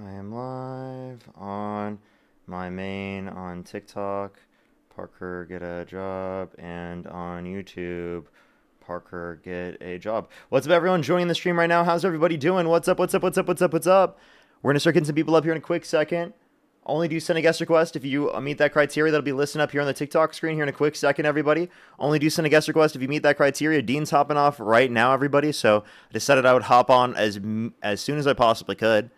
I am live on my main on TikTok, Parker get a job, and on YouTube, Parker get a job. What's up, everyone joining the stream right now? How's everybody doing? What's up? What's up? What's up? What's up? What's up? We're gonna start getting some people up here in a quick second. Only do send a guest request if you meet that criteria. That'll be listed up here on the TikTok screen here in a quick second, everybody. Only do send a guest request if you meet that criteria. Dean's hopping off right now, everybody. So I decided I would hop on as soon as I possibly could.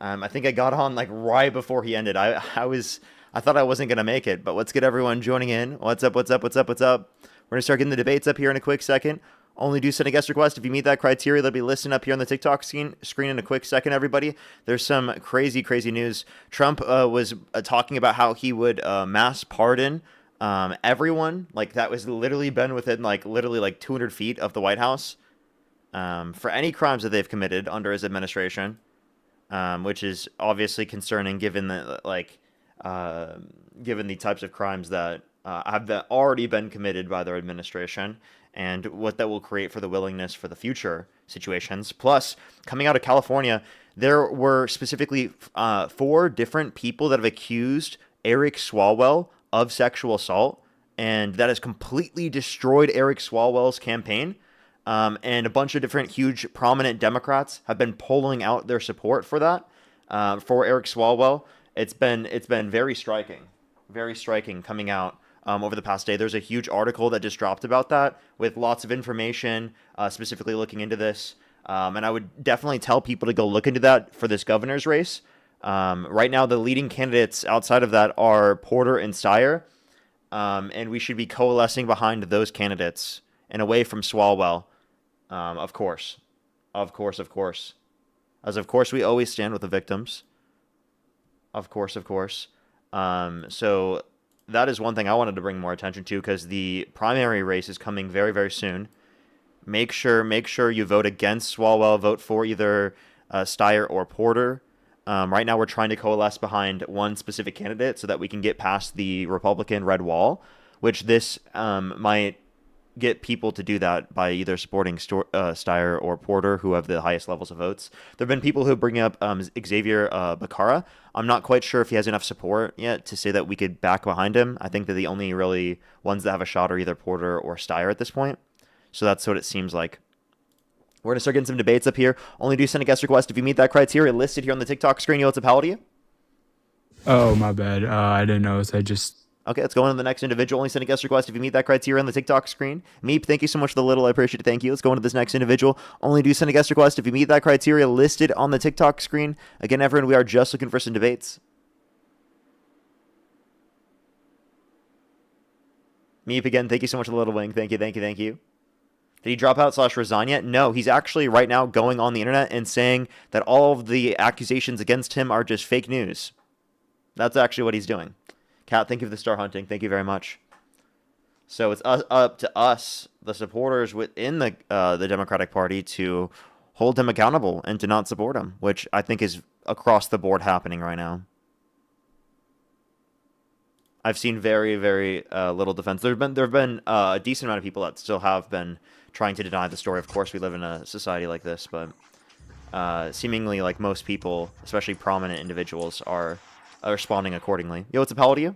I think I got on like right before he ended. I thought I wasn't gonna make it, but let's get everyone joining in. What's up? What's up? What's up? What's up? We're gonna start getting the debates up here in a quick second. Only do send a guest request if you meet that criteria. They'll be listed up here on the TikTok screen in a quick second, everybody. There's some crazy news. Trump was talking about how he would mass pardon everyone. Like that was literally been within like 200 feet of the White House for any crimes that they've committed under his administration. Which is obviously concerning given the given the types of crimes that have already been committed by their administration and what that will create for the willingness for the future situations. Plus, coming out of California, there were specifically 4 different people that have accused Eric Swalwell of sexual assault, and that has completely destroyed Eric Swalwell's campaign. And a bunch of different huge prominent Democrats have been polling out their support for that, for Eric Swalwell. It's been very striking coming out over the past day. There's a huge article that just dropped about that with lots of information, specifically looking into this. And I would definitely tell people to go look into that for this governor's race. Right now, the leading candidates outside of that are Porter and Steyer, and we should be coalescing behind those candidates and away from Swalwell. Of course. As of course we always stand with the victims. Of course. So that is one thing I wanted to bring more attention to because the primary race is coming very, very soon. Make sure you vote against Swalwell. Vote for either Steyer or Porter. Right now we're trying to coalesce behind one specific candidate so that we can get past the Republican red wall, which this might get people to do that by either supporting Steyer or Porter, who have the highest levels of votes. There have been people who bring up Xavier Becerra. I'm not quite sure if he has enough support yet to say that we could back behind him. I think that the only really ones that have a shot are either Porter or Steyer at this point. So that's what it seems like. We're going to start getting some debates up here. Only do send a guest request if you meet that criteria listed here on the TikTok screen. Yo, what's up? How old are you? Oh, my bad. I didn't know. I just. Okay, let's go on to the next individual. Only send a guest request if you meet that criteria on the TikTok screen. Meep, thank you so much for the little. I appreciate it. Thank you. Let's go on to this next individual. Only do send a guest request if you meet that criteria listed on the TikTok screen. Again, everyone, we are just looking for some debates. Meep again, thank you so much for the little wing. Thank you. Did he drop out / resign yet? No, he's actually right now going on the internet and saying that all of the accusations against him are just fake news. That's actually what he's doing. Kat, thank you for the star hunting. Thank you very much. So it's up to us, the supporters within the Democratic Party, to hold him accountable and to not support him, which I think is across the board happening right now. I've seen very, very little defense. There have been a decent amount of people that still have been trying to deny the story. Of course, we live in a society like this, but seemingly like most people, especially prominent individuals, are responding accordingly. Yo, what's up? How old are you?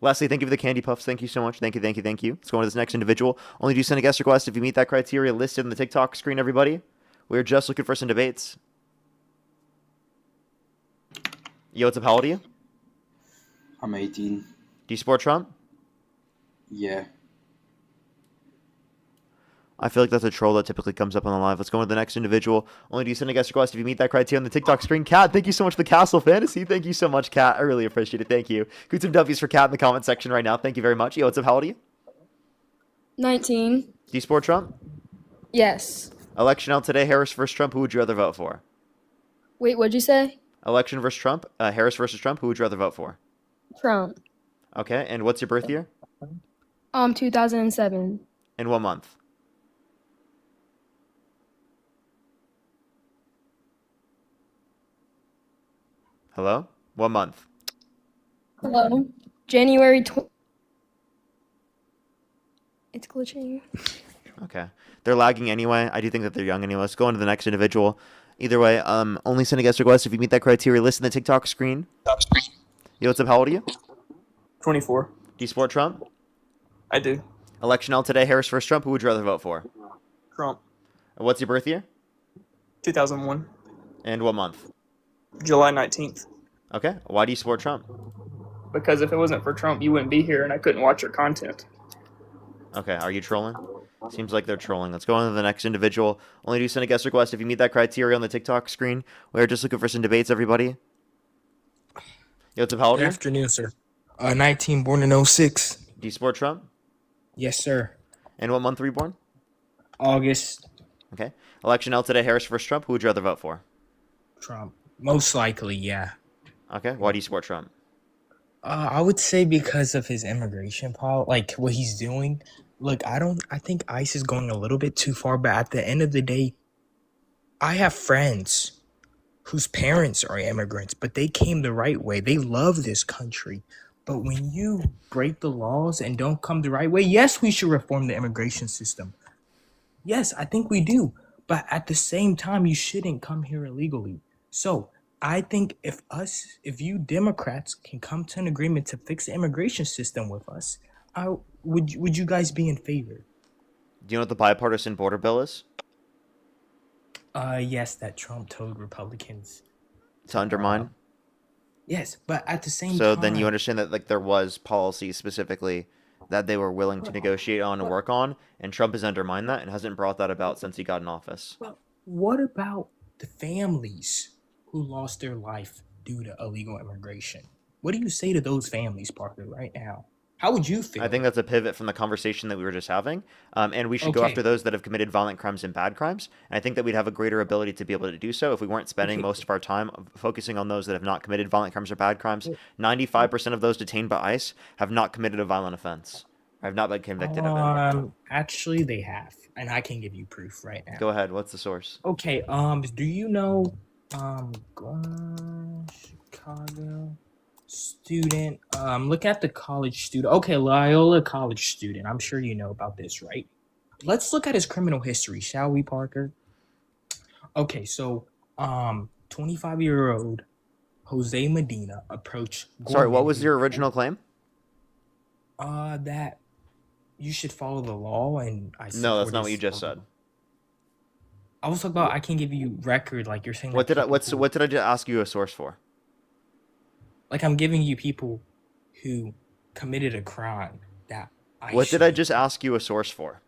Leslie, thank you for the candy puffs. Thank you so much. Thank you. Let's go on to this next individual. Only do send a guest request if you meet that criteria listed on the TikTok screen, everybody. We're just looking for some debates. Yo, what's up? How old are you? I'm 18. Do you support Trump? Yeah. I feel like that's a troll that typically comes up on the live. Let's go on to the next individual. Only do you send a guest request if you meet that criteria on the TikTok screen. Kat, thank you so much for the Castle Fantasy. Thank you so much, Kat. I really appreciate it. Thank you. Good some W's for Kat in the comment section right now. Thank you very much. Yo, what's up? How old are you? 19. Do you support Trump? Yes. Election out today, Harris versus Trump. Who would you rather vote for? Wait, what'd you say? Election versus Trump. Harris versus Trump. Who would you rather vote for? Trump. Okay, and what's your birth year? 2007. In what month? Hello? What month? Hello? January It's glitching. Okay. They're lagging anyway. I do think that they're young anyway. Let's go on to the next individual. Either way, only send a guest request if you meet that criteria. List in the TikTok screen. Yo, what's up? How old are you? 24. Do you support Trump? I do. Election L today, Harris versus Trump. Who would you rather vote for? Trump. What's your birth year? 2001. And what month? July 19th. Okay. Why do you support Trump? Because if it wasn't for Trump, you wouldn't be here and I couldn't watch your content. Okay. Are you trolling? Seems like they're trolling. Let's go on to the next individual. Only do send a guest request if you meet that criteria on the TikTok screen. We are just looking for some debates, everybody. Yo, what's up? How old Good are you? afternoon, sir. 19, born in 06. Do you support Trump? Yes, sir. And what month were you born? August. Okay. Election L today, Harris versus Trump. Who would you rather vote for? Trump. Most likely, yeah. Okay. Why do you support Trump? I would say because of his immigration policy, like what he's doing. Look, I think ICE is going a little bit too far, but at the end of the day, I have friends whose parents are immigrants, but they came the right way. They love this country. But when you break the laws and don't come the right way, yes, we should reform the immigration system. Yes, I think we do. But at the same time, you shouldn't come here illegally. So I think if you Democrats can come to an agreement to fix the immigration system with us, would you guys be in favor? Do you know what the bipartisan border bill is? Yes, that Trump told Republicans. To undermine? Yes, but at the same So time, then you understand that like there was policy specifically that they were willing to negotiate on and work on, and Trump has undermined that and hasn't brought that about since he got in office. Well, what about the families who lost their life due to illegal immigration? What do you say to those families, Parker, right now? How would you feel? I think that's a pivot from the conversation that we were just having, and we should go Okay. after those that have committed violent crimes and bad crimes. And I think that we'd have a greater ability to be able to do so if we weren't spending Okay. most of our time focusing on those that have not committed violent crimes or bad crimes. 95% of those detained by ICE have not committed a violent offense. Or have not been convicted of it. Actually, they have, and I can give you proof right now. Go ahead. What's the source? Okay. Do you know, Chicago student? Look at the college student. Okay, Loyola college student. I'm sure you know about this, right? Let's look at his criminal history, shall we, Parker? Okay, so 25-year-old Jose Medina approached. Sorry, what Gorman, was your original claim? that you should follow the law, and No, that's support not what his- you just said. I was talking about I can give you record, like you're saying. What that did I? people What did I just ask you a source for? like I'm giving you people who committed a crime that What did I just ask you a source for?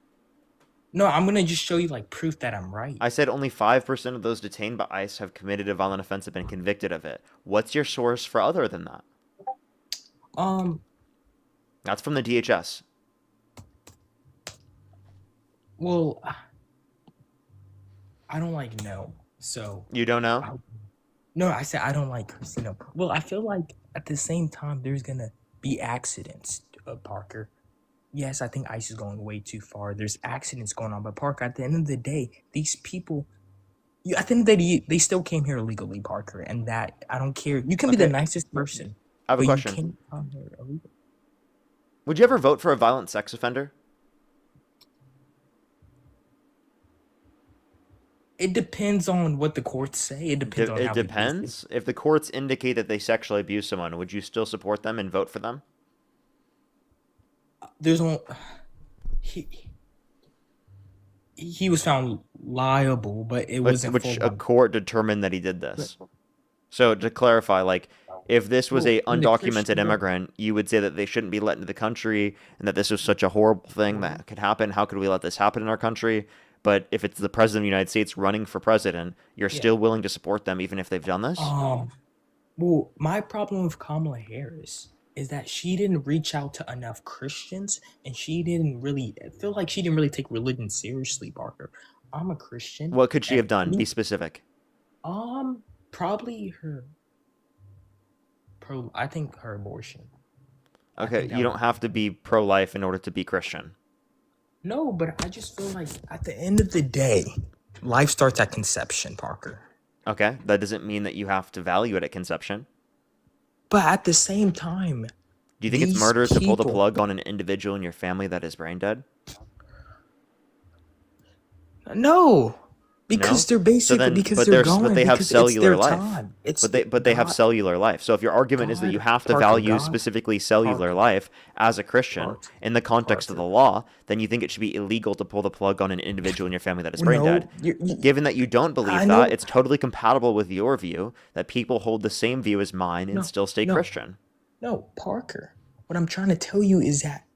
No, I'm gonna just show you like proof that I'm right. I said only 5% of those detained by ICE have committed a violent offense and been convicted of it. What's your source for other than that? That's from the DHS. Well, I don't like no. So You don't know? no, I said I don't like casino. Well, I feel like at the same time there's gonna be accidents, Parker. Yes, I think ICE is going way too far. There's accidents going on, but Parker, at the end of the day, these people, at the end of the day, they still came here illegally, Parker, and that I don't care. You can be the Okay. nicest person. I have a but question. You can't come here illegally. Would you ever vote for a violent sex offender? It depends on what the courts say. It depends on It how they do depends. If the courts indicate that they sexually abuse someone, would you still support them and vote for them? There's no he was found liable, but it wasn't Which a court determined that he did this. So to clarify, like, if this was a Well, in the undocumented Christian- immigrant, you would say that they shouldn't be let into the country and that this was such a horrible thing that could happen. How could we let this happen in our country? But if it's the president of the United States running for president, you're Yeah. still willing to support them even if they've done this? Well, my problem with Kamala Harris is that she didn't reach out to enough Christians, and she didn't really I feel like she didn't really take religion seriously, Parker. I'm a Christian. What could she and have done? me- Be specific. Probably her I think her abortion. I Okay, think you that don't would- have to be pro-life in order to be Christian. No, but I just feel like at the end of the day, life starts at conception, Parker. Okay, that doesn't mean that you have to value it at conception. But at the same time, Do you think it's these murder to pull the people- plug on an individual in your family that is brain dead? No, because No. they're So basically then, because they're but going they have because it's cellular their life. time. It's But they have God, cellular life. So if your argument is that you God, have to Parker, value God, specifically cellular Parker, life as a Christian Parker, in the context of the Parker. law, then you think it should be illegal to pull the plug on an individual in your family that is brain dead. No, you, Given that you don't I believe that, know. it's totally compatible with your view that people hold the same view as mine and No, still stay no, Christian. no, Parker. What I'm trying to tell you is that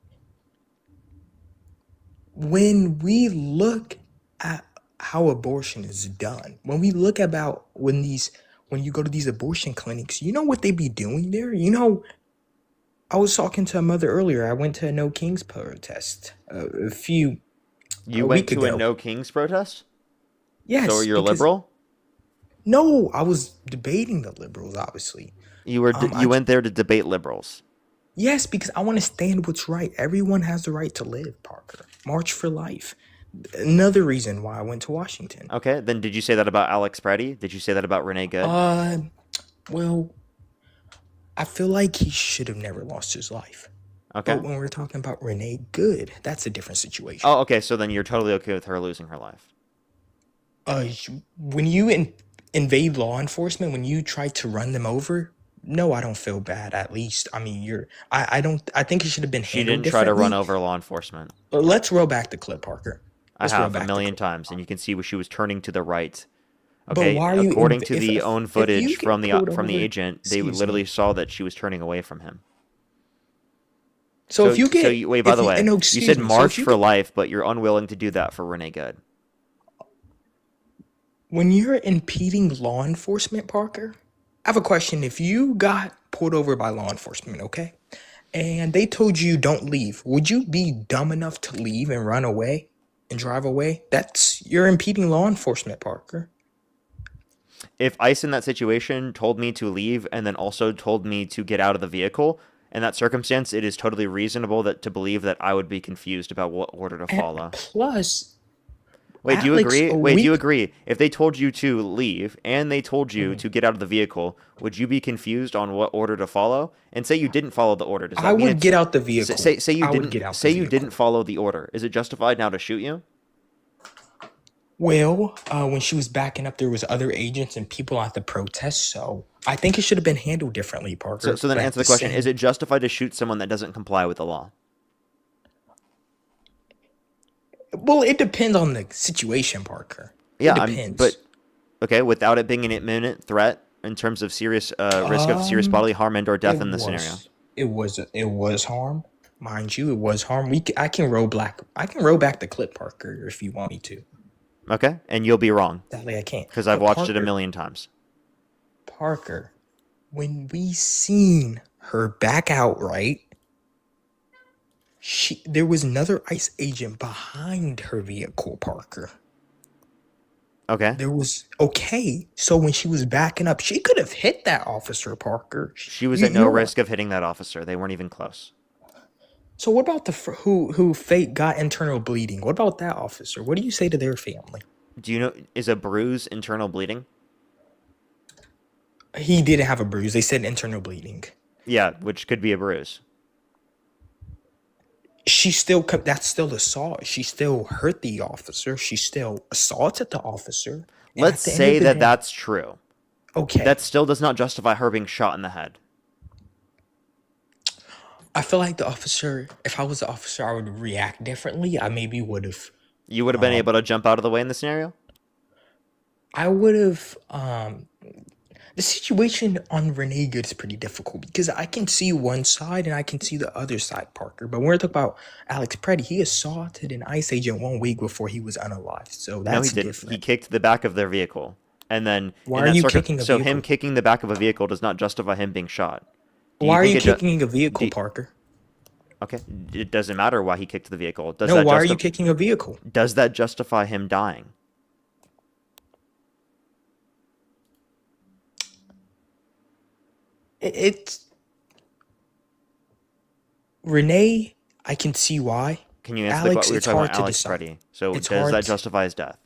when we look at how abortion is done, when we look about when you go to these abortion clinics, you know what they be doing there? You know, I was talking to a mother earlier. I went to a No Kings protest You a went week to a ago. No Kings protest? So Yes, you're a because liberal? no, I was debating the liberals, obviously. I You went there to debate liberals. Yes, because I want to stand what's right. Everyone has the right to live, Parker. March for life. Another reason why I went to Washington. Okay, then did you say that about Alex Preddy? Did you say that about Renee Good? Uh, well, I feel like he should have never lost his life. But Okay. when we're talking about Renee Good, that's a different situation. Oh, okay, so then you're totally okay with her losing her life. When you invade law enforcement, when you try to run them over, no, I don't feel bad. At least, I mean, I don't. I think it should have been She handled didn't try to run differently. over law enforcement. Let's roll back the clip, Parker. I Let's roll have a back the million clip. times, and you can see where she was turning to the right. But Okay, why are you according to the if own if you footage get pulled from the over? agent, they Excuse literally me. saw that she was turning away from him. So if you So get you, wait, by if the you way, no, you said excuse me. So if march you for get life, but you're unwilling to do that for Renee Good. when you're impeding law enforcement, Parker, I have a question. If you got pulled over by law enforcement, okay, and they told you don't leave, would you be dumb enough to leave and run away and drive away? That's you're impeding law enforcement, Parker. If ICE in that situation told me to leave and then also told me to get out of the vehicle, in that circumstance, it is totally reasonable to believe that I would be confused about what order to And follow. plus, Wait, do you Alex, agree? a Wait, do you week. agree? If they told you to leave and they told you Mhm. to get out of the vehicle, would you be confused on what order to follow? And say you didn't follow the order, does I that mean would it's get out the vehicle. I would get out the say you didn't vehicle. follow the order? Is it justified now to shoot you? Well, when she was backing up, there was other agents and people at the protest, so I think it should have been handled differently, Parker. So then But answer at the the question: is same, it justified to shoot someone that doesn't comply with the law? well, it depends on the situation, Parker. It Yeah, but depends. okay, without it being an imminent threat in terms of serious risk of serious Um, bodily harm and or it death in this scenario. it was harm, mind you. It was harm. I can roll back. I can roll back the clip, Parker, if you want me to. Okay, and you'll be wrong Sadly, I can't. because I've But watched it a million times. Parker, when we seen her back out, right? There was another ICE agent behind her vehicle, Parker. Okay, There was okay. So when she was backing up, she could have hit that officer, Parker. she was at no You're right. risk of hitting that officer. They weren't even close. So what about who fake got internal bleeding? What about that officer? What do you say to their family? Do you know, is a bruise internal bleeding? He didn't have a bruise. They said internal bleeding. Yeah, which could be a bruise. She still that's still assault. She still hurt the officer. She still assaulted the officer. And Let's at the end of say the that day, that's true. okay. That still does not justify her being shot in the head. I feel like the officer, if I was the officer, I would react differently. I maybe would have You would have been able to jump out of the way in the scenario? I would have the situation on Renee Good is pretty difficult because I can see one side and I can see the other side, Parker. But when we're talking about Alex Preddy, he assaulted an ICE agent 1 week before he was unalived. So No, he that's didn't. He different. kicked the back of their vehicle. And then Why in are that you circuit, kicking a so him vehicle? kicking the back of a vehicle does not justify him being shot. Do Why you are think you it ju- kicking a vehicle, do, Parker? okay, it doesn't matter why he kicked the vehicle. No, why are you kicking a vehicle? Does that justify him dying? It's Renee, I can see why. Can you answer Alex, we were it's talking hard about to Alex decide. Preddy. So It's does hard. that justify his death?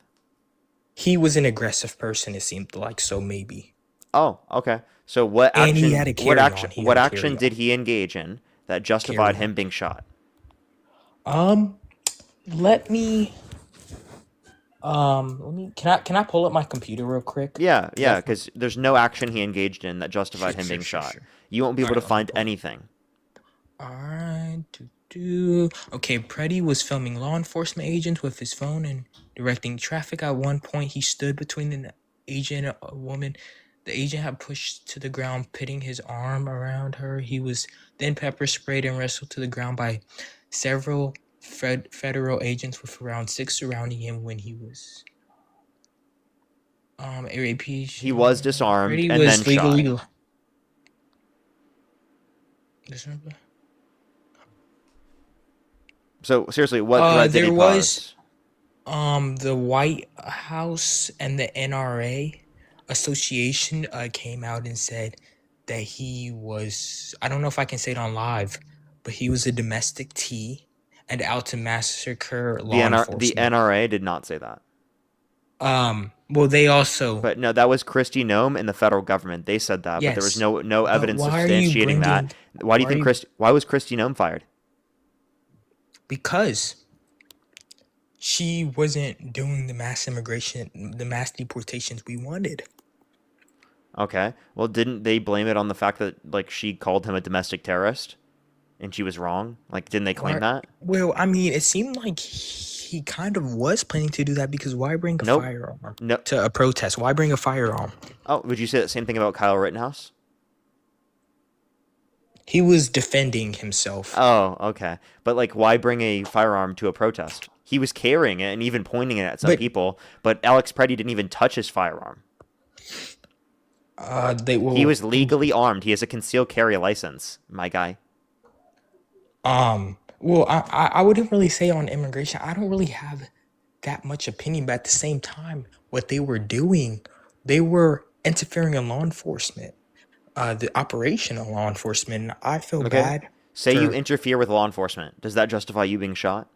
He was an aggressive person, it seemed like, so maybe. Oh, okay. So what And he action had a carry-on. He what had a action did carry-on. he engage in that justified Carry-on. him being shot? Let me Can I pull up my computer real quick? Yeah, 'Cause yeah, I- because there's no action he engaged in that justified him being shot. Sure. You won't be able Alright, to let me find pull it. anything. Alright. Okay, Preddy was filming law enforcement agents with his phone and directing traffic. At one point, he stood between an agent and a woman. The agent had pushed to the ground, putting his arm around her. He was then pepper sprayed and wrestled to the ground by several federal agents, with around 6 surrounding him when he was He was disarmed Preddy and was then shot. legally. So seriously, what threat did he There was pose? the White House and the NRA Association came out and said that he was, I don't know if I can say it on live, but he was a domestic T and out to massacre The, law the enforcement. NRA did not say that. Well, they also. But no, that was Kristi Noem and the federal government. They said that, but there was Yes. no But evidence why are you substantiating that. Why do you why are think you- Why was Kristi Noem fired? Because she wasn't doing the mass immigration, the mass deportations we wanted. Okay. Well, didn't they blame it on the fact that like she called him a domestic terrorist, and she was wrong? Like, didn't they claim that? Well, I mean, it seemed like he kind of was planning to do that, because why bring a Nope. firearm No. to a protest? Why bring a firearm? Oh, would you say the same thing about Kyle Rittenhouse? He was defending himself. Oh, okay. But like, why bring a firearm to a protest? He was carrying it and even pointing it at some people, but Alex Preddy didn't even touch his firearm. He was legally armed. He has a concealed carry license, my guy. Well, I wouldn't really say on immigration. I don't really have that much opinion, but at the same time, what they were doing, they were interfering in law enforcement, the operation of law enforcement. And I feel Okay. bad. Say you for- interfere with law enforcement. Does that justify you being shot?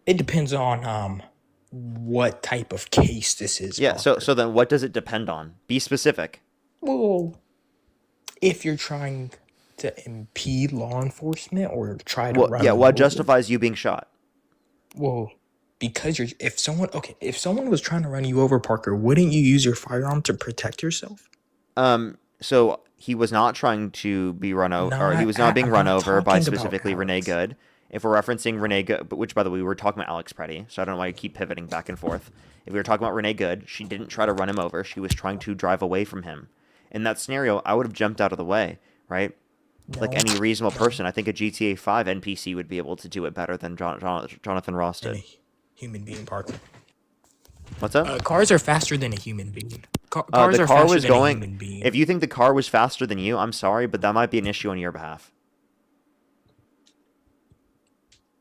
It depends on what type of case this is. Yeah. Parker. So then, what does it depend on? Be specific. Well, if you're trying to impede law enforcement or try to run Yeah. them What over- justifies you being shot? Well, because if someone was trying to run you over, Parker, wouldn't you use your firearm to protect yourself? So he was not trying to be run over, or he was not being I'm run not over by talking about specifically Renee Alex. Good. If we're referencing Renee Good, which by the way, we were talking about Alex Preddy, so I don't know why you keep pivoting back and forth. If we were talking about Renee Good, she didn't try to run him over. She was trying to drive away from him. In that scenario, I would have jumped out of the way, right? Like any reasonable person, I think a GTA 5 NPC would be able to do it better than Jonathan Ross Than did. a human being, Parker. What's up? Cars are faster than a human being. Cars The are car faster was than a going. human being. If you think the car was faster than you, I'm sorry, but that might be an issue on your behalf.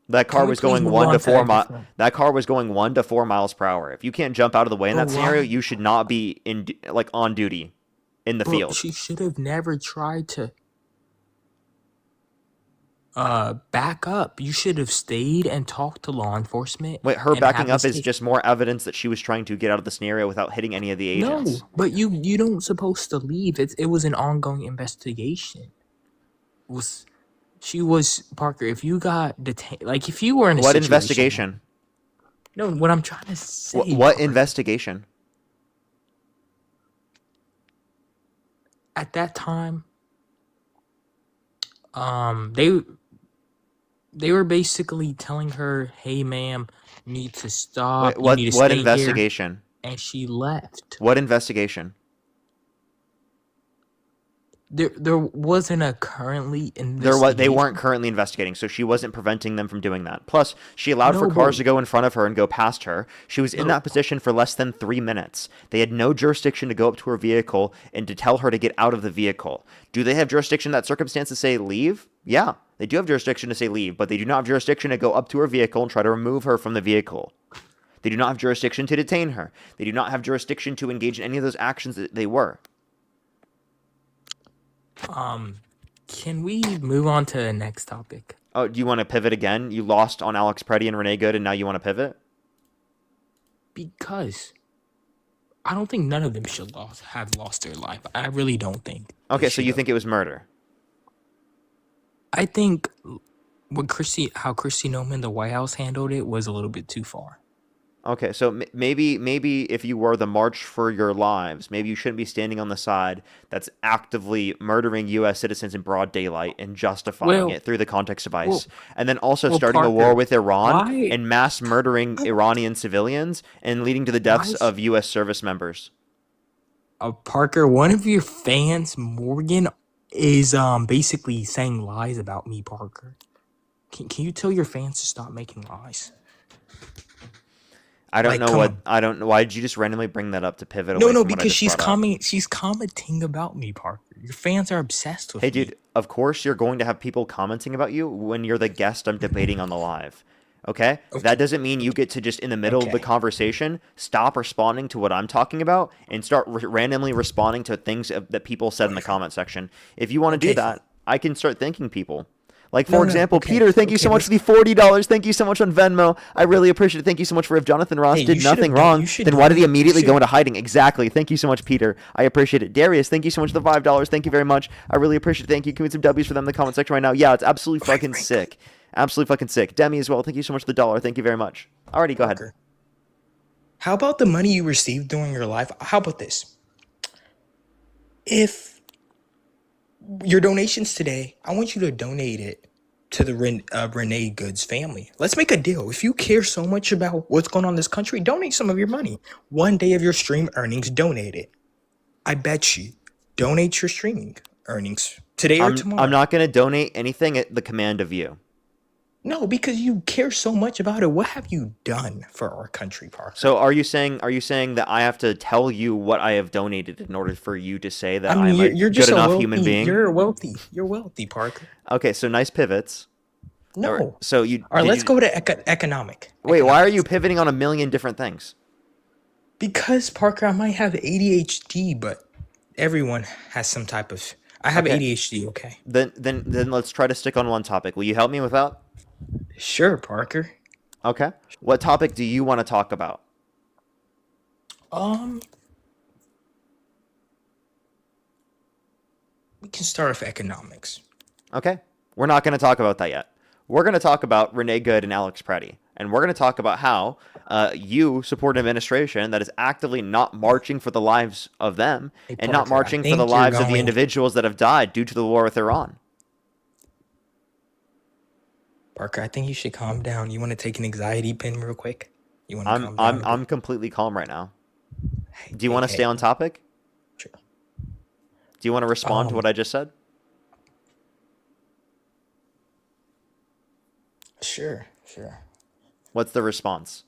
That car Can we was please going move 1 on to to 4 a miles. different- That car was going 1 to 4 miles per hour. If you can't jump out of the way in But that scenario, why? you should not be on duty in the Bro, field. she should have never tried to back up. You should have stayed and talked to law enforcement. Wait, her and backing have up this is just more evidence that she was trying to get out of the scenario without hitting any of the agents. No, but you don't supposed to leave. It was an ongoing investigation. She was Parker. If you got detained, like if you were in a What situation- investigation? No, what I'm trying to say. What Parker, investigation? at that time, they were basically telling her, "Hey, ma'am, you need to stop. Wait, You need to what stay investigation? here." And she left. What investigation? There wasn't a currently investigation. They weren't currently investigating, so she wasn't preventing them from doing that. Plus, she allowed for No, cars but- to go in front of her and go past her. She was in No. that position for less than 3 minutes. They had no jurisdiction to go up to her vehicle and to tell her to get out of the vehicle. Do they have jurisdiction in that circumstance to say leave? Yeah, they do have jurisdiction to say leave, but they do not have jurisdiction to go up to her vehicle and try to remove her from the vehicle. They do not have jurisdiction to detain her. They do not have jurisdiction to engage in any of those actions that they were. Can we move on to the next topic? Oh, do you want to pivot again? You lost on Alex Preddy and Renee Good, and now you want to pivot? Because I don't think none of them should have lost their life. I really don't think. they Okay, so you should've. think it was murder? I think how Kristi Noem, the White House handled it was a little bit too far. Okay, so maybe if you were the March for Your Lives, maybe you shouldn't be standing on the side that's actively murdering U.S. citizens in broad daylight and justifying Well, it through the context of well, ICE, and then also well, starting a war Parker, with Iran why, and mass murdering I, Iranian civilians and leading to the why deaths is of U.S. service members. Parker? One of your fans, Morgan, is basically saying lies about me, Parker. Can you tell your fans to stop making lies? I don't Like, know come what on. I don't know. Why did you just randomly bring that up to pivot No, away no, from what I because just brought up? she's commenting about me, Parker. Your fans are obsessed Hey, with me. dude, of course you're going to have people commenting about you when you're the guest I'm debating on the live. Okay? Okay, That doesn't mean you get to just in the middle of the okay, conversation stop responding to what I'm talking about and start randomly responding to things that people said in the okay, fine. comment section. If you want to do Okay, fine. that, I can start thanking people. Like, for No, no, example, okay, Peter, thank you okay. so much for Let's. the $40. Thank you so much on Venmo. I really appreciate it. Thank you so much for if Jonathan Hey, Ross did you should nothing have done. wrong, You should then why did he donate. You immediately go should. into hiding? Exactly. Thank you so much, Peter. I appreciate it. Darius, thank you so much for the $5. Thank you very much. I really appreciate it. Thank you. Give me some W's for them in the comment section right now. Yeah, it's absolutely Right, fucking right, right. sick. Absolutely fucking sick. Demi as well. Thank you so much for the dollar. Thank you very much. Alrighty, go ahead. Parker, how about the money you received during your life? How about this? If your donations today, I want you to donate it to the Renee Goods family. Let's make a deal. If you care so much about what's going on in this country, donate some of your money. One day of your stream earnings, donate it. I bet you. Donate your streaming earnings today or I'm tomorrow. not gonna donate anything at the command of you. No, because you care so much about it. What have you done for our country, Parker? So are you saying that I have to tell you what I have donated in order for you to say that I I mean, am a you're good just a enough wealthy. human being? You're wealthy, Parker. Okay, so nice pivots. No. So you All right, did let's you go to economic. wait? Why are you Economics. pivoting on a million different things? Because Parker, I might have ADHD, but everyone has some type of. I have Okay, ADHD. Okay. then let's try to stick on one topic. Will you help me with that? Sure, Parker. Okay. What topic do you want to talk about? Um, we can start with economics. Okay. We're not going to talk about that yet. We're going to talk about Renee Good and Alex Preddy. And we're going to talk about how you support an administration that is actively not marching for the lives of them Hey, and not Parker, I marching for the think you're lives of the going. individuals that have died due to the war with Iran. Parker, I think you should calm down. You want to take an anxiety pin real quick? You want to calm down a I'm bit? completely calm right now. Hey, Do you hey, want to stay hey. on topic? Sure. Do you want to respond to what I just said? Sure, sure. What's the response?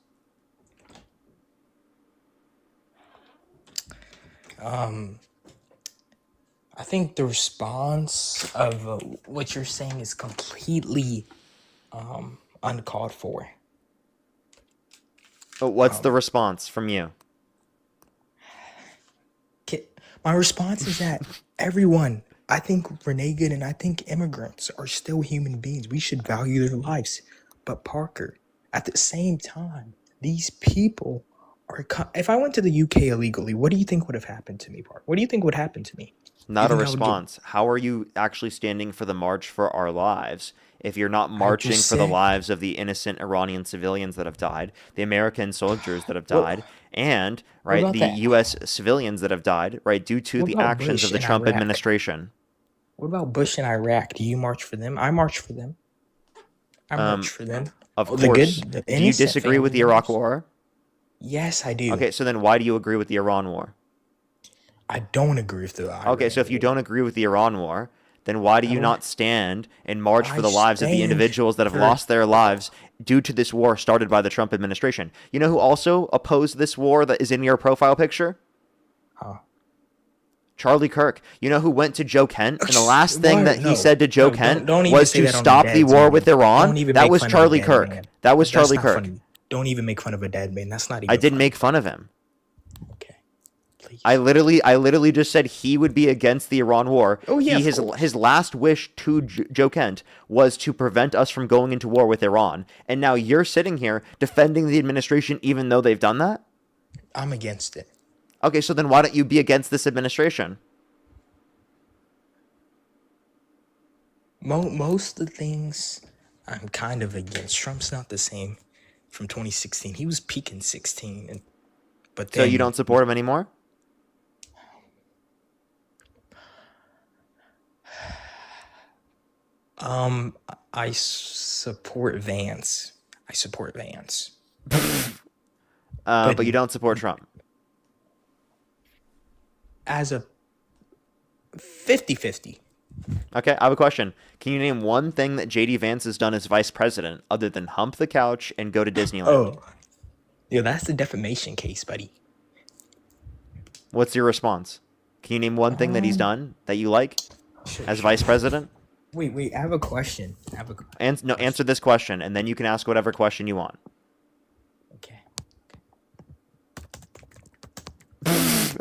I think the response of what you're saying is completely uncalled for. What's the response from you? My response is that everyone, I think Renee Good and I think immigrants are still human beings. We should value their lives. But Parker, at the same time, these people are. If I went to the UK illegally, what do you think would have happened to me, Parker? What do you think would happen to me? You Not a think I would get? response. How are you actually standing for the March for Our Lives if you're not I marching just for the said. lives of the innocent Iranian civilians that have died, the American soldiers that have What? died, and What right about the that? U.S. civilians that have died, right, due to What the about actions of Bush the in Trump Iraq? administration? What about Bush in Iraq? Do you march for them? I march for them. I march Um, for them. of Oh, the course. good, the Do you innocent disagree with family the Iraq members. War? Yes, I do. Okay, so then why do you agree with the Iran War? I don't agree with the Okay, so Iran if you war. don't agree with the Iran War, then why do I you don't. not stand and march for I the lives of the stand individuals that have for. lost their lives due to this war started by the Trump administration? You know who also opposed this war that is in your profile picture? Huh. Charlie Kirk. You know who went to Joe Kent? And the last thing Why? that he No, said to Joe no. Kent Don't even was say to that on a stop the dead war with man. Iran? Don't even That make was fun of a Charlie dead Kirk. man. That was That's Charlie not Kirk. funny. Don't even make fun of a dead man. That's not I even didn't funny. make fun of him. Okay, please. I literally just said he would be against the Iran war. Oh yeah, of His course. last wish to Joe Kent was to prevent us from going into war with Iran. And now you're sitting here defending the administration even though they've done that? I'm against it. Okay, so then why don't you be against this administration? Most of the things I'm kind of against. Trump's not the same. from 2016. He was peaking 16, but So then you don't support him anymore? I support Vance. I support Vance. But you don't support Trump. As a 50-50. Okay, I have a question. Can you name one thing that JD Vance has done as vice president other than hump the couch and go to Disneyland? Oh, yeah, that's the defamation case, buddy. What's your response? Can you name one thing that he's done that you like as vice president? Wait, I have a question. Answer this question, and then you can ask whatever question you want. Okay.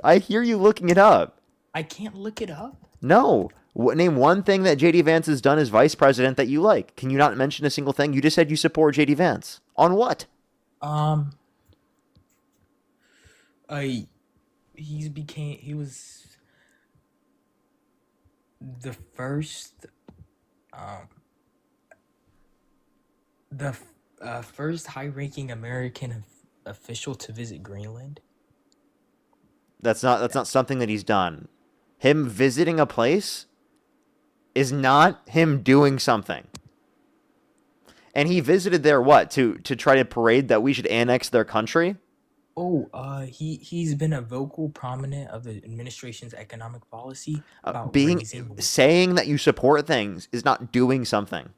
I hear you looking it up. I can't look it up. No. Name one thing that JD Vance has done as vice president that you like. Can you not mention a single thing? You just said you support JD Vance. On what? He was the first first high-ranking American official to visit Greenland. That's not something that he's done. Him visiting a place is not him doing something. And he visited there what? To try to parade that we should annex their country? Oh, he's been a vocal prominent of the administration's economic policy about raising. Saying that you support things is not doing something.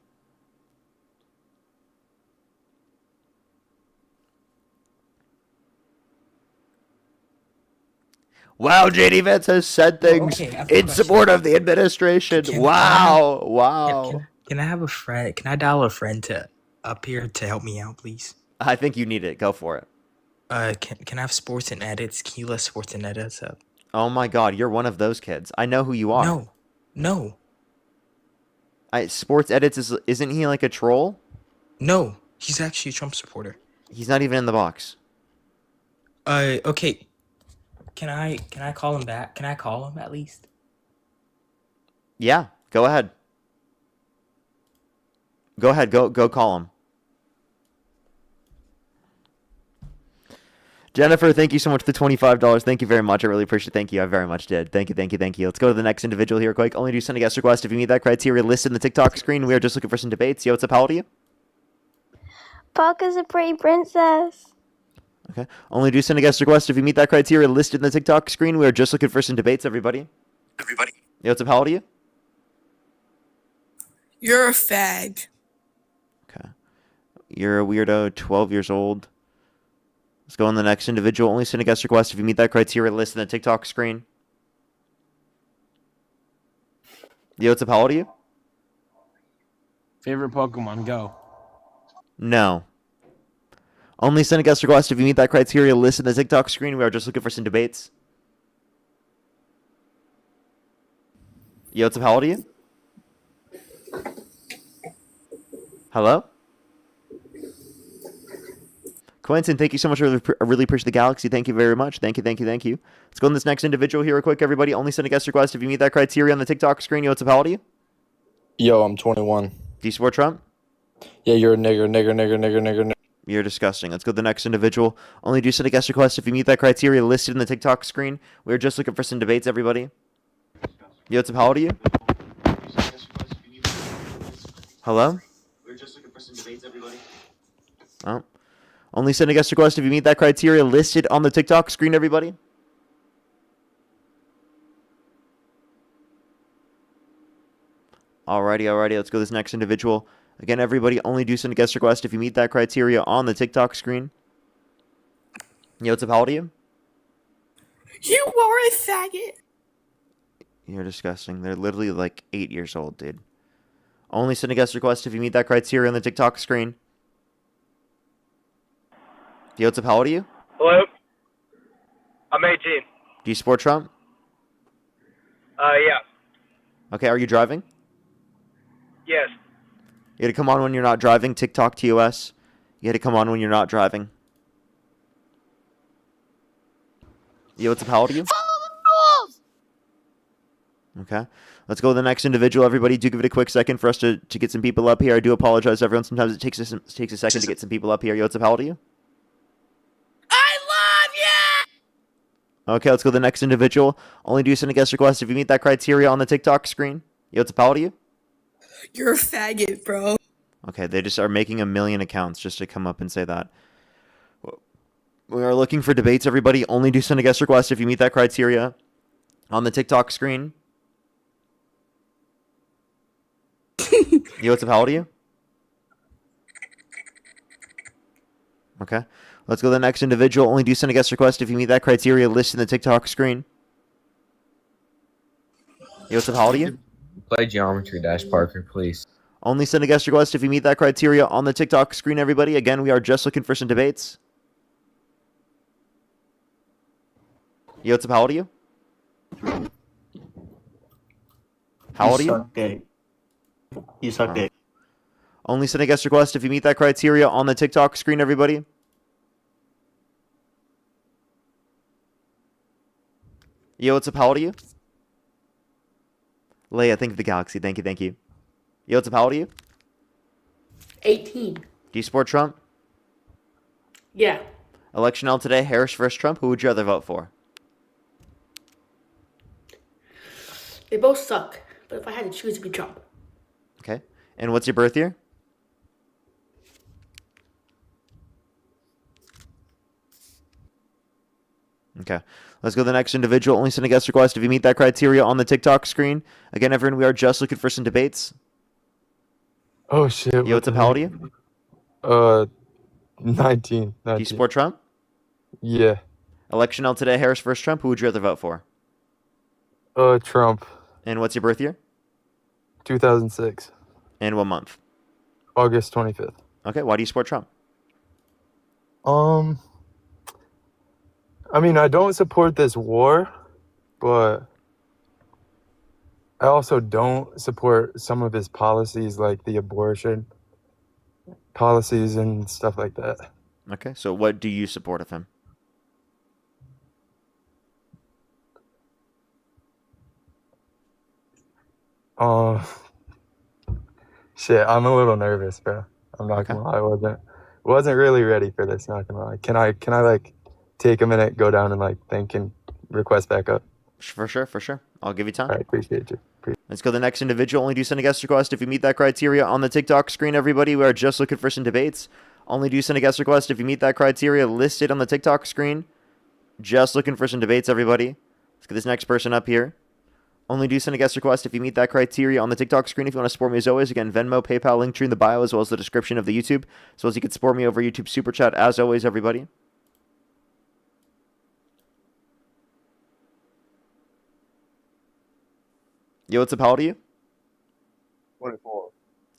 Wow, JD Vance has said things in support of the administration. Wow. Can I have a friend? Can I dial a friend to up here to help me out, please? I think you need it. Go for it. Can I have sports and edits? Can you let sports and edits up? Oh my God, you're one of those kids. I know who you are. No. Sports edits isn't he like a troll? No, he's actually a Trump supporter. He's not even in the box. Okay. Can I call him back? Can I call him at least? Yeah, go ahead. Go call him. Jennifer, thank you so much for the $25. Thank you very much. I really appreciate it. Thank you. I very much did. Thank you. Let's go to the next individual here quick. Only do send a guest request if you meet that criteria listed in the TikTok screen. We are just looking for some debates. Yo, what's up? How old are you? Parker's a pretty princess. Okay. Only do send a guest request if you meet that criteria listed in the TikTok screen. We are just looking for some debates, everybody. Yo, what's up? How old are you? You're a fag. Okay. You're a weirdo, 12 years old. Let's go on the next individual. Only send a guest request if you meet that criteria listed in the TikTok screen. Yo, what's up? How old are you? Favorite Pokemon, go. No. Only send a guest request if you meet that criteria listed in the TikTok screen. We are just looking for some debates. Yo, what's up? How old are you? Hello? Quentin, thank you so much. I really appreciate the galaxy. Thank you very much. Thank you. Let's go on this next individual here real quick, everybody. Only send a guest request if you meet that criteria on the TikTok screen. Yo, what's up? How old are you? Yo, I'm 21. Do you support Trump? Yeah, you're a nigger. You're disgusting. Let's go to the next individual. Only do send a guest request if you meet that criteria listed in the TikTok screen. We're just looking for some debates, everybody. Yo, what's up? How old are you? Hello? We're just looking for some debates, everybody. Oh. Only send a guest request if you meet that criteria listed on the TikTok screen, everybody. Alrighty. Let's go to this next individual. Again, everybody, only do send a guest request if you meet that criteria on the TikTok screen. Yo, what's up? How old are you? You are a faggot. You're disgusting. They're literally like 8 years old, dude. Only send a guest request if you meet that criteria on the TikTok screen. Yo, what's up? How old are you? Hello? I'm 18. Do you support Trump? Yeah. Okay, are you driving? Yes. You gotta come on when you're not driving. TikTok TOS. You gotta come on when you're not driving. Yo, what's up? How old are you? Follow the rules! Okay. Let's go to the next individual. Everybody, do give it a quick second for us to get some people up here. I do apologize, everyone. Sometimes it takes a second to get some people up here. Yo, what's up? How old are you? I love you. Okay, let's go to the next individual. Only do send a guest request if you meet that criteria on the TikTok screen. Yo, what's up? How old are you? You're a faggot, bro. Okay, they just are making 1 million accounts just to come up and say that. We are looking for debates, everybody. Only do send a guest request if you meet that criteria on the TikTok screen. Yo, what's up? How old are you? Okay. Let's go to the next individual. Only do send a guest request if you meet that criteria listed in the TikTok screen. Yo, what's up? How old are you? Play Geometry Dash Parker, please. Only send a guest request if you meet that criteria on the TikTok screen, everybody. Again, we are just looking for some debates. Yo, what's up? How old are you? How old are you? Suck dick. You suck dick. Only send a guest request if you meet that criteria on the TikTok screen, everybody. Yo, what's up? How old are you? Leia, think of the galaxy. Thank you, thank you. Yo, what's up? How old are you? 18. Do you support Trump? Yeah. Election held today, Harris versus Trump. Who would you rather vote for? They both suck, but if I had to choose, it'd be Trump. Okay. And what's your birth year? Okay. Let's go to the next individual. Only send a guest request if you meet that criteria on the TikTok screen. Again, everyone, we are just looking for some debates. Oh shit. Yo, what's up? How old are you? 19. Do you support Trump? Yeah. Election held today, Harris versus Trump. Who would you rather vote for? Trump. And what's your birth year? 2006. And what month? August 25th. Okay. Why do you support Trump? I mean, I don't support this war, but I also don't support some of his policies, like the abortion policies and stuff like that. Okay. So what do you support of him? Shit, I'm a little nervous, bro. I'm not gonna lie, I wasn't really ready for this, not gonna lie. Can I like take a minute, go down and like think and request back up? For sure, for sure. I'll give you time. All right, appreciate you. Let's go to the next individual. Only do send a guest request if you meet that criteria on the TikTok screen, everybody. We are just looking for some debates. Only do send a guest request if you meet that criteria listed on the TikTok screen. Just looking for some debates, everybody. Let's get this next person up here. Only do send a guest request if you meet that criteria on the TikTok screen. If you want to support me as always, again, Venmo, PayPal, link tree in the bio, as well as the description of the YouTube. As well as you can support me over YouTube Super Chat, as always, everybody. Yo, what's up? How old are you? 24.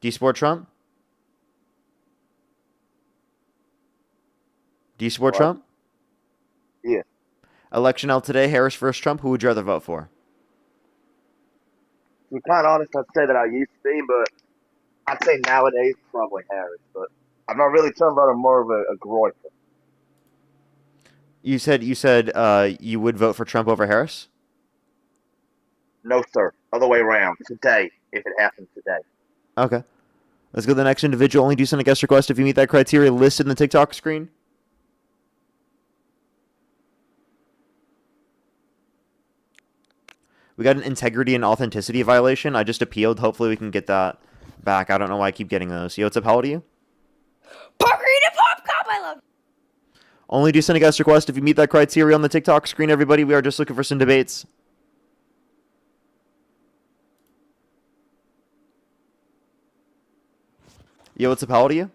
Do you support Trump? Do you support Trump? Yeah. Election held today, Harris versus Trump. Who would you rather vote for? To be quite honest, I'd say that I used to be, but I'd say nowadays probably Harris. But I'm not really talking about. I'm more of a Groy. You said you would vote for Trump over Harris? No, sir. Other way around. Today, if it happens today. Okay. Let's go to the next individual. Only do send a guest request if you meet that criteria listed in the TikTok screen. We got an integrity and authenticity violation. I just appealed. Hopefully we can get that back. I don't know why I keep getting those. Yo, what's up? How old are you? Parker, eat a pop cop. I love you. Only do send a guest request if you meet that criteria on the TikTok screen, everybody. We are just looking for some debates. Yo, what's up? How old are you?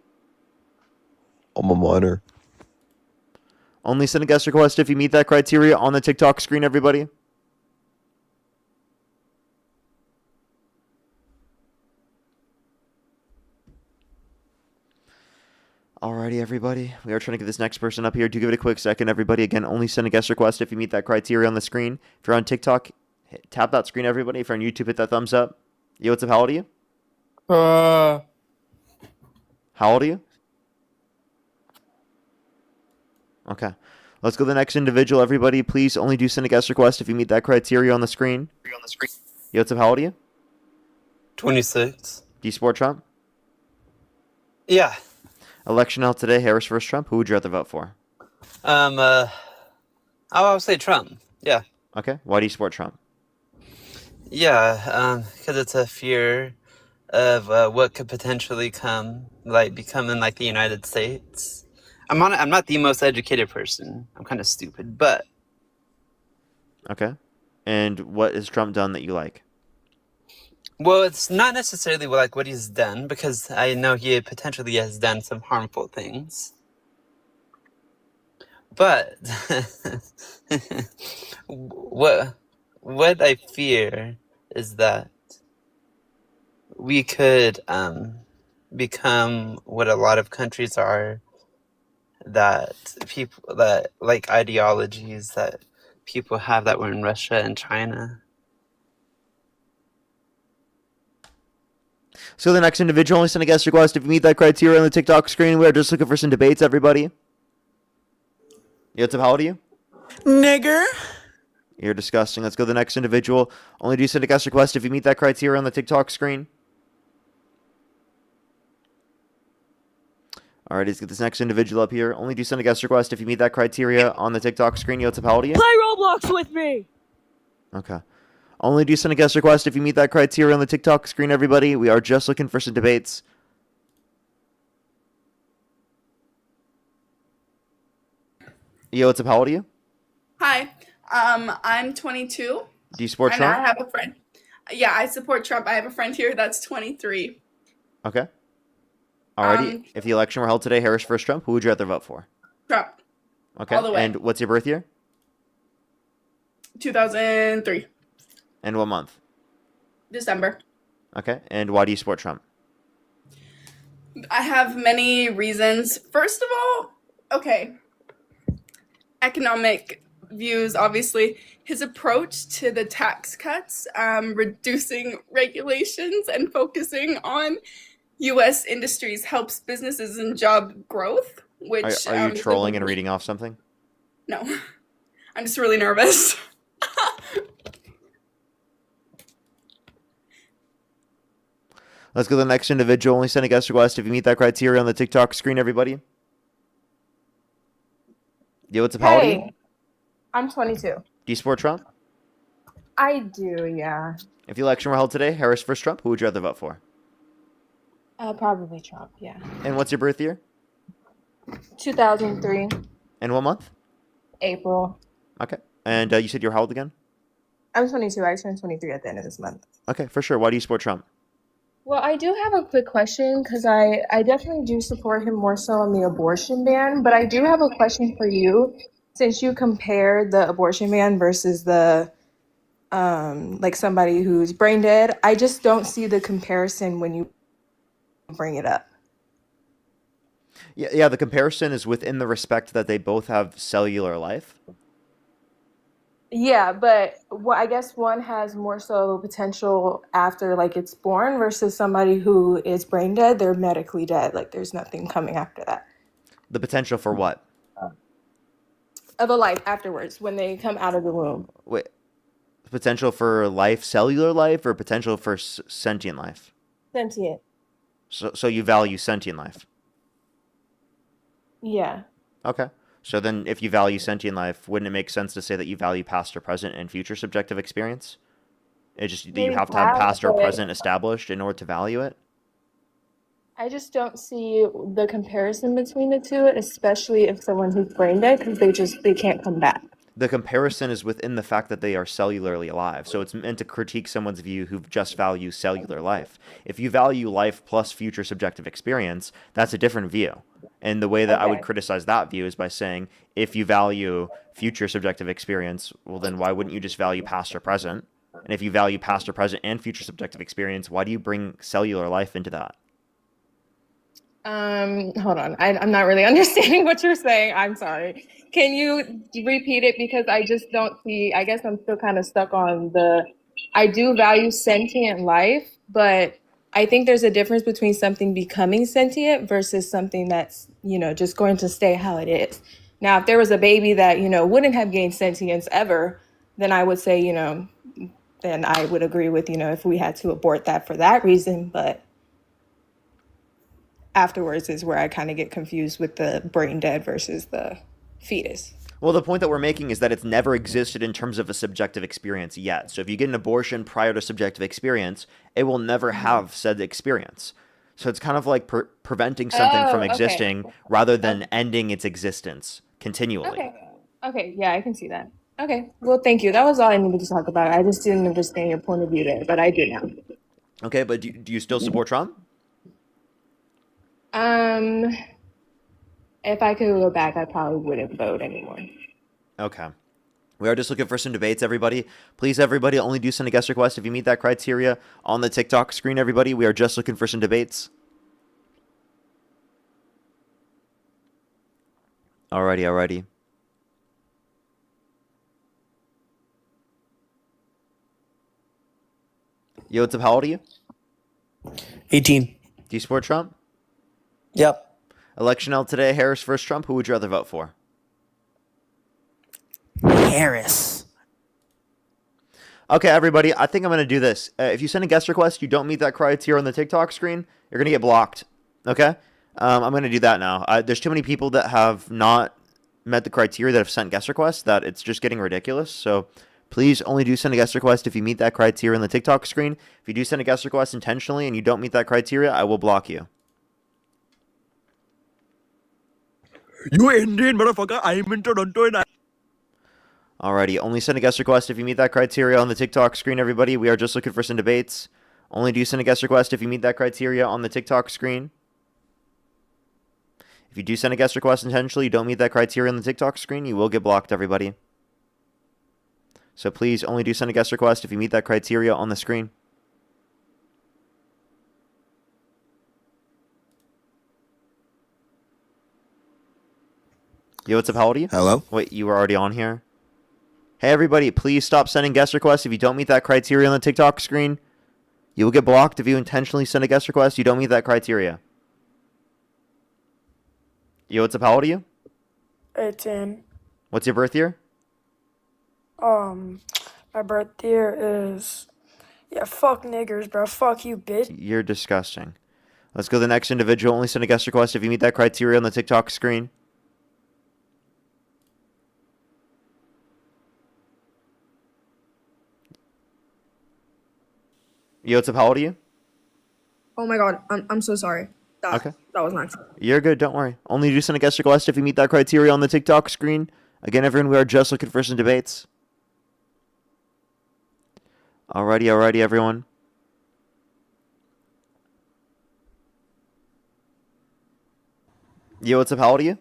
I'm a minor. Only send a guest request if you meet that criteria on the TikTok screen, everybody. Alrighty, everybody. We are trying to get this next person up here. Do give it a quick second, everybody. Again, only send a guest request if you meet that criteria on the screen. If you're on TikTok, tap that screen, everybody. If you're on YouTube, hit that thumbs up. Yo, what's up? How old are you? How old are you? Okay. Let's go to the next individual, everybody. Please only do send a guest request if you meet that criteria on the screen. Yo, what's up? How old are you? 26. Do you support Trump? Yeah. Election held today, Harris versus Trump. Who would you rather vote for? I would say Trump. Yeah. Okay. Why do you support Trump? Yeah, because it's a fear of what could potentially become in like the United States. I'm not the most educated person. I'm kind of stupid, but Okay. And what has Trump done that you like? well, it's not necessarily like what he's done because I know he potentially has done some harmful things. But what I fear is that we could become what a lot of countries are, that people that like ideologies that people have that were in Russia and China. So the next individual only send a guest request. If you meet that criteria on the TikTok screen, we are just looking for some debates, everybody. Yo, what's up? How old are you? Nigger. You're disgusting. Let's go to the next individual. Only do send a guest request if you meet that criteria on the TikTok screen. All right, let's get this next individual up here. Only do send a guest request if you meet that criteria on the TikTok screen. Yo, what's up? How old are you? Play Roblox with me. Okay. Only do send a guest request if you meet that criteria on the TikTok screen, everybody. We are just looking for some debates. Yo, what's up? How old are you? Hi. I'm 22. Do you support And Trump? I have a friend. Yeah, I support Trump. I have a friend here that's 23. Okay. Alrighty. If the election were held today, Harris versus Trump, who would you rather vote for? Trump. Okay. All the way. And what's your birth year? 2003. And what month? December. Okay. And why do you support Trump? I have many reasons. First of all, okay, economic views, obviously. His approach to the tax cuts, reducing regulations and focusing on U.S. industries helps businesses and job growth, which... Are you trolling and reading off something? No. I'm just really nervous. Let's go to the next individual. Only send a guest request if you meet that criteria on the TikTok screen, everybody. Yo, what's up? How old are you? I'm 22. Do you support Trump? I do, yeah. If the election were held today, Harris versus Trump, who would you rather vote for? Probably Trump, yeah. And what's your birth year? 2003, And what month? April. Okay. And you said you're how old again? I'm 22. I turned 23 at the end of this month. Okay, for sure. Why do you support Trump? Well, I do have a quick question because I definitely do support him more so on the abortion ban, but I do have a question for you. Since you compare the abortion ban versus the like somebody who's brain dead, I just don't see the comparison when you bring it up. Yeah, the comparison is within the respect that they both have cellular life. Yeah, but I guess one has more so potential after like it's born versus somebody who is brain dead. They're medically dead. Like there's nothing coming after that. The potential for what? Of a life afterwards when they come out of the womb. Wait, potential for life, cellular life, or potential for sentient life? Sentient. So you value sentient life? Yeah. Okay. So then if you value sentient life, wouldn't it make sense to say that you value past or present and future subjective experience? It's just that you Maybe have to have past or but present established in order to value it? I just don't see the comparison between the two, especially if someone who's brain dead, because they can't come back. The comparison is within the fact that they are cellularly alive. So it's meant to critique someone's view who just values cellular life. If you value life plus future subjective experience, that's a different view. And the way that I would criticize that view is by saying, if you value future subjective experience, well, then why wouldn't you just value past or present? And if you value past or present and future subjective experience, why do you bring cellular life into that? Hold on. I'm not really understanding what you're saying. I'm sorry. Can you repeat it? Because I just don't see, I guess I'm still kind of stuck on I do value sentient life, but I think there's a difference between something becoming sentient versus something that's, just going to stay how it is. Now, if there was a baby that, wouldn't have gained sentience ever, then I would say, then I would agree with, if we had to abort that for that reason. But afterwards is where I kind of get confused with the brain dead versus the fetus. Well, the point that we're making is that it's never existed in terms of a subjective experience yet. So if you get an abortion prior to subjective experience, it will never have said experience. So it's kind of like preventing something from existing rather than ending its existence continually. Okay, yeah, I can see that. Okay, well, thank you. That was all I needed to talk about. I just didn't understand your point of view there, but I do now. Okay, but do you still support Trump? If I could go back, I probably wouldn't vote anymore. Okay. We are just looking for some debates, everybody. Please, everybody, only do send a guest request if you meet that criteria on the TikTok screen, everybody. We are just looking for some debates. Alrighty. Yo, what's up? How old are you? 18. Do you support Trump? Yep. Election held today, Harris versus Trump. Who would you rather vote for? Harris. Okay, everybody, I think I'm going to do this. If you send a guest request, you don't meet that criteria on the TikTok screen, you're going to get blocked. Okay? I'm going to do that now. There's too many people that have not met the criteria that have sent guest requests that it's just getting ridiculous. So please only do send a guest request if you meet that criteria on the TikTok screen. If you do send a guest request intentionally and you don't meet that criteria, I will block you. You Indian motherfucker, I'm in Toronto and Alrighty, only send a guest request if you meet that criteria on the TikTok screen, everybody. We are just looking for some debates. Only do send a guest request if you meet that criteria on the TikTok screen. If you do send a guest request intentionally, you don't meet that criteria on the TikTok screen, you will get blocked, everybody. So please only do send a guest request if you meet that criteria on the screen. Yo, what's up? How old are you? Hello? Wait, you were already on here? Hey, everybody, please stop sending guest requests if you don't meet that criteria on the TikTok screen. You will get blocked if you intentionally send a guest request. You don't meet that criteria. Yo, what's up? How old are you? 18. What's your birth year? My birth year is... Yeah, fuck niggers, bro. Fuck you, bitch. You're disgusting. Let's go to the next individual. Only send a guest request if you meet that criteria on the TikTok screen. Yo, what's up? How old are you? Oh my god, I'm so sorry. Okay. That was nice. You're good, don't worry. Only do send a guest request if you meet that criteria on the TikTok screen. Again, everyone, we are just looking for some debates. Alrighty, everyone. Yo, what's up? How old are you?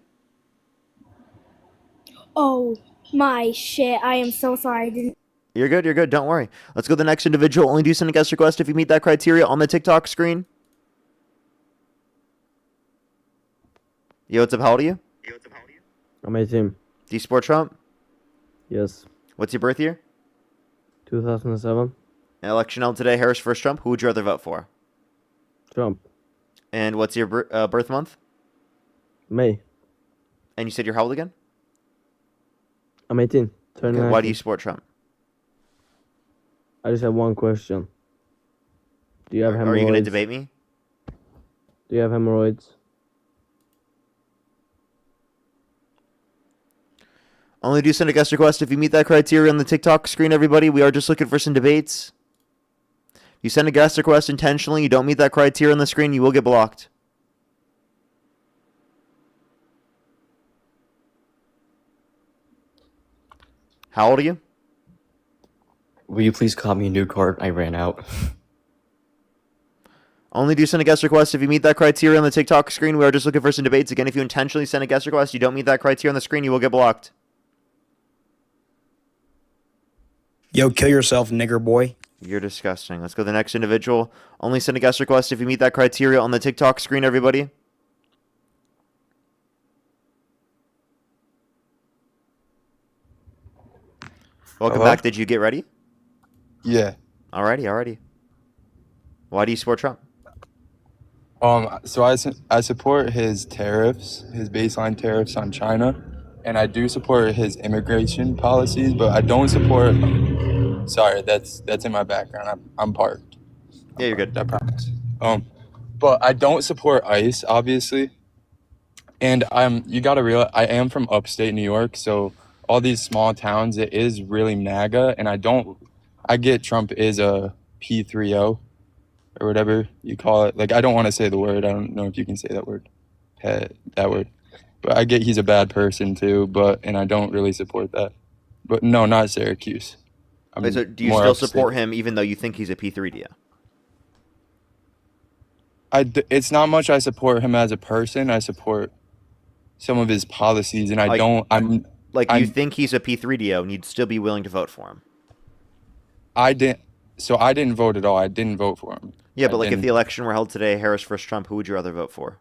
Oh my shit, I am so sorry. I didn't. You're good, don't worry. Let's go to the next individual. Only do send a guest request if you meet that criteria on the TikTok screen. Yo, what's up? How old are you? I'm 18. Do you support Trump? Yes. What's your birth year? 2007. Election held today, Harris versus Trump. Who would you rather vote for? Trump. And what's your birth month? May. And you said you're how old again? I'm 18. Okay, why do you support Trump? I just have one question. Do you have hemorrhoids? Are you going to debate me? Do you have hemorrhoids? Only do send a guest request if you meet that criteria on the TikTok screen, everybody. We are just looking for some debates. You send a guest request intentionally, you don't meet that criteria on the screen, you will get blocked. How old are you? Will you please call me a new card? I ran out. Only do send a guest request if you meet that criteria on the TikTok screen. We are just looking for some debates. Again, if you intentionally send a guest request, you don't meet that criteria on the screen, you will get blocked. Yo, kill yourself, nigger boy. You're disgusting. Let's go to the next individual. Only send a guest request if you meet that criteria on the TikTok screen, everybody. Welcome back. Did you get ready? Yeah. Alrighty. Why do you support Trump? So I support his tariffs, his baseline tariffs on China, and I do support his immigration policies, but I don't support Sorry, that's in my background. I'm parked. Yeah, you're good. I promise. But I don't support ICE, obviously. And you gotta realize I am from upstate New York, so all these small towns, it is really MAGA, and I get Trump is a P3O or whatever you call it. Like, I don't want to say the word. I don't know if you can say that word, that word. But I get he's a bad person too, and I don't really support that. But no, not Syracuse. Wait, so do you more still upstate. support him even though you think he's a P3 to you? It's not much I support him as a person. I support some of his policies, and you think he's a P3 to you and you'd still be willing to vote for him? I didn't vote at all. I didn't vote for him. Yeah, but if the election were held today, Harris versus Trump, who would you rather vote for?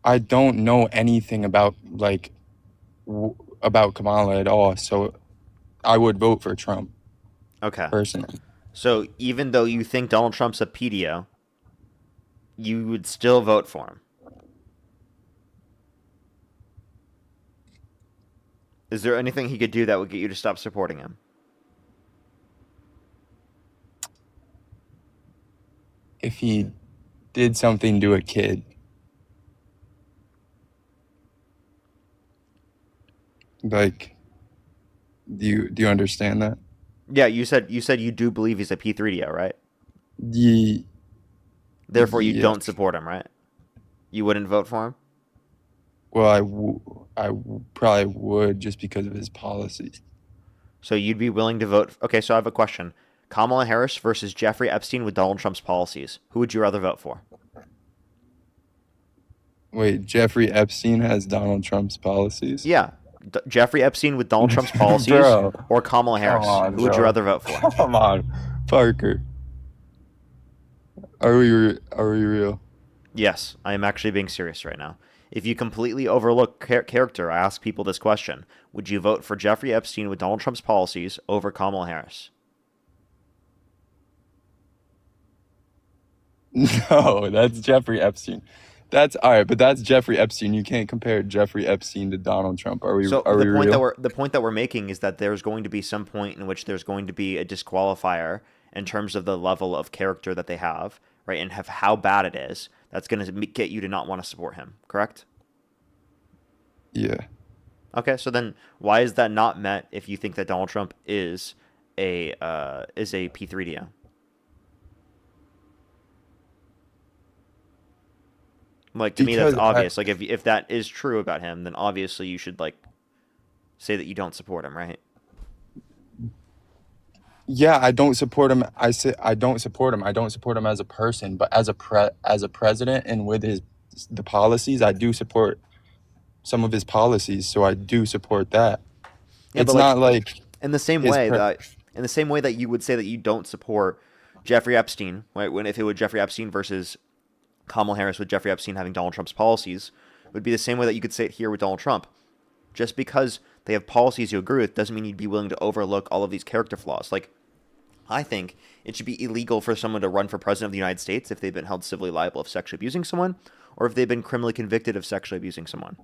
I don't know anything about about Kamala at all, so I would vote for Trump. Okay. Personally. So even though you think Donald Trump's a PDO, you would still vote for him. Is there anything he could do that would get you to stop supporting him? If he did something to a kid. Like, do you understand that? Yeah, you said you do believe he's a P3DO, right? Therefore, you don't support him, right? You wouldn't vote for him? Well, I probably would just because of his policies. So you'd be willing to vote... Okay, so I have a question. Kamala Harris versus Jeffrey Epstein with Donald Trump's policies. Who would you rather vote for? Wait, Jeffrey Epstein has Donald Trump's policies? Yeah. Jeffrey Epstein with Donald Trump's policies or Kamala Harris? Who would you rather vote for? Come on, Parker. Are we real? Yes, I am actually being serious right now. If you completely overlook character, I ask people this question. Would you vote for Jeffrey Epstein with Donald Trump's policies over Kamala Harris? No, that's Jeffrey Epstein. That's all right, but that's Jeffrey Epstein. You can't compare Jeffrey Epstein to Donald Trump. Are we real? The point that we're making is that there's going to be some point in which there's going to be a disqualifier in terms of the level of character that they have, right, and have how bad it is. That's going to get you to not want to support him, correct? Yeah. Okay, so then why is that not met if you think that Donald Trump is a P3DO? Like, to me, that's obvious. Like, if that is true about him, then obviously you should, like, say that you don't support him, right? Yeah, I don't support him. I say I don't support him. I don't support him as a person, but as a president and with the policies, I do support some of his policies. So I do support that. Yeah, it's not like in the same way that you would say that you don't support Jeffrey Epstein, right? When if it were Jeffrey Epstein versus Kamala Harris with Jeffrey Epstein having Donald Trump's policies, it would be the same way that you could say it here with Donald Trump. Just because they have policies you agree with doesn't mean you'd be willing to overlook all of these character flaws. Like, I think it should be illegal for someone to run for president of the United States if they've been held civilly liable of sexually abusing someone, or if they've been criminally convicted of sexually abusing someone.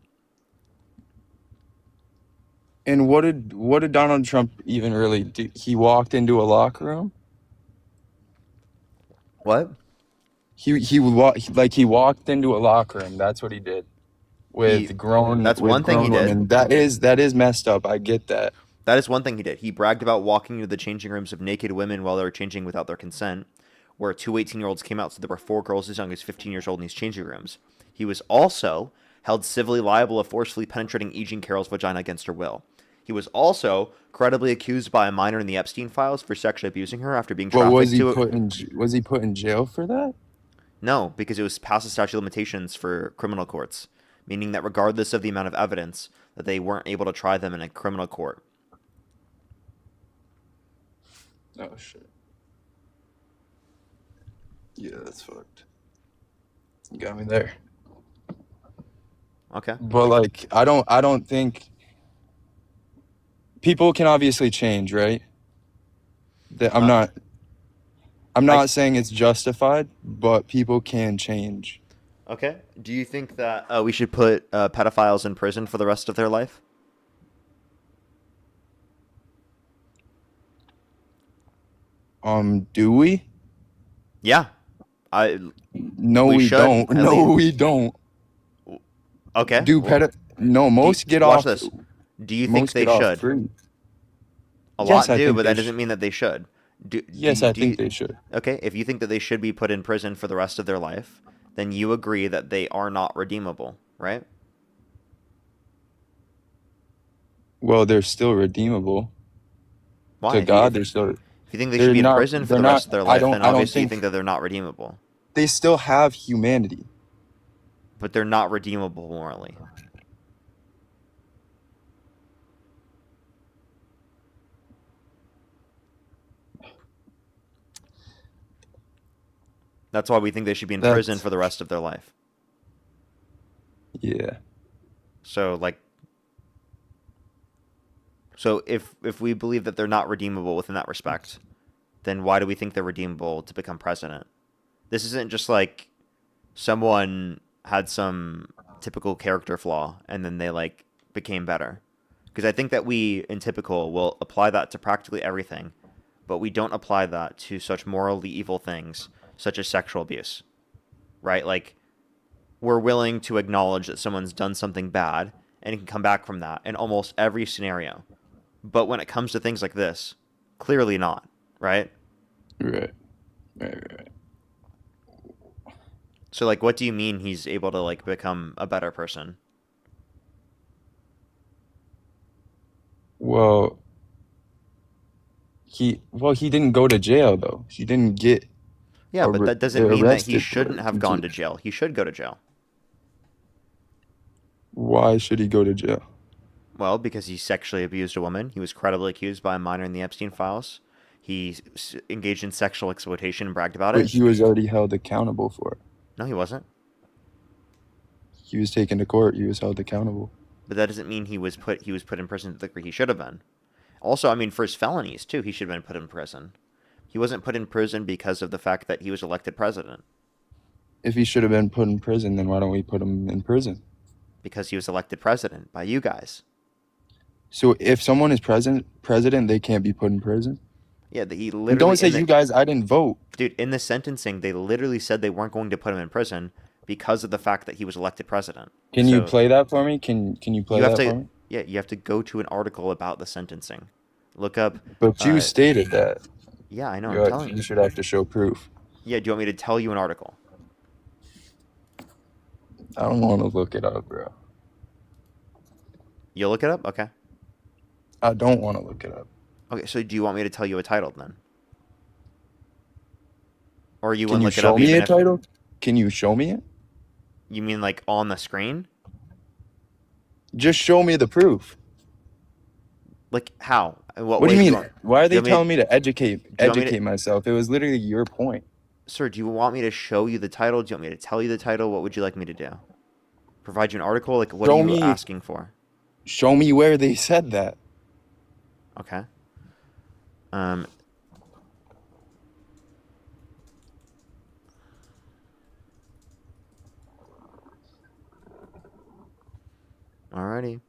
And what did Donald Trump even really do? He walked into a locker room? What? He walked into a locker room. That's what he did. With grown. That's one thing he did. Women. That is messed up. I get that. That is one thing he did. He bragged about walking into the changing rooms of naked women while they were changing without their consent, where two 18-year-olds came out, so there were 4 girls as young as 15 years old in these changing rooms. He was also held civilly liable of forcefully penetrating E. Jean Carroll's vagina against her will. He was also credibly accused by a minor in the Epstein files for sexually abusing her after being trafficked was he put in jail for that? No, because it was past the statute of limitations for criminal courts, meaning that regardless of the amount of evidence, that they weren't able to try them in a criminal court. Oh shit. Yeah, that's fucked. You got me there. Okay. But like, I don't think people can obviously change, right? I'm not saying it's justified, but people can change. Okay. Do you think that we should put pedophiles in prison for the rest of their life? Do we? Yeah. No, we should, don't. at No, least. we don't. Okay. Do no, most get watch off. this. Do you think Most they get off should? free. A Yes, lot I do, think but they that doesn't mean that they should. Yes, I think they should. Okay, if you think that they should be put in prison for the rest of their life, then you agree that they are not redeemable, right? Well, they're still redeemable. Why? To God, they're still. If you think they should be in prison for the rest of their life, then obviously you think that they're not redeemable. They still have humanity. But they're not redeemable morally. That's why we think they should be in prison for the rest of their life. Yeah. So if we believe that they're not redeemable within that respect, then why do we think they're redeemable to become president? This isn't just like someone had some typical character flaw and then they became better. Because I think that we in typical will apply that to practically everything, but we don't apply that to such morally evil things such as sexual abuse, right? Like, we're willing to acknowledge that someone's done something bad and can come back from that in almost every scenario. But when it comes to things like this, clearly not, right? Right. So, what do you mean he's able to, become a better person? Well, he didn't go to jail, though. He didn't get... Yeah, but that doesn't mean that he shouldn't have gone to jail. He should go to jail. Why should he go to jail? Well, because he sexually abused a woman. He was credibly accused by a minor in the Epstein files. He engaged in sexual exploitation and bragged about it. But he was already held accountable for it. No, he wasn't. He was taken to court. He was held accountable. But that doesn't mean he was put in prison to the degree he should have been. Also, I mean, for his felonies, too, he should have been put in prison. He wasn't put in prison because of the fact that he was elected president. If he should have been put in prison, then why don't we put him in prison? Because he was elected president by you guys. So if someone is president, they can't be put in prison? Yeah, he literally... Don't say you guys, I didn't vote. Dude, in the sentencing, they literally said they weren't going to put him in prison because of the fact that he was elected president. Can you play that for me? Can you play that for me? Yeah, you have to go to an article about the sentencing. Look up... But you stated that. Yeah, I know, I'm telling you. You should have to show proof. Yeah, do you want me to tell you an article? I don't want to look it up, bro. You'll look it up? Okay. I don't want to look it up. Okay, so do you want me to tell you a title then? Or you Can wouldn't you look it up show me even a title? Can you show me it? You mean on the screen? Just show me the proof. How? What do you mean? Why are they telling me to educate myself? It was literally your point. Sir, do you want me to show you the title? Do you want me to tell you the title? What would you like me to do? Provide you an article? What are you asking for? Show me where they said that. Okay. Alrighty.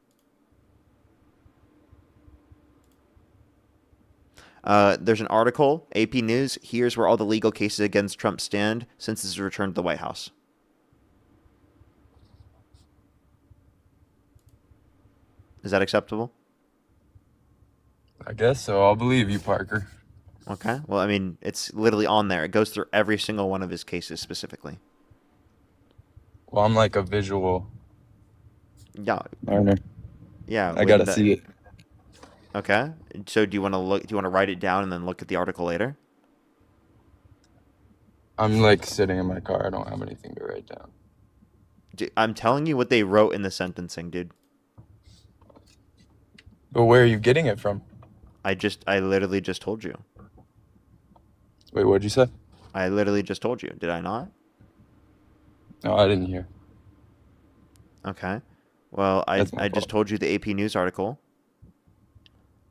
There's an article, AP News. Here's where all the legal cases against Trump stand since his return to the White House. Is that acceptable? I guess so. I'll believe you, Parker. Okay. Well, I mean, it's literally on there. It goes through every single one of his cases specifically. Well, I'm like a visual learner. Yeah. I gotta see it. Okay. So do you want to write it down and then look at the article later? I'm sitting in my car. I don't have anything to write down. I'm telling you what they wrote in the sentencing, dude. But where are you getting it from? I literally just told you. Wait, what'd you say? I literally just told you. Did I not? No, I didn't hear. Okay. Well, I just told you the AP News article.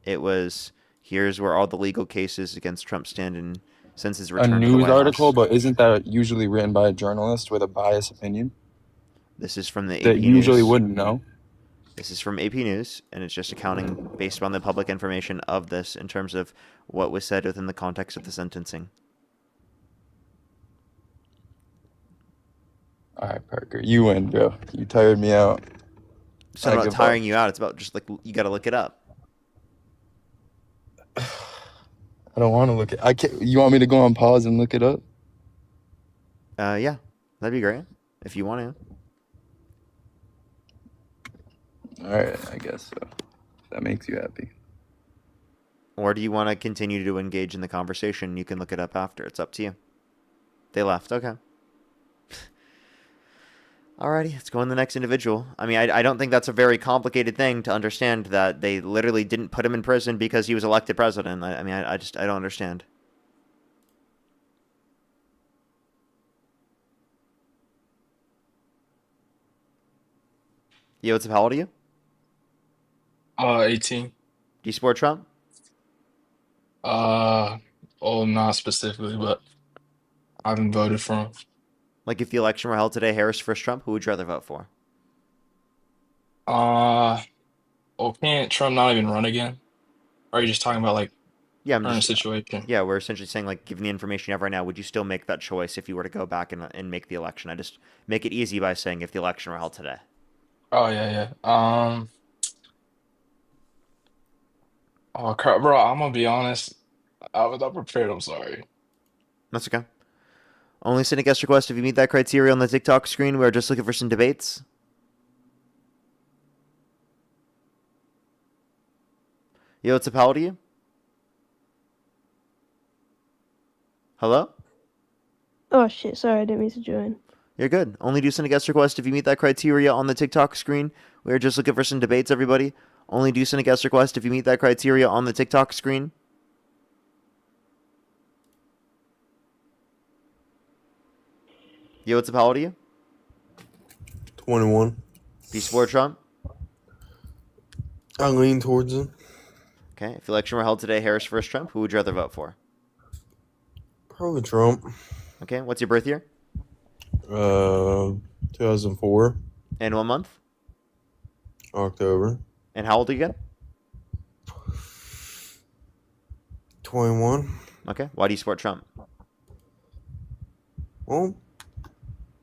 It was, here's where all the legal cases against Trump stand in since his return to the White House. A news article, but isn't that usually written by a journalist with a biased opinion? This is from the AP That News. usually wouldn't know. This is from AP News, and it's just accounting based on the public information of this in terms of what was said within the context of the sentencing. All right, Parker, you win, bro. You tired me out. So I'm not tiring you out. It's about just like you got to look it up. I don't want to look it. I can't. You want me to go on pause and look it up? Yeah, that'd be great if you want to. All right, I guess so. If that makes you happy. Or do you want to continue to engage in the conversation? You can look it up after. It's up to you. They left. Okay. Alrighty, let's go on the next individual. I mean, I don't think that's a very complicated thing to understand that they literally didn't put him in prison because he was elected president. I mean, I don't understand. Yo, what's up? How old are you? 18. Do you support Trump? Oh, not specifically, but I haven't voted for him. Like, if the election were held today, Harris versus Trump, who would you rather vote for? Can't Trump not even run again? Or are you just talking about like current situation? Yeah, we're essentially saying, like, given the information you have right now, would you still make that choice if you were to go back and make the election? I just make it easy by saying if the election were held today. Oh yeah. Oh crap, bro. I'm gonna be honest. I was not prepared. I'm sorry. That's okay. Only send a guest request if you meet that criteria on the TikTok screen. We're just looking for some debates. Yo, what's up? How old are you? Hello? Oh shit, sorry, I didn't mean to join. You're good. Only do send a guest request if you meet that criteria on the TikTok screen. We're just looking for some debates, everybody. Only do send a guest request if you meet that criteria on the TikTok screen. Yo, what's up? How old are you? 21. Do you support Trump? I lean towards him. Okay. If the election were held today, Harris versus Trump, who would you rather vote for? Probably Trump. Okay. What's your birth year? 2004. And what month? October. And how old are you again? 21. Okay. Why do you support Trump? Well,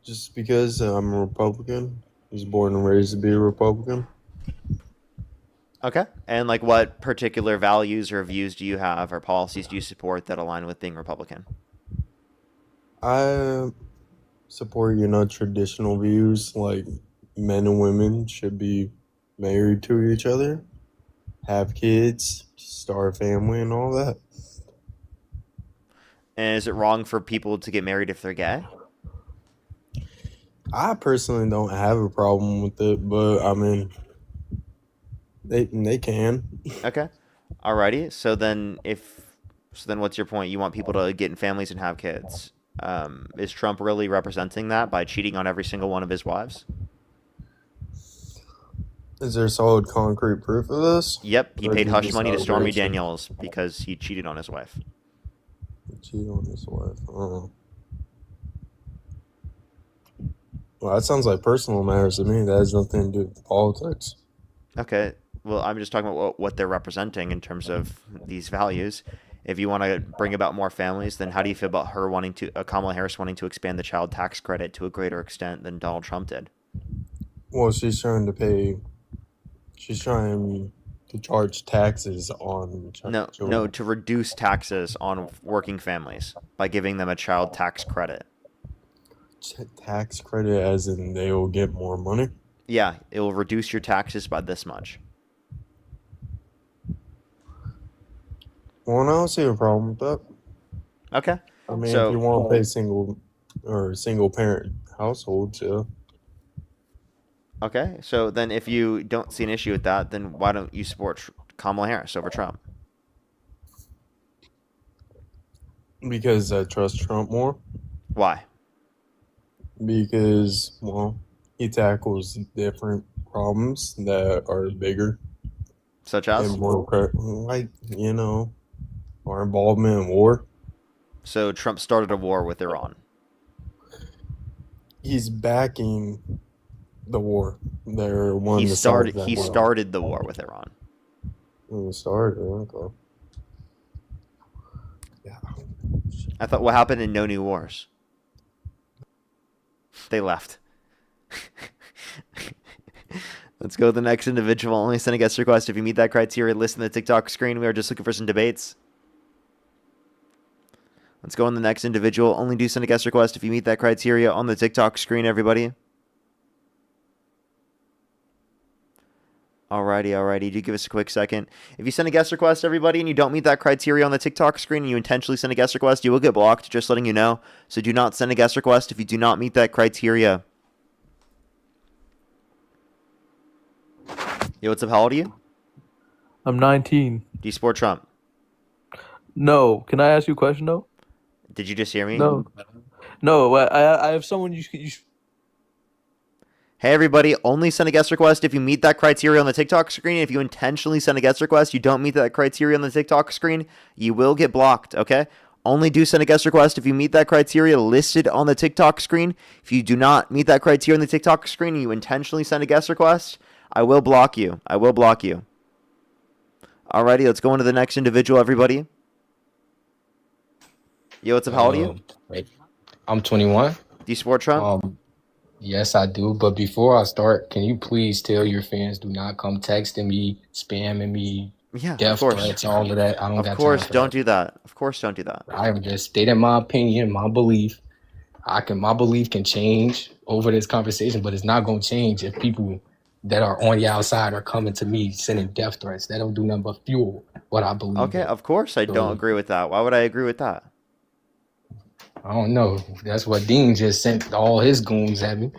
just because I'm a Republican. I was born and raised to be a Republican. Okay. And like what particular values or views do you have or policies do you support that align with being Republican? I support, traditional views like men and women should be married to each other, have kids, start a family, and all that. And is it wrong for people to get married if they're gay? I personally don't have a problem with it, but I mean, they can. Okay. Alrighty. So then what's your point? You want people to get in families and have kids. Is Trump really representing that by cheating on every single one of his wives? Is there solid concrete proof of this? Yep. He Or paid is it hush just money to Stormy outrage? Daniels because he cheated on his wife. Cheat on his wife. Oh. Well, that sounds like personal matters to me. That has nothing to do with politics. Okay. Well, I'm just talking about what they're representing in terms of these values. If you want to bring about more families, then how do you feel about her Kamala Harris wanting to expand the child tax credit to a greater extent than Donald Trump did? Well, she's trying to charge taxes on No, to reduce taxes on working families by giving them a child tax credit. Tax credit as in they will get more money? Yeah, it will reduce your taxes by this much. Well, I don't see a problem with that. Okay. I mean, if you want to pay single parent households, yeah. Okay, so then if you don't see an issue with that, then why don't you support Kamala Harris over Trump? Because I trust Trump more. Why? Because, well, he tackles different problems that are bigger. Such as? And more, our involvement in war. So Trump started a war with Iran. He's backing the war. They're one He of the sides started. that He war. started the war with Iran. Started. Okay. I thought what happened in No New Wars? They left. Let's go to the next individual. Only send a guest request if you meet that criteria. List in the TikTok screen. We are just looking for some debates. Let's go on the next individual. Only do send a guest request if you meet that criteria on the TikTok screen, everybody. Alrighty. Do give us a quick second. If you send a guest request, everybody, and you don't meet that criteria on the TikTok screen and you intentionally send a guest request, you will get blocked, just letting you know. So do not send a guest request if you do not meet that criteria. Yo, what's up? How old are you? I'm 19. Do you support Trump? No. Can I ask you a question, though? Did you just hear me? No. No, I have someone you should... Hey, everybody, only send a guest request if you meet that criteria on the TikTok screen. If you intentionally send a guest request, you don't meet that criteria on the TikTok screen, you will get blocked, okay? Only do send a guest request if you meet that criteria listed on the TikTok screen. If you do not meet that criteria on the TikTok screen and you intentionally send a guest request, I will block you. I will block you. Alrighty, let's go on to the next individual, everybody. Yo, what's up? How old are you? Wait, I'm 21. Do you support Trump? Yes, I do. But before I start, can you please tell your fans do not come texting me, spamming me, death threats, all of that. I don't got time. Of course, don't do that. Of course, don't do that. I am just stating my opinion, my belief. My belief can change over this conversation, but it's not gonna change if people that are on the outside are coming to me sending death threats. That don't do nothing but fuel what I believe. Okay, of course I don't agree with that. Why would I agree with that? I don't know. That's what Dean just sent all his goons at me.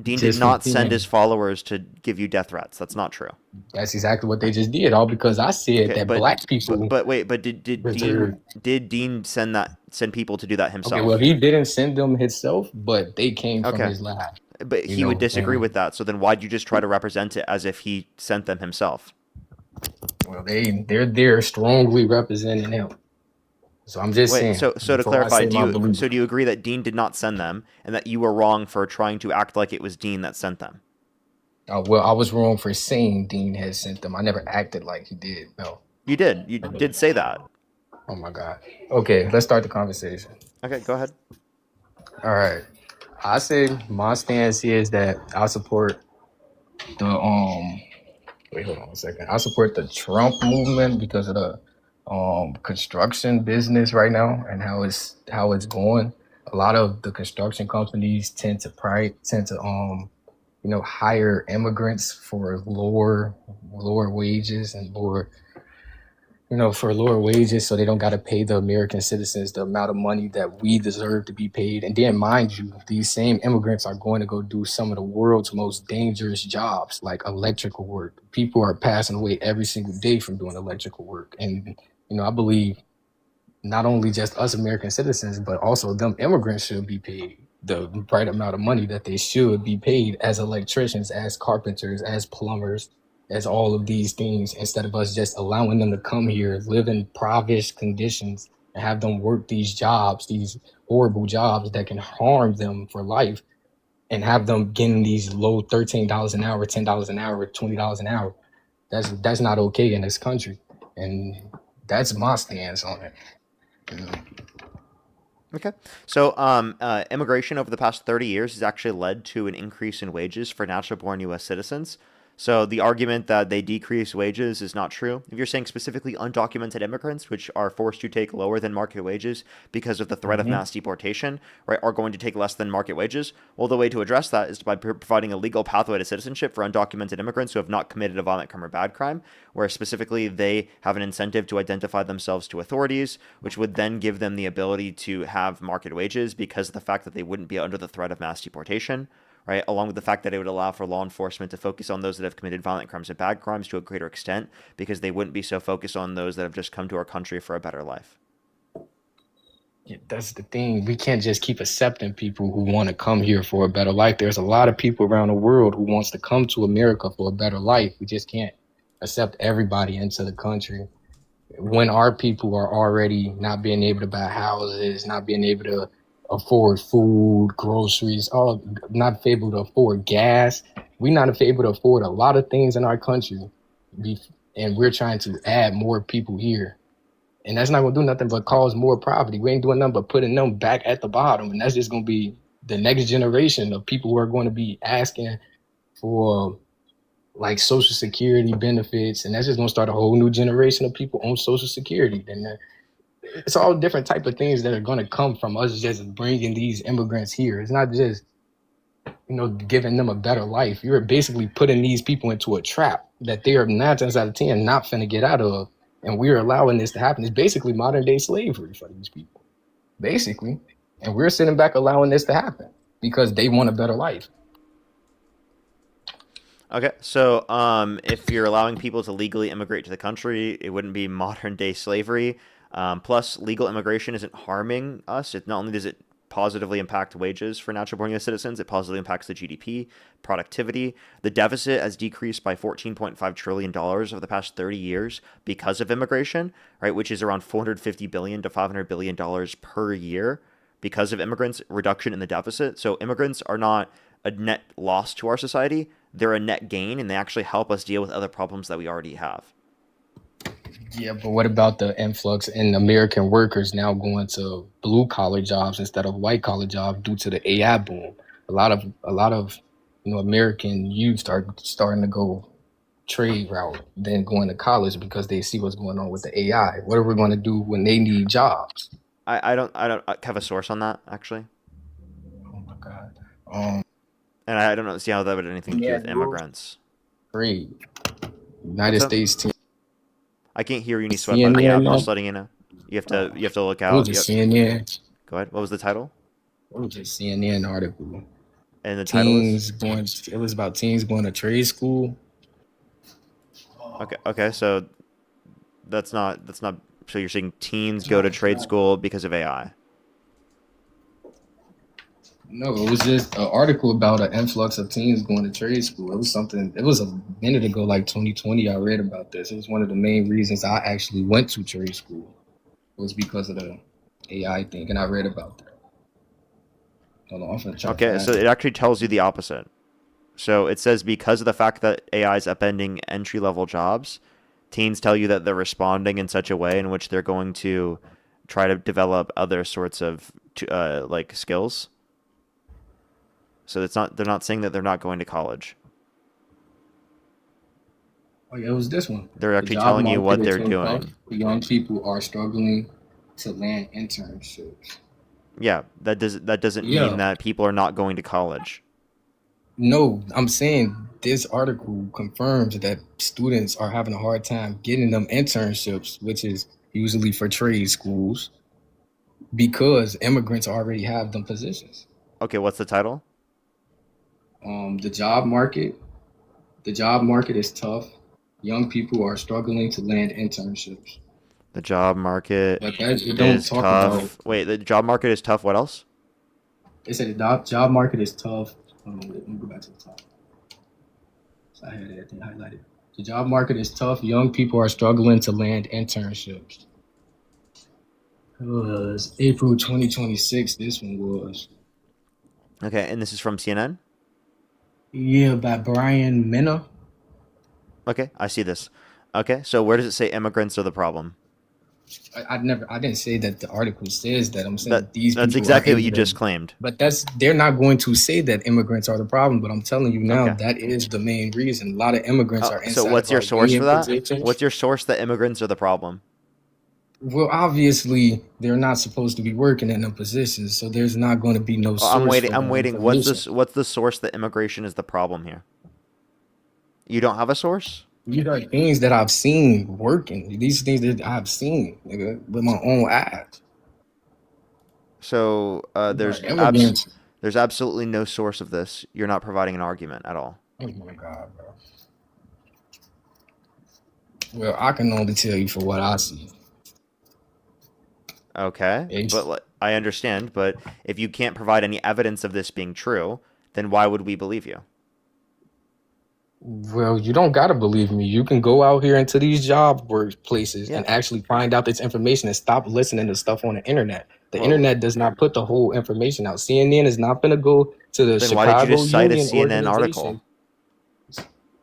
Dean did not send his followers to give you death threats. That's not true. That's exactly what they just did. All because I said that black people. But did Dean send people to do that himself? Okay, well, he didn't send them himself, but they came from his lab. But he would disagree with that. So then why'd you just try to represent it as if he sent them himself? Well, they're strongly representing him. So I'm just saying. So to clarify, do you agree that Dean did not send them and that you were wrong for trying to act like it was Dean that sent them? Well, I was wrong for saying Dean had sent them. I never acted like he did. No. You did. You did say that. Oh my God. Okay, let's start the conversation. Okay, go ahead. All right. I say my stance is that I support the wait, hold on a second. I support the Trump movement because of the construction business right now and how it's going. A lot of the construction companies tend to hire immigrants for lower wages and for lower wages, so they don't got to pay the American citizens the amount of money that we deserve to be paid. And then, mind you, these same immigrants are going to go do some of the world's most dangerous jobs, like electrical work. People are passing away every single day from doing electrical work. And, I believe not only just us American citizens, but also them immigrants should be paid the right amount of money that they should be paid as electricians, as carpenters, as plumbers, as all of these things, instead of us just allowing them to come here, live in impoverished conditions, and have them work these jobs, these horrible jobs that can harm them for life, and have them getting these low $13 an hour, $10 an hour, $20 an hour. That's not okay in this country. And that's my stance on it. Okay. So immigration over the past 30 years has actually led to an increase in wages for natural-born U.S. citizens. So the argument that they decrease wages is not true. If you're saying specifically undocumented immigrants, which are forced to take lower than market wages because of the threat of mass deportation, right, are going to take less than market wages, well, the way to address that is by providing a legal pathway to citizenship for undocumented immigrants who have not committed a violent crime or bad crime, where specifically they have an incentive to identify themselves to authorities, which would then give them the ability to have market wages because of the fact that they wouldn't be under the threat of mass deportation. Right, along with the fact that it would allow for law enforcement to focus on those that have committed violent crimes and bad crimes to a greater extent, because they wouldn't be so focused on those that have just come to our country for a better life. Yeah, that's the thing. We can't just keep accepting people who want to come here for a better life. There's a lot of people around the world who wants to come to America for a better life. We just can't accept everybody into the country when our people are already not being able to buy houses, not being able to afford food, groceries, all not able to afford gas. We're not able to afford a lot of things in our country. And we're trying to add more people here. And that's not gonna do nothing but cause more poverty. We ain't doing nothing but putting them back at the bottom. And that's just gonna be the next generation of people who are going to be asking for like social security benefits. And that's just gonna start a whole new generation of people on social security. Then it's all different type of things that are going to come from us just bringing these immigrants here. It's not just, giving them a better life. You're basically putting these people into a trap that they are 9 times out of 10 not finna get out of. And we're allowing this to happen. It's basically modern day slavery for these people, basically. And we're sitting back allowing this to happen because they want a better life. Okay, so if you're allowing people to legally immigrate to the country, it wouldn't be modern day slavery. Plus, legal immigration isn't harming us. Not only does it positively impact wages for natural born US citizens, it positively impacts the GDP, productivity. The deficit has decreased by $14.5 trillion over the past 30 years because of immigration, right? Which is around $450 billion to $500 billion per year because of immigrants, reduction in the deficit. So immigrants are not a net loss to our society. They're a net gain, and they actually help us deal with other problems that we already have. Yeah, but what about the influx in American workers now going to blue collar jobs instead of white collar jobs due to the AI boom? A lot of American youth are starting to go trade route than going to college because they see what's going on with the AI. What are we going to do when they need jobs? I don't have a source on that actually. Oh my God. And I don't know see how that would have anything to do with immigrants. Trade. United States team. I can't hear you, any sweat, but yeah, I'm just letting you know. You have to look out. It was a CNN. Go ahead. What was the title? It was a CNN article. And the title is? It was about teens going to trade school. Okay, so that's not so you're saying teens go to trade school because of AI? No, it was just an article about an influx of teens going to trade school. It was a minute ago, like 2020, I read about this. It was one of the main reasons I actually went to trade school. It was because of the AI thing, and I read about that. Hold on, I'm gonna try. Okay, so it actually tells you the opposite. So it says because of the fact that AI is upending entry-level jobs, teens tell you that they're responding in such a way in which they're going to try to develop other sorts of like skills. So they're not saying that they're not going to college. Oh yeah, it was this one. They're actually telling you what they're doing. Young people are struggling to land internships. Yeah, that doesn't mean that people are not going to college. No, I'm saying this article confirms that students are having a hard time getting them internships, which is usually for trade schools, because immigrants already have them positions. Okay, what's the title? The job market is tough. Young people are struggling to land internships. The job market is tough. Wait, the job market is tough. What else? They said the job market is tough. Let me go back to the top. So I had everything highlighted. The job market is tough. Young people are struggling to land internships. It was April 2026. This one was. Okay, and this is from CNN? Yeah, by Brian Mena. Okay, I see this. Okay, so where does it say immigrants are the problem? I didn't say that the article says that. I'm saying that's exactly what you just claimed. But they're not going to say that immigrants are the problem. But I'm telling you now, that is the main reason. A lot of immigrants are inside. So what's your source for that? Positions. What's your source that immigrants are the problem? Well, obviously they're not supposed to be working in them positions, so there's not going to be no source. I'm waiting. What's the source that immigration is the problem here? You don't have a source? These are things that I've seen working. These things that I've seen, nigga, with my own eyes. So there's absolutely no source of this. You're not providing an argument at all. Oh my God, bro. Well, I can only tell you for what I see. Okay, but I understand. But if you can't provide any evidence of this being true, then why would we believe you? Well, you don't gotta believe me. You can go out here into these job workplaces and actually find out this information and stop listening to stuff on the internet. The internet does not put the whole information out. CNN is not going to go to the Then why did you Chicago just cite a Union CNN organization. article?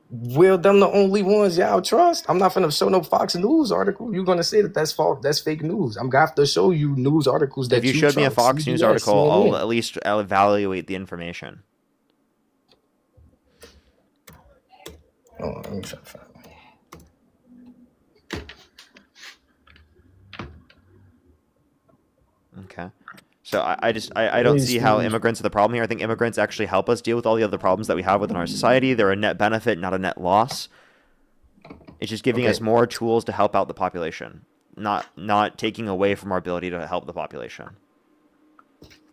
Well, them the only ones y'all trust. I'm not gonna show no Fox News article. You're gonna say that that's false, that's fake news. I'm gonna have to show you news articles that If you showed me a trust. Fox News CBS, article, I'll CNN. at least evaluate the information. Oh, let me try to find it. Okay. So I don't see how immigrants are the problem here. I think immigrants actually help us deal with all the other problems that we have within our society. They're a net benefit, not a net loss. It's just giving us more tools to help out the population, not taking away from our ability to help the population.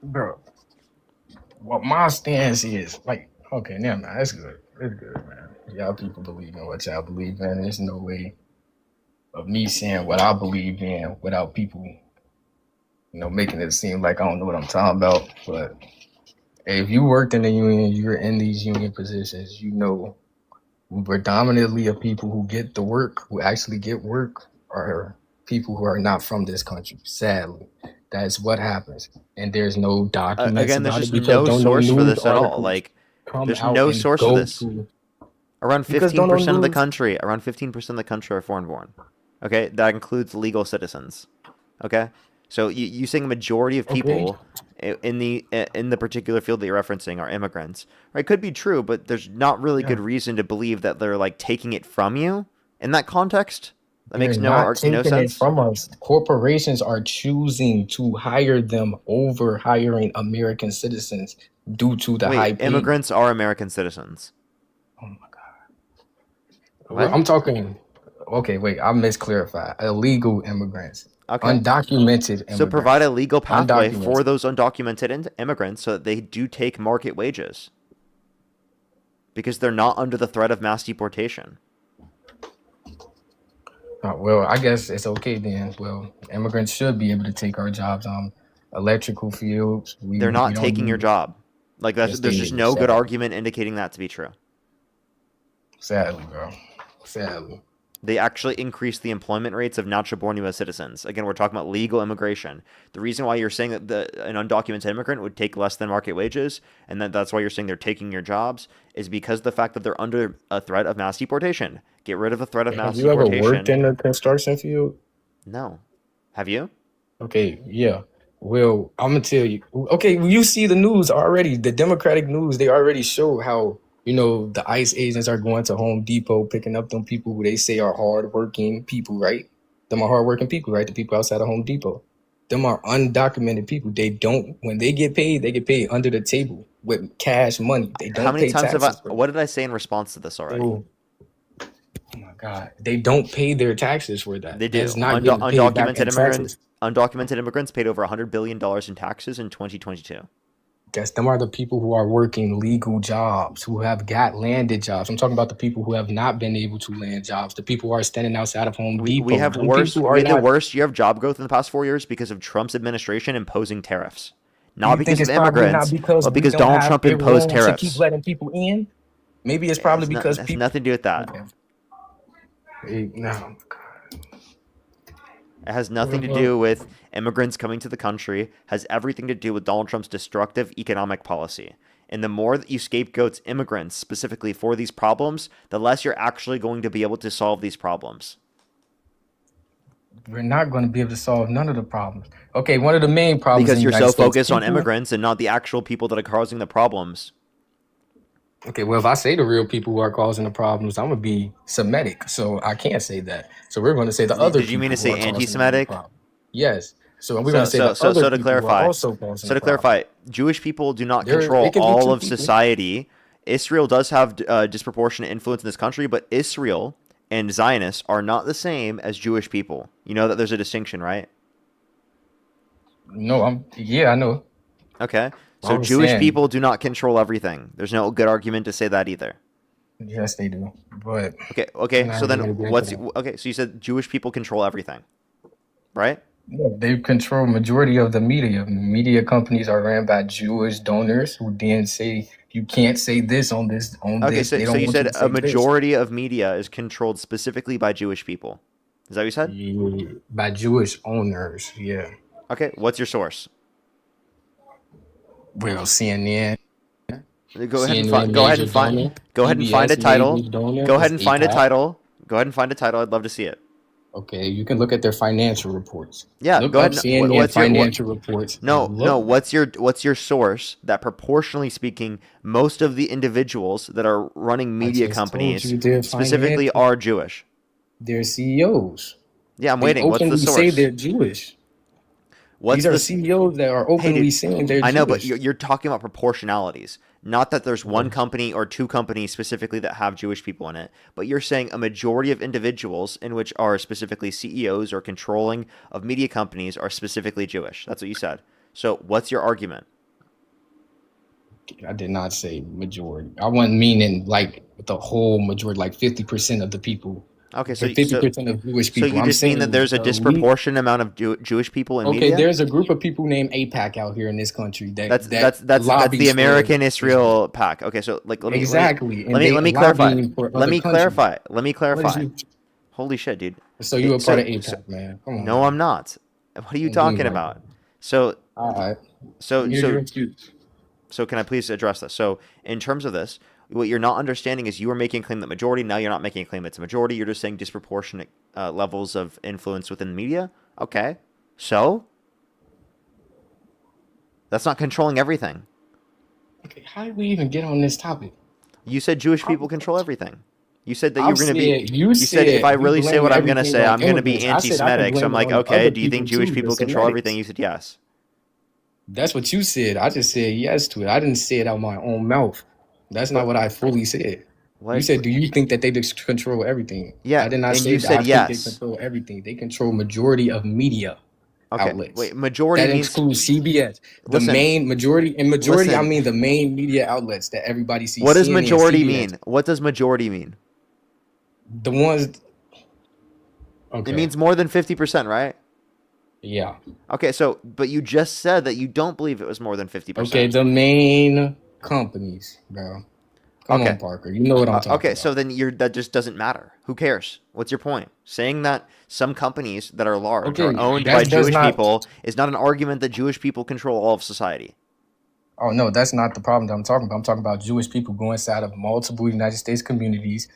Bro, what my stance is, like, okay, never mind. It's good. It's good, man. Y'all people believe in what y'all believe in. There's no way of me saying what I believe in without people, making it seem like I don't know what I'm talking about. But if you worked in the union, you're in these union positions, predominantly of people who get the work, who actually get work, are people who are not from this country. Sadly, that's what happens, and there's no documents Again, there's about just it because no don't source no for news this at all. articles Like, come there's out no and source for go this. to Around because don't no 15% of the news. country, around 15% of the country are foreign-born. Okay, that includes legal citizens. Okay, so you saying a majority of people in the particular field that you're referencing are immigrants, right? Could be true, but there's not really good reason to believe that they're like taking it from you in that context. That They're makes not no taking it sense. from us. Corporations are choosing to hire them over hiring American citizens due to the high Wait, pay. immigrants are American citizens. Oh my God. What? I'm talking. Okay, wait. I misclarified. Illegal immigrants, Okay. undocumented immigrants. So provide a legal pathway for Undocumented. those undocumented immigrants so that they do take market wages. Because they're not under the threat of mass deportation. Well, I guess it's okay then. Well, immigrants should be able to take our jobs. Electrical fields. They're We not don't taking your need. job. Like Yes, there's they just do. no good Sadly, argument indicating that to be true. sadly, bro. Sadly. They actually increase the employment rates of natural-born U.S. citizens. Again, we're talking about legal immigration. The reason why you're saying that an undocumented immigrant would take less than market wages, and that's why you're saying they're taking your jobs, is because of the fact that they're under a threat of mass deportation. Get rid of the threat of mass Have you ever deportation. worked in the construction field? No. Have you? Okay, yeah. Well, I'm gonna tell you. Okay, well, you see the news already. The Democratic news, they already show how the ICE agents are going to Home Depot, picking up them people who they say are hardworking people, right? Them are hardworking people, right? The people outside of Home Depot. Them are undocumented people. When they get paid under the table with cash money. They How don't many pay times taxes for what did I say in response to this already? Oh my God. They don't pay their taxes for that. They do. That's not getting paid back in taxes. Undocumented immigrants paid over $100 billion in taxes in 2022. Guess them are the people who are working legal jobs, who have got landed jobs. I'm talking about the people who have not been able to land jobs, the people who are standing outside of Home Depot. We have Them worse. people We are had the not. worst year of job growth in the past 4 years because of Trump's administration imposing tariffs. Not You because think of it's probably not immigrants, because but we because don't Donald have Trump a imposed room to keep tariffs. letting people in? Maybe it's probably because It has people. nothing to do with that. No. It has nothing to do with immigrants coming to the country. It has everything to do with Donald Trump's destructive economic policy. And the more that you scapegoat immigrants specifically for these problems, the less you're actually going to be able to solve these problems. We're not going to be able to solve none of the problems. Okay, one of the main problems Because in the you're United so States, focused on people. immigrants and not the actual people that are causing the problems. Okay, well, if I say the real people who are causing the problems, I'm gonna be Semitic, so I can't say that. So we're going to say the other Did you mean people to who say are causing the anti-Semitic? problem. Yes. So we're going to say the other So to people who are clarify, also causing the problem. Jewish people do not There, control it can be all two of people. society. Israel does have disproportionate influence in this country, but Israel and Zionists are not the same as Jewish people. You know that there's a distinction, right? No, yeah, I know. Okay. I So was Jewish saying, people do not control everything. There's no good argument to say that either. yes, they do. But Okay. I'm not So even then going to get into that. okay, so you said Jewish people control everything, right? No, they control majority of the media. Media companies are ran by Jewish donors who then say you can't say this on this Okay, They so don't you want you said to say a this. majority of media is controlled specifically by Jewish people. Is that what you said? Yeah, by Jewish owners, yeah. Okay, what's your source? Well, CNN. Go ahead and CNN go ahead major and find donor. go ahead and find a PBS title. major donor Go ahead is and find a APAC. title. Go ahead and find a title. I'd love to see it. Okay, you can look at their financial reports. Yeah, Look go up ahead. CNN financial reports. No, and no. look. What's your source that proportionally speaking, most of the individuals that are running media just told companies you their specifically financial- are Jewish? They're CEOs. Yeah, I'm They waiting. What's the openly source? say they're Jewish. What's These are the CEOs that are Hey, openly dude, saying they're I know, but Jewish. you're talking about proportionalities. Not that there's one company or two companies specifically that have Jewish people in it, but you're saying a majority of individuals in which are specifically CEOs or controlling of media companies are specifically Jewish. That's what you said. So what's your argument? I did not say majority. I wasn't meaning like the whole majority, like 50% of the people. Okay, so 50% of Jewish so people. you I'm just mean saying that there's a elite. disproportionate amount of Jewish people in Okay, media? there's a group of people named APAC out here in this country That's that the American Israel PAC. Okay, so like let me exactly. let me clarify. Let me clarify. What is you? Holy shit, dude. So you a part of APAC, man? Come on. No, man. I'm not. What are you Don't do me talking like about? that. So All right. so Here's so your excuse. so can I please address this? So in terms of this, what you're not understanding is you were making a claim that majority. Now you're not making a claim it's a majority. You're just saying disproportionate levels of influence within the media. Okay, so that's not controlling everything. Okay, how did we even get on this topic? You said Jewish people control everything. You said that you I were going to be. said- You said if I we really say blame what I'm going to everything say, on I'm going to be immigrants. I said I could anti-Semitic. So I'm blame like, it on okay, other do you think people Jewish too, people the control Semitics. everything? You said yes. That's what you said. I just said yes to it. I didn't say it out my own mouth. That's not what I fully said. You What? said, do you think that they just control everything? Yeah, I did not and say you that. said I think yes. they control everything. They control majority of media Okay, outlets. wait. Majority That means. includes CBS. The Listen, main majority, and majority, I listen. mean the main media outlets that everybody sees. What does CNN, majority CBS. mean? What does majority mean? The ones. Okay. It means more than 50%, right? Yeah. Okay, so but you just said that you don't believe it was more than 50%. Okay, the main companies, bro. Come Okay. on, Parker. You know what I'm talking Okay, about. so then that just doesn't matter. Who cares? What's your point? Saying that some companies that are large Okay, are owned that by does Jewish not- people is not an argument that Jewish people control all of society. Oh no, that's not the problem that I'm talking about. I'm talking about Jewish people go inside of multiple United States communities,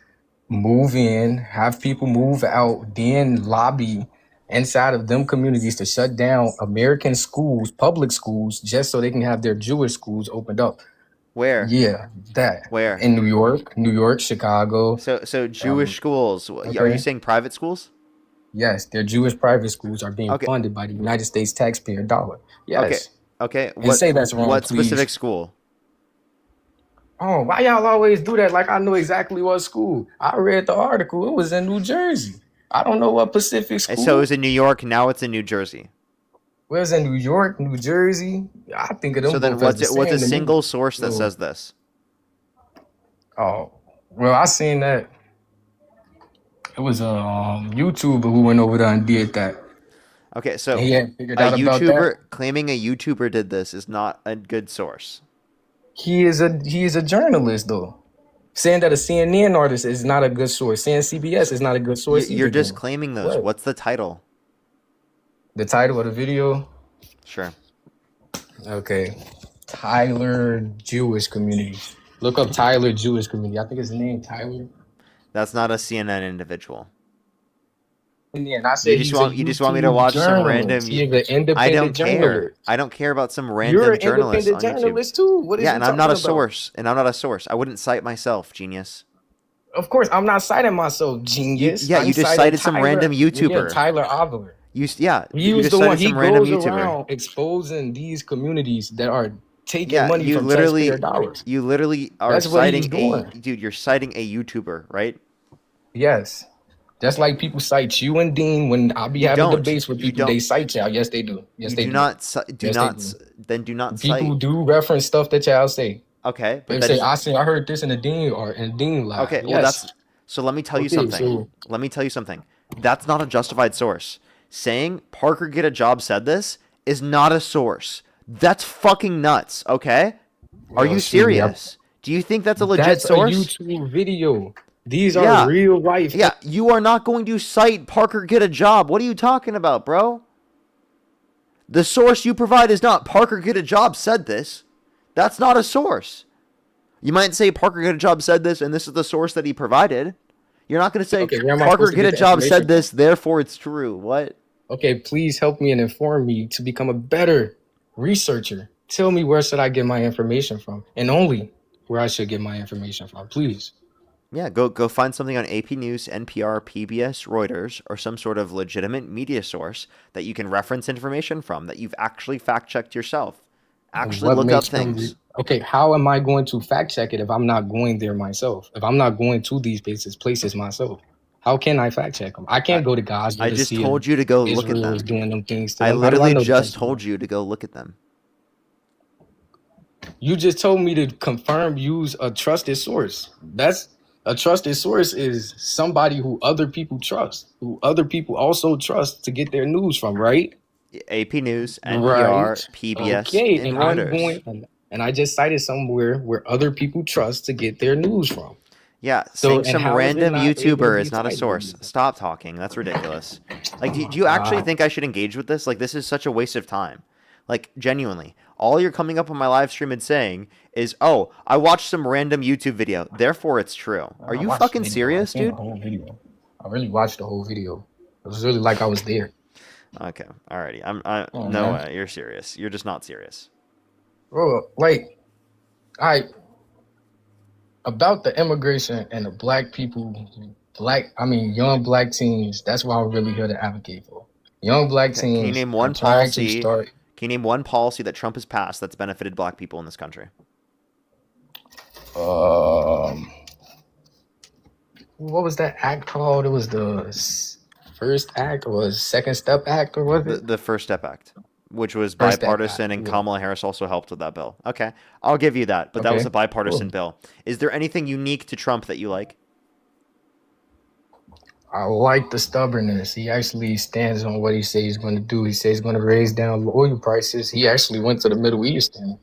move in, have people move out, then lobby inside of them communities to shut down American schools, public schools, just so they can have their Jewish schools opened up. Where? Yeah, that. Where? In New York, Chicago. So Jewish schools. Are okay. you saying private schools? Yes, their Jewish private schools are being Okay. funded by the United States taxpayer dollar. Yes. Okay. And say that's wrong, What please. specific school? Oh, why y'all always do that? Like I know exactly what school. I read the article. It was in New Jersey. I don't know what Pacific school. And so it was in New York. Now it's in New Jersey. Well, it's in New York, New Jersey. I think of them. So then, both as the what's a same to me. single source that So- says this? Oh, well, I seen that. It was a YouTuber who went over there and did that. Okay, so And he hadn't figured a out about YouTuber that. claiming a YouTuber did this is not a good source. He is a journalist though. Saying that a CNN artist is not a good source. Saying CBS is not a good source. You're either, just though. claiming those. What? What's the title? The title of the video. Sure. Okay. Tyler Jewish Community. Look up Tyler Jewish Community. I think his name Tyler. That's not a CNN individual. And then I said You just want me to watch some random. He's an independent I don't journalist. care. I don't care about some random You're an journalist on independent YouTube. journalist too. What is Yeah, you and I'm not a talking about? source. And I'm not a source. I wouldn't cite myself, genius. Of course, I'm not citing myself, genius. Yeah, I'm you just citing cited some random YouTuber. Yeah, Tyler Avler. You He you was just the cited one. He some random goes YouTuber. around exposing these communities that are taking Yeah, money you from literally taxpayer dollars. you literally are That's what he's citing doing. dude. You're citing a YouTuber, right? Yes. Just like people cite you and Dean when I be You having don't. debates with You people, they don't. cite y'all. Yes, they do. Yes, You they do do. not do Yes, they not do. then do not People cite. do reference stuff that y'all say. Okay, but They that say, is I heard this in the Dean or in Dean live. okay. Yes. Well, that's so. Let me tell you Okay, something. so- Let me tell you something. That's not a justified source. Saying Parker Get a Job said this is not a source. That's fucking nuts. Okay, are Well, you excuse me, serious? Do you think that's a legit That's source? a YouTube video. These are Yeah. real life. Yeah, you are not going to cite Parker Get a Job. What are you talking about, bro? The source you provide is not Parker Get a Job said this. That's not a source. You might say Parker Get a Job said this, and this is the source that he provided. You're not going to say Parker Get a Job said this, therefore it's true. What? Okay, please help me and inform me to become a better researcher. Tell me where should I get my information from, and only where I should get my information from, please. Yeah, go find something on AP News, NPR, PBS, Reuters, or some sort of legitimate media source that you can reference information from, that you've actually fact-checked yourself. Actually look up things. Okay, how am I going to fact check it if I'm not going there myself? If I'm not going to these places myself? How can I fact check them? I can't go to Gaza. I just told you to go look at them. Is doing them things to I them. How do literally know just told you to go look at them. You just told me to confirm use a trusted source. That's a trusted source is somebody who other people trust, who other people also trust to get their news from, right? AP News, NPR, PBS, okay, and and Reuters. And I just cited somewhere where other people trust to get their news from. Yeah, saying some random YouTuber is not a source. Stop talking. That's ridiculous. Like, do you actually think I should engage with this? Like, this is such a waste of time. Like, genuinely. All you're coming up on my live stream and saying is, oh, I watched some random YouTube video, therefore it's true. Are you fucking serious, dude? I really watched the whole video. It was really like I was there. Okay, alrighty. No man. way, you're serious. You're just not serious. Bro, like, about the immigration and the black people, young black teens, that's what I'm really here to advocate for. Young black teens. Can you name one policy? Can you name one policy that Trump has passed that's benefited black people in this country? What was that act called? It was the First Act or Second Step Act, or was it? The First Step Act, which was First Step bipartisan, Act, and yeah. Kamala Harris also helped with that bill. Okay, I'll give you that, but that was a bipartisan bill. Is there anything unique to Trump that you like? I like the stubbornness. He actually stands on what he says he's going to do. He says he's going to raise down oil prices. He actually went to the Middle East and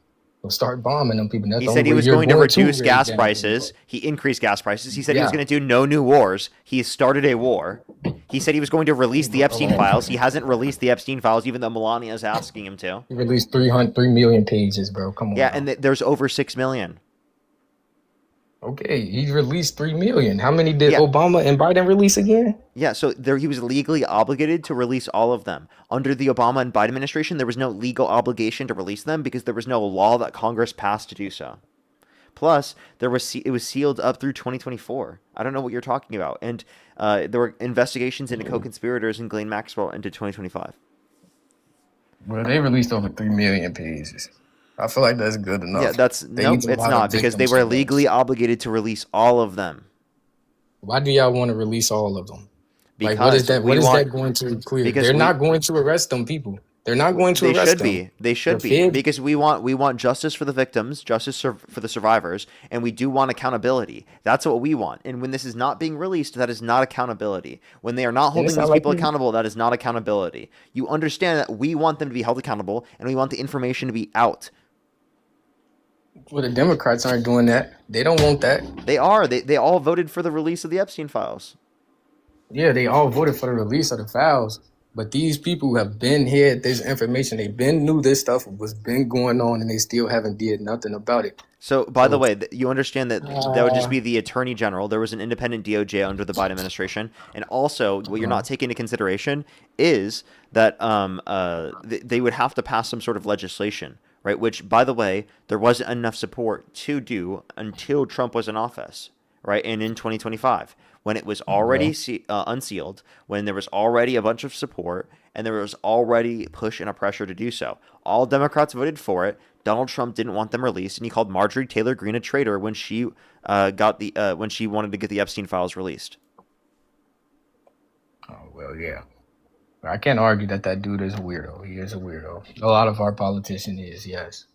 start bombing them people. He said he was going to reduce gas prices. He increased gas prices. He said he was going to do no new wars. He started a war. He said he was going to release the Epstein files. He hasn't released the Epstein files, even though Melania is asking him to. He released 3 million pages, bro. Come on. Yeah, and there's over 6 million. Okay, he released 3 million. How many did Obama and Biden release again? Yeah, so he was legally obligated to release all of them. Under the Obama and Biden administration, there was no legal obligation to release them because there was no law that Congress passed to do so. Plus, it was sealed up through 2024. I don't know what you're talking about. And there were investigations into co-conspirators and Ghislaine Maxwell into 2025. Well, they released over 3 million pages. I feel like that's good enough. Yeah, it's not, because they were legally obligated to release all of them. Why do y'all want to release all of them? Because what is that going to clear? They're not going to arrest them people. They're not going to arrest them. They should be. Because we want justice for the victims, justice for the survivors, and we do want accountability. That's what we want. And when this is not being released, that is not accountability. When they are not holding these people accountable, that is not accountability. You understand that we want them to be held accountable, and we want the information to be out. Well, the Democrats aren't doing that. They don't want that. They are. They all voted for the release of the Epstein files. Yeah, they all voted for the release of the files. But these people have been here, this information. They been knew this stuff was been going on, and they still haven't did nothing about it. So, by the way, you understand that that would just be the Attorney General. There was an independent DOJ under the Biden administration. And also, what you're not taking into consideration is that they would have to pass some sort of legislation, right? Which, by the way, there wasn't enough support to do until Trump was in office, right? And in 2025, when it was already unsealed, when there was already a bunch of support, and there was already push and a pressure to do so. All Democrats voted for it. Donald Trump didn't want them released, and he called Marjorie Taylor Greene a traitor when she when she wanted to get the Epstein files released. Oh, well, yeah. I can't argue that dude is a weirdo. He is a weirdo. A lot of our politicians is, yes.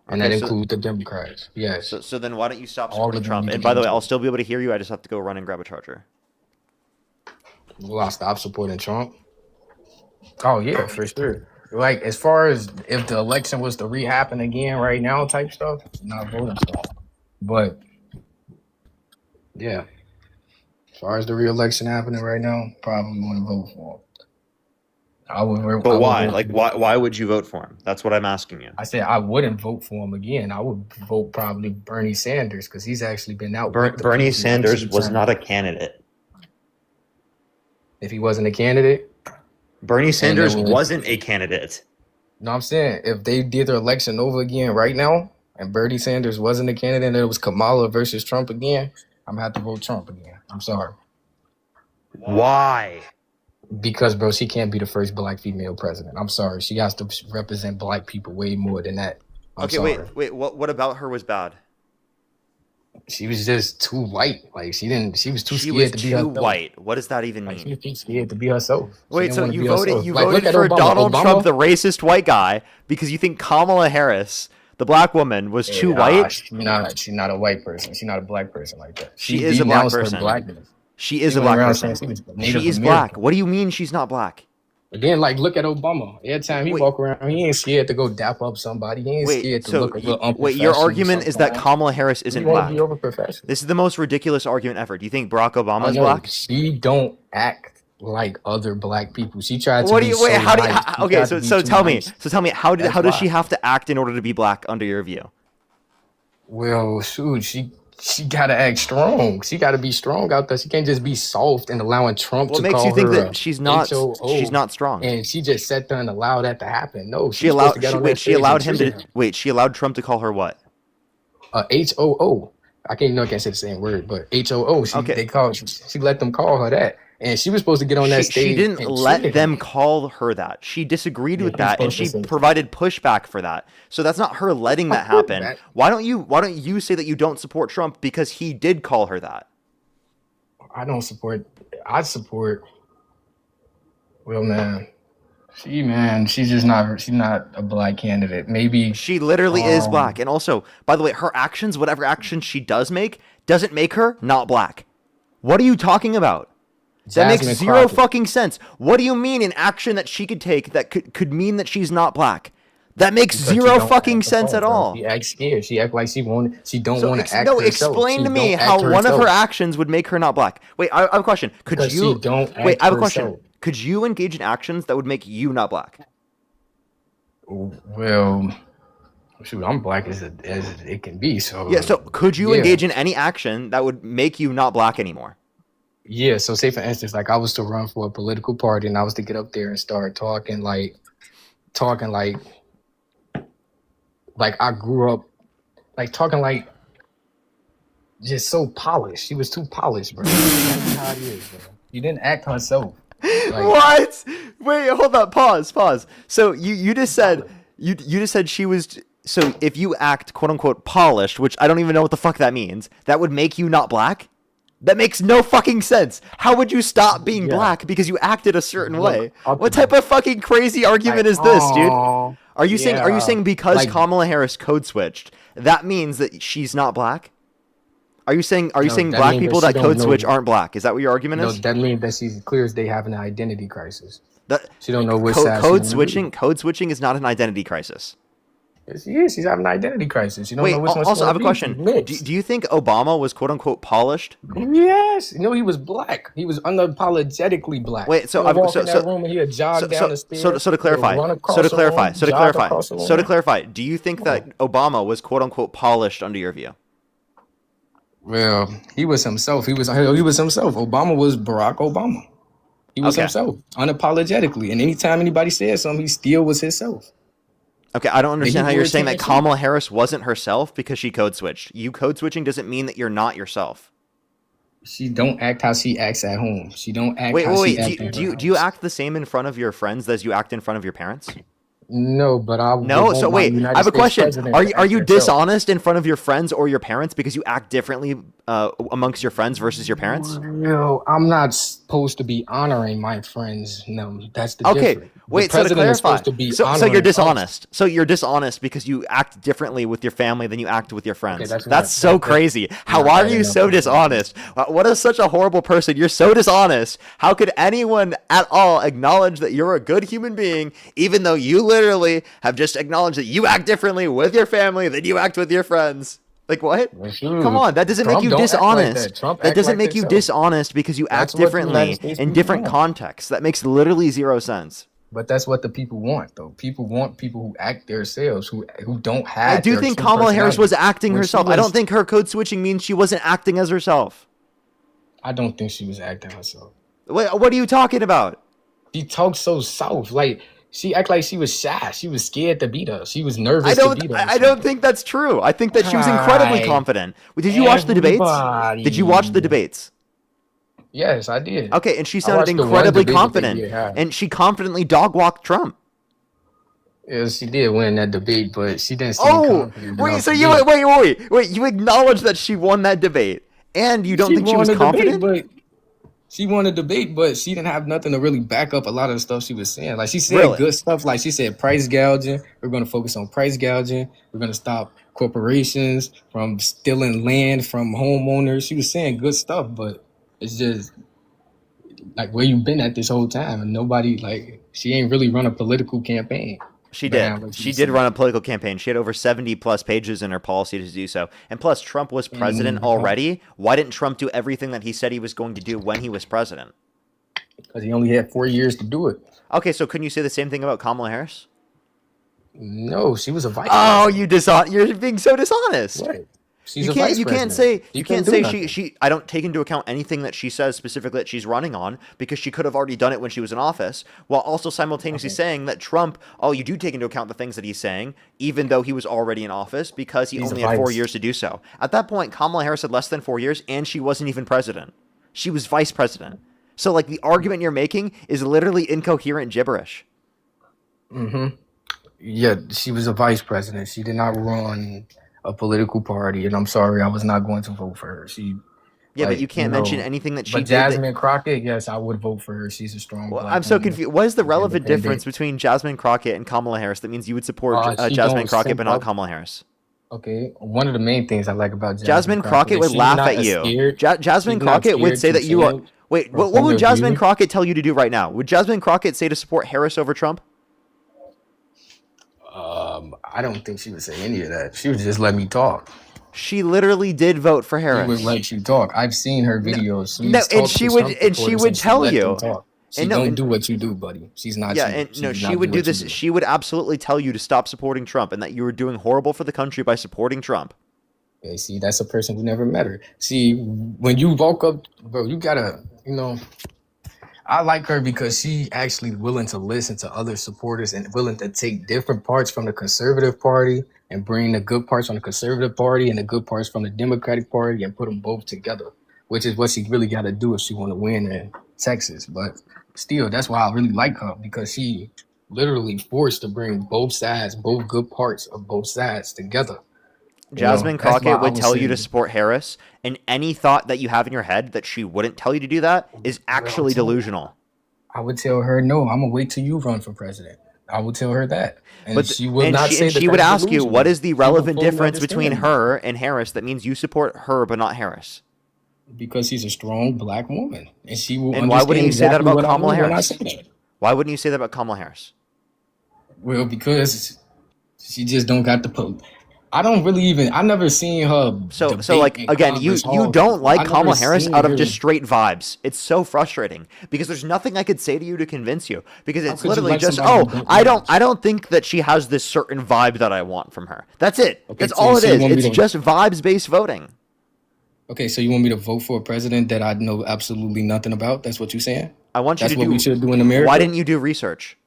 And that includes the Democrats, yes. So then why don't you stop supporting Trump? And by the way, I'll still be able to hear you. I just have to go run and grab a charger. Will I stop supporting Trump? Oh, yeah, for sure. Like, as far as if the election was to re-happen again right now type stuff, not voting for him. But, yeah. As far as the re-election happening right now, probably going to vote for him. I would. But I would why? vote Like, why would you vote for him? That's what I'm asking you. I said I wouldn't vote for him again. I would vote probably Bernie Sanders because he's actually been out. with the Bernie people most of Sanders the was time. not a candidate. If he wasn't a candidate, Bernie and Sanders then wasn't a candidate. no, I'm saying if they did their election over again right now, and Bernie Sanders wasn't a candidate, and it was Kamala versus Trump again, I'm gonna have to vote Trump again. I'm sorry. Why? Because, bro, she can't be the first black female president. I'm sorry. She has to represent black people way more than that. I'm sorry. Wait. What about her was bad? She was just too white. Like she was too She scared was to be too herself. white. What does that even Like, she mean? was too scared to be herself. She Wait, didn't so wanna you be voted herself. you Like, voted look at for Obama. Donald Obama- Trump, the racist white guy, because you think Kamala Harris, the black woman, was too white? She's not a white person. She's not a black person like that. She is a black denounced her person. blackness. She is She a went black around person. saying she was Native She is American. black. What do you mean she's not black? Again, like look at Obama. Every time he walk around, he ain't scared to go dap up somebody. He ain't scared to look a little unprofessional. Your argument is that sometimes. Kamala Harris isn't He wanna black. be over professional. This is the most ridiculous argument ever. Do you think Barack Obama I is know, black? She don't act like other black people. She tried to What be do you wait? so How do you? nice. She Okay, tried so to be so too tell me. nice. So tell me how That's does why. she have to act in order to be black under your view? Well, shoot, she gotta act strong. She gotta be strong out there. She can't just be soft and allowing Trump What to makes call you think her that a she's not HOO, she's not strong? and she just sat there and allowed that to happen. No, She she's supposed to allowed get on wait, that she stage and allowed him treat to wait, she allowed Trump to call her what? HOO. I can't say the same word, but HOO. She let them call her that, and she was supposed to get on that stage. She didn't and let treat them him. call her that. She disagreed with you're that and supposed to she say that. provided pushback for that. So that's not her letting that happen. That- Why don't you say that you don't support Trump because he did call her that? I support. Well, she's not a black candidate. Maybe She literally is black. And also, by the way, her actions, whatever actions she does make, doesn't make her not black. What are you talking about? That makes Jasmine zero Crockett. fucking sense. What do you mean an action that she could take that could mean that she's not black? That makes Because she zero don't fucking act sense the at part, bro. all. She acts scared. She act like she don't want to act No, herself. explain She to me don't how act one of her herself. actions would make her not black. Wait, I have a question. Could Because you she don't wait? act I have a question. herself. Could you engage in actions that would make you not black? Well, shoot, I'm black as it can be. So Yeah. So could you yeah. engage in any action that would make you not black anymore? Yeah, so say for instance, like I was to run for a political party and I was to get up there and start talking like I grew up like talking like just so polished. She was too polished, bro. That's how it is, bro. You didn't act herself. Like, What? Wait, hold up. Pause. So you just said you just said she was. So if you act quote unquote polished, which I don't even know what the fuck that means, that would make you not black? That makes no fucking sense. How would you stop being black because you acted a certain way? What type of fucking crazy argument is this, dude? Are you saying because like- Kamala Harris code switched, that means that she's not black? Are you saying No, black that means people that that she code don't switch know. aren't black? Is that what your argument No, is? that means that she's clear as day having an identity crisis. That She don't know which side she code wanna be. switching is not an identity crisis. Yes, she's having an identity crisis. You don't Wait, know which one. also I have a question. Do you think Obama was quote unquote polished? Yes, no, he was black. He was unapologetically black. Wait, so He'll I've walk so in that so room and he'll jog down the stairs. so to he'll clarify, run across so to the clarify, room, so to jog clarify, across the so to room. clarify, do you think that Obama was quote unquote polished under your view? Well, he was himself. He was himself. Obama was Barack Obama. He was Okay. himself, unapologetically. And anytime anybody said something, he still was himself. Okay, I don't understand how you're saying that attention. Kamala Harris wasn't herself because she code switched. You code switching doesn't mean that you're not yourself. She don't act how she acts at home. She don't act Wait, how wait, she wait. acts Do at you her do you house. act the same in front of your friends as you act in front of your parents? No, but I would No, want so my wait, United I have a States question. president Are to you act herself. dishonest in front of your friends or your parents because you act differently amongst your friends versus your parents? No, I'm not supposed to be honoring my friends. No, that's the Okay, difference. wait. The So to president is clarify, supposed to be so you're honoring us. dishonest. So you're dishonest because you act differently with your family than you act with your friends. that's That's not- so that's crazy. How not are bad you enough so for me. dishonest? What is such a horrible person? You're so dishonest. How could anyone at all acknowledge that you're a good human being, even though you literally have just acknowledged that you act differently with your family than you act with your friends? Like what? Come on, that doesn't Trump make you don't act like dishonest. that. Trump That act doesn't like make you himself. dishonest because you That's act what the United differently States in people different want. contexts. That makes literally zero sense. But that's what the people want, though. People want people who act themselves, who don't I have do their think true Kamala Harris personality. was acting When she herself. I don't was, think her code switching means she wasn't acting as herself. I don't think she was acting herself. What are you talking about? She talks so soft, like she act like she was shy. She was scared to beat us. She was nervous to beat us. I don't think that's true. I think that she was incredibly Hi, confident. Did you watch the debates? Did you watch the everybody. debates? Yes, I did. Okay, and she I sounded watched the one incredibly debate that they confident, did have. and she confidently dog walked Trump. Yeah, she did win that debate, but she didn't seem Oh, confident wait, enough so to you me. wait, you acknowledge that she won that debate, and you don't She think she won was the debate, confident? but she won a debate, but she didn't have nothing to really back up a lot of the stuff she was saying. Like she said Really? good stuff. Like she said price gouging. We're going to focus on price gouging. We're going to stop corporations from stealing land from homeowners. She was saying good stuff, but it's just like where you been at this whole time, and nobody like she ain't really run a political campaign. She behind did. what she She was did saying. run a political campaign. She had over 70 plus pages in her policy to do so. And plus, Trump was president already. Why didn't Trump do everything that he said he was going to do when he was president? Because he only had 4 years to do it. Okay, so couldn't you say the same thing about Kamala Harris? No, she was a vice Oh, president. you're being so dishonest. What? She's You a can't vice you can't president. say She you couldn't can't do say nothing. she I don't take into account anything that she says specifically that she's running on, because she could have already done it when she was in office, while also simultaneously saying that Trump, oh, you do take into account the things that he's saying, even though he was already in office, because he He's a only had 4 vice. years to do so. At that point, Kamala Harris had less than 4 years, and she wasn't even president. She was vice president. So like the argument you're making is literally incoherent gibberish. Mm-hmm. Yeah, she was a vice president. She did not run a political party, and I'm sorry, I was not going to vote for her. She, Yeah, but you like, can't mention anything that she but did that. Jasmine Crockett, yes, I would vote for her. She's a strong Well, black I'm so woman. confused. What is the relevant Independent. difference between Jasmine Crockett and Kamala Harris that means you would support She Jasmine don't Crockett simp but not up. Kamala Harris? Okay, one of the main things I like about Jasmine Crockett is would she's laugh not at you. scared. Jasmine She's not Crockett would scared say to that you are. change Wait, her what point would of Jasmine view. Crockett tell you to do right now? Would Jasmine Crockett say to support Harris over Trump? I don't think she would say any of that. She would just let me talk. She literally did vote for She Harris. would let you talk. I've seen her videos. No, She's and talked she to would some and she supporters would and she tell let them you. talk. She And no, don't and, do what you do, buddy. She's not yeah, you. and She no, does she not would do do what you this. do. She would absolutely tell you to stop supporting Trump and that you were doing horrible for the country by supporting Trump. Okay, see, that's a person who never met her. See, when you woke up, bro, you gotta, I like her because she actually willing to listen to other supporters and willing to take different parts from the conservative party and bring the good parts from the conservative party and the good parts from the Democratic party and put them both together, which is what she really got to do if she want to win in Texas. But still, that's why I really like her, because she literally forced to bring both sides, both good parts of both sides together. Jasmine That's why Crockett I would would tell you to say, support Harris, and any thought that you have in your head that she wouldn't tell you to do that is actually delusional. I would tell her, no, I'm gonna wait till you run for president. I would tell her that, and But she would not say that. she would that's ask you, what delusional. is the She would relevant fully difference between understand her and Harris that means you support her but not Harris? because she's a strong black woman, and she will And why understand wouldn't you say that exactly about what I Kamala mean when I Harris? say that. Why wouldn't you say that about Kamala Harris? Well, because she just don't got the put. I don't really even. I never seen her. So debate like in again, you Congress halls don't before. like I never Kamala Harris seen out of her. just straight vibes. It's so frustrating because there's nothing I could say to you to convince you, because How it's could you literally like just, somebody who oh, don't I don't think that she has this certain vibe that I want from her. That's it. Okay, That's all it so you is. want me It's to? just vibes based voting. Okay, so you want me to vote for a president that I know absolutely nothing about? That's what you're saying? I want you That's to what do. we should do in America? Why didn't you do research?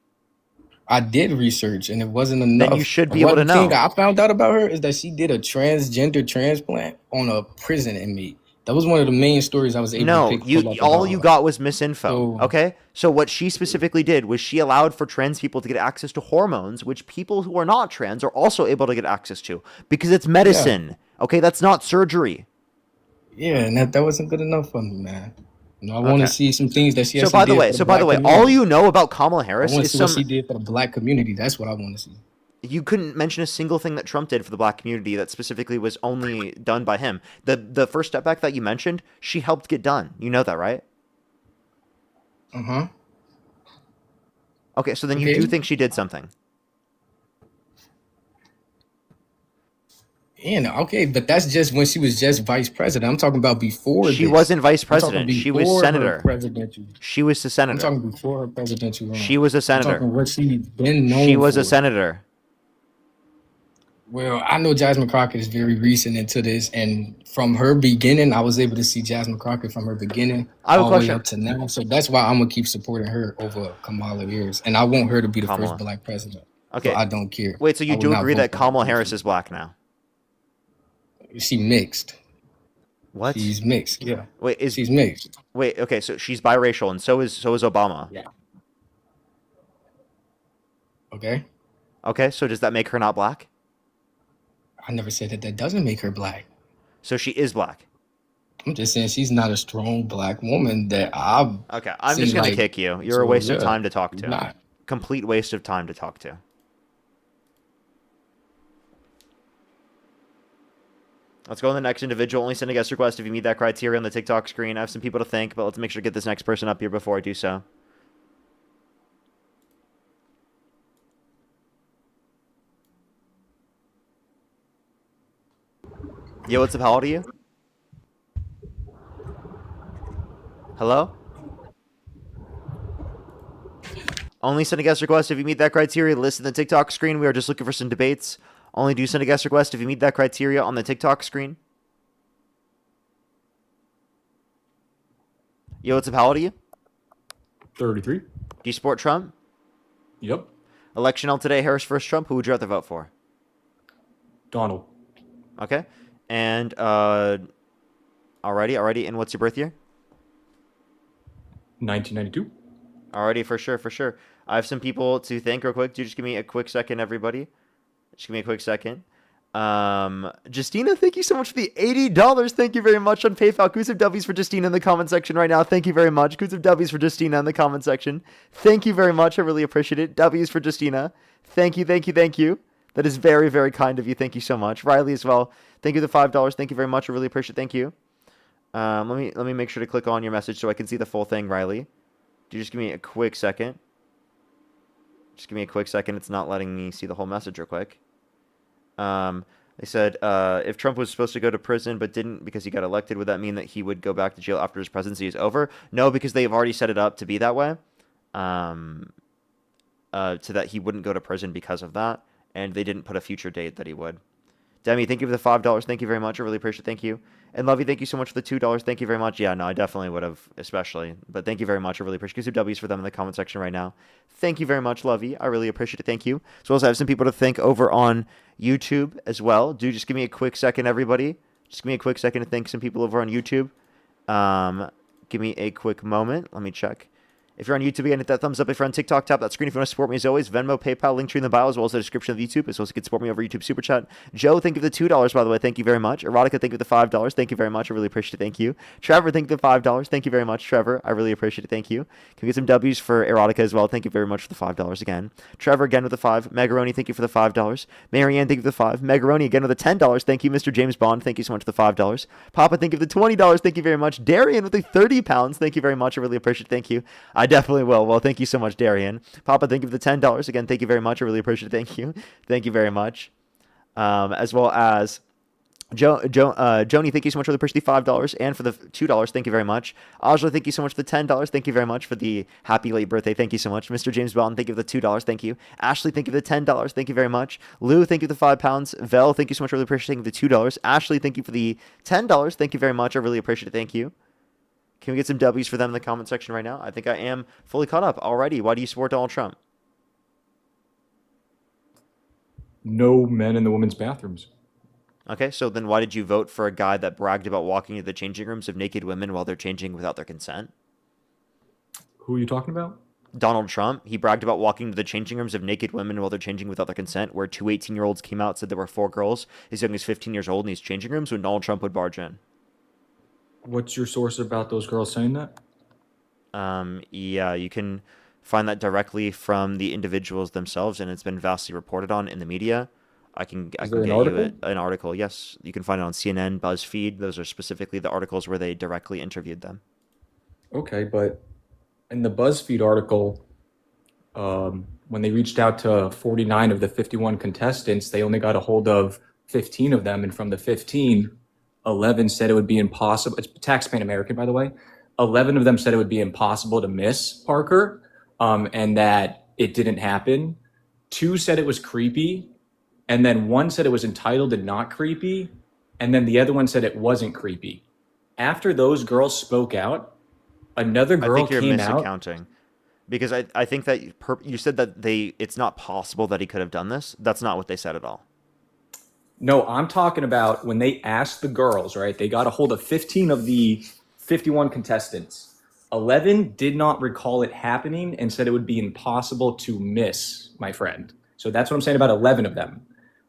I did research and it wasn't enough. Then you should be One able to thing know. I found out about her is that she did a transgender transplant on a prison inmate. That was one of the main stories I was able No, to pull up all about you her. got was misinfo. So Okay, so what she specifically did was she allowed for trans people to get access to hormones, which people who are not trans are also able to get access to because it's yeah, medicine. Okay, that's not surgery. yeah, and that wasn't good enough for me, man. I want Okay. to see some things that she So actually by the did way, for the black all community. you know about Kamala I Harris want to is see what some. she did for the black community. That's what I want to see. You couldn't mention a single thing that Trump did for the black community that specifically was only done by him. The First Step Back that you mentioned, she helped get done. You know that, right? Uh-huh. Okay, so then you Okay. do think she did something. Okay, but that's just when she was just vice president. I'm talking about before She this. wasn't vice I'm talking president. She was before her senator. presidential. She was a I'm senator. talking before her presidential run. She was a I'm senator. talking what she been She known was a for. senator. Well, I know Jasmine Crockett is very recent into this, and from her beginning, I was able to see Jasmine Crockett from her beginning I have a all the way question. up to now. So that's why I'm gonna keep supporting her over Kamala Harris, and I want her to be the Kamala. first Black president. Okay. So I don't care. Wait, so I you would do not agree vote that for her. Kamala Harris is black now? She mixed. What? She's mixed. Yeah. Wait, She's mixed. Wait, okay, so she's biracial, and so is Obama. Yeah. Okay. Okay, so does that make her not black? I never said that doesn't make her black. So she is black. I'm just saying she's not a strong black woman that I've. Okay, I'm just gonna kick you. You're a waste of time to talk to. Not. Complete waste of time to talk to. Let's go on the next individual. Only send a guest request if you meet that criteria on the TikTok screen. I have some people to thank, but let's make sure to get this next person up here before I do so. Yo, what's up? How old are you? Hello? Only send a guest request if you meet that criteria. List in the TikTok screen. We are just looking for some debates. Only do send a guest request if you meet that criteria on the TikTok screen. Yo, what's up? How old are you? 33. Do you support Trump? Yep. Election held today, Harris versus Trump. Who would you rather vote for? Donald. Okay. And, alrighty. And what's your birth year? 1992. Alrighty, for sure. I have some people to thank real quick. Do just give me a quick second, everybody. Just give me a quick second. Justina, thank you so much for the $80. Thank you very much on PayPal. Who's of W's for Justina in the comment section right now? Thank you very much. Who's of W's for Justina in the comment section? Thank you very much. I really appreciate it. W's for Justina. Thank you. That is very, very kind of you. Thank you so much. Riley as well. Thank you for the $5. Thank you very much. I really appreciate it. Thank you. Let me make sure to click on your message so I can see the full thing, Riley. Do you just give me a quick second? Just give me a quick second. It's not letting me see the whole message real quick. They said, if Trump was supposed to go to prison but didn't because he got elected, would that mean that he would go back to jail after his presidency is over? No, because they've already set it up to be that way. So that he wouldn't go to prison because of that. And they didn't put a future date that he would. Demi, thank you for the $5. Thank you very much. I really appreciate it. Thank you. And Lovey, thank you so much for the $2. Thank you very much. Yeah, no, I definitely would have, especially. But thank you very much. I really appreciate it. Some W's for them in the comment section right now. Thank you very much, Lovey. I really appreciate it. Thank you. As well as I have some people to thank over on YouTube as well. Do just give me a quick second, everybody. Just give me a quick second to thank some people over on YouTube. Give me a quick moment. Let me check. If you're on YouTube, again, hit that thumbs up. If you're on TikTok, tap that screen. If you want to support me, as always, Venmo, PayPal, link tree in the bio, as well as the description of YouTube, as well as you can support me over YouTube Super Chat. Joe, thank you for the $2, by the way. Thank you very much. Erotica, thank you for the $5. Thank you very much. I really appreciate it. Thank you. Trevor, thank you for the $5. Thank you very much, Trevor. I really appreciate it. Thank you. Can we get some W's for Erotica as well? Thank you very much for the $5 again. Trevor, again with the 5. Megaroni, thank you for the $5. Marianne, thank you for the 5. Megaroni, again with the $10. Thank you. Mr. James Bond, thank you so much for the $5. Papa, thank you for the $20. Thank you very much. Darian with the £30. Thank you very much. I really appreciate it. Thank you. I definitely will. Well, thank you so much, Darian. Papa, thank you for the $10. Again, thank you very much. I really appreciate it. Thank you. Thank you very much. As well as Joni, thank you so much for the appreciate the $5 and for the $2. Thank you very much. Ajla, thank you so much for the $10. Thank you very much for the happy late birthday. Thank you so much. Mr. James Bond, thank you for the $2. Thank you. Ashley, thank you for the $10. Thank you very much. Lou, thank you for the £5. Vel, thank you so much. Really appreciate the $2. Ashley, thank you for the $10. Thank you very much. I really appreciate it. Thank you. Can we get some W's for them in the comment section right now? I think I am fully caught up already. Why do you support Donald Trump? No men in the women's bathrooms. Okay, so then why did you vote for a guy that bragged about walking into the changing rooms of naked women while they're changing without their consent? Who are you talking about? Donald Trump. He bragged about walking into the changing rooms of naked women while they're changing without their consent, where two 18-year-olds came out, said there were 4 girls as young as 15 years old in these changing rooms when Donald Trump would barge in. What's your source about those girls saying that? Yeah, you can find that directly from the individuals themselves, and it's been vastly reported on in the media. I can get you an article. Yes, you can find it on CNN, BuzzFeed. Those are specifically the articles where they directly interviewed them. Okay, but in the BuzzFeed article, when they reached out to 49 of the 51 contestants, they only got a hold of 15 of them, and from the 15, 11 said it would be impossible. It's taxpaying American, by the way. 11 of them said it would be impossible to miss Parker, and that it didn't happen. 2 said it was creepy, and then 1 said it was entitled and not creepy, and then the other one said it wasn't creepy. After those girls spoke out, another girl I think you're came out. misaccounting. Because I think that you said that it's not possible that he could have done this. That's not what they said at all. No, I'm talking about when they asked the girls, right? They got a hold of 15 of the 51 contestants. 11 did not recall it happening and said it would be impossible to miss, my friend. So that's what I'm saying about 11 of them.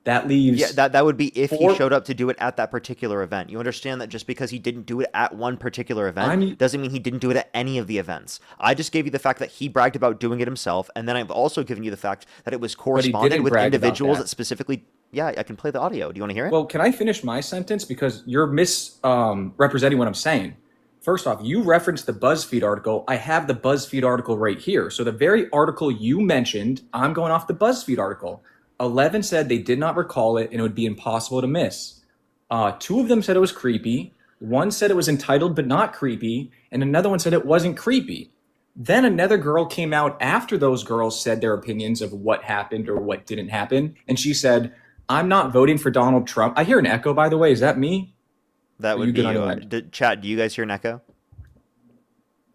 That leaves... Yeah, that would be if he showed up to do it at that particular event. You understand that just because he didn't do it at one particular event doesn't mean he didn't do it at any of the events. I just gave you the fact that he bragged about doing it himself, and then I've also given you the fact that it was corresponded with individuals that specifically... Yeah, I can play the audio. Do you want to hear it? Well, can I finish my sentence? Because you're misrepresenting what I'm saying. First off, you referenced the BuzzFeed article. I have the BuzzFeed article right here. So the very article you mentioned, I'm going off the BuzzFeed article. 11 said they did not recall it and it would be impossible to miss. 2 of them said it was creepy. 1 said it was entitled but not creepy. And another one said it wasn't creepy. Then another girl came out after those girls said their opinions of what happened or what didn't happen. And she said, I'm not voting for Donald Trump. I hear an echo, by the way. Is that me? That would be you. Chat, do you guys hear an echo?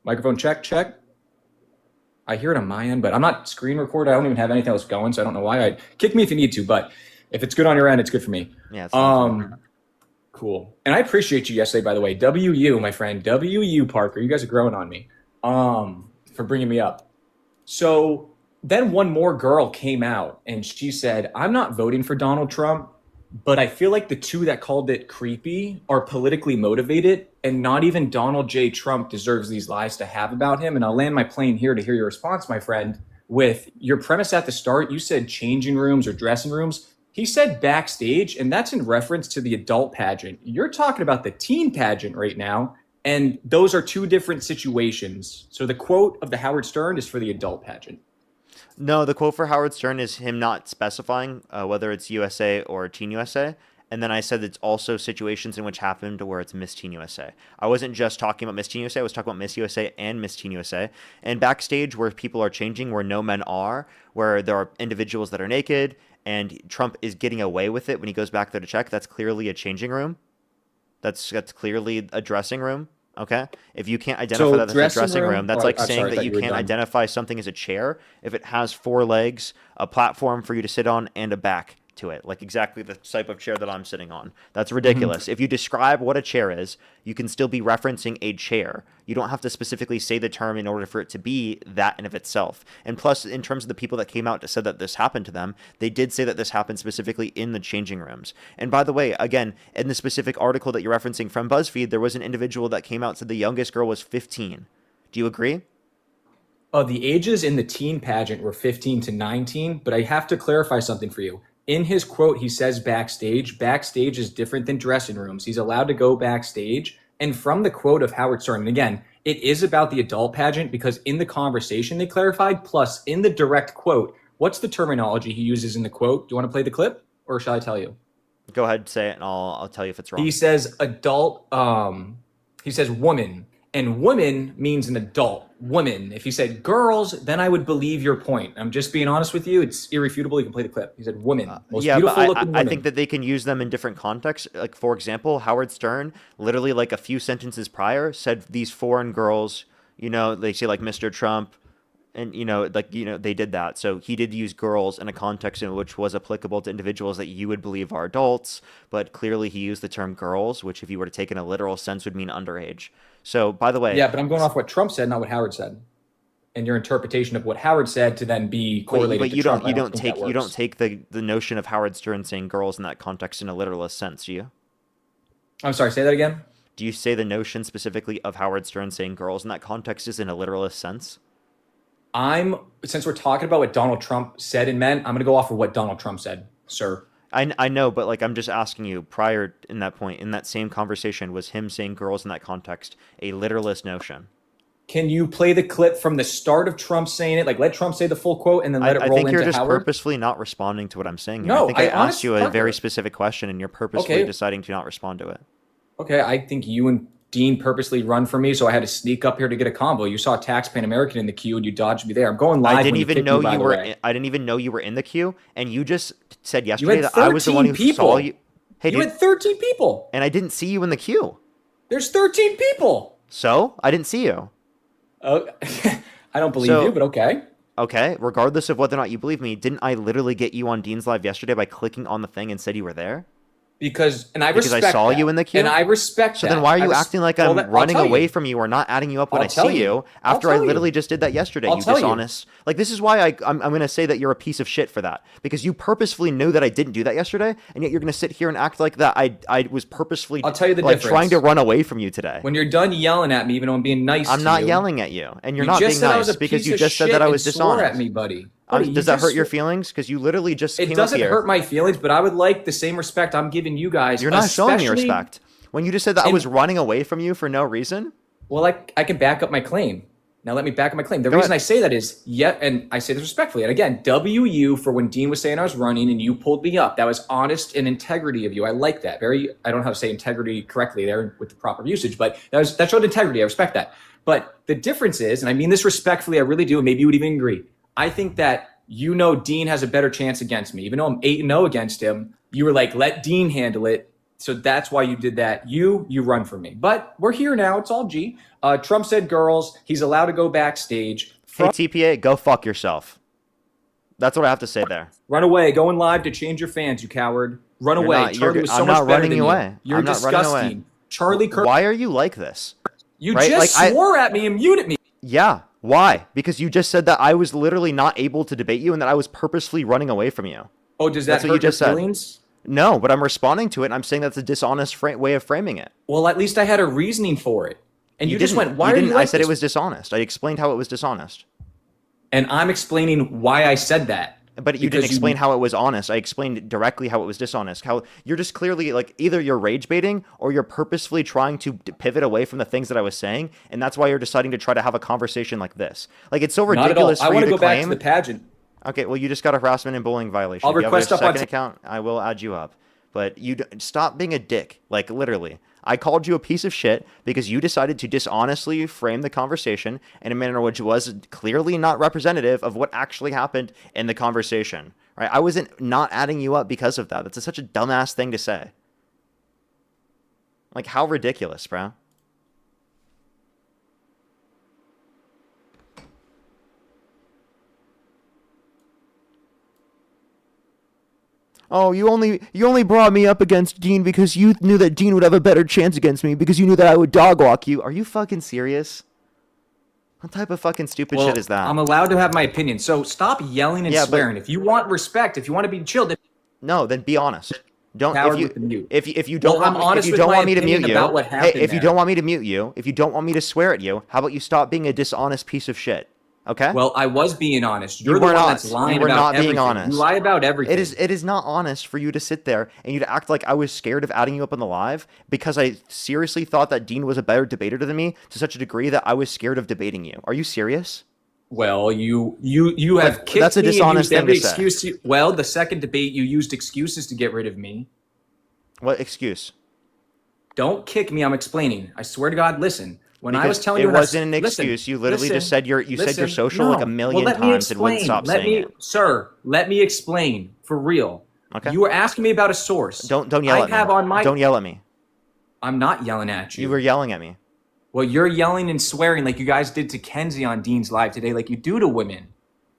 Microphone check, check. I hear it on my end, but I'm not screen recorded. I don't even have anything else going, so I don't know why. Kick me if you need to, but if it's good on your end, it's good for me. Yeah. Cool. And I appreciate you yesterday, by the way. WU, my friend. WU, Parker. You guys are growing on me. For bringing me up. So then one more girl came out and she said, I'm not voting for Donald Trump, but I feel like the 2 that called it creepy are politically motivated, and not even Donald J. Trump deserves these lies to have about him. And I'll land my plane here to hear your response, my friend, with your premise at the start. You said changing rooms or dressing rooms. He said backstage, and that's in reference to the adult pageant. You're talking about the teen pageant right now, and those are 2 different situations. So the quote of the Howard Stern is for the adult pageant. No, the quote for Howard Stern is him not specifying whether it's USA or Teen USA. And then I said it's also situations in which happened where it's Miss Teen USA. I wasn't just talking about Miss Teen USA. I was talking about Miss USA and Miss Teen USA. And backstage where people are changing, where no men are, where there are individuals that are naked, and Trump is getting away with it when he goes back there to check, that's clearly a changing room. That's clearly a dressing room. Okay, if you can't identify that as a dressing room, that's like saying that you can't identify something as a chair if it has 4 legs, a platform for you to sit on, and a back to it, like exactly the type of chair that I'm sitting on. That's ridiculous. If you describe what a chair is, you can still be referencing a chair. You don't have to specifically say the term in order for it to be that in of itself. And plus, in terms of the people that came out to said that this happened to them, they did say that this happened specifically in the changing rooms. And by the way, again, in the specific article that you're referencing from BuzzFeed, there was an individual that came out and said the youngest girl was 15. Do you agree? The ages in the teen pageant were 15 to 19, but I have to clarify something for you. In his quote, he says backstage. Backstage is different than dressing rooms. He's allowed to go backstage. And from the quote of Howard Stern, and again, it is about the adult pageant because in the conversation they clarified, plus in the direct quote, what's the terminology he uses in the quote? Do you want to play the clip or shall I tell you? Go ahead, say it, and I'll tell you if it's wrong. He says adult, he says woman, and woman means an adult. Woman. If he said girls, then I would believe your point. I'm just being honest with you. It's irrefutable. You can play the clip. He said woman. Most beautiful looking woman. I think that they can use them in different contexts. Like, for example, Howard Stern, literally like a few sentences prior, said these foreign girls, they say like Mr. Trump, and, they did that. So he did use girls in a context in which was applicable to individuals that you would believe are adults, but clearly he used the term girls, which if you were to take in a literal sense would mean underage. So, by the way... Yeah, but I'm going off what Trump said, not what Howard said. And your interpretation of what Howard said to then be correlated to Trump. You don't take the notion of Howard Stern saying girls in that context in a literalist sense, do you? I'm sorry, say that again? Do you say the notion specifically of Howard Stern saying girls in that context is in a literalist sense? Since we're talking about what Donald Trump said and meant, I'm going to go off of what Donald Trump said, sir. I know, but like I'm just asking you, prior in that point, in that same conversation, was him saying girls in that context a literalist notion? Can you play the clip from the start of Trump saying it? Like, let Trump say the full quote and then let it roll into Howard? I think you're just purposefully not responding to what I'm saying here. No, I think I asked you a Parker. very specific question, and you're purposefully deciding to not respond to it. Okay, I think you and Dean purposely run for me, so I had to sneak up here to get a convo. You saw a taxpaying American in the queue, and you dodged me there. I'm going live. I didn't even know you were. I didn't even know you were in the queue, and you just said yesterday that I was the one who saw you. Hey, you had 13 people, and I didn't see you in the queue. There's 13 people. So I didn't see you. Oh, I don't believe you, but okay. Okay, regardless of whether or not you believe me, didn't I literally get you on Dean's Live yesterday by clicking on the thing and said you were there? Because I saw you in the queue, and I respect. So then why are you acting like I'm running away from you or not adding you up when I see you after I literally just did that yesterday? You dishonest. Like, this is why I'm going to say that you're a piece of shit for that, because you purposefully knew that I didn't do that yesterday, and yet you're going to sit here and act like that I was purposefully trying to run away from you today. When you're done yelling at me, even though I'm being nice, I'm not yelling at you, and you're not being nice because you just said that I was dishonest. At me, buddy. Does that hurt your feelings? Because you literally just came up here. It doesn't hurt my feelings, but I would like the same respect I'm giving you guys. You're not showing me respect. When you just said that I was running away from you for no reason? Well, I can back up my claim. Now let me back up my claim. The reason I say that is, and I say this respectfully, and again, WU for when Dean was saying I was running and you pulled me up. That was honest and integrity of you. I like that. I don't know how to say integrity correctly there with the proper usage, but that showed integrity. I respect that. But the difference is, and I mean this respectfully, I really do, and maybe you would even agree, I think that Dean has a better chance against me. Even though I'm 8-0 against him, you were like, let Dean handle it. So that's why you did that. You run for me. But we're here now. It's all G. Trump said girls. He's allowed to go backstage. Hey, TPA, go fuck yourself. That's what I have to say there. Run away. Going live to change your fans, you coward. Run away. Charlie was so much better than you. You're disgusting. Charlie Kirk. Why are you like this? You just swore at me and muted me. Yeah. Why? Because you just said that I was literally not able to debate you and that I was purposefully running away from you. Oh, does that hurt your feelings? No, but I'm responding to it and I'm saying that's a dishonest way of framing it. Well, at least I had a reasoning for it. And you just went, why are you like I said it was dishonest. I explained how it was dishonest. And I'm explaining why I said that. But you didn't explain how it was honest. I explained directly how it was dishonest. How you're just clearly like either you're rage baiting or you're purposefully trying to pivot away from the things that I was saying, and that's why you're deciding to try to have a conversation like this. Like, it's so ridiculous for you to claim. I want to go back to the pageant. Okay, well, you just got a harassment and bullying violation. I'll request up on second account. I will add you up. But you stop being a dick. Like, literally. I called you a piece of shit because you decided to dishonestly frame the conversation in a manner which was clearly not representative of what actually happened in the conversation. Right? I wasn't not adding you up because of that. That's such a dumbass thing to say. Like, how ridiculous, bro. Oh, you only brought me up against Dean because you knew that Dean would have a better chance against me because you knew that I would dog walk you. Are you fucking serious? What type of fucking stupid shit is that? I'm allowed to have my opinion, so stop yelling and swearing. If you want respect, if you want to be chill, no, then be honest. Don't if you don't want me to mute you. Hey, if you don't want me to mute you, if you don't want me to swear at you, how about you stop being a dishonest piece of shit? Okay. Well, I was being honest. You're the one that's lying about everything. Being honest. You lie about everything. It is not honest for you to sit there and you to act like I was scared of adding you up on the live because I seriously thought that Dean was a better debater than me to such a degree that I was scared of debating you. Are you serious? Well, you have kicked that's a dishonest me and used thing every excuse. Well, the second debate you used excuses to get rid of me. What excuse? Don't kick me. I'm explaining. I swear to God, listen. When because I was telling you, it wasn't an excuse. You literally just said said you're social like a million times and wouldn't stop saying it. Sir, let me explain for real. Okay. You were asking me about a source. Don't yell at me. Don't yell at me. I'm not yelling at you. You were yelling at me. Well, you're yelling and swearing like you guys did to Kenzie on Dean's Live today, like you do to women.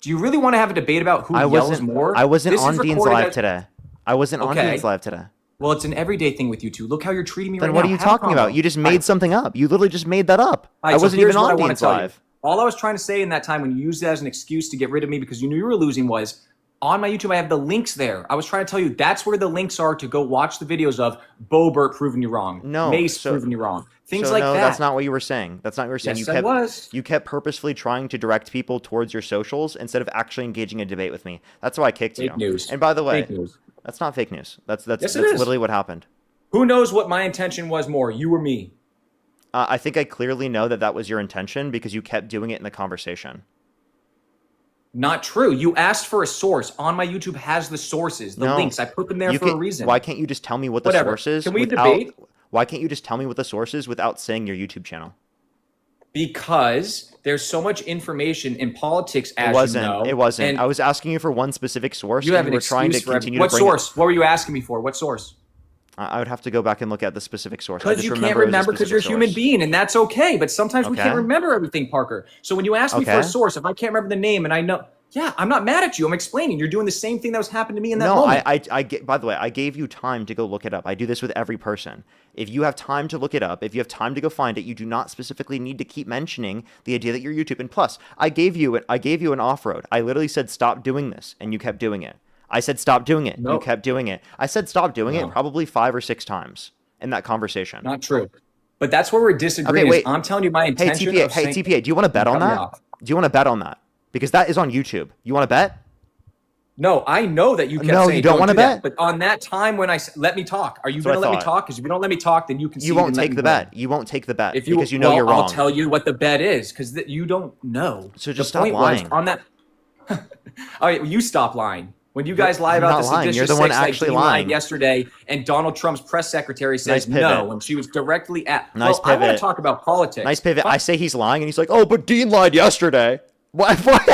Do you really want to have a debate about who yells more? I wasn't on Dean's Live today. I wasn't on Dean's Live today. Well, it's an everyday thing with you two. Look how you're treating me right now. Then what are you talking about? You just made something up. You literally just made that up. I wasn't even on Dean's Live. All I was trying to say in that time when you used it as an excuse to get rid of me because you knew you were losing was, on my YouTube, I have the links there. I was trying to tell you that's where the links are to go watch the videos of Bobert proving you wrong. No. Mace proving you wrong. Things like that. No, that's not what you were saying. That's not what you were saying. Yes, you kept purposefully trying to direct people towards your socials instead of actually engaging in a debate with me. That's why I kicked you. Fake news. And by the way, fake news. That's not fake news. That's yes, literally what happened. Who knows what my intention was more, you or me? I think I clearly know that that was your intention because you kept doing it in the conversation. Not true. You asked for a source. On my YouTube has the sources, the links. I put them there for a reason. Why can't you just tell me what the source is? Can we debate? Why can't you just tell me what the source is without saying your YouTube channel? Because there's so much information in politics, as you know. It wasn't. And I was asking you for one specific source. you have an were trying to excuse for continue what to bring source? What were you asking me for? What source? I would have to go back and look at the specific source. Because you can't remember because you're a human being, and that's okay. But sometimes we can't remember everything, Parker. So when you ask me for a source, if I can't remember the name and I know, yeah, I'm not mad at you. I'm explaining. You're doing the same thing that was happening to me in that moment. By the way, I gave you time to go look it up. I do this with every person. If you have time to look it up, if you have time to go find it, you do not specifically need to keep mentioning the idea that you're YouTube. And plus, I gave you an off-road. I literally said, stop doing this, and you kept doing it. I said, stop doing it. You kept doing it. I said, stop doing it probably 5 or 6 times in that conversation. Not true. But that's where we're disagreeing. Okay, wait. I'm telling you my intention. Hey, TPA, do you want to bet on that? Do you want to bet on that? Because that is on YouTube. You want to bet? No, I know that you kept saying you don't want to bet. But on that time when I let me talk, are you going to let me talk? Because if you don't let me talk, then you can. You won't take the bet. You won't take the bet because you know you're wrong. I'll tell you what the bet is because you don't know. So just stop lying. On that. All right, you stop lying. When you guys lie about the seditious You're the one six, actually like lying. Yesterday, and Donald Trump's press secretary says no, and she was directly at. Nice pivot. I want to talk about politics. Nice pivot. I say he's lying, and he's like, "Oh, but Dean lied yesterday." What? What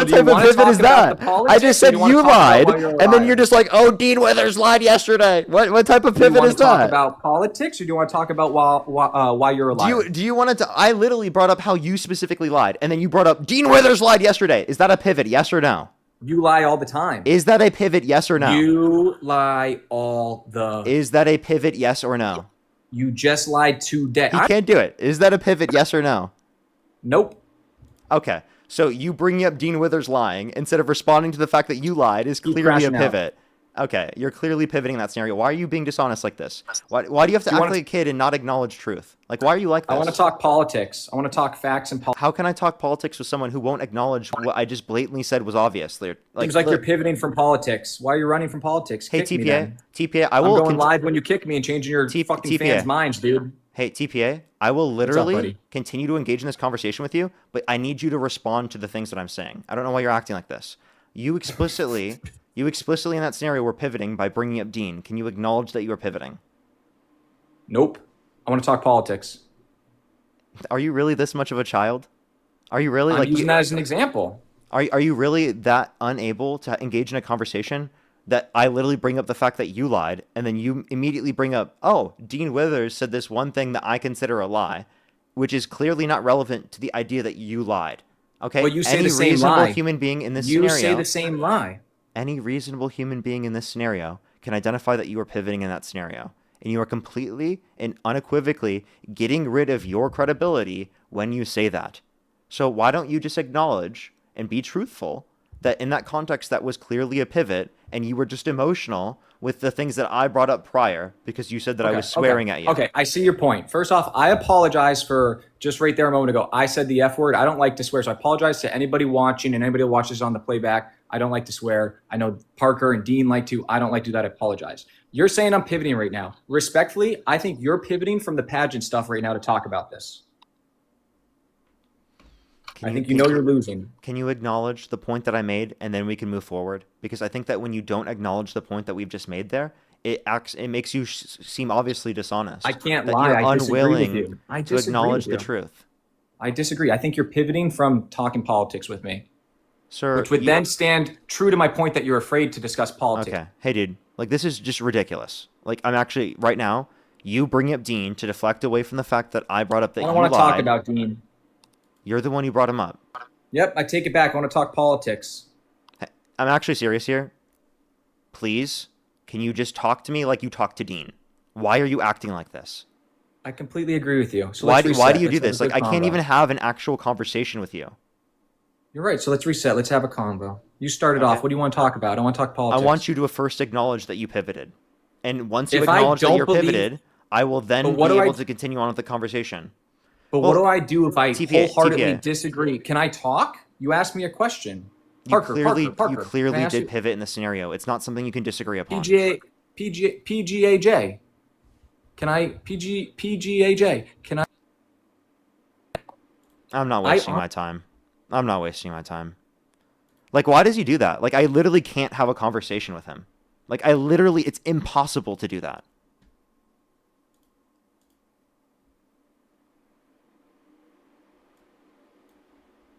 type of pivot is that? I just said you lied, and then you're just like, "Oh, Dean Withers lied yesterday." What type of pivot is that? Do you want to talk about politics, or do you want to talk about why you're a liar? Do you want to? I literally brought up how you specifically lied, and then you brought up Dean Withers lied yesterday. Is that a pivot? Yes or no? You lie all the time. Is that a pivot? Yes or no? You lie all the. Is that a pivot? Yes or no? You just lied today. He can't do it. Is that a pivot? Yes or no? Nope. Okay. So you bringing up Dean Withers lying instead of responding to the fact that you lied is clearly a pivot. Okay, you're clearly pivoting in that scenario. Why are you being dishonest like this? Why do you have to act like a kid and not acknowledge truth? Like, why are you like this? I want to talk politics. I want to talk facts and politics. How can I talk politics with someone who won't acknowledge what I just blatantly said was obvious? Seems like you're pivoting from politics. Why are you running from politics? Hey, kick TPA, I will. I'm going live when you kick me and changing your fucking fans' minds, dude. Hey, TPA, I will literally continue to engage in this conversation with you, but I need you to respond to the things that I'm saying. I don't know why you're acting like this. You explicitly in that scenario were pivoting by bringing up Dean. Can you acknowledge that you were pivoting? Nope. I want to talk politics. Are you really this much of a child? Are you really using that as an example? Are you really that unable to engage in a conversation that I literally bring up the fact that you lied, and then you immediately bring up, oh, Dean Withers said this one thing that I consider a lie, which is clearly not relevant to the idea that you lied. Okay? Well, you say any the same reasonable lie. Human being in this scenario. You say the same lie. Any reasonable human being in this scenario can identify that you are pivoting in that scenario. And you are completely and unequivocally getting rid of your credibility when you say that. So why don't you just acknowledge and be truthful that in that context that was clearly a pivot and you were just emotional with the things that I brought up prior because you said that I was swearing at you. Okay, I see your point. First off, I apologize for just right there a moment ago. I said the F word. I don't like to swear, so I apologize to anybody watching and anybody that watches on the playback. I don't like to swear. I know Parker and Dean like to. I don't like to do that. I apologize. You're saying I'm pivoting right now. Respectfully, I think you're pivoting from the pageant stuff right now to talk about this. I think you know you're losing. Can you acknowledge the point that I made and then we can move forward? Because I think that when you don't acknowledge the point that we've just made there, it makes you seem obviously dishonest. I can't that lie. You're I disagree with unwilling you. I to disagree acknowledge with the you. truth. I disagree. I think you're pivoting from talking politics with me. Sir, which would then stand true to my point that you're afraid to discuss politics. Okay. Hey, dude. Like, this is just ridiculous. Like, I'm actually, right now, you bring up Dean to deflect away from the fact that I brought up that you lied. I don't want to talk about Dean. You're the one who brought him up. Yep, I take it back. I want to talk politics. I'm actually serious here. Please, can you just talk to me like you talk to Dean? Why are you acting like this? I completely agree with you. So why do you do this? Like, I can't even have an actual conversation with you. You're right. So let's reset. Let's have a convo. You started off. What do you want to talk about? I want to talk politics. I want you to first acknowledge that you pivoted. And once you acknowledge that you're pivoted, I will then be able to continue on with the conversation. But what do I do if I wholeheartedly disagree? Can I talk? You asked me a question. Parker, you clearly did pivot in the scenario. It's not something you can disagree upon. PGAJ. Can I PGAJ? Can I? I'm not wasting my time. I'm not wasting my time. Like, why does he do that? Like, I literally can't have a conversation with him. Like, it's impossible to do that.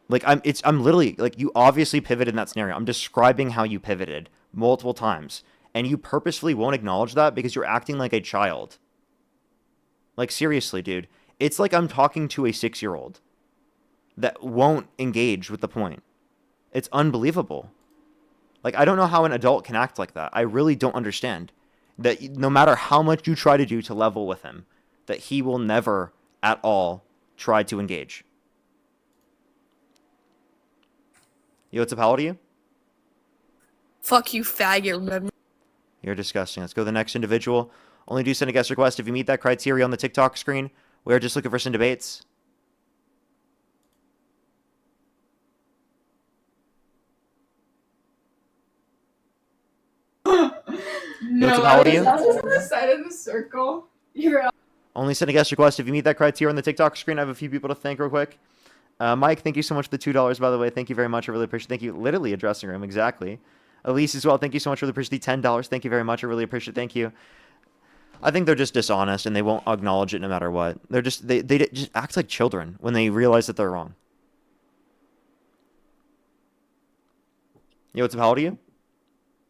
Like, I'm literally, like, you obviously pivoted in that scenario. I'm describing how you pivoted multiple times. And you purposefully won't acknowledge that because you're acting like a child. Like, seriously, dude. It's like I'm talking to a 6-year-old that won't engage with the point. It's unbelievable. Like, I don't know how an adult can act like that. I really don't understand. That no matter how much you try to do to level with him, that he will never at all try to engage. Yo, what's up? How old are you? Fuck you, faggot. You're disgusting. Let's go to the next individual. Only do send a guest request if you meet that criteria on the TikTok screen. We're just looking for some debates. No, how old are you? I was on the side of the circle. You're out. Only send a guest request if you meet that criteria on the TikTok screen. I have a few people to thank real quick. Mike, thank you so much for the $2, by the way. Thank you very much. I really appreciate it. Thank you. Literally a dressing room. Exactly. Elise as well. Thank you so much. Really appreciate the $10. Thank you very much. I really appreciate it. Thank you. I think they're just dishonest and they won't acknowledge it no matter what. They're just, they just act like children when they realize that they're wrong. Yo, what's up? How old are you?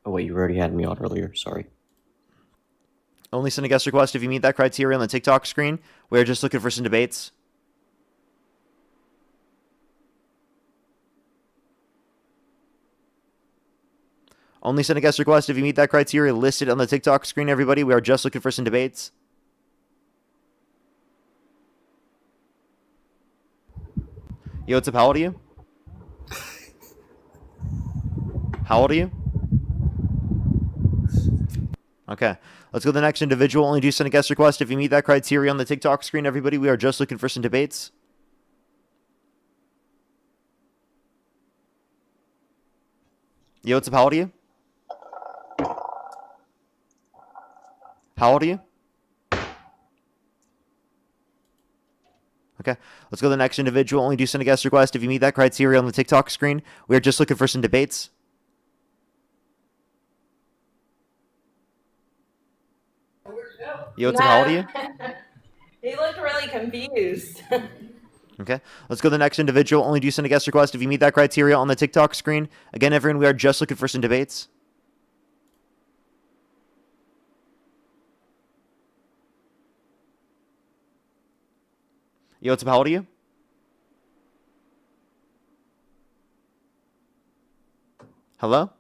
Oh, wait, you already had me on earlier. Sorry. Only send a guest request if you meet that criteria on the TikTok screen. We're just looking for some debates. Only send a guest request if you meet that criteria listed on the TikTok screen, everybody. We are just looking for some debates. Yo, what's up? How old are you? How old are you? Okay. Let's go to the next individual. Only do send a guest request if you meet that criteria on the TikTok screen, everybody. We are just looking for some debates. Yo, what's up? How old are you? How old are you? Okay, let's go to the next individual. Only do send a guest request if you meet that criteria on the TikTok screen. We are just looking for some debates. Yo, what's up? How old are you? He looked really confused. Okay, let's go to the next individual. Only do send a guest request if you meet that criteria on the TikTok screen. Again, everyone, we are just looking for some debates. Yo, what's up? How old are you? Hello?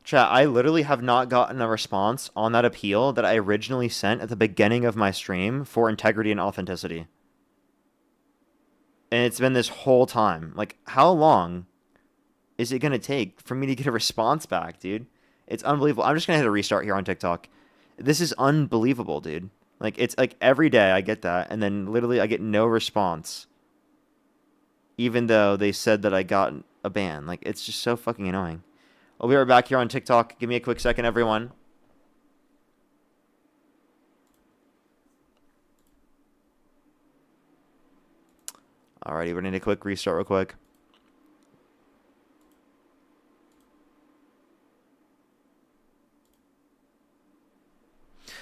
Chat, I literally have not gotten a response on that appeal that I originally sent at the beginning of my stream for integrity and authenticity. And it's been this whole time. Like, how long is it going to take for me to get a response back, dude? It's unbelievable. I'm just going to hit a restart here on TikTok. This is unbelievable, dude. Like, it's like every day I get that, and then literally I get no response. Even though they said that I got a ban. Like, it's just so fucking annoying. I'll be right back here on TikTok. Give me a quick second, everyone. Alrighty, we're going to need a quick restart real quick.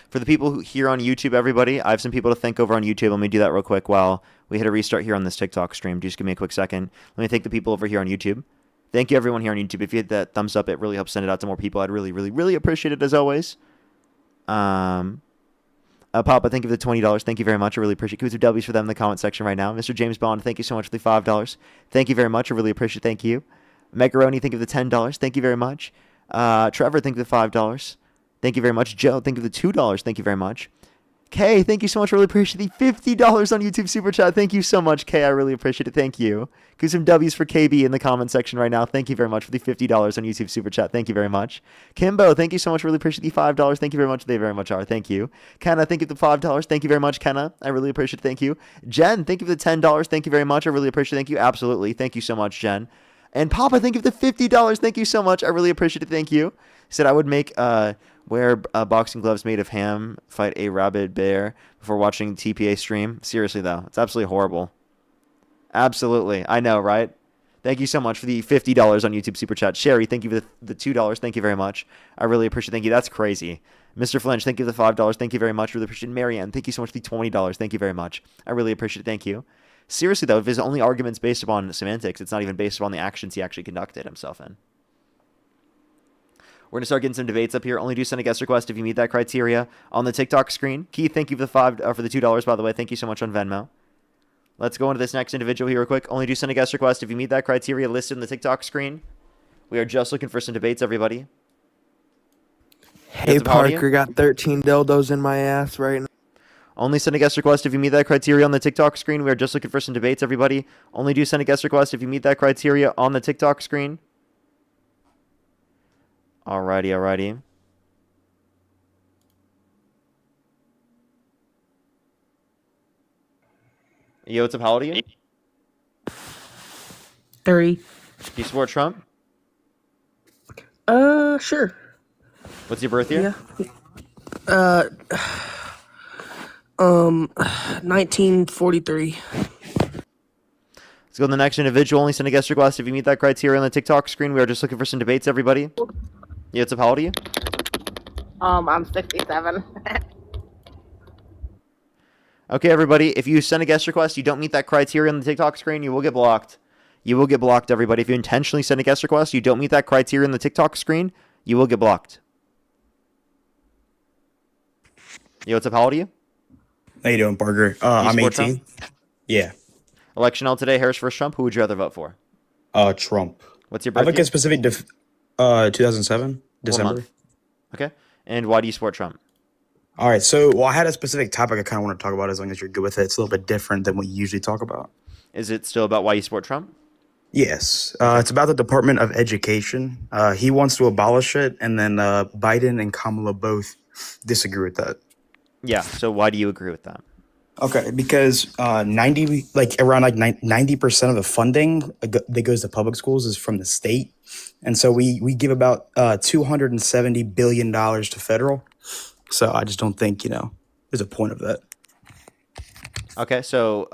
For the people who here on YouTube, everybody, I have some people to thank over on YouTube. Let me do that real quick while we hit a restart here on this TikTok stream. Just give me a quick second. Let me thank the people over here on YouTube. Thank you, everyone here on YouTube. If you hit that thumbs up, it really helps send it out to more people. I'd really, really, really appreciate it, as always. Papa, thank you for the $20. Thank you very much. I really appreciate it. Give some W's for them in the comment section right now. Mr. James Bond, thank you so much for the $5. Thank you very much. I really appreciate it. Thank you. Megaroni, thank you for the $10. Thank you very much. Trevor, thank you for the $5. Thank you very much. Joe, thank you for the $2. Thank you very much. Kay, thank you so much. I really appreciate the $50 on YouTube Super Chat. Thank you so much, Kay. I really appreciate it. Thank you. Give some W's for KB in the comment section right now. Thank you very much for the $50 on YouTube Super Chat. Thank you very much. Kimbo, thank you so much. Really appreciate the $5. Thank you very much. They very much are. Thank you. Kenna, thank you for the $5. Thank you very much, Kenna. I really appreciate it. Thank you. Jen, thank you for the $10. Thank you very much. I really appreciate it. Thank you. Absolutely. Thank you so much, Jen. And Papa, thank you for the $50. Thank you so much. I really appreciate it. Thank you. Said I would make Wear boxing gloves made of ham. Fight a rabid bear before watching TPA stream. Seriously, though. It's absolutely horrible. Absolutely. I know, right? Thank you so much for the $50 on YouTube Super Chat. Sherry, thank you for the $2. Thank you very much. I really appreciate it. Thank you. That's crazy. Mr. Flinch, thank you for the $5. Thank you very much. Really appreciate it. Marianne, thank you so much for the $20. Thank you very much. I really appreciate it. Thank you. Seriously, though, if his only argument's based upon semantics, it's not even based upon the actions he actually conducted himself in. We're going to start getting some debates up here. Only do send a guest request if you meet that criteria on the TikTok screen. Keith, thank you for the $2, by the way. Thank you so much on Venmo. Let's go into this next individual here real quick. Only do send a guest request if you meet that criteria listed in the TikTok screen. We are just looking for some debates, everybody. Hey, Parker, got 13 dildos in my ass right now. Only send a guest request if you meet that criteria on the TikTok screen. We are just looking for some debates, everybody. Only do send a guest request if you meet that criteria on the TikTok screen. Alrighty. Yo, what's up? How old are you? 30. Do you support Trump? Sure. What's your birth year? Yeah. 1943. Let's go to the next individual. Only send a guest request if you meet that criteria on the TikTok screen. We are just looking for some debates, everybody. Yeah, what's up? How old are you? I'm 67. Okay, everybody. If you send a guest request, you don't meet that criteria on the TikTok screen, you will get blocked. You will get blocked, everybody. If you intentionally send a guest request, you don't meet that criteria on the TikTok screen, you will get blocked. Yo, what's up? How old are you? How you doing, Parker? I'm 18. Trump? Yeah. Election held today, Harris versus Trump. Who would you rather vote for? Trump. What's your I have birthday? like a specific 2007, What December. month? Okay. And why do you support Trump? All right, so I had a specific topic I kind of want to talk about as long as you're good with it. It's a little bit different than what you usually talk about. Is it still about why you support Trump? Yes. It's about the Department of Education. He wants to abolish it, and then Biden and Kamala both disagree with that. Yeah. So why do you agree with that? Okay, because 90% of the funding that goes to public schools is from the state, and so we give about $270 billion to federal. So I just don't think there's a point of that. Okay, so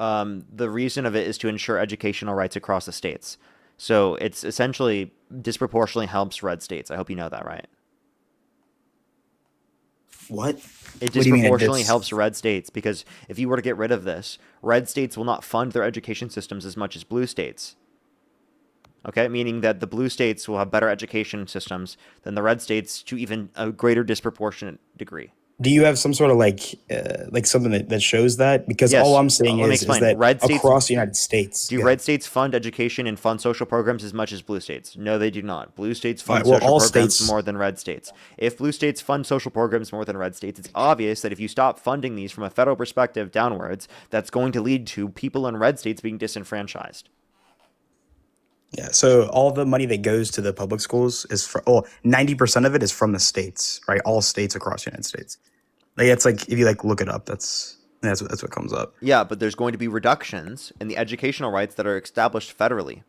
the reason of it is to ensure educational rights across the states. So it's essentially disproportionately helps red states. I hope you know that, right? What? It What do you mean disproportionately it's- helps red states because if you were to get rid of this, red states will not fund their education systems as much as blue states. Okay, meaning that the blue states will have better education systems than the red states to even a greater disproportionate degree. Do you have some sort of like something that shows that? Because Yes. all I'm saying Let me is explain. that Red states- across the United States. Do red states fund education and fund social programs as much as blue states? No, they do not. Blue states fund Alright, well, social all programs states- more than red states. If blue states fund social programs more than red states, it's obvious that if you stop funding these from a federal perspective downwards, that's going to lead to people in red states being disenfranchised. Yeah, so all the money that goes to the public schools is 90% of it is from the states, right? All states across the United States. Like it's like if you look it up, that's what comes up. Yeah, but there's going to be reductions in the educational rights that are established federally.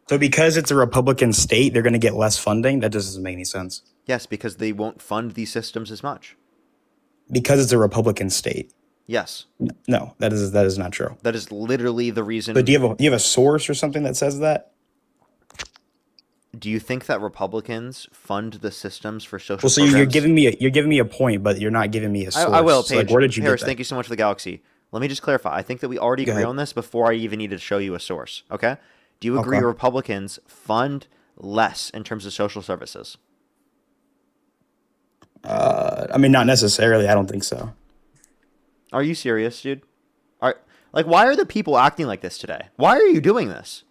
So because it's a Republican state, they're going to get less funding. That doesn't make any sense. Yes, because they won't fund these systems as much. Because it's a Republican state. Yes. No, that is not true. That is literally the reason. But do you have a source or something that says that? Do you think that Republicans fund the systems for social Well, so programs? you're giving me a point, but you're not giving me a source. I will, So, Paige. where did you Harris, get that? thank you so much for the galaxy. Let me just clarify. I think that we already Go agree ahead. on this before I even need to show you a source. Okay? Do you agree Okay. Republicans fund less in terms of social services? I mean, not necessarily. I don't think so. Are you serious, dude? Why are the people acting like this today? Why are you doing this?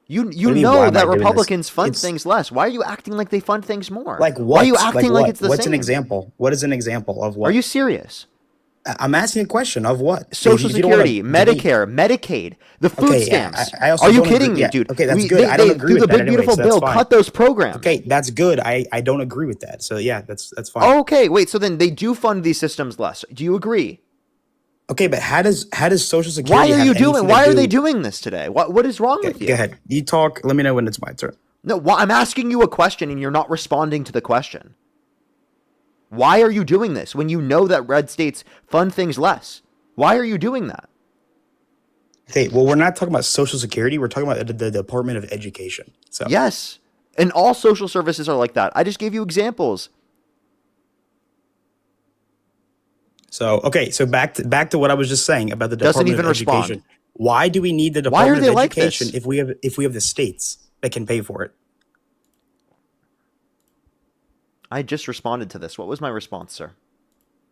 You do you mean, why know am I that doing this? Republicans fund It's- things less. Why are you acting like they fund things more? Like what? Why are you acting like what? it's the What's same? an example? What is an example of what? Are you serious? I'm asking a question of what? Social If you don't wanna Security, debate- Medicare, Medicaid, the food Okay, yeah, stamps. I also Are you don't kidding agree- me, yeah, dude? okay, that's good. I don't agree through with the that big anyway, beautiful so that's bill, fine. cut those programs. Okay, that's good. I don't agree with that. So yeah, that's fine. Okay, wait. So then they do fund these systems less. Do you agree? Okay, but how does Social Security? Why are have you anything doing? to Why are do- they doing this today? What is wrong with you? Go ahead. You talk. Let me know when it's my turn. No, I'm asking you a question and you're not responding to the question. Why are you doing this when you know that red states fund things less? Why are you doing that? Okay, well, we're not talking about Social Security. We're talking about the Department of Education. So yes, and all social services are like that. I just gave you examples. So okay, so back to what I was just saying about the Doesn't Department even of Education. respond. Why do we need the Why are Department they of like Education this? if we have the states that can pay for it? I just responded to this. What was my response, sir?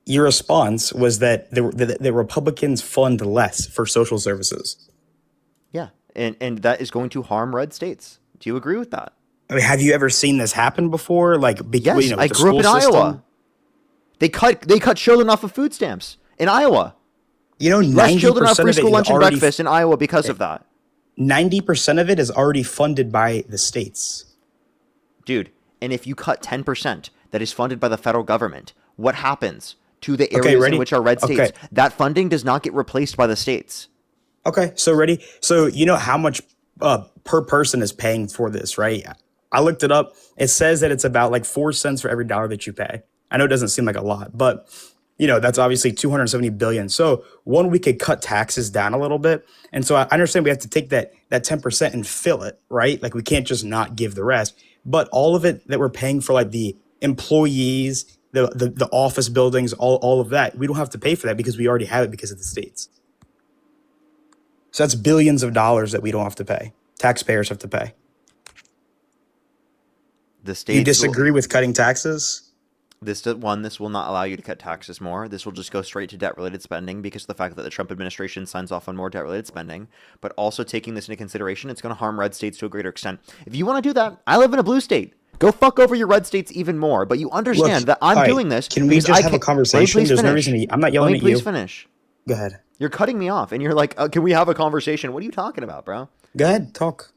Your response was that the Republicans fund less for social services. Yeah, and that is going to harm red states. Do you agree with that? I mean, have you ever seen this happen before? Like, Yes, with I the grew up in school system? Iowa. They cut children off of food stamps in Iowa. You know, Less children off 90% free of it school is lunch and already breakfast in Iowa because of that. 90% of it is already funded by the states. Dude, and if you cut 10% that is funded by the federal government, what happens to the areas in which are red states? Okay. That funding does not get replaced by the states. Okay, so ready? So you know how much per person is paying for this, right? I looked it up. It says that it's about like 4 cents for every dollar that you pay. I know it doesn't seem like a lot, but you know, that's obviously 270 billion. So one, we could cut taxes down a little bit. And so I understand we have to take that 10% and fill it, right? Like we can't just not give the rest, but all of it that we're paying for, like the employees, the office buildings, all of that, we don't have to pay for that because we already have it because of the states. So that's billions of dollars that we don't have to pay. Taxpayers have to pay. The states You disagree with cutting taxes? This will not allow you to cut taxes more. This will just go straight to debt-related spending because of the fact that the Trump administration signs off on more debt-related spending. But also taking this into consideration, it's going to harm red states to a greater extent. If you want to do that, I live in a blue state. Go fuck over your red states even more. But you understand that I'm doing this. Can we just have a conversation? There's no reason I'm not yelling at you. Please finish. Go ahead. You're cutting me off, and you're like, can we have a conversation? What are you talking about, bro? Go ahead, talk.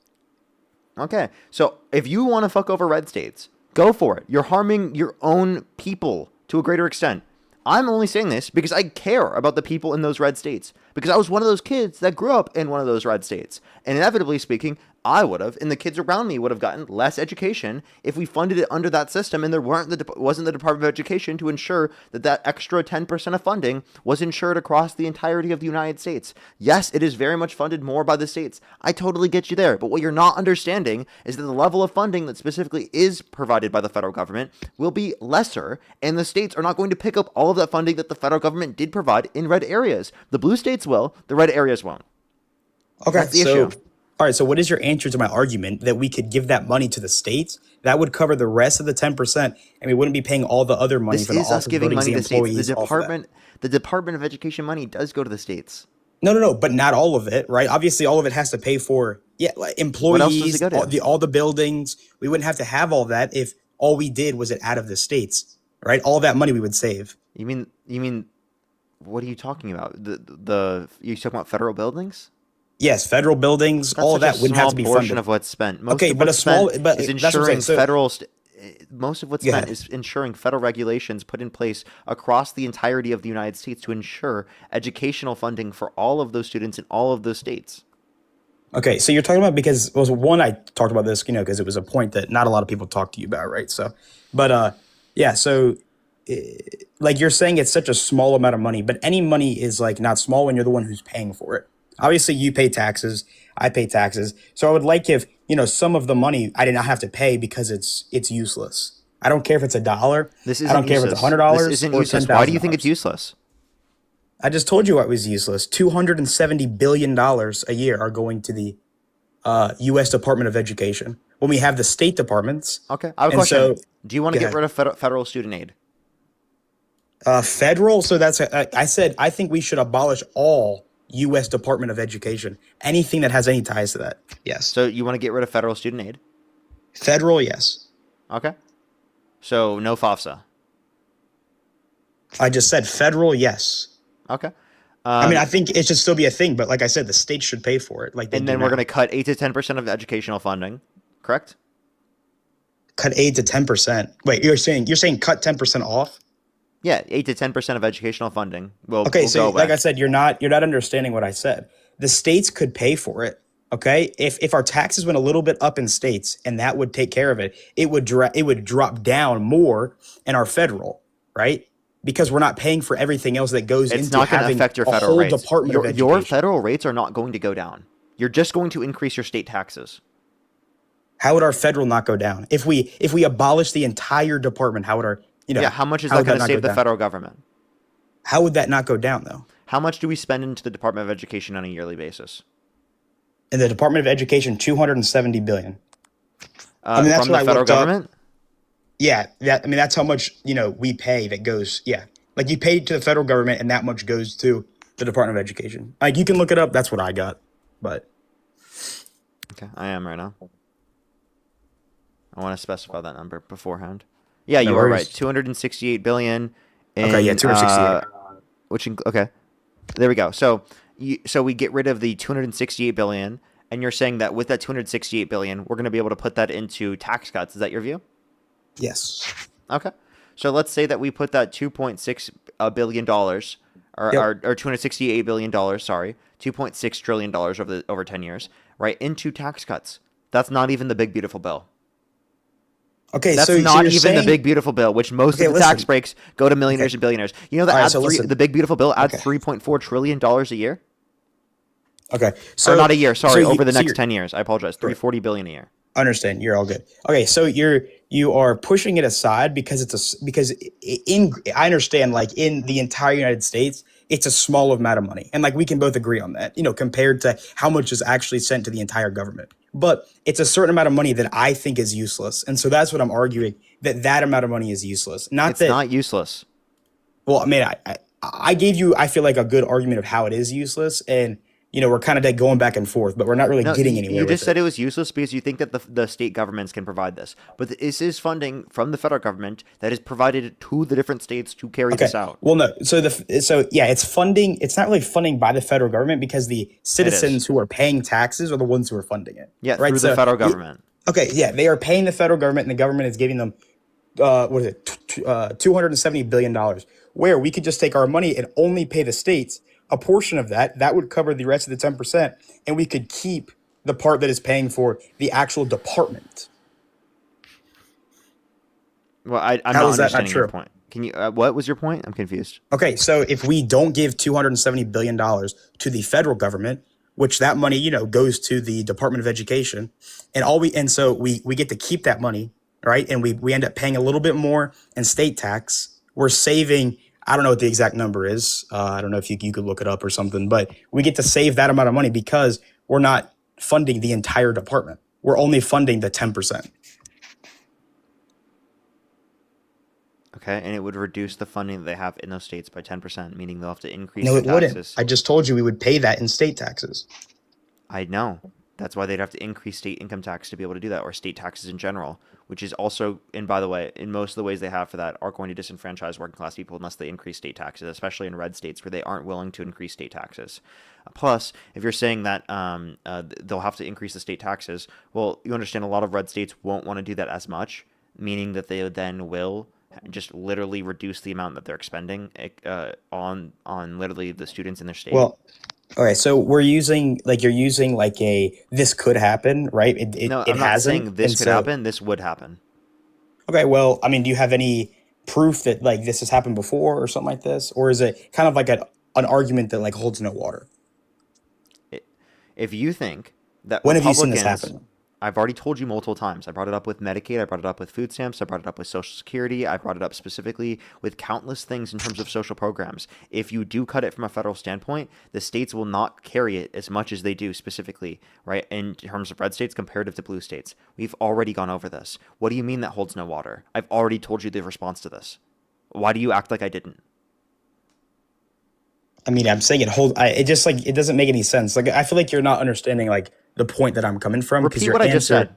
Okay, so if you want to fuck over red states, go for it. You're harming your own people to a greater extent. I'm only saying this because I care about the people in those red states. Because I was one of those kids that grew up in one of those red states. And inevitably speaking, I would have, and the kids around me would have gotten less education if we funded it under that system and there wasn't the Department of Education to ensure that that extra 10% of funding was insured across the entirety of the United States. Yes, it is very much funded more by the states. I totally get you there. But what you're not understanding is that the level of funding that specifically is provided by the federal government will be lesser, and the states are not going to pick up all of that funding that the federal government did provide in red areas. The blue states will, the red areas won't. Okay, that's the issue. All right, so what is your answer to my argument that we could give that money to the states? That would cover the rest of the 10%, and we wouldn't be paying all the other money This for the is us office giving buildings, money the to states. employees, all of that. The Department of Education money does go to the states. No, but not all of it, right? Obviously, all of it has to pay for like employees, What else does it go to? all the buildings. We wouldn't have to have all that if all we did was it out of the states, right? All that money we would save. You mean, what are you talking about? You talking about federal buildings? Yes, federal buildings, That's all of such that a wouldn't have to be small portion funded. of what's spent. Okay, of but what's a small, spent but is that's what I'm ensuring saying. So, most of what's Go spent ahead. is ensuring federal regulations put in place across the entirety of the United States to ensure educational funding for all of those students in all of those states. Okay, so you're talking about because one, I talked about this, because it was a point that not a lot of people talk to you about, right? So, but yeah, so like you're saying, it's such a small amount of money, but any money is like not small when you're the one who's paying for it. Obviously, you pay taxes, I pay taxes, so I would like if some of the money I did not have to pay because it's useless. I don't care if it's $1. I don't care if it's $100. This isn't or useless. Why do you think $10,000. it's useless? I just told you what was useless. $270 billion a year are going to the U.S. Department of Education when we have the state departments. Okay, I have a And question. so- Do you want to Go get rid of federal student aid? Federal. So that's I said I think we should abolish all U.S. Department of Education. Anything that has any ties to that. Yes. So you want to get rid of federal student aid? Federal. Yes. Okay. So no FAFSA. I just said federal. Yes. Okay. I mean, I think it should still be a thing, but like I said, the state should pay for it. Like they and do then we're now. going to cut 8 to 10% of educational funding, correct? Cut 8 to 10%. Wait, you're saying cut 10% off? Yeah, 8 to 10% of educational funding will Okay, will so go away. like I said, you're not understanding what I said. The states could pay for it. Okay, if our taxes went a little bit up in states and that would take care of it, it would drop down more in our federal. right? Because we're not paying for everything else that goes It's into not going to having affect your a federal whole rates. Department of Your Education. federal rates are not going to go down. You're just going to increase your state taxes. How would our federal not go down? If we abolish the entire department, how would our, Yeah, how much is that going to save the federal government? How would that not go down, though? How much do we spend into the Department of Education on a yearly basis? In the Department of Education, $270 billion. I mean, that's from what the I federal looked up. government? Yeah, that's how much, we pay that goes, like you pay to the federal government and that much goes to the Department of Education. Like you can look it up. That's what I got. But okay, I am right now. I want to specify that number beforehand. Yeah, No you are worries. right. 268 billion. Okay, yeah, 268. Okay, there we go. So we get rid of the 268 billion, and you're saying that with that 268 billion, we're going to be able to put that into tax cuts. Is that your view? Yes. Okay. So let's say that we put that $2.6 billion dollars, or Yep. or $268 billion dollars, sorry, $2.6 trillion dollars over 10 years, right, into tax cuts. That's not even the big beautiful bill. Okay, That's so not you're even saying, the big beautiful bill, which most Okay, of the tax listen. breaks go to millionaires and billionaires. You know that All right, adds so listen. the big beautiful bill adds Okay. $3.4 trillion dollars a year. Okay, Or not a year, sorry, over the next you're- 10 years. I apologize. $340 billion a year. Understand, you're all good. Okay, so you are pushing it aside because I understand, like in the entire United States, it's a small amount of money, and like we can both agree on that, compared to how much is actually sent to the entire government. But it's a certain amount of money that I think is useless, and so that's what I'm arguing, that amount of money is useless. It's not useless. Well, I mean, I gave you, I feel like, a good argument of how it is useless, and we're kind of like going back and forth, but we're not really No, getting you anywhere. just with said it was useless because you think that the state governments can provide this. But this is funding from the federal government that is provided to the different states to carry this out. Well, no. So it's funding. It's not really funding by the federal government because the citizens who are paying taxes are the ones who are funding it. Yeah, right? through the federal government. Okay, yeah, they are paying the federal government, and the government is giving them, $270 billion. Where we could just take our money and only pay the states a portion of that. That would cover the rest of the 10%, and we could keep the part that is paying for the actual department. Well, I'm How not is that not understanding your true? point. Can you? What was your point? I'm confused. Okay, so if we don't give $270 billion to the federal government, which that money, goes to the Department of Education, and so we get to keep that money, right? And we end up paying a little bit more in state tax. We're saving, I don't know what the exact number is. I don't know if you could look it up or something, but we get to save that amount of money because we're not funding the entire department. We're only funding the 10%. Okay, and it would reduce the funding that they have in those states by 10%, meaning they'll have to increase No, the it wouldn't. taxes. I just told you we would pay that in state taxes. I know. That's why they'd have to increase state income tax to be able to do that, or state taxes in general, which is also, and by the way, in most of the ways they have for that are going to disenfranchise working class people unless they increase state taxes, especially in red states where they aren't willing to increase state taxes. Plus, if you're saying that they'll have to increase the state taxes, well, you understand a lot of red states won't want to do that as much, meaning that they then will just literally reduce the amount that they're expending on literally the students in their state. Well, okay, so you're using this could happen, right? It No, it I'm not hasn't. saying this and could so- happen. This would happen. Okay, well, I mean, do you have any proof that like this has happened before or something like this, or is it kind of like an argument that like holds no water? If you think that When have you seen this Republicans, happen? I've already told you multiple times. I brought it up with Medicaid. I brought it up with food stamps. I brought it up with Social Security. I brought it up specifically with countless things in terms of social programs. If you do cut it from a federal standpoint, the states will not carry it as much as they do specifically, right? In terms of red states comparative to blue states. We've already gone over this. What do you mean that holds no water? I've already told you the response to this. Why do you act like I didn't? I mean, I'm saying it just like it doesn't make any sense. Like I feel like you're not understanding like the point that I'm coming from. Repeat what I just said.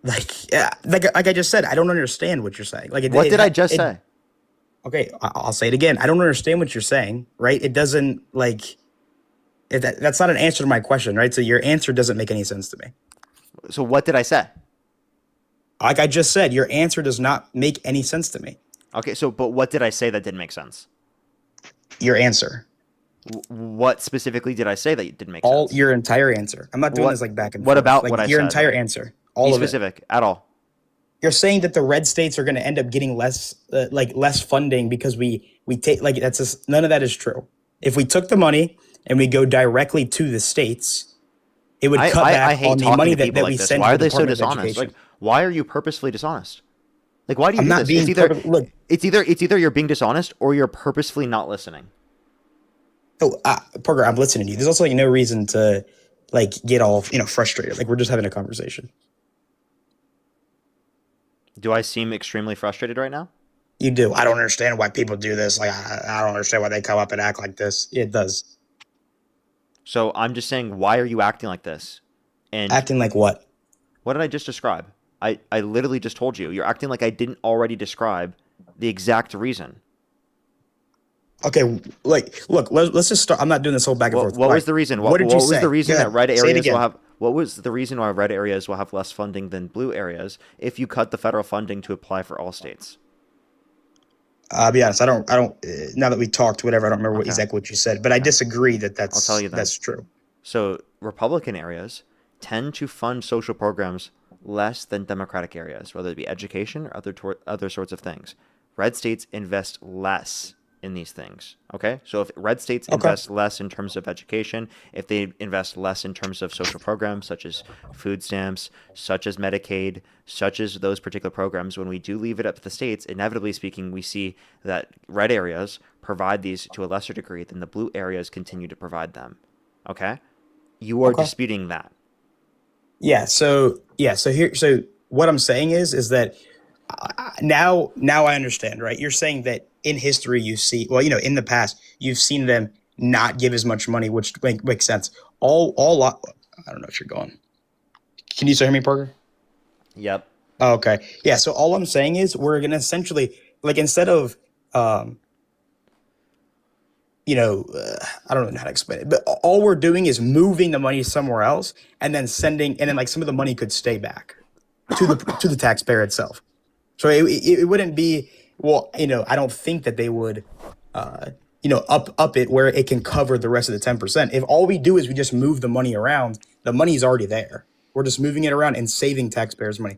Like I just said, I don't understand what you're saying. Like, What did I just say? Okay, I'll say it again. I don't understand what you're saying. Right? It doesn't like that's not an answer to my question. Right? So your answer doesn't make any sense to me. So what did I say? Like I just said, your answer does not make any sense to me. Okay, but what did I say that didn't make sense? Your answer. What specifically did I say that didn't make All sense? your entire answer. I'm not doing this like back and forth. What about like, what I your said? entire answer. All Be of it. specific at all. you're saying that the red states are going to end up getting less funding because we take like none of that is true. If we took the money and we go directly to the states, it would cut back I hate on the talking money to people that like we this. send Why to are the they so Department of dishonest? Education. Like, why are you purposefully dishonest? Like, why do you I'm do not this? being look. It's either you're being dishonest or you're purposefully not listening. Oh, Parker, I'm listening to you. There's also like no reason to like get all frustrated. Like we're just having a conversation. Do I seem extremely frustrated right now? You do. I don't understand why people do this. Like I don't understand why they come up and act like this. It does. So I'm just saying, why are you acting like this? And acting like what? What did I just describe? I literally just told you. You're acting like I didn't already describe the exact reason. Okay, like, look, let's just start. I'm not doing this whole back and forth. What was the reason? What did you say? was the reason that red areas will have? What was the reason why red areas will have less funding than blue areas if you cut the federal funding to apply for all states? I'll be honest. I don't. Now that we talked, whatever, I don't remember exactly what you said, but I disagree that that's. I'll tell you that's true. So Republican areas tend to fund social programs less than Democratic areas, whether it be education or other sorts of things. Red states invest less in these things. Okay, so if red states invest less in terms of education, if they invest less in terms of social programs such as food stamps, such as Medicaid, such as those particular programs, when we do leave it up to the states, inevitably speaking, we see that red areas provide these to a lesser degree than the blue areas continue to provide them. Okay, you are disputing that. Yeah. So what I'm saying is that now I understand, right? You're saying that in history you see, in the past you've seen them not give as much money, which makes sense. I don't know if you're going. Can you still hear me, Parker? Yep. Oh, okay. Yeah. So all I'm saying is we're gonna essentially instead of I don't know how to explain it, but all we're doing is moving the money somewhere else and then some of the money could stay back to the taxpayer itself. So it wouldn't be, I don't think that they would, up it where it can cover the rest of the 10%. If all we do is we just move the money around, the money's already there. We're just moving it around and saving taxpayers money.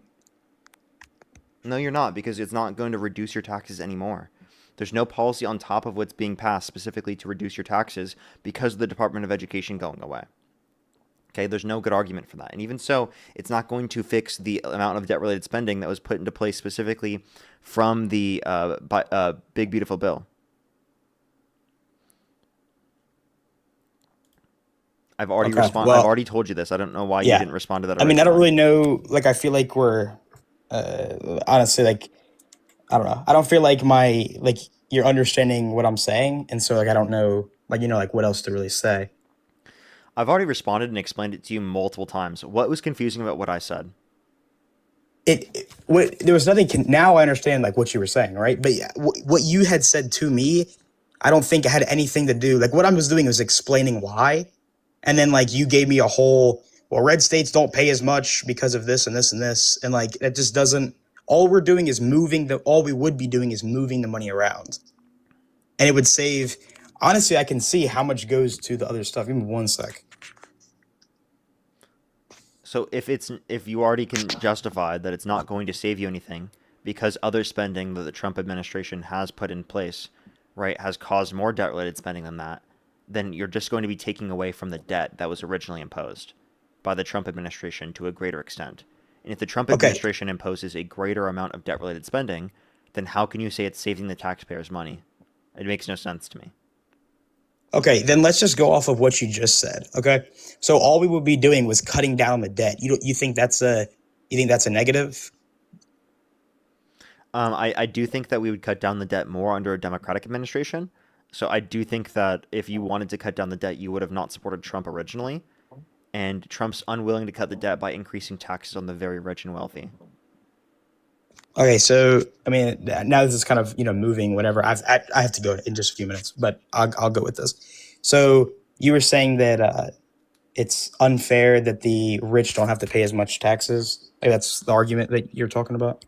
No, you're not, because it's not going to reduce your taxes anymore. There's no policy on top of what's being passed specifically to reduce your taxes because of the Department of Education going away. Okay, there's no good argument for that. And even so, it's not going to fix the amount of debt-related spending that was put into place specifically from the Big Beautiful Bill. I've already I've already told you this. I don't know why you didn't respond to that. I mean, I don't really know. I feel like we're honestly, I don't know. I don't feel like you're understanding what I'm saying, and so I don't know, what else to really say. I've already responded and explained it to you multiple times. What was confusing about what I said? There was nothing. Now I understand what you were saying, right? But what you had said to me, I don't think it had anything to do. What I was doing was explaining why, and then you gave me a whole. Well, red states don't pay as much because of this and this and this, and it just doesn't. All we're doing is all we would be doing is moving the money around, and it would save. Honestly, I can see how much goes to the other stuff. Give me 1 sec. So if you already can justify that it's not going to save you anything because other spending that the Trump administration has put in place, right, has caused more debt-related spending than that, then you're just going to be taking away from the debt that was originally imposed by the Trump administration to a greater extent. And if the Trump administration imposes a greater amount of debt-related spending, then how can you say it's saving the taxpayers' money? It makes no sense to me. Okay, then let's just go off of what you just said. Okay, so all we would be doing was cutting down the debt. You think that's a negative? I do think that we would cut down the debt more under a Democratic administration. So I do think that if you wanted to cut down the debt, you would have not supported Trump originally. And Trump's unwilling to cut the debt by increasing taxes on the very rich and wealthy. Okay, so I mean, now this is kind of moving. Whatever. I have to go in just a few minutes, but I'll go with this. So you were saying that it's unfair that the rich don't have to pay as much taxes. That's the argument that you're talking about.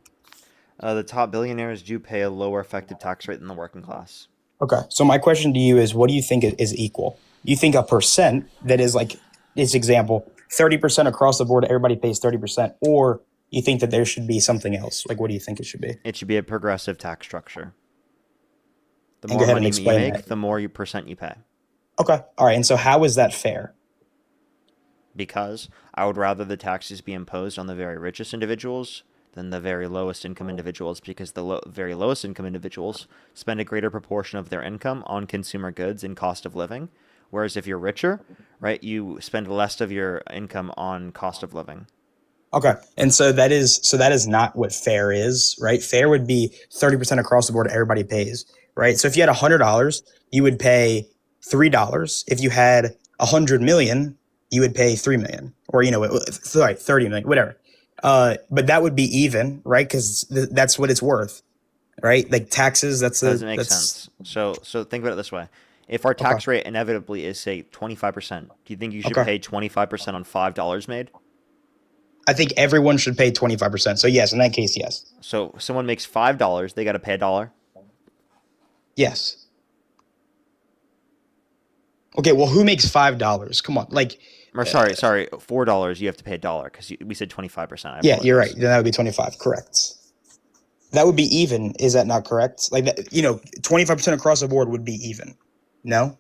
The top billionaires do pay a lower effective tax rate than the working class. Okay, so my question to you is, what do you think is equal? You think a percent that is this example, 30% across the board, everybody pays 30%, or you think that there should be something else? Like, what do you think it should be? It should be a progressive tax structure. The And more go ahead and money you explain make, that. the more percent you pay. Okay. All right. And so how is that fair? Because I would rather the taxes be imposed on the very richest individuals than the very lowest income individuals, because the very lowest income individuals spend a greater proportion of their income on consumer goods and cost of living. Whereas if you're richer, right, you spend less of your income on cost of living. Okay. And so that is not what fair is, right? Fair would be 30% across the board, everybody pays, right? So if you had $100, you would pay $3. If you had 100 million, you would pay 3 million, or, 30 million, whatever. But that would be even, right? Because that's what it's worth, right? Like taxes, Doesn't make sense. So think about it this way. If our tax rate inevitably is, say, 25%, do you think you should pay 25% on $5 made? I think everyone should pay 25%. So yes, in that case, yes. So someone makes $5, they got to pay $1? Yes. Okay, well, who makes $5? Come on, like. Or sorry, $4. You have to pay $1 because we said 25%. Yeah, you're right. Then that would be 25. Correct. That would be even. Is that not correct? Like, 25% across the board would be even. No.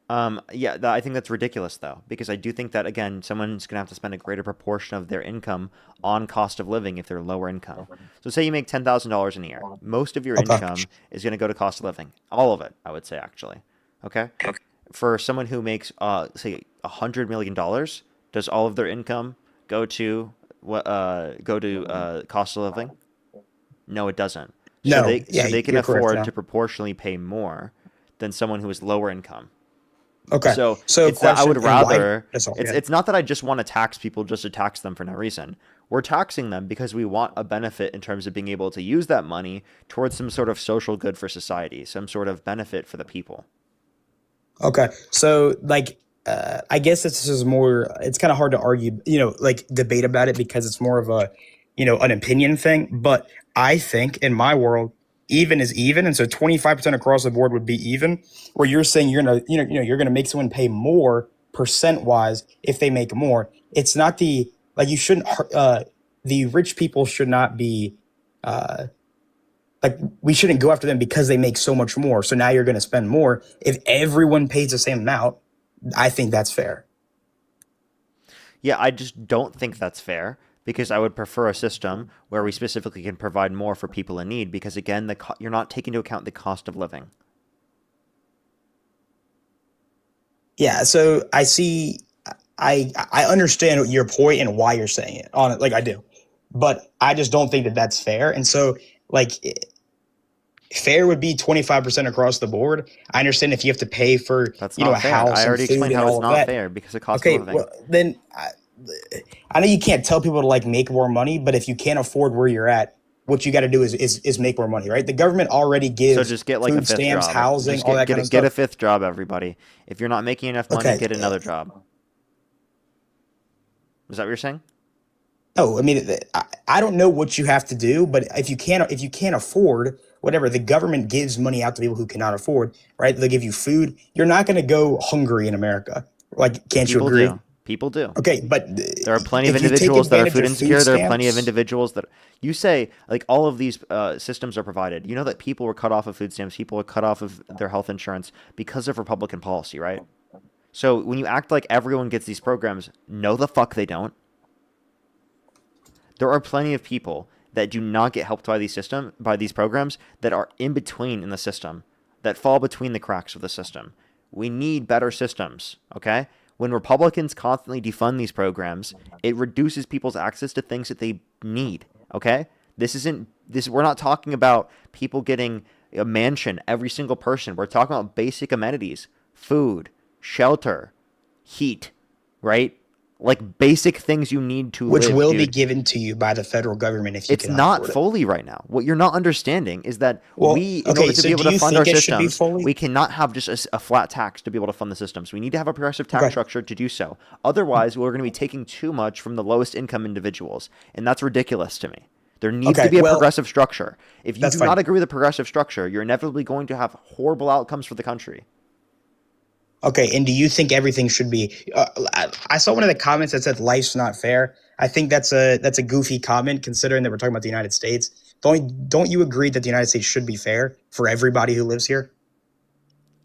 Yeah, I think that's ridiculous though, because I do think that, again, someone's gonna have to spend a greater proportion of their income on cost of living if they're lower income. So say you make $10,000 in a year, most of your income is gonna go to cost of living, all of it, I would say, actually. Okay. For someone who makes say $100 million, does all of their income go to cost of living? No, it doesn't. No. So they can afford to to proportionally pay more than someone who is lower income. Okay. So it's that I would rather. It's not that I just want to tax people just to tax them for no reason. We're taxing them because we want a benefit in terms of being able to use that money towards some sort of social good for society, some sort of benefit for the people. Okay. So I guess this is more, it's kind of hard to argue, debate about it because it's more of a, an opinion thing. But I think in my world, even is even. And so 25% across the board would be even, where you're saying you're going to, you're going to make someone pay more percent wise if they make more. It's not you shouldn't, the rich people should not be, we shouldn't go after them because they make so much more. So now you're going to spend more. If everyone pays the same amount, I think that's fair. Yeah, I just don't think that's fair, because I would prefer a system where we specifically can provide more for people in need, because, again, you're not taking into account the cost of living. Yeah, so I understand your point and why you're saying it, I do. But I just don't think that that's fair. And so, fair would be 25% across the board. I understand if you have to pay for That's not a fair. house I already and food explained and how all it's of not that. fair because of cost Okay, of living. well, then I know you can't tell people to make more money, but if you can't afford where you're at, what you got to do is make more money, right? The government already gives So just get a food fifth stamps, job. housing, Just all that kind of stuff. Get a fifth job, everybody. If you're not making enough money, Okay. get another job. Is that what you're saying? No, I mean, I don't know what you have to do, but if you can't afford whatever, the government gives money out to people who cannot afford, right? They give you food. You're not going to go hungry in America. Can't you agree? People do. Okay, but there are plenty of if you take individuals that are advantage food of insecure. There are plenty of stamps- individuals that you say, all of these systems are provided. You know that people were cut off of food stamps. People were cut off of their health insurance because of Republican policy, right? So when you act like everyone gets these programs, no the fuck they don't. There are plenty of people that do not get helped by these programs that are in between in the system, that fall between the cracks of the system. We need better systems, okay? When Republicans constantly defund these programs, it reduces people's access to things that they need, okay? We're not talking about people getting a mansion, every single person. We're talking about basic amenities, food, shelter, heat, right? Basic things you need to which live, will be dude. given to you by the federal government if you It's cannot not afford it. fully right now. What you're not understanding is that in Okay, order to so be able do to you fund our think it should be systems, fully? we cannot have just a flat tax to be able to fund the systems. We need to have a progressive tax structure to do so. Otherwise, we're going to be taking too much from the lowest income individuals, and that's ridiculous to me. There needs to be a progressive structure. If you do not agree with the progressive structure, you're inevitably going to have horrible outcomes for the country. Okay, and do you think everything should be? I saw one of the comments that said life's not fair. I think that's a goofy comment considering that we're talking about the United States. Don't you agree that the United States should be fair for everybody who lives here?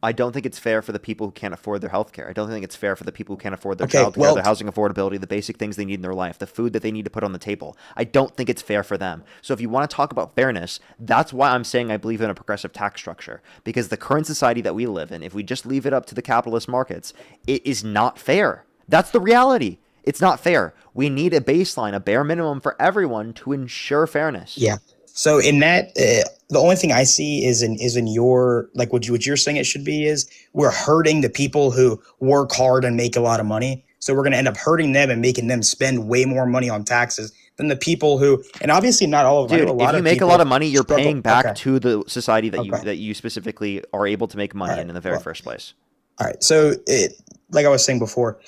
I don't think it's fair for the people who can't afford their health care. I don't think it's fair for the people who can't afford their Okay, child care, well, their housing affordability, the basic things they need in their life, the food that they need to put on the table. I don't think it's fair for them. So if you want to talk about fairness, that's why I'm saying I believe in a progressive tax structure. Because the current society that we live in, if we just leave it up to the capitalist markets, it is not fair. That's the reality. It's not fair. We need a baseline, a bare minimum for everyone to ensure fairness. Yeah. So in that, the only thing I see is in your like what you're saying it should be is we're hurting the people who work hard and make a lot of money. So we're going to end up hurting them and making them spend way more money on taxes than the people who, and obviously not all of them. I Dude, know a lot if you of make a people lot of money, you're struggle- paying back Okay. to the society that Okay. you specifically are able to make money in the very first place. All right. So like I was saying before,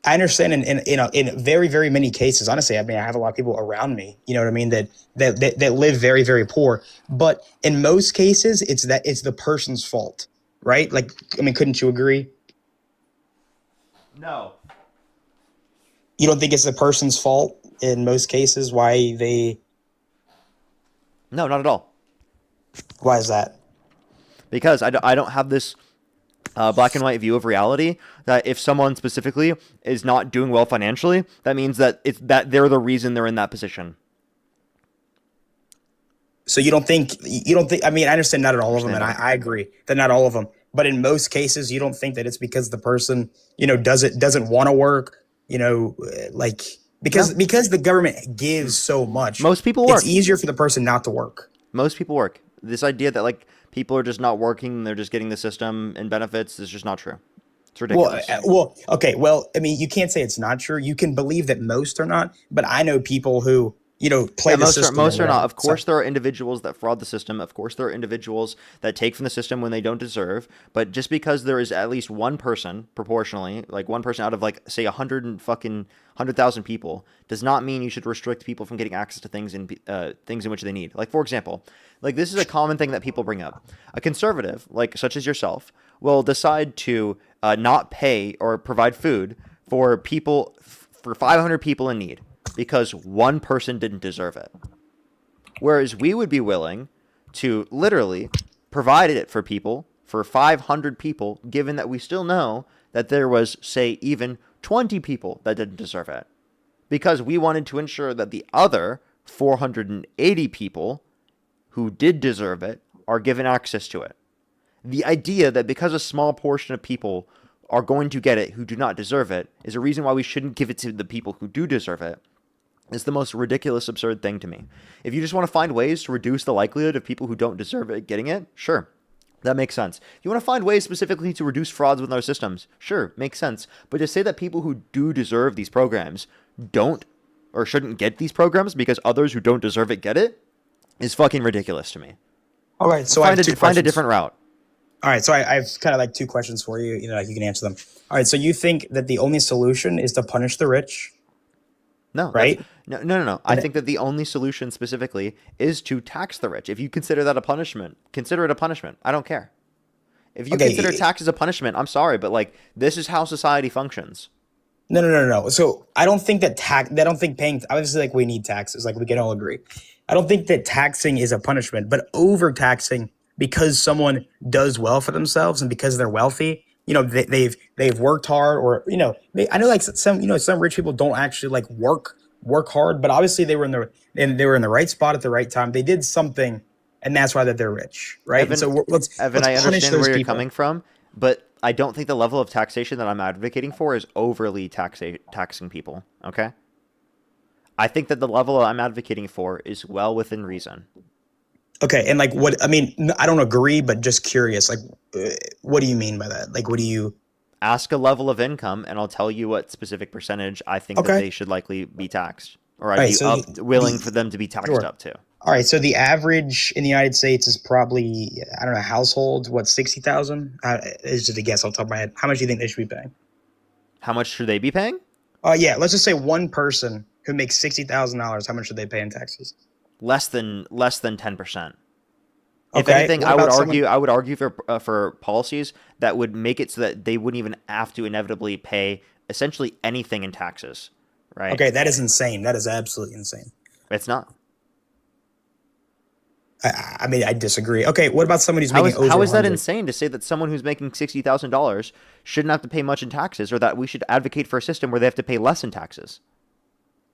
I understand in very, very many cases, honestly, I mean, I have a lot of people around me, you know what I mean, that live very, very poor. But in most cases, it's the person's fault, right? Like, I mean, couldn't you agree? No. You don't think it's the person's fault in most cases why they... No, not at all. Why is that? Because I don't have this black and white view of reality that if someone specifically is not doing well financially, that means that they're the reason they're in that position. So you don't think, I mean, I understand not at all of them, and I agree that not all of them, but in most cases, you don't think that it's because the person, doesn't want to work, like, because the government gives so much. Most people work. It's easier for the person not to work. Most people work. This idea that like people are just not working, they're just getting the system and benefits is just not true. It's ridiculous. Okay. Well, I mean, you can't say it's not true. You can believe that most are not, but I know people who, play the system. Most are not. Of course, there are individuals that fraud the system. Of course, there are individuals that take from the system when they don't deserve. But just because there is at least one person, proportionally, like one person out of like say 100,000 people, does not mean you should restrict people from getting access to things in which they need. Like for example, like this is a common thing that people bring up. A conservative, like such as yourself, will decide to not pay or provide food for people for 500 people in need, because one person didn't deserve it. Whereas we would be willing to literally provide it for people, for 500 people, given that we still know that there was, say, even 20 people that didn't deserve it. Because we wanted to ensure that the other 480 people who did deserve it are given access to it. The idea that because a small portion of people are going to get it who do not deserve it is a reason why we shouldn't give it to the people who do deserve it. It's the most ridiculous, absurd thing to me. If you just want to find ways to reduce the likelihood of people who don't deserve it getting it, sure, that makes sense. If you want to find ways specifically to reduce frauds within our systems, sure, makes sense. But to say that people who do deserve these programs don't or shouldn't get these programs because others who don't deserve it get it is fucking ridiculous to me. All right, so find a different route. All right, so I've kind of like two questions for you. Like you can answer them. All right, so you think that the only solution is to punish the rich? No, right? No. I think that the only solution specifically is to tax the rich. If you consider that a punishment, consider it a punishment. I don't care. If you consider tax as a punishment, I'm sorry, but like this is how society functions. No. So I don't think that paying, obviously like we need taxes, like we can all agree. I don't think that taxing is a punishment, but overtaxing because someone does well for themselves and because they're wealthy, they've worked hard, or I know like some rich people don't actually like work hard, but obviously they were in the right spot at the right time. They did something, and that's why that they're rich, right? Evan, And so let's I punish understand those where you're people. coming from, but I don't think the level of taxation that I'm advocating for is overly taxing people. Okay, I think that the level I'm advocating for is well within reason. Okay, and like what I mean, I don't agree, but just curious. Like, what do you mean by that? Like, what do you ask a level of income, and I'll tell you what specific percentage I think that they should likely be taxed, or I'd be willing for them to be taxed up to. All right, so the average in the United States is probably, I don't know, household, what, 60,000? It's just a guess off the top of my head. How much do you think they should be paying? How much should they be paying? Yeah, let's just say one person who makes $60,000. How much should they pay in taxes? Less than 10%. If Okay, anything, what I would argue for policies that would make it so that they wouldn't even have to inevitably pay essentially anything in taxes. right? Okay, that is insane. That is absolutely insane. It's not. I mean, I disagree. Okay, what about somebody who's making over How is that 100? insane to say that someone who's making $60,000 shouldn't have to pay much in taxes, or that we should advocate for a system where they have to pay less in taxes?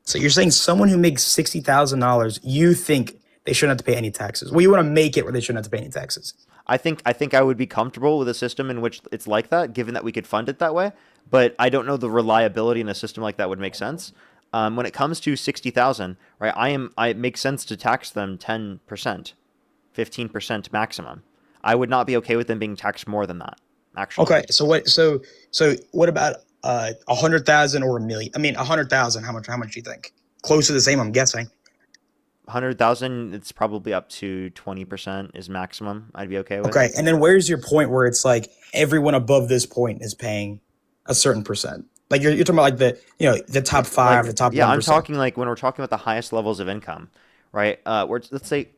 So you're saying someone who makes $60,000, you think they shouldn't have to pay any taxes? Well, you want to make it where they shouldn't have to pay any taxes. I think I would be comfortable with a system in which it's like that, given that we could fund it that way. But I don't know the reliability in a system like that would make sense. When it comes to 60,000, right? It makes sense to tax them 10%, 15% maximum. I would not be okay with them being taxed more than that. Actually. Okay, so what about 100,000 or 1 million? I mean, 100,000. How much do you think? Close to the same, I'm guessing. 100,000, it's probably up to 20% is maximum. I'd be okay with. Okay, and then where's your point where it's like everyone above this point is paying a certain percent? Like you're talking about like the top 5, like, the top 1%. Yeah, I'm talking like when we're talking about the highest levels of income, right? Let's say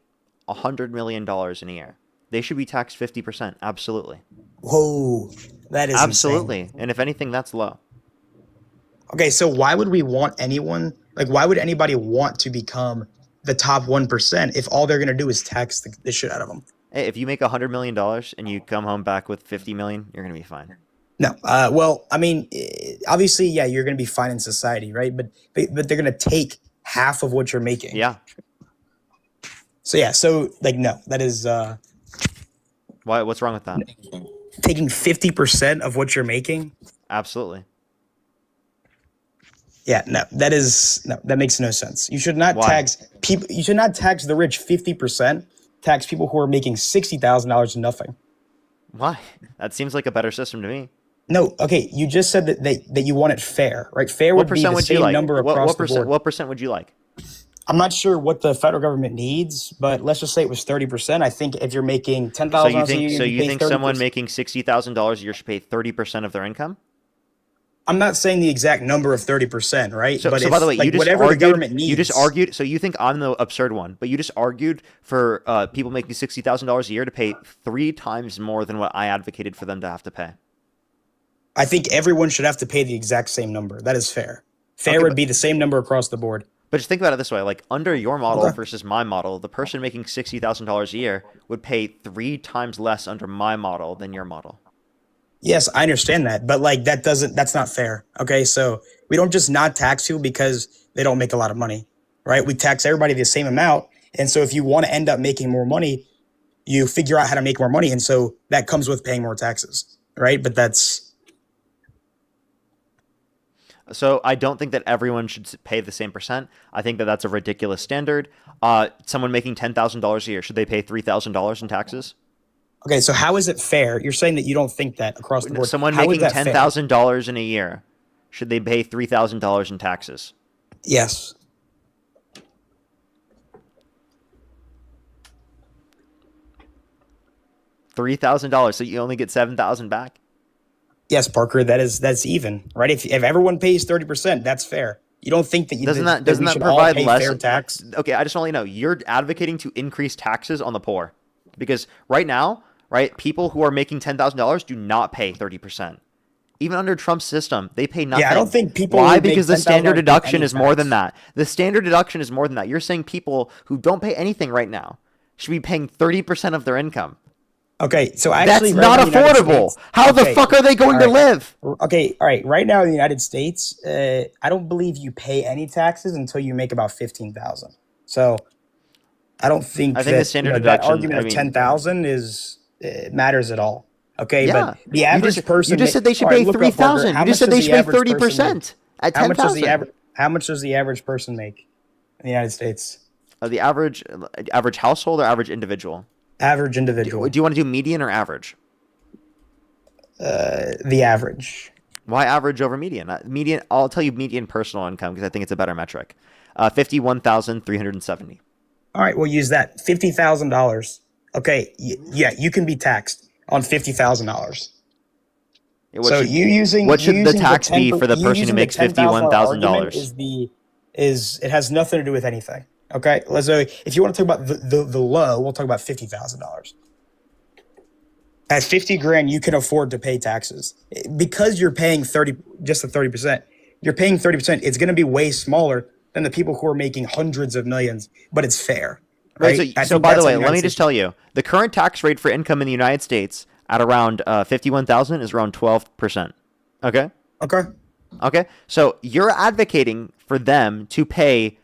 $100 million in a year. They should be taxed 50%. Absolutely. Whoa, that is absolutely. insane. And if anything, that's low. Okay, so why would we want anyone? Like, why would anybody want to become the top 1% if all they're gonna do is tax the shit out of them? Hey, if you make $100 million and you come home back with 50 million, you're gonna be fine. No, well, I mean, obviously, yeah, you're gonna be fine in society, right? But they're gonna take half of what you're making. Yeah. So yeah, so like no, that is Why? What's wrong with that? Taking 50% of what you're making. Absolutely. Yeah, no, that makes no sense. You should not tax people. You should not tax the rich 50%. Tax people who are making $60,000 nothing. Why? That seems like a better system to me. No, okay. You just said that you want it fair, right? Fair would be the same number across the board. What percent would you like? I'm not sure what the federal government needs, but let's just say it was 30%. I think if you're making $10,000 so you think someone making $60,000 a year should pay 30% of their income? I'm not saying the exact number of 30%, right? So, but by the way, you just whatever argued, the government needs. You just argued. So you think I'm the absurd one, but you just argued for people making $60,000 a year to pay 3 times more than what I advocated for them to have to pay. I think everyone should have to pay the exact same number. That is fair. Fair would be the same number across the board. But just think about it this way: like under your model versus my model, the person making $60,000 a year would pay 3 times less under my model than your model. Yes, I understand that, but like that's not fair. Okay, so we don't just not tax people because they don't make a lot of money, right? We tax everybody the same amount, and so if you want to end up making more money, you figure out how to make more money, and so that comes with paying more taxes, right? But that's. So I don't think that everyone should pay the same percent. I think that that's a ridiculous standard. Someone making $10,000 a year, should they pay $3,000 in taxes? Okay, so how is it fair? You're saying that you don't think that across the board. Someone making $10,000 in a year, should they pay $3,000 in taxes? Yes. $3,000, so you only get $7,000 back? Yes, Parker, that's even, right? If everyone pays 30%, that's fair. You don't think that you doesn't that provide less fair tax? Okay, I just want to know, you're advocating to increase taxes on the poor because right now, right, people who are making $10,000 do not pay 30%. Even under Trump's system, they pay nothing. Yeah, I don't think people. Why? Because the standard deduction is more than that. The standard deduction is more than that. You're saying people who don't pay anything right now should be paying 30% of their income. Okay, so actually, that's not affordable. How the fuck are they going to live? Okay, all right. Right now in the United States, I don't believe you pay any taxes until you make about 15,000. So I don't think the standard deduction. That argument of 10,000 is matters at all. Okay, yeah. But the average person. You just said they should pay 3,000. You just said they should pay 30% at 10,000. How much does the average person make in the United States? The average household or average individual? Average individual. Do you want to do median or average? The average. Why average over median? Median. I'll tell you median personal income because I think it's a better metric. 51,370. All right, we'll use that. $50,000. Okay, yeah, you can be taxed on $50,000. So what should the tax be for the person who makes $51,000? It has nothing to do with anything. Okay, so if you want to talk about the low, we'll talk about $50,000. At 50 grand, you can afford to pay taxes because you're paying just the 30%. You're paying 30%. It's going to be way smaller than the people who are making hundreds of millions, but it's fair. Right. Right, so by the way, let me just tell you, the current tax rate for income in the United States at around 51,000 is around 12%. Okay? Okay. Okay? So you're advocating for them to pay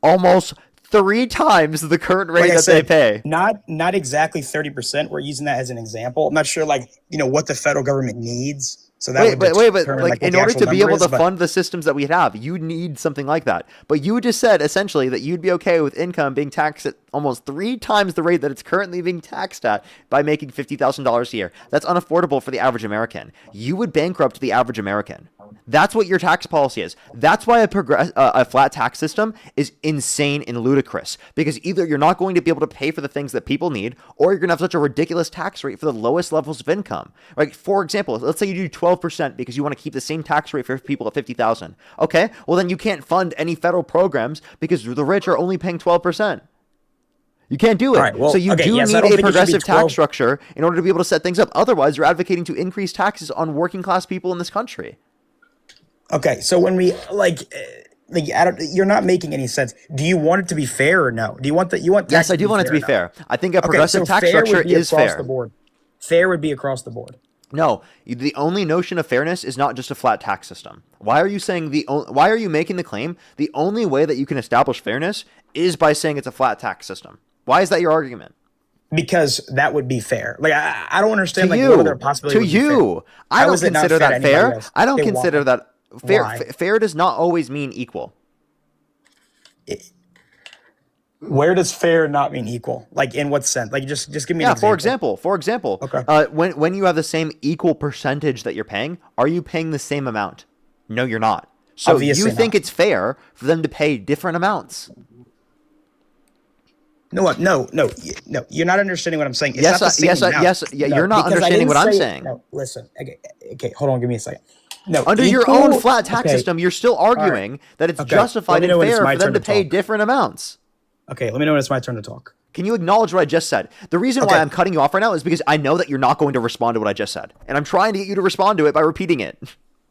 almost 3 times the current rate that they pay. Not exactly 30%. We're using that as an example. I'm not sure, like, what the federal government needs. So that but like in order to be able to fund the systems that we have, you need something like that. But you just said essentially that you'd be okay with income being taxed at almost 3 times the rate that it's currently being taxed at by making $50,000 a year. That's unaffordable for the average American. You would bankrupt the average American. That's what your tax policy is. That's why a flat tax system is insane and ludicrous, because either you're not going to be able to pay for the things that people need, or you're going to have such a ridiculous tax rate for the lowest levels of income. Like, for example, let's say you do 12% because you want to keep the same tax rate for people at 50,000. Okay, well then you can't fund any federal programs because the rich are only paying 12%. You can't do it. Right, well, so you okay, do yes, need I don't a think it should be progressive 12. tax structure in order to be able to set things up. Otherwise, you're advocating to increase taxes on working class people in this country. Okay, so when we you're not making any sense. Do you want it to be fair or no? Do you want Yes, I do want it to be fair. I think a progressive tax structure is fair. The board. Fair would be across the board. No, the only notion of fairness is not just a flat tax system. Why are you saying why are you making the claim the only way that you can establish fairness is by saying it's a flat tax system? Why is that your argument? Because that would be fair. Like, I don't understand. To like, you, what other possibility to would be you, fair? I don't How is it not consider fair to that anybody fair. else? I don't Okay, consider why? that fair. Why? Fair does not always mean equal. Where does fair not mean equal? Like, in what sense? Like, just give me an example. For example, Okay. When you have the same equal percentage that you're paying, are you paying the same amount? No, you're not. So Obviously you think not. it's fair for them to pay different amounts? No, you're not understanding what I'm saying. It's Yes, not the same amount. No, you're not because I understanding didn't what I'm say it. saying. No, listen. Okay, hold on, give me a second. No, Under your equal- own flat tax okay. system, you're still All right. arguing that it's Okay, justified let me and know when it's fair my for them turn to to pay talk. different amounts. Okay, let me know when it's my turn to talk. Can you acknowledge what I just said? The reason why Okay. I'm cutting you off right now is because I know that you're not going to respond to what I just said. And I'm trying to get you to respond to it by repeating it.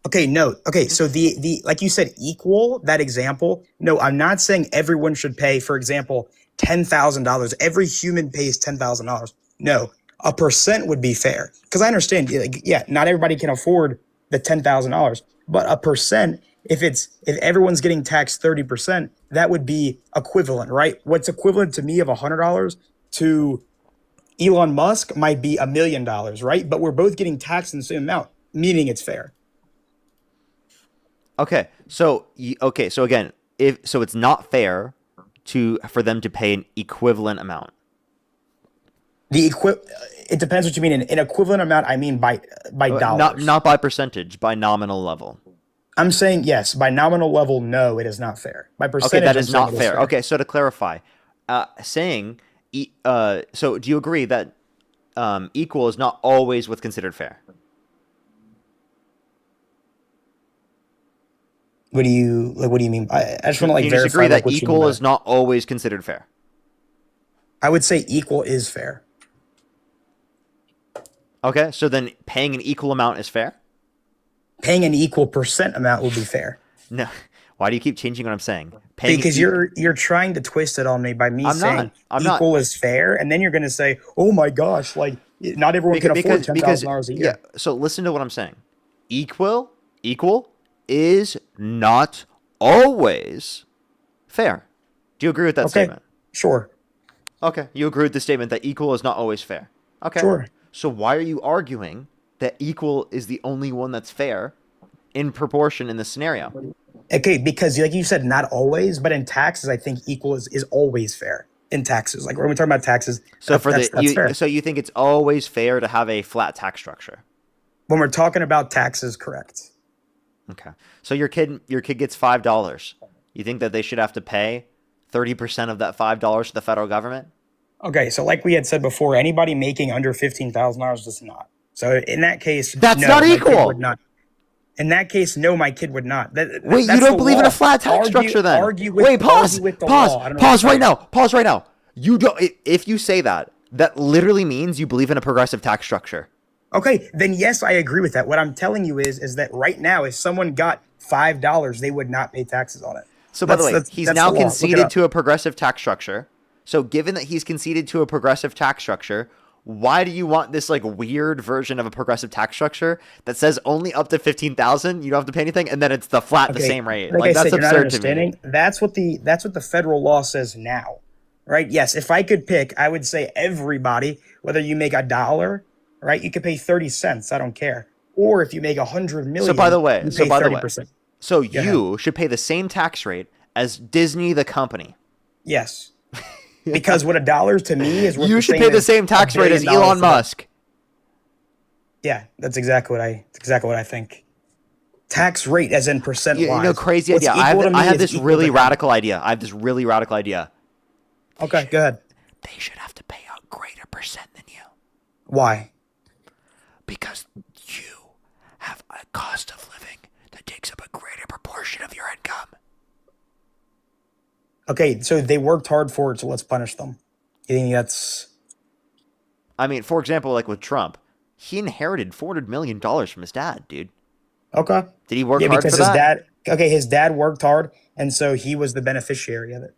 Okay, no. Okay, so the like you said, equal, that example. No, I'm not saying everyone should pay, for example, $10,000. Every human pays $10,000. No, a percent would be fair. Because I understand, like, yeah, not everybody can afford the $10,000, but a percent, if everyone's getting taxed 30%, that would be equivalent, right? What's equivalent to me of $100 to Elon Musk might be $1 million, right? But we're both getting taxed in the same amount, meaning it's fair. Okay, so again, it's not fair for them to pay an equivalent amount. It depends what you mean. An equivalent amount, I mean by dollars. Not by percentage, by nominal level. I'm saying yes. By nominal level, no, it is not fair. By percentage, Okay, that I'm is saying not it fair. Okay, so to clarify, so do you agree that equal is not always what's considered fair? What do you mean? I just want to Can you verify disagree that what you equal mean by is not always considered fair? I would say equal is fair. Okay, so then paying an equal amount is fair? Paying an equal percent amount would be fair. No. Why do you keep changing what I'm saying? Because you're trying to twist it on me by me saying equal is fair, and then you're going to say, "Oh my gosh, like not everyone can afford $10,000 a year." Yeah. So listen to what I'm saying. Equal is not always fair. Do you agree with that statement? Sure. Okay, you agree with the statement that equal is not always fair. Okay. Sure. So why are you arguing that equal is the only one that's fair in proportion in this scenario? Okay, because like you said, not always, but in taxes, I think equal is always fair in taxes. Like when we're talking about taxes, So that's fair. so you think it's always fair to have a flat tax structure? When we're talking about taxes, correct. Okay. So your kid gets $5. You think that they should have to pay 30% of that $5 to the federal government? Okay, so like we had said before, anybody making under $15,000 does not. So in that case, That's no, not my kid equal. would not. In that case, no, my kid would not. Wait, you don't believe in a flat tax structure then? Wait, pause. Pause right now. Pause right now. You don't. If you say that, that literally means you believe in a progressive tax structure. Okay, then yes, I agree with that. What I'm telling you is that right now, if someone got $5, they would not pay taxes on it. So by the way, he's now the law. Look it conceded up. to a progressive tax structure. So given that he's conceded to a progressive tax structure, why do you want this like weird version of a progressive tax structure that says only up to 15,000, you don't have to pay anything, and then it's the flat, the same rate? Like I that's said, you're not absurd to me. understanding. That's what the federal law says now, right? Yes, if I could pick, I would say everybody, whether you make $1, right, you could pay 30 cents. I don't care. Or if you make 100 million, So by the way, you pay 30%. so you should pay the same tax rate as Disney the company. Yes, because what $1 to me is worth You should pay the same tax rate as Elon Musk. Yeah, that's exactly what I think. Tax rate, as in percent wise. You know, crazy What's idea. equal to me I have is this equal really to him. radical idea. Okay, go ahead. They should have to pay a greater percent than you. Why? Because you have a cost of living that takes up a greater proportion of your income. Okay, so they worked hard for it, so let's punish them. You think that's... I mean, for example, like with Trump, he inherited $400 million from his dad, dude. Okay. Did he work hard because for that? His dad worked hard, and so he was the beneficiary of it.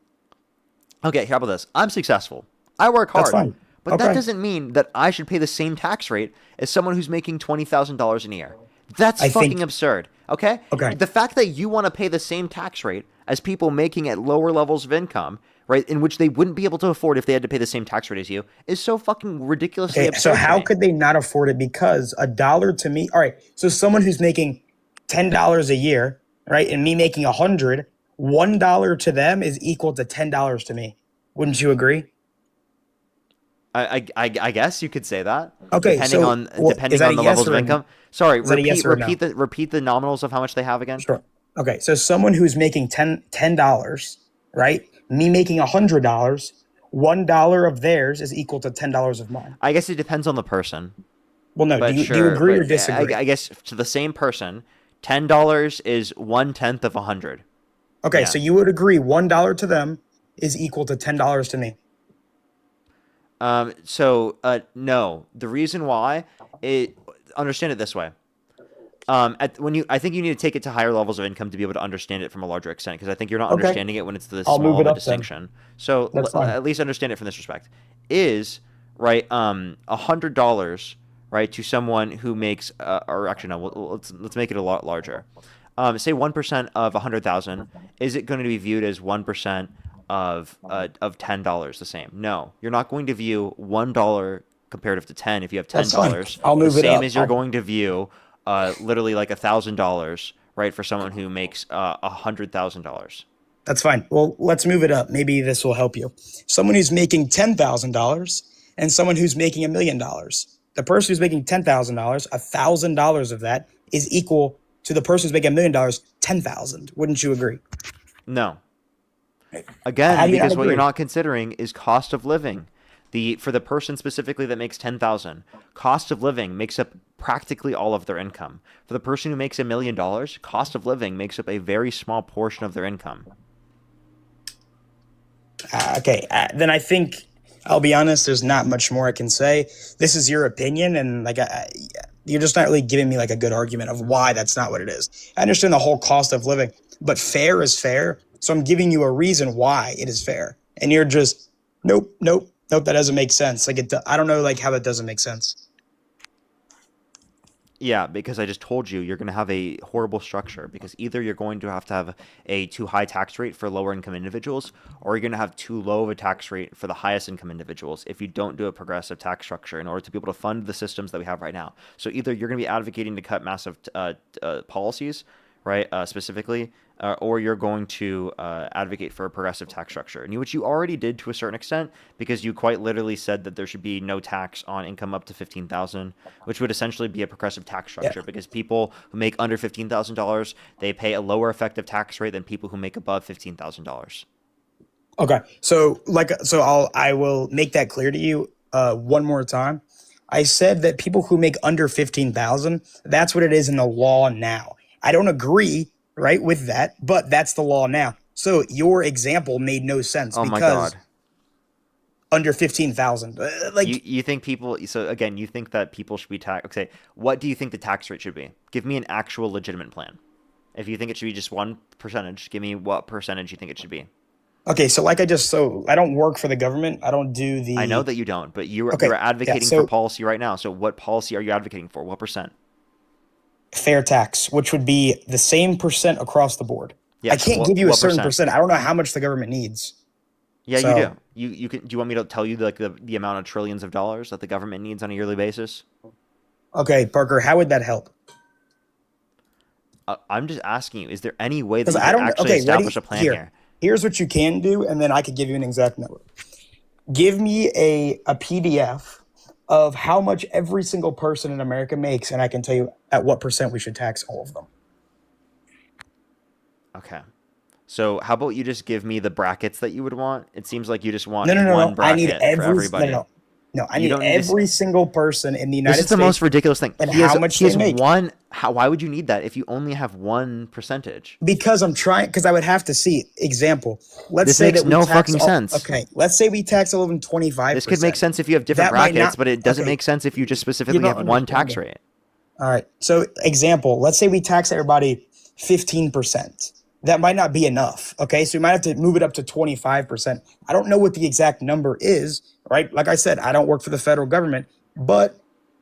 Okay, how about this? I'm successful. I work hard. That's fine. But that doesn't mean that I should pay the same tax rate as someone who's making $20,000 a year. That's fucking absurd. Okay? Okay. The fact that you want to pay the same tax rate as people making at lower levels of income, right, in which they wouldn't be able to afford if they had to pay the same tax rate as you, is so fucking ridiculously absurd. So how to me. could they not afford it? Because $1 to me... All right, so someone who's making $10 a year, right, and me making $100, $1 to them is equal to $10 to me. Wouldn't you agree? I guess you could say that. Okay, depending on the levels of income. Sorry, repeat the nominals of how much they have again. Sure. Okay, so someone who's making $10, right? Me making $100, $1 of theirs is equal to $10 of mine. I guess it depends on the person. Well, no, But do you agree or disagree? I guess to the same person, $10 is 1/10 of 100. Okay, Yeah. so you would agree $1 to them is equal to $10 to me. No. The reason why, understand it this way. I think you need to take it to higher levels of income to be able to understand it from a larger extent, because I think you're not Okay. understanding it when it's this I'll small move of it a up then. distinction. So That's fine. at least understand it from this respect. Is right $100 right to someone who makes or actually no, let's make it a lot larger. Say 1% of 100,000. Is it going to be viewed as 1% of $10 the same? No, you're not going to view $1 comparative to 10 if you have That's fine. $10. I'll move the it same up. as you're going to view literally like $1,000, right, for someone who makes $100,000. That's fine. Well, let's move it up. Maybe this will help you. Someone who's making $10,000 and someone who's making $1 million. The person who's making $10,000, $1,000 of that is equal to the person who's making $1 million, $10,000. Wouldn't you agree? No. How Again, do you not because what you're agree? not considering is cost of living. For the person specifically that makes 10,000, cost of living makes up practically all of their income. For the person who makes $1 million, cost of living makes up a very small portion of their income. Okay, then I think I'll be honest. There's not much more I can say. This is your opinion, and you're just not really giving me like a good argument of why that's not what it is. I understand the whole cost of living, but fair is fair. So I'm giving you a reason why it is fair, and you're just nope. That doesn't make sense. I don't know how that doesn't make sense. Yeah, because I just told you you're going to have a horrible structure, because either you're going to have a too high tax rate for lower income individuals, or you're going to have too low of a tax rate for the highest income individuals if you don't do a progressive tax structure in order to be able to fund the systems that we have right now. So either you're going to be advocating to cut massive policies, right, specifically, or you're going to advocate for a progressive tax structure, which you already did to a certain extent, because you quite literally said that there should be no tax on income up to $15,000, which would essentially be a progressive tax structure, because people who make under $15,000, they pay a lower effective tax rate than people who make above $15,000. Okay, so I will make that clear to you one more time. I said that people who make under 15,000, that's what it is in the law now. I don't agree, right, with that, but that's the law now. So your example made no sense Oh my because God. under 15,000, You think people, so again, you think that people should be taxed. Okay, what do you think the tax rate should be? Give me an actual legitimate plan. If you think it should be just 1%, give me what percentage you think it should be. Okay, so like I don't work for the government. I don't do the. I know that you don't, but you're Okay, advocating so for policy right now. So what policy are you advocating for? What percent? fair tax, which would be the same percent across the board. Yeah, I so can't give you a what certain percent? percent. I don't know how much the government needs. Yeah, So- you do. You can. Do you want me to tell you the amount of trillions of dollars that the government needs on a yearly basis? Okay, Parker, how would that help? I'm just asking you. Is there any way that Because you I can don't. actually Okay, establish ready? a plan here? Here's what you can do, and then I could give you an exact number. Give me a PDF of how much every single person in America makes, and I can tell you at what percent we should tax all of them. Okay. So how about you just give me the brackets that you would want? It seems like you just want No, no, no, one no. I bracket need for every. everybody. No, I You need don't need to every single person in the United This is States. the most ridiculous thing. And He has, how much he they has make. one. Why would you need that if you only have 1%? Because I'm trying. Because I would have to see. Example. Let's This say makes that we no tax fucking all, sense. Okay. Let's say we tax all of them 25%. This could make sense if you have different That might brackets, not- but it doesn't okay. make sense if you just specifically You're not have one tax understanding. rate. All right. So example. Let's say we tax everybody 15%. That might not be enough. Okay. So we might have to move it up to 25%. I don't know what the exact number is, right? Like I said, I don't work for the federal government, but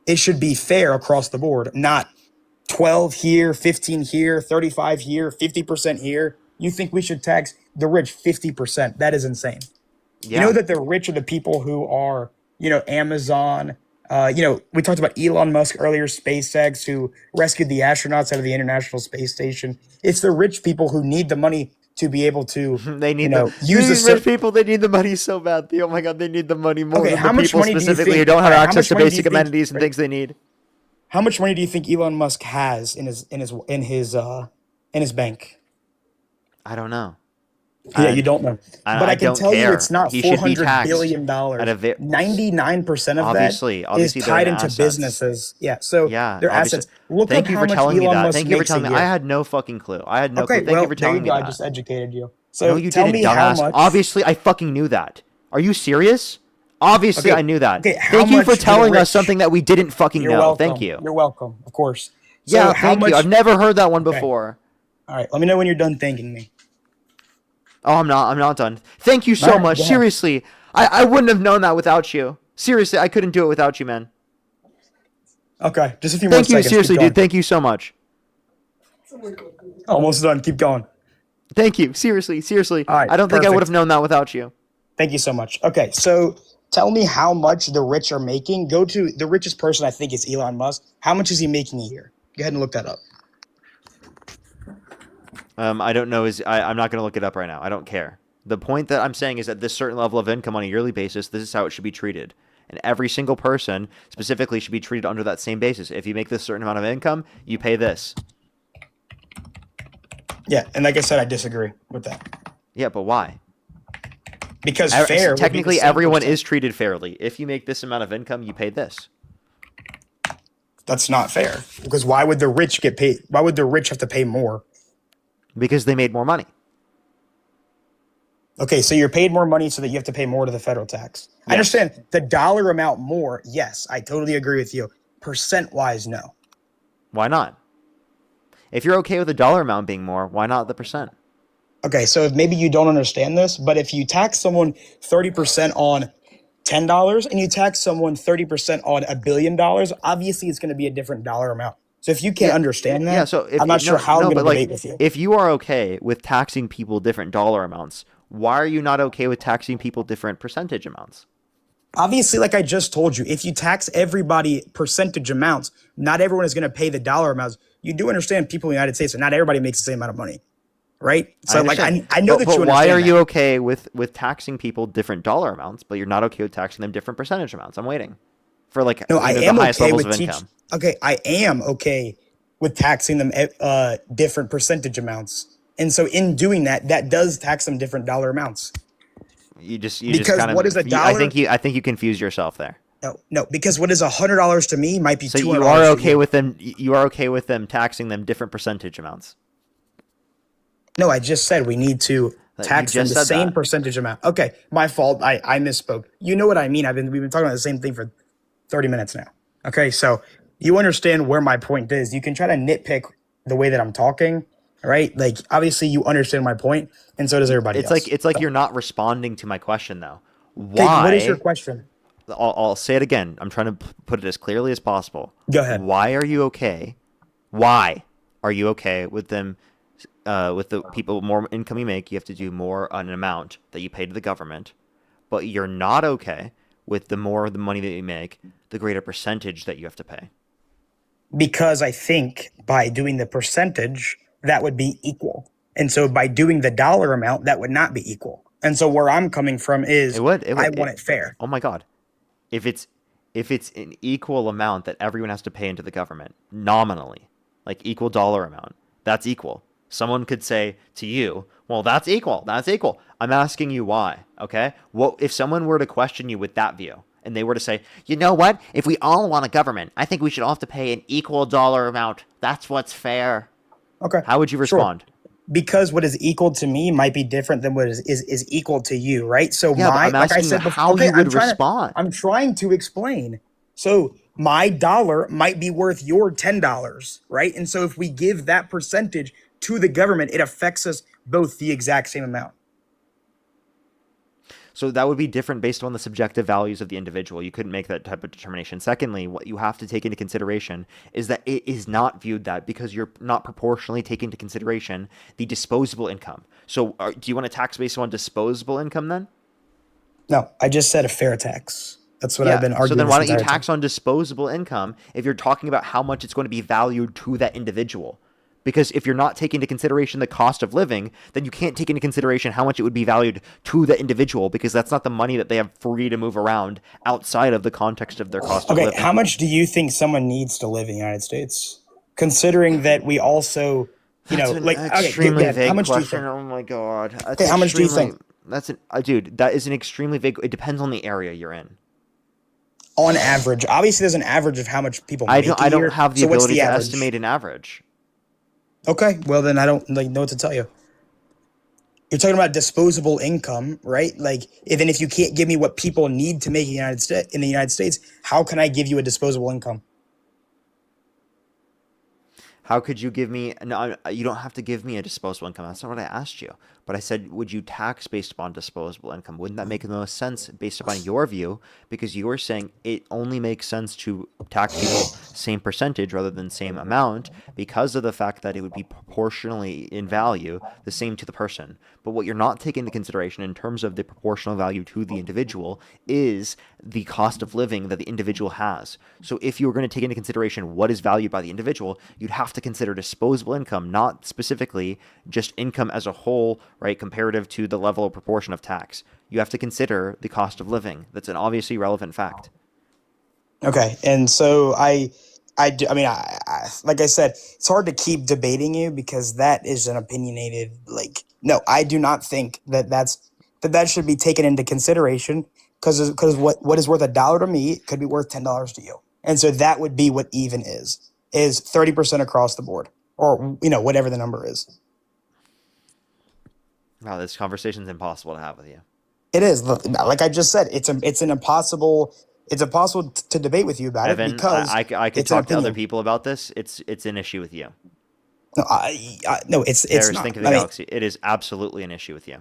it should be fair across the board, not 12 here, 15 here, 35 here, 50% here. You think we should tax the rich 50%? That is insane. Yeah. You know that the rich are the people who are, Amazon. We talked about Elon Musk earlier, SpaceX, who rescued the astronauts out of the International Space Station. It's the rich people who need the money to be able to, They need use these the rich people. They need the money so badly. Oh my god, they need the money more Okay, than how the much people money do you specifically who think- don't have alright, how access much to money do you basic think- amenities and things they need. How much money do you think Elon Musk has in his bank? I don't know. Yeah, you don't know. But I can don't tell you care. it's not He should be $400 taxed billion. at a 99% of Obviously, that is they're tied in into assets. businesses. Yeah, so Yeah, they're obviously. assets. Look Thank up you how for much telling me Elon that. Musk Thank you for makes a telling me. year. I had no fucking clue. I had no Okay, clue. Thank well, you for there telling you go. me I that. just educated you. So No, you tell didn't, me how dumbass. much. Obviously, I fucking knew that. Are you serious? Obviously, Okay, I knew that. okay, how Thank you much for for the telling us rich? something that we didn't fucking You're know. welcome. Thank you. You're welcome. Of course. So Yeah, how thank much? you. I've never heard that one Okay. before. All right. Let me know when you're done thanking me. Oh, I'm not done. Thank you so Alright, much. go ahead. Seriously, I wouldn't have known that without you. Seriously, I couldn't do it without you, man. Okay, just a few more Thank you, seconds. seriously, Keep going. dude. Thank you so much. Almost done. Keep going. Thank you. Seriously. All right, I don't think I perfect. would have known that without you. Thank you so much. Okay, so tell me how much the rich are making. Go to the richest person, I think is Elon Musk. How much is he making a year? Go ahead and look that up. I don't know. I'm not going to look it up right now. I don't care. The point that I'm saying is that this certain level of income on a yearly basis, this is how it should be treated. And every single person specifically should be treated under that same basis. If you make this certain amount of income, you pay this. Yeah, and like I said, I disagree with that. Yeah, but why? Because fair. would be the Technically, same everyone percent. is treated fairly. If you make this amount of income, you pay this. That's not fair. Because why would the rich get paid? Why would the rich have to pay more? Because they made more money. Okay, so you're paid more money so that you have to pay more to the federal tax. I Yes. understand the dollar amount more. Yes, I totally agree with you. Percent wise, no. Why not? If you're okay with the dollar amount being more, why not the percent? Okay, so if maybe you don't understand this, but if you tax someone 30% on $10 and you tax someone 30% on $1 billion, obviously it's going to be a different dollar amount. So if you can't understand that, Yeah, so if, I'm not sure how I'm going to but debate with you. if you are okay with taxing people different dollar amounts, why are you not okay with taxing people different percentage amounts? Obviously, like I just told you, if you tax everybody percentage amounts, not everyone is going to pay the dollar amounts. You do understand people in the United States, and not everybody makes the same amount of money, right? So like I know But that you understand why are you that. okay with taxing people different dollar amounts, but you're not okay with taxing them different percentage amounts? I'm waiting for like No, I the am highest okay levels with of income. Okay, I am okay with taxing them different percentage amounts, and so in doing that, that does tax them different dollar amounts. You just Because kind of. what is a I dollar? think you confuse yourself there. No, because what is $100 to me might be So $200. you are to okay you. with them. You are okay with them taxing them different percentage amounts. No, I just said we need to You tax them just the said same that. percentage amount. Okay, my fault. I misspoke. You know what I mean. We've been talking about the same thing for 30 minutes now. Okay, so you understand where my point is. You can try to nitpick the way that I'm talking, right? Like, obviously, you understand my point, and so does everybody It's else. like you're not responding to my question though. Okay, what is your Why? question? I'll say it again. I'm trying to put it as clearly as possible. Go ahead. Why are you okay? Why are you okay with them? With the people, more income you make, you have to do more on an amount that you pay to the government, but you're not okay with the more the money that you make, the greater percentage that you have to pay. Because I think by doing the percentage, that would be equal. And so by doing the dollar amount, that would not be equal. And so where I'm coming from is I want it fair. Oh my God. If it's an equal amount that everyone has to pay into the government, nominally, like equal dollar amount, that's equal. Someone could say to you, well, that's equal. That's equal. I'm asking you why, okay? What if someone were to question you with that view and they were to say, you know what? If we all want a government, I think we should all have to pay an equal dollar amount. That's what's fair. Okay. How would you respond? Sure. Because what is equal to me might be different than what is equal to you, right? So Yeah, but I'm like I asking said you before, how okay, you would respond. I'm trying to explain. So my dollar might be worth your $10, right? And so if we give that percentage to the government, it affects us both the exact same amount. So that would be different based on the subjective values of the individual. You couldn't make that type of determination. Secondly, what you have to take into consideration is that it is not viewed that because you're not proportionally taking into consideration the disposable income. So do you want to tax based on disposable income then? No, I just said a fair tax. That's what I've been arguing. So then why don't you this entire tax on disposable income if you're talking about how much it's going to be valued to that individual? Because if you're not taking into consideration the cost of living, then you can't take into consideration how much it would be valued to the individual, because that's not the money that they have free to move around outside of the context of their cost of living. Okay, how much do you think someone needs to live in the United States? Considering that we also, That's an extremely vague question. Oh my God. Okay, how much do you think? That's dude, that is an extremely vague. It depends on the area you're in. On average, obviously, there's an average of how much people make I don't a year. have the So what's ability the to average? estimate an average. Okay, well then I don't know what to tell you. You're talking about disposable income, right? Like, then if you can't give me what people need to make in the United States, how can I give you a disposable income? How could you give me? No, you don't have to give me a disposable income. That's not what I asked you. But I said, would you tax based upon disposable income? Wouldn't that make the most sense based upon your view? Because you were saying it only makes sense to tax people same percentage rather than same amount because of the fact that it would be proportionally in value the same to the person. But what you're not taking into consideration in terms of the proportional value to the individual is the cost of living that the individual has. So if you were going to take into consideration what is valued by the individual, you'd have to consider disposable income, not specifically just income as a whole, right, comparative to the level or proportion of tax. You have to consider the cost of living. That's an obviously relevant fact. Okay, and so I mean, like I said, it's hard to keep debating you because that is an opinionated. Like, no, I do not think that should be taken into consideration because what is worth $1 to me could be worth $10 to you, and so that would be what even is 30% across the board, or whatever the number is. Wow, this conversation's impossible to have with you. It is, like I just said, it's impossible to debate with you about Evan, it because I could it's an talk to other opinion. people about this. It's an issue with you. No, it's Paris, not. think of the galaxy. It is absolutely an issue with you.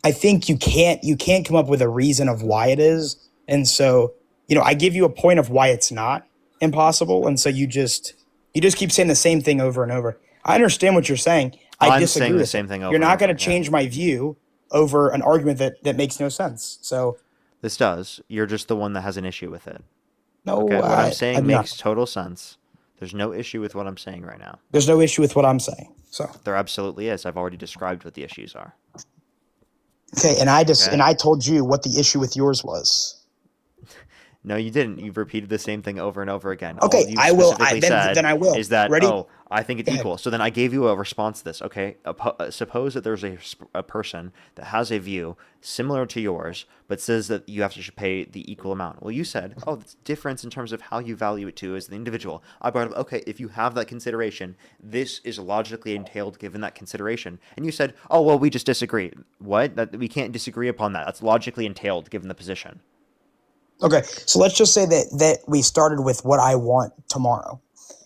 I think you can't come up with a reason of why it is, and so I give you a point of why it's not impossible, and so you just keep saying the same thing over and over. I understand what you're saying. I disagree saying the with same it. thing over You're not and going over, to change my view over an argument that makes no sense. So This does. You're just the one that has an issue with it. no, Okay, what I'm saying I'm not. makes total sense. There's no issue with what I'm saying right now. There's no issue with what I'm saying. So There absolutely is. I've already described what the issues are. okay, and Okay. I told you what the issue with yours was. No, you didn't. You've repeated the same thing over and over again. Okay, All you I will. specifically said Then I will. is that, Ready? oh, I think it's Go ahead. equal. So then I gave you a response to this. Okay, suppose that there's a person that has a view similar to yours, but says that you have to pay the equal amount. Well, you said, oh, that's difference in terms of how you value it to as the individual. I brought up, okay, if you have that consideration, this is logically entailed given that consideration. And you said, oh, well, we just disagree. What? That we can't disagree upon that. That's logically entailed given the position. Okay, so let's just say that we started with what I want tomorrow.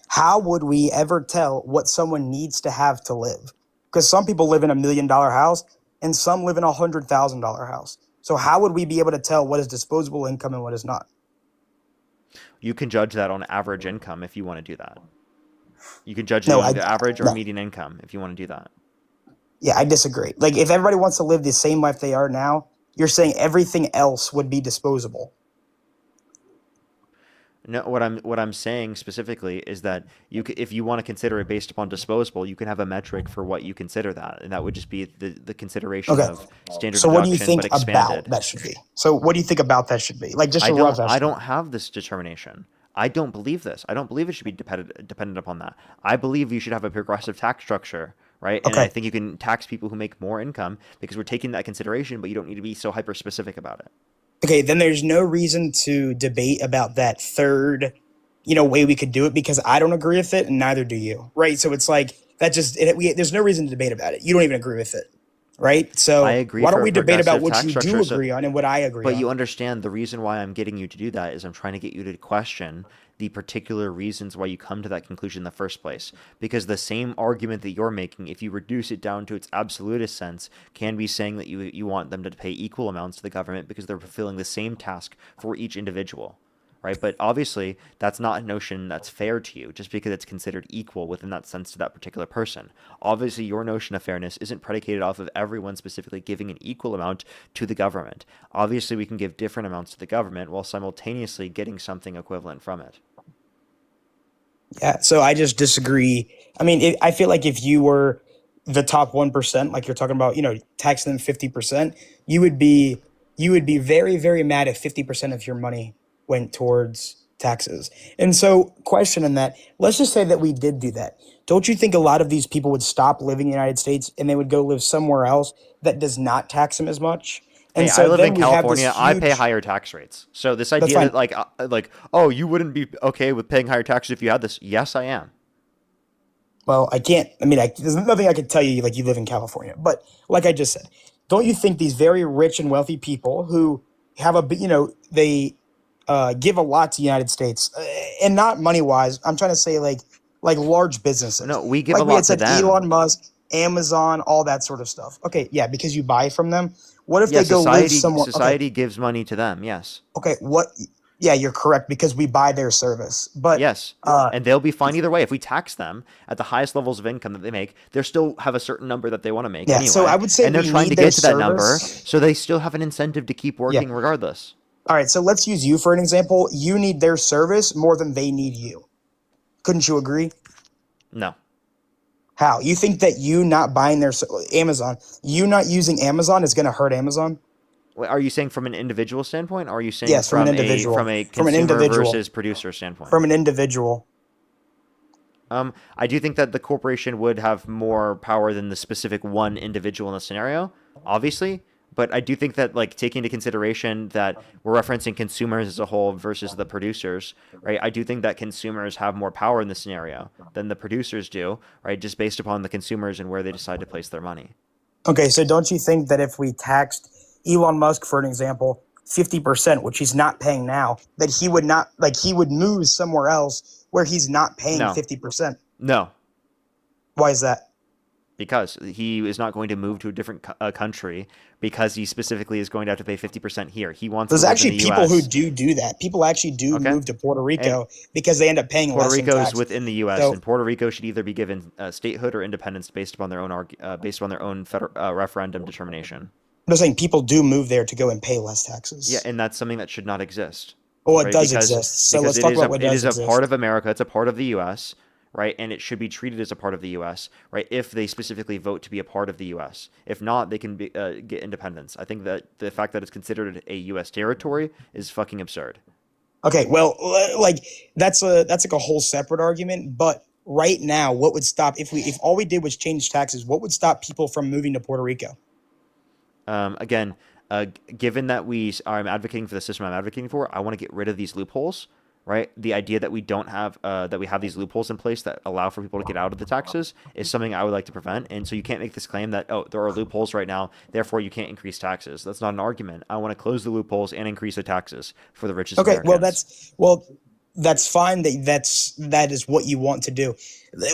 How would we ever tell what someone needs to have to live? because some people live in $1 million house and some live in $100,000 house. So how would we be able to tell what is disposable income and what is not? You can judge that on average income if you want to do that. You can judge it on the average or median income if you want to do that. Yeah, I disagree. Like, if everybody wants to live the same life they are now, you're saying everything else would be disposable. No, what I'm saying specifically is that if you want to consider it based upon disposable, you can have a metric for what you consider that, and that would just be the consideration of standard So what do you deduction, think but expanded. about that should be? So what do you think about that should be? Like, just a rough estimate. I don't have this determination. I don't believe this. I don't believe it should be dependent upon that. I believe you should have a progressive tax structure, right? And I think you can tax people who make more income because we're taking that consideration, but you don't need to be so hyper specific about it. Okay, then there's no reason to debate about that third, way we could do it, because I don't agree with it and neither do you, right? So it's like that there's no reason to debate about it. You don't even agree with it, right? So I agree why don't we debate about what you do structure, agree on and what I agree on? But you understand the reason why I'm getting you to do that is I'm trying to get you to question the particular reasons why you come to that conclusion in the first place. Because the same argument that you're making, if you reduce it down to its absolutist sense, can be saying that you want them to pay equal amounts to the government because they're fulfilling the same task for each individual, right? But obviously, that's not a notion that's fair to you just because it's considered equal within that sense to that particular person. Obviously, your notion of fairness isn't predicated off of everyone specifically giving an equal amount to the government. Obviously, we can give different amounts to the government while simultaneously getting something equivalent from it. Yeah, so I just disagree. I mean, I feel like if you were the top 1%, like you're talking about, taxing them 50%, you would be very, very mad if 50% of your money went towards taxes. And so, question on that, let's just say that we did do that. Don't you think a lot of these people would stop living in the United States and they would go live somewhere else that does not tax them as much? And Hey, so I live then in we have this California. I pay huge- higher tax rates. So this That's idea fine. that oh, you wouldn't be okay with paying higher taxes if you had this. Yes, I am. Well, I can't. I mean, there's nothing I can tell you. Like, you live in California, but like I just said, don't you think these very rich and wealthy people who have they give a lot to the United States, and not money wise? I'm trying to say like large businesses. No, we give like a we lot had to said, them. Elon Musk, Amazon, all that sort of stuff. Okay, yeah, because you buy from them. What if Yeah, they go live somewhere? society gives money to them. Yes. Okay, what? Yeah, you're correct, because we buy their service. But Yes. And they'll be fine either way. If we tax them at the highest levels of income that they make, they still have a certain number that they want to make Yeah, anyway. so I would say and they're we trying to need get their to that number, service. so they still have an incentive to keep working regardless. All right, so let's use you for an example. You need their service more than they need you. Couldn't you agree? No. How? You think that you not buying Amazon, you not using Amazon is going to hurt Amazon? Wait, are you saying from an individual standpoint, or are you saying Yes, from an individual. from a From an consumer individual. versus producer standpoint? From an individual. I do think that the corporation would have more power than the specific one individual in the scenario, obviously. But I do think that, like, taking into consideration that we're referencing consumers as a whole versus the producers, right? I do think that consumers have more power in this scenario than the producers do, right? Just based upon the consumers and where they decide to place their money. Okay, so don't you think that if we taxed Elon Musk, for an example, 50%, which he's not paying now, that he would move somewhere else where he's not paying No. 50%? No, Why is that? because he is not going to move to a different country because he specifically is going to have to pay 50% here. He wants There's to live actually in the people US. who do that. People actually do move to Puerto Rico because they end up paying Puerto less in Rico tax. is within the U.S. So- and Puerto Rico should either be given statehood or independence based upon their own referendum determination. I'm just saying people do move there to go and pay less taxes. Yeah, and that's something that should not exist. Well, it right? does Because- exist. So because let's it talk is about what it does is a exist. part of America. It's a part of the U.S. Right, and it should be treated as a part of the U.S. Right, if they specifically vote to be a part of the U.S. If not, they can get independence. I think that the fact that it's considered a U.S. territory is fucking absurd. Okay, well, like that's like a whole separate argument. But right now, what would stop if all we did was change taxes? What would stop people from moving to Puerto Rico? Again, given that I'm advocating for the system I'm advocating for, I want to get rid of these loopholes. Right, the idea that we don't have that we have these loopholes in place that allow for people to get out of the taxes is something I would like to prevent. And so you can't make this claim that there are loopholes right now, therefore you can't increase taxes. That's not an argument. I want to close the loopholes and increase the taxes for the richest. Okay, Americans. that's fine. That is what you want to do.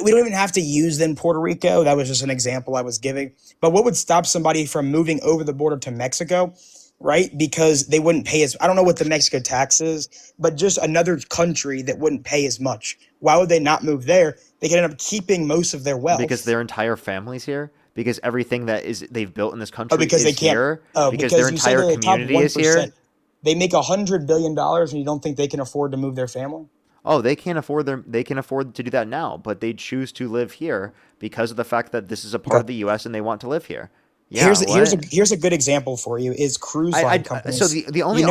We don't even have to use then Puerto Rico. That was just an example I was giving. But what would stop somebody from moving over the border to Mexico, right? Because they wouldn't pay as, I don't know what the Mexico tax is, but just another country that wouldn't pay as much. Why would they not move there? They could end up keeping most of their wealth. Because their entire family's here. Because everything that they've built in this country because is here. Because their entire community is here. They make $100 billion, and you don't think they can afford to move their family? Oh, they can afford to do that now, but they choose to live here because of the fact that this is a part of the U.S. and they want to live here. Yeah, here's a good example for you is cruise line companies. So the only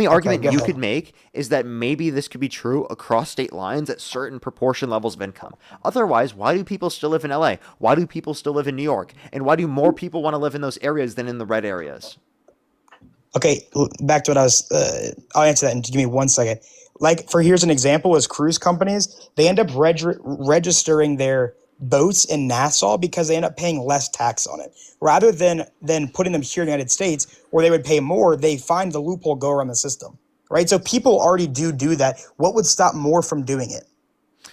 argument you could make is that maybe this could be true across state lines at certain proportion levels of income. Otherwise, why do people still live in LA? Why do people still live in New York? And why do more people want to live in those areas than in the red areas? Okay, back to what I was. I'll answer that in give me 1 second. Like here's an example: is cruise companies, they end up registering their boats in Nassau because they end up paying less tax on it, rather than putting them here in the United States where they would pay more. They find the loophole, go around the system, right? So people already do that. What would stop more from doing it?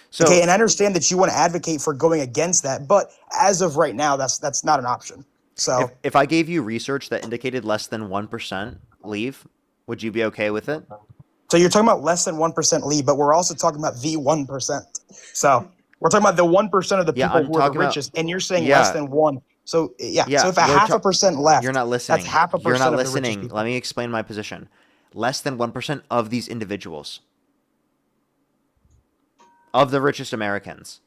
So, okay, and I understand that you want to advocate for going against that, but as of right now, that's not an option. So if I gave you research that indicated less than 1% leave, would you be okay with it? So you're talking about less than 1% leave, but we're also talking about the 1%. So we're talking about the 1% of the people who are the richest, and you're saying less than 1. So so if a 0.5% left, you're not listening. That's 0.5% You're not of the richest listening. people. Let me explain my position. Less than 1% of these individuals, of the richest Americans.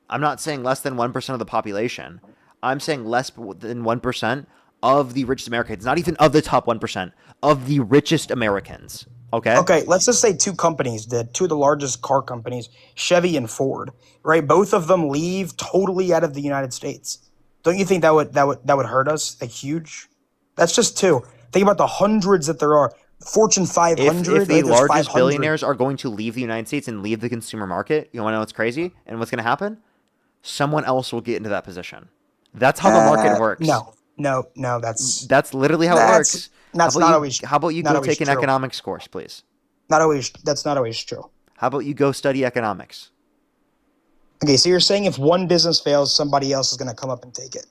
I'm not saying less than 1% of the population. I'm saying less than 1% of the richest Americans, not even of the top 1%, of the richest Americans. Okay. Okay, let's just say two companies, two of the largest car companies, Chevy and Ford, right? Both of them leave totally out of the United States. Don't you think that would hurt us like huge? That's just two. Think about the hundreds that there are. Fortune 500. If the largest billionaires are going to leave the United States and leave the consumer market, you want to know what's crazy and what's going to happen? Someone else will get into that position. That's how the market works. No, that's literally how it works. That's not always. How about you go take an economics course, please? That's not always true. How about you go study economics? Okay, so you're saying if one business fails, somebody else is going to come up and take it.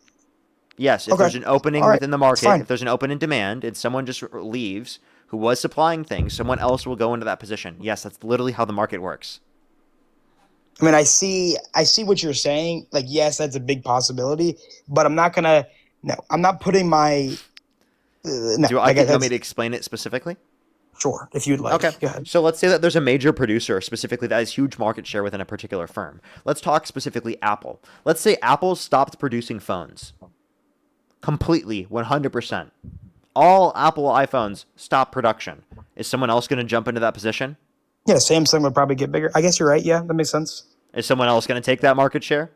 Yes, if there's an opening within the market, if there's an open in demand, and someone just leaves who was supplying things, someone else will go into that position. Yes, that's literally how the market works. I mean, I see what you're saying. Like, yes, that's a big possibility, but I'm not gonna. No, I'm not putting my. No, Do you want me to explain it specifically? Sure, if you'd like. Okay. Go ahead. So let's say that there's a major producer specifically that has huge market share within a particular firm. Let's talk specifically Apple. Let's say Apple stopped producing phones. Completely, 100%. All Apple iPhones stop production. Is someone else going to jump into that position? Yeah, Samsung would probably get bigger. I guess you're right. Yeah, that makes sense. Is someone else going to take that market share?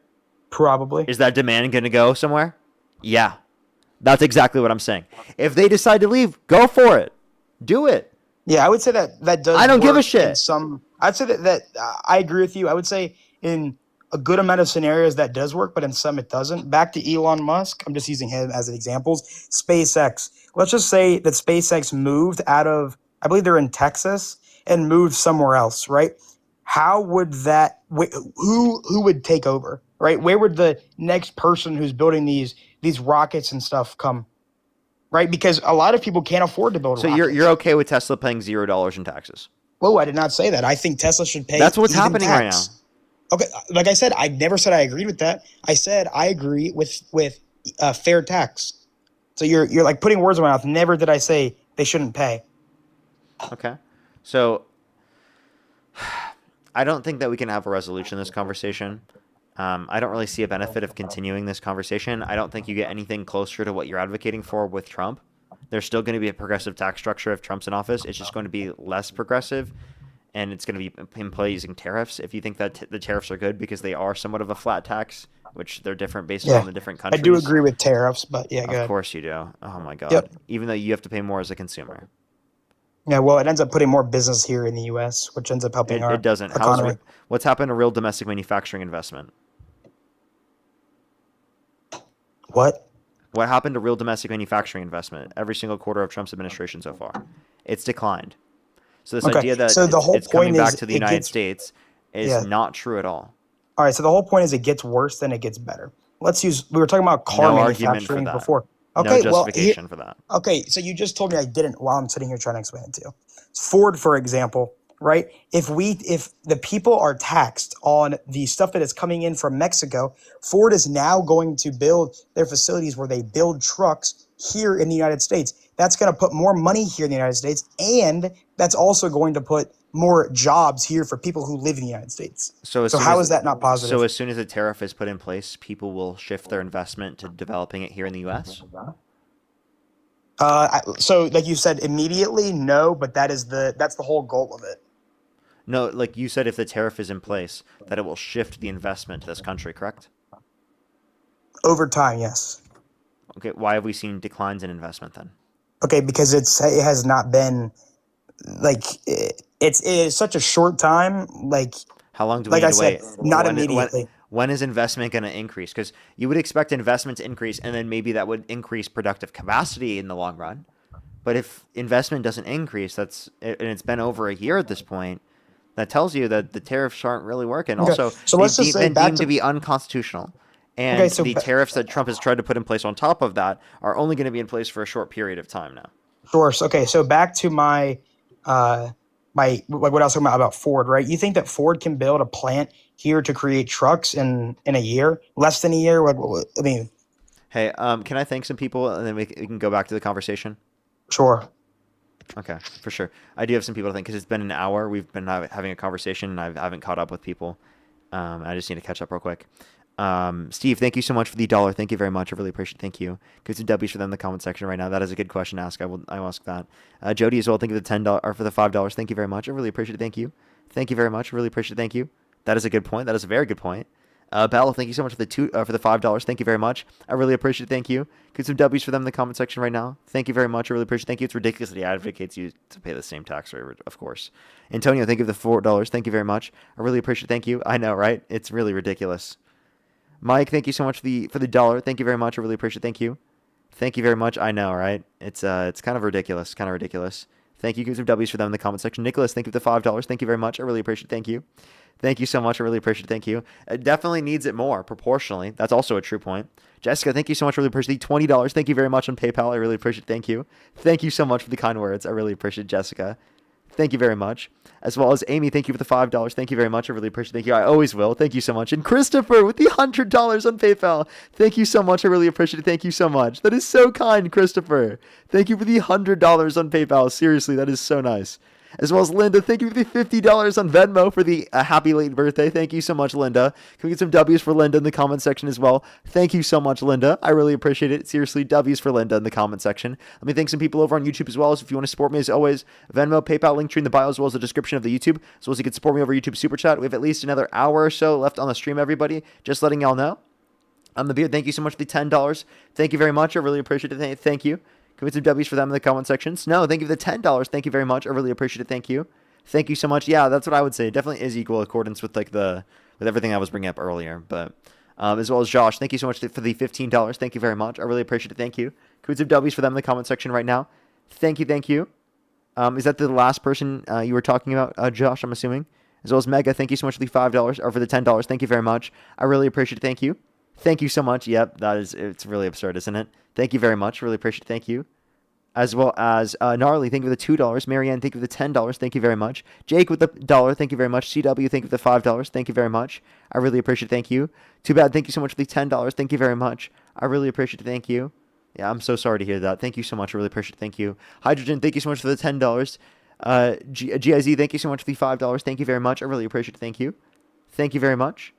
Probably. Is that demand going to go somewhere? Yeah. That's exactly what I'm saying. If they decide to leave, go for it. Do it. Yeah, I would say that does. I don't give a work shit. in some, I'd say that I agree with you. I would say in a good amount of scenarios that does work, but in some it doesn't. Back to Elon Musk. I'm just using him as an example. SpaceX. Let's just say that SpaceX moved out of, I believe they're in Texas, and moved somewhere else, right? How would that? Who would take over, right? Where would the next person who's building these rockets and stuff come? Right, because a lot of people can't afford to build. So you're okay with Tesla paying $0 in taxes? Whoa, I did not say that. I think Tesla should pay. That's what's happening right now. Okay, like I said, I never said I agreed with that. I said I agree with fair tax. So you're like putting words in my mouth. Never did I say they shouldn't pay. Okay, so I don't think that we can have a resolution in this conversation. I don't really see a benefit of continuing this conversation. I don't think you get anything closer to what you're advocating for with Trump. There's still going to be a progressive tax structure if Trump's in office. It's just going to be less progressive, and it's going to be imposing tariffs. If you think that the tariffs are good because they are somewhat of a flat tax, which they're different based on the different countries. I do agree with tariffs, but yeah, go ahead. Of course you do. Oh my God. Yep. Even though you have to pay more as a consumer. Yeah, well, it ends up putting more business here in the U.S., which ends up helping our It doesn't. economy. What's happened to real domestic manufacturing investment? What? What happened to real domestic manufacturing investment every single quarter of Trump's administration so far? It's declined. So this Okay. idea that So the whole it's coming point back is to the it United gets States is yeah. not true at all. All right. So the whole point is it gets worse than it gets better. We were talking about car No argument for manufacturing that. before. No Okay. Well, here. justification for that. Okay. So you just told me I didn't while I'm sitting here trying to explain it to you. Ford, for example, right? If the people are taxed on the stuff that is coming in from Mexico, Ford is now going to build their facilities where they build trucks here in the United States. That's going to put more money here in the United States, and that's also going to put more jobs here for people who live in the United States. So how is that not positive? So as soon as a tariff is put in place, people will shift their investment to developing it here in the U.S.? So like you said, immediately, no, but that's the whole goal of it. No, like you said, if the tariff is in place, that it will shift the investment to this country, correct? Over time, yes. Okay, why have we seen declines in investment then? Okay, because it has not been like it's such a short time. Like how long do we like need I to said, wait? not immediately. When is investment going to increase? Because you would expect investment to increase, and then maybe that would increase productive capacity in the long run. But if investment doesn't increase, and it's been over a year at this point, that tells you that the tariffs aren't really working. Okay. Also, So let's just say been back deemed to be unconstitutional. And Okay, so the tariffs that Trump has tried to put in place on top of that are only going to be in place for a short period of time now. Sure. Okay, so back to my like what I was talking about Ford, right? You think that Ford can build a plant here to create trucks in a year, less than a year? I mean, hey, can I thank some people and then we can go back to the conversation? Sure. Okay, for sure. I do have some people to thank because it's been an hour. We've been having a conversation and I haven't caught up with people. I just need to catch up real quick. Steve, thank you so much for the $1. Thank you very much. I really appreciate it. Thank you. Give some W's for them in the comment section right now. That is a good question to ask. I will ask that. Jody as well. Thank you for the $10 or for the $5. Thank you very much. I really appreciate it. Thank you. Thank you very much. I really appreciate it. Thank you. That is a good point. That is a very good point. Bella, thank you so much for the $5. Thank you very much. I really appreciate it. Thank you. Give some W's for them in the comment section right now. Thank you very much. I really appreciate it. Thank you. It's ridiculous that he advocates you to pay the same tax rate, of course. Antonio, thank you for the $4. Thank you very much. I really appreciate it. Thank you. I know, right? It's really ridiculous. Mike, thank you so much for the $1. Thank you very much. I really appreciate it. Thank you. Thank you very much. I know, right? It's kind of ridiculous. Kind of ridiculous. Thank you. Give some W's for them in the comment section. Nicholas, thank you for the $5. Thank you very much. I really appreciate it. Thank you. Thank you so much. I really appreciate it. Thank you. It definitely needs it more proportionally. That's also a true point. Jessica, thank you so much. I really appreciate the $20. Thank you very much on PayPal. I really appreciate it. Thank you. Thank you so much for the kind words. I really appreciate it, Jessica. Thank you very much. As well as Amy, thank you for the $5. Thank you very much. I really appreciate it. Thank you. I always will. Thank you so much. And Christopher with the $100 on PayPal. Thank you so much. I really appreciate it. Thank you so much. That is so kind, Christopher. Thank you for the $100 on PayPal. Seriously, that is so nice. As well as Linda, thank you for the $50 on Venmo for the happy late birthday. Thank you so much, Linda. Can we get some W's for Linda in the comment section as well? Thank you so much, Linda. I really appreciate it. Seriously, W's for Linda in the comment section. Let me thank some people over on YouTube as well. So if you want to support me as always, Venmo, PayPal, link tree in the bio as well as the description of the YouTube. As well as you can support me over YouTube Super Chat. We have at least another hour or so left on the stream, everybody. Just letting y'all know. I'm the Beard. Thank you so much for the $10. Thank you very much. I really appreciate it. Thank you. Can we get some W's for them in the comment section? No, thank you for the $10. Thank you very much. I really appreciate it. Thank you. Thank you so much. Yeah, that's what I would say. It definitely is equal accordance with with everything I was bringing up earlier. But as well as Josh, thank you so much for the $15. Thank you very much. I really appreciate it. Thank you. Can we get some W's for them in the comment section right now? Thank you. Thank you. Is that the last person you were talking about, Josh? I'm assuming. As well as Mega, thank you so much for the $5 or for the $10. Thank you very much. I really appreciate it. Thank you. Thank you so much. Yep, it's really absurd, isn't it? Thank you very much. Really appreciate it. Thank you. As well as Gnarly, thank you for the $2. Marianne, thank you for the $10. Thank you very much. Jake with the $1. Thank you very much. CW, thank you for the $5. Thank you very much. I really appreciate it. Thank you. Too bad. Thank you so much for the $10. Thank you very much. I really appreciate it. Thank you. Yeah, I'm so sorry to hear that. Thank you so much. I really appreciate it. Thank you. Hydrogen, thank you so much for the $10. GIZ, thank you so much for the $5. Thank you very much. I really appreciate it. Thank you. Thank you very much.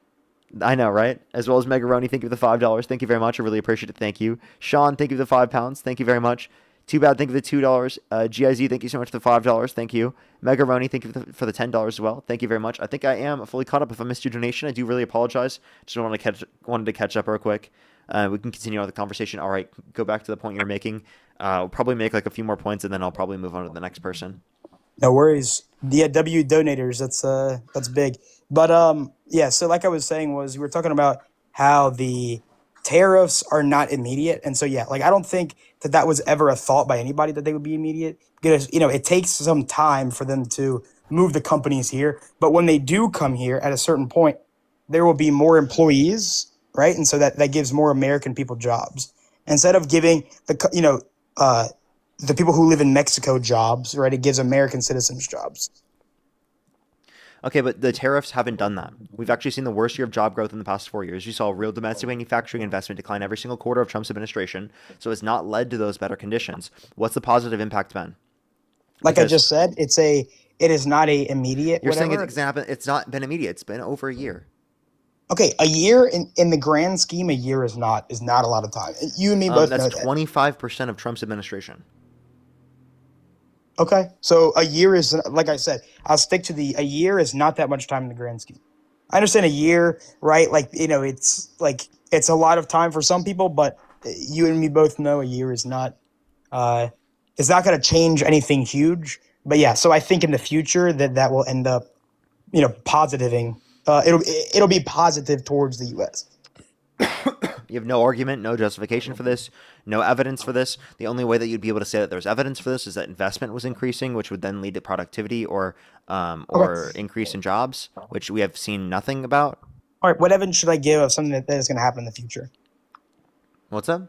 I know, right? As well as Megaroni, thank you for the $5. Thank you very much. I really appreciate it. Thank you. Sean, thank you for the £5. Thank you very much. Too bad. Thank you for the $2. GIZ, thank you so much for the $5. Thank you. Megaroni, thank you for the $10 as well. Thank you very much. I think I am fully caught up. If I missed your donation, I do really apologize. Just wanted to catch up real quick. We can continue on the conversation. All right, go back to the point you're making. We'll probably make like a few more points, and then I'll probably move on to the next person. No worries. The W donators, that's big. But yeah, so like I was saying we were talking about how the tariffs are not immediate. And so, yeah, like I don't think that was ever a thought by anybody that they would be immediate, because, it takes some time for them to move the companies here. But when they do come here at a certain point, there will be more employees, right? And so that gives more American people jobs. Instead of giving the people who live in Mexico jobs, right? It gives American citizens jobs. Okay, but the tariffs haven't done that. We've actually seen the worst year of job growth in the past 4 years. You saw real domestic manufacturing investment decline every single quarter of Trump's administration. So it's not led to those better conditions. What's the positive impact been? Like I just said, it is not a immediate. You're saying it's gonna happen. It's not been immediate. It's been over a year. Okay, a year in the grand scheme, a year is not a lot of time. You and me both know that. That's 25% of Trump's administration. Okay, so a year is, like I said, I'll stick to a year is not that much time in the grand scheme. I understand a year, right? Like, it's a lot of time for some people, but you and me both know a year is not, it's not going to change anything huge. But yeah, so I think in the future that will end up, positiving. It'll be positive towards the U.S. You have no argument, no justification for this, no evidence for this. The only way that you'd be able to say that there's evidence for this is that investment was increasing, which would then lead to productivity or increase in jobs, which we have seen nothing about. All right, what evidence should I give of something that is going to happen in the future? What's up?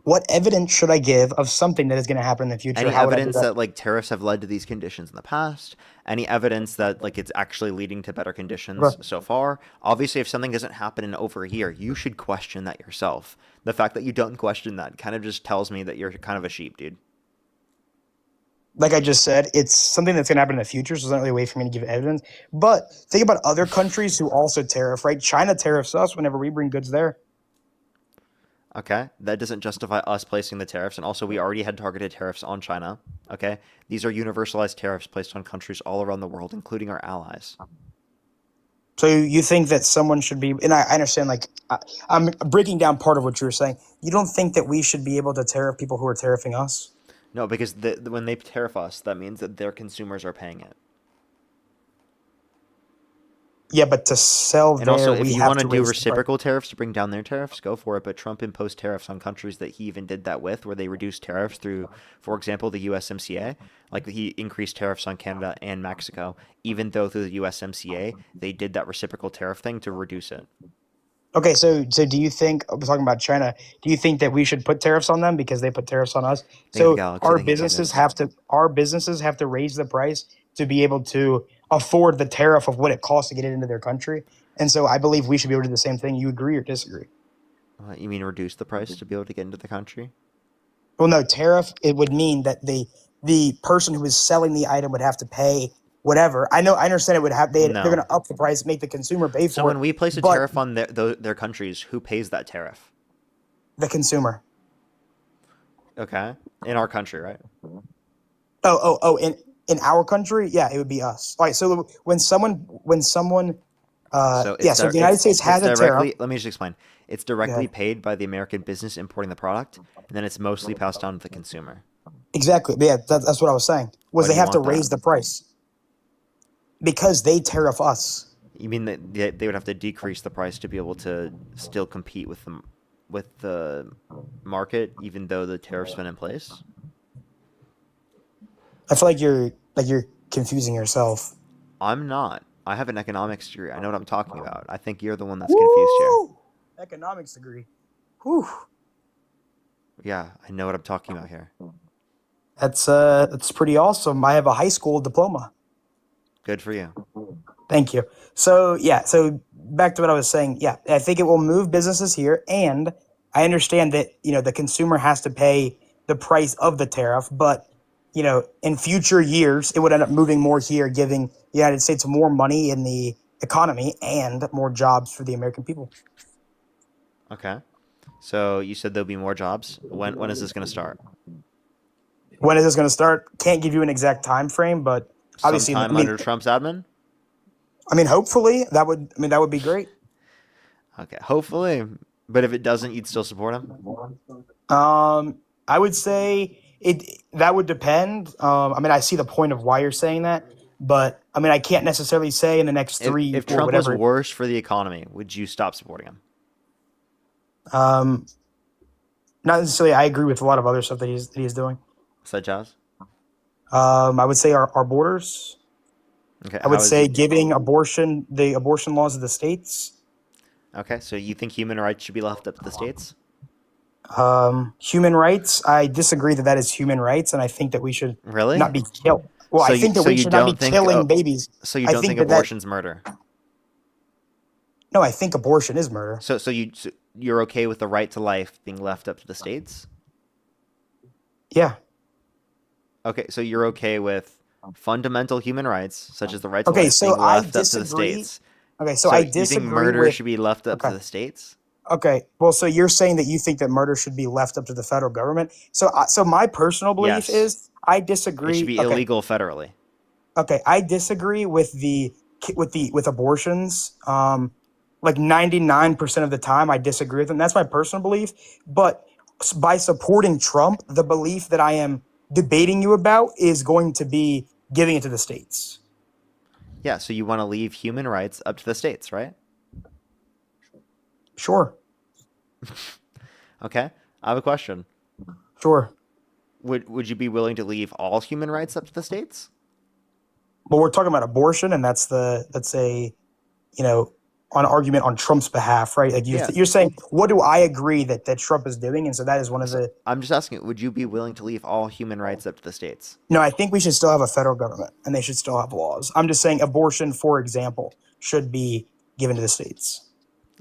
What evidence should I give of something that is going to happen in the future? Any evidence that like tariffs have led to these conditions in the past? Any evidence that like it's actually leading to better conditions so far? Obviously, if something doesn't happen in over a year, you should question that yourself. The fact that you don't question that kind of just tells me that you're kind of a sheep, dude. Like I just said, it's something that's going to happen in the future, so there's not really a way for me to give evidence. But think about other countries who also tariff, right? China tariffs us whenever we bring goods there. Okay, that doesn't justify us placing the tariffs, and also we already had targeted tariffs on China. Okay, these are universalized tariffs placed on countries all around the world, including our allies. So you think that someone should be, and I understand, like, I'm breaking down part of what you were saying. You don't think that we should be able to tariff people who are tariffing us? No, because when they tariff us, that means that their consumers are paying it. Yeah, but to sell and there, also, if we you have want to to do raise the reciprocal tariffs to bring down their tariffs, go for it. But Trump imposed tariffs on countries that he even did that with, where they reduced tariffs through, for example, the USMCA. Like he increased tariffs on Canada and Mexico, even though through the USMCA they did that reciprocal tariff thing to reduce it. Okay, so do you think, we're talking about China, do you think that we should put tariffs on them because they put tariffs on us? So our businesses have to raise the price to be able to afford the tariff of what it costs to get it into their country. And so I believe we should be able to do the same thing. You agree or disagree? You mean reduce the price to be able to get into the country? Well, no, tariff, it would mean that the person who is selling the item would have to pay whatever. I understand it would have, they're going to up the price, make the consumer pay for it. So when we place a tariff on their countries, who pays that tariff? The consumer. Okay. In our country, right? In our country, yeah, it would be us. All right, so when someone so the United States has a tariff. Let me just explain. It's directly paid by the American business importing the product, and then it's mostly passed on to the consumer. Exactly. Yeah, that's what I was saying. Was they have to raise the price because they tariff us. You mean that they would have to decrease the price to be able to still compete with the market, even though the tariff's been in place? I feel like you're confusing yourself. I'm not. I have an economics degree. I know what I'm talking about. I think you're the one that's confused here. Economics degree. Whew. Yeah, I know what I'm talking about here. That's pretty awesome. I have a high school diploma. Good for you. Thank you. So back to what I was saying. Yeah, I think it will move businesses here, and I understand that the consumer has to pay the price of the tariff, but in future years, it would end up moving more here, giving the United States more money in the economy and more jobs for the American people. Okay. So you said there'll be more jobs. When is this going to start? When is this going to start? Can't give you an exact time frame, but obviously sometime under Trump's admin? I mean, hopefully that would be great. Okay, hopefully. But if it doesn't, you'd still support him? I would say that would depend. I see the point of why you're saying that, but I can't necessarily say in the next 3 If Trump was worse for the economy, would you stop supporting him? Um, not necessarily. I agree with a lot of other stuff that he's doing. Such as? I would say our borders. Okay. I would how is say giving the abortion laws of the states. Okay, so you think human rights should be left up to the states? Human rights. I disagree that is human rights, and I think that we should Really? not be killed. Well, So I think that we should not be don't think killing babies. so you I don't think think that abortion's murder? No, I think abortion is murder. So you're okay with the right to life being left up to the states? Yeah. Okay, so you're okay with fundamental human rights, such as the right to Okay, life, so being I left up to the disagree. states. Okay, so I you think disagree murder with. should be left up to Okay. the states? Okay, well, so you're saying that you think that murder should be left up to the federal government. So my personal belief Yes. is I It disagree. should be Okay, illegal federally. okay, I disagree with with abortions. Like 99% of the time, I disagree with them. That's my personal belief. But by supporting Trump, the belief that I am debating you about is going to be giving it to the states. Yeah, so you want to leave human rights up to the states, right? Sure. Okay, I have a question. Sure. Would you be willing to leave all human rights up to the states? But we're talking about abortion, and that's a an argument on Trump's behalf, right? Like Yeah. you're saying, what do I agree that Trump is doing? And so that is one of the. I'm just asking, would you be willing to leave all human rights up to the states? No, I think we should still have a federal government, and they should still have laws. I'm just saying, abortion, for example, should be given to the states.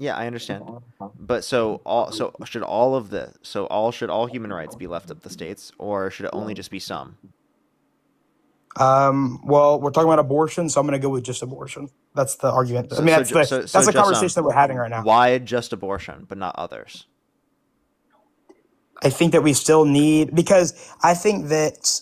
Yeah, I understand. But should all human rights be left up to the states, or should it only just be some? Well, we're talking about abortion, so I'm going to go with just abortion. That's the argument. I mean, that's the just conversation that we're having right now. Why just abortion, but not others? I think that we still need, because I think that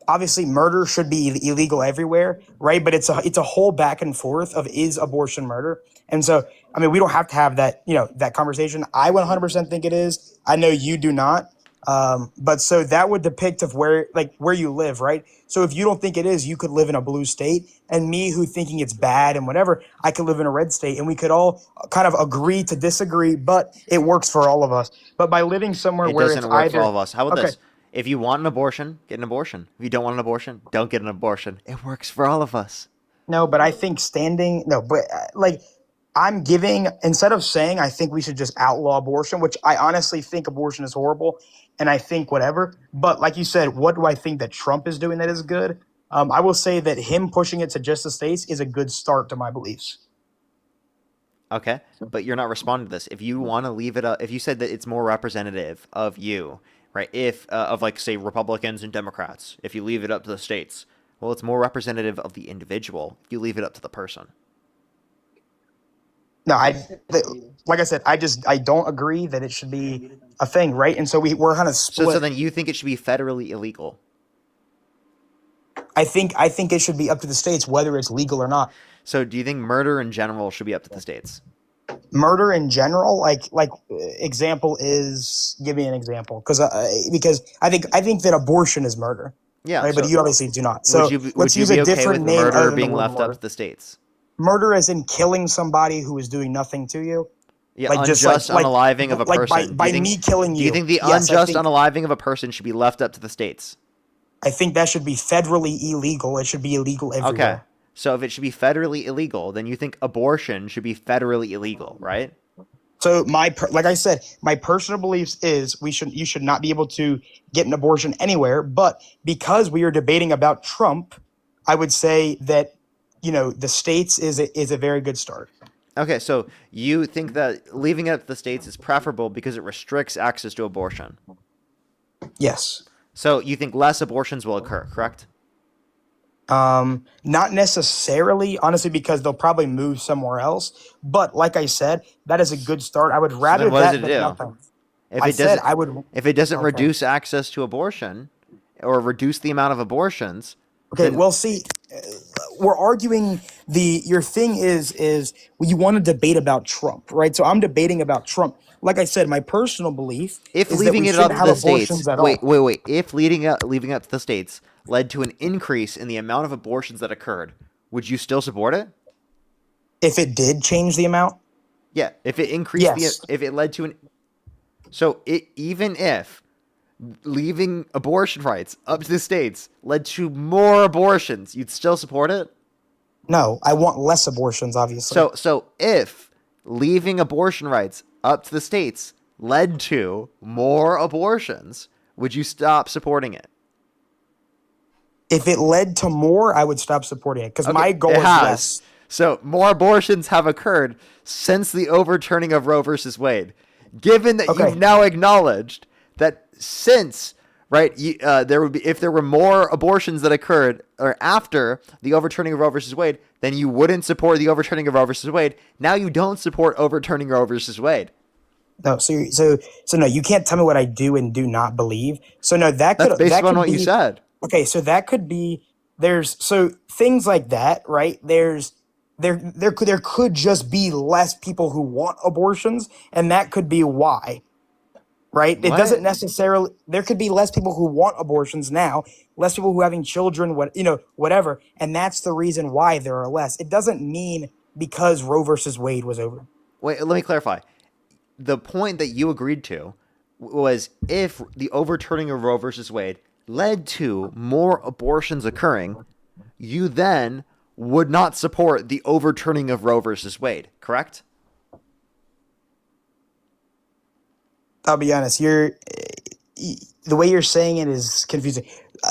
obviously murder should be illegal everywhere, right? But it's a whole back and forth of, is abortion murder? And so, I mean, we don't have to have that, that conversation. I 100% think it is. I know you do not. But so that would depict of where you live, right? So if you don't think it is, you could live in a blue state, and me who thinking it's bad and whatever, I could live in a red state, and we could all kind of agree to disagree, but it works for all of us. But by living somewhere It where doesn't it's work either, for all of us. How about okay, this? If you want an abortion, get an abortion. If you don't want an abortion, don't get an abortion. It works for all of us. no, but I think I'm giving, instead of saying I think we should just outlaw abortion, which I honestly think abortion is horrible, and I think whatever. But like you said, what do I think that Trump is doing that is good? I will say that him pushing it to just the states is a good start to my beliefs. Okay, but you're not responding to this. If you want to leave it up, if you said that it's more representative of you, right? If of like say Republicans and Democrats, if you leave it up to the states, well, it's more representative of the individual if you leave it up to the person. No, like I said, I don't agree that it should be a thing, right? And so we're kind of split. So then you think it should be federally illegal? I think it should be up to the states whether it's legal or not. So do you think murder in general should be up to the states? Murder in general, example is, give me an example, because I think that abortion is murder. Yeah, right? so But you obviously do not. So would you use be a okay different with name other murder than being the word left murder. up to the states? Murder as in killing somebody who is doing nothing to you. Yeah, unjust unaliving of a person. By me killing you. Do you think the Yes, unjust unaliving of a person should be left up to the states? I think that should be federally illegal. It should be illegal everywhere. Okay. So if it should be federally illegal, then you think abortion should be federally illegal, right? So like I said, my personal beliefs is you should not be able to get an abortion anywhere. But because we are debating about Trump, I would say that the states is a very good start. Okay, so you think that leaving it up to the states is preferable because it restricts access to abortion? Yes. So you think less abortions will occur, correct? Not necessarily, honestly, because they'll probably move somewhere else. But like I said, that is a good start. I would rather then what that does it than do? nothing. If it doesn't Okay. reduce access to abortion or reduce the amount of abortions, Okay, then- well, see, we're arguing your thing is you want to debate about Trump, right? So I'm debating about Trump. Like I said, my personal belief if is leaving that we it shouldn't up to have the states, abortions at wait, all. if leaving it up to the states led to an increase in the amount of abortions that occurred, would you still support it? If it did change the amount, Yeah, if it increased Yes. if it led to an, even if leaving abortion rights up to the states led to more abortions, you'd still support it? No, I want less abortions, obviously. So if leaving abortion rights up to the states led to more abortions, would you stop supporting it? If it led to more, I would stop supporting it because Okay, my goal it is has. less. So more abortions have occurred since the overturning of Roe versus Wade. Given that Okay. you've now acknowledged that since there would be, if there were more abortions that occurred or after the overturning of Roe versus Wade, then you wouldn't support the overturning of Roe versus Wade. Now you don't support overturning Roe versus Wade. No, so no, you can't tell me what I do and do not believe. So no, That's based on what you said. Okay, so that could be so things like that, right? There could just be less people who want abortions, and that could be why. Right? It doesn't necessarily there could be less people who want abortions now, less people who are having children, whatever, and that's the reason why there are less. It doesn't mean because Roe versus Wade was over. Wait, let me clarify. The point that you agreed to was if the overturning of Roe versus Wade led to more abortions occurring, you then would not support the overturning of Roe versus Wade, correct? I'll be honest, the way you're saying it is confusing.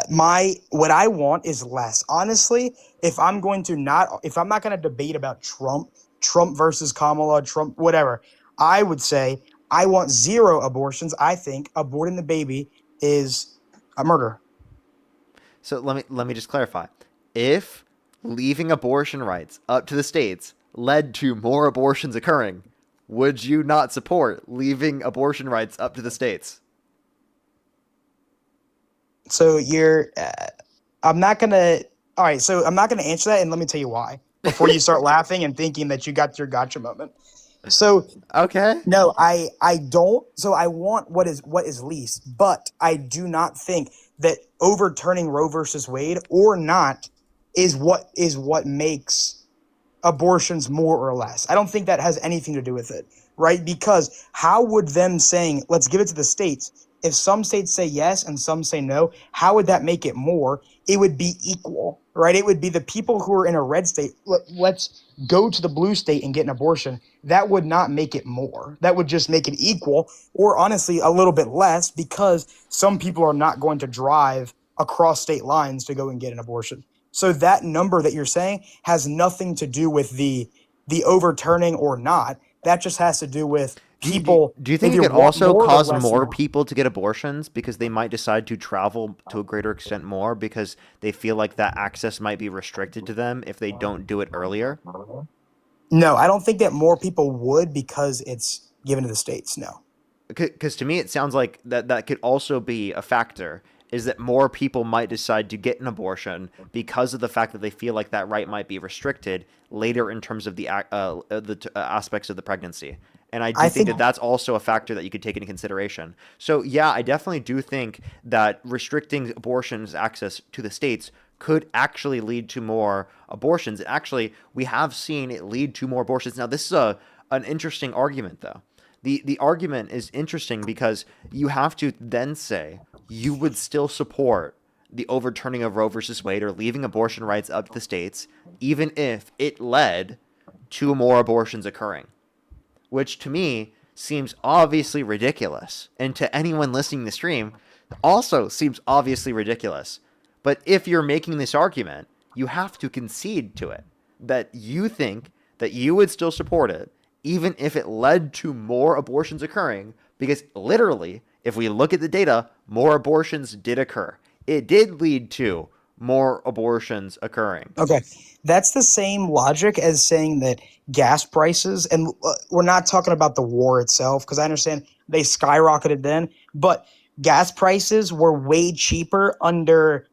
What I want is less. Honestly, if I'm not going to debate about Trump versus Kamala, Trump, whatever, I would say I want 0 abortions. I think aborting the baby is a murder. So let me just clarify. If leaving abortion rights up to the states led to more abortions occurring, would you not support leaving abortion rights up to the states? So I'm not going to answer that, and let me tell you why before you start laughing and thinking that you got your gotcha moment. So okay. No, I don't. So I want what is least, but I do not think that overturning Roe versus Wade or not is what makes abortions more or less. I don't think that has anything to do with it, right? Because how would them saying, let's give it to the states, if some states say yes and some say no, how would that make it more? It would be equal, right? It would be the people who are in a red state, let's go to the blue state and get an abortion. That would not make it more. That would just make it equal, or honestly, a little bit less, because some people are not going to drive across state lines to go and get an abortion. So that number that you're saying has nothing to do with the overturning or not. That just has to do with people. Do you think it could also cause more people to get abortions because they might decide to travel to a greater extent more because they feel like that access might be restricted to them if they don't do it earlier? No, I don't think that more people would because it's given to the states. No. Because to me, it sounds like that could also be a factor, is that more people might decide to get an abortion because of the fact that they feel like that right might be restricted later in terms of the aspects of the pregnancy. And I do think that that's also a factor that you could take into consideration. So yeah, I definitely do think that restricting abortions access to the states could actually lead to more abortions. Actually, we have seen it lead to more abortions. Now, this is an interesting argument, though. The argument is interesting because you have to then say you would still support the overturning of Roe versus Wade or leaving abortion rights up to the states, even if it led to more abortions occurring, which to me seems obviously ridiculous. And to anyone listening to the stream, also seems obviously ridiculous. But if you're making this argument, you have to concede to it, that you think that you would still support it, even if it led to more abortions occurring, because literally, if we look at the data, more abortions did occur. It did lead to more abortions occurring. Okay. That's the same logic as saying that gas prices, and we're not talking about the war itself, because I understand they skyrocketed then, but gas prices were way cheaper under,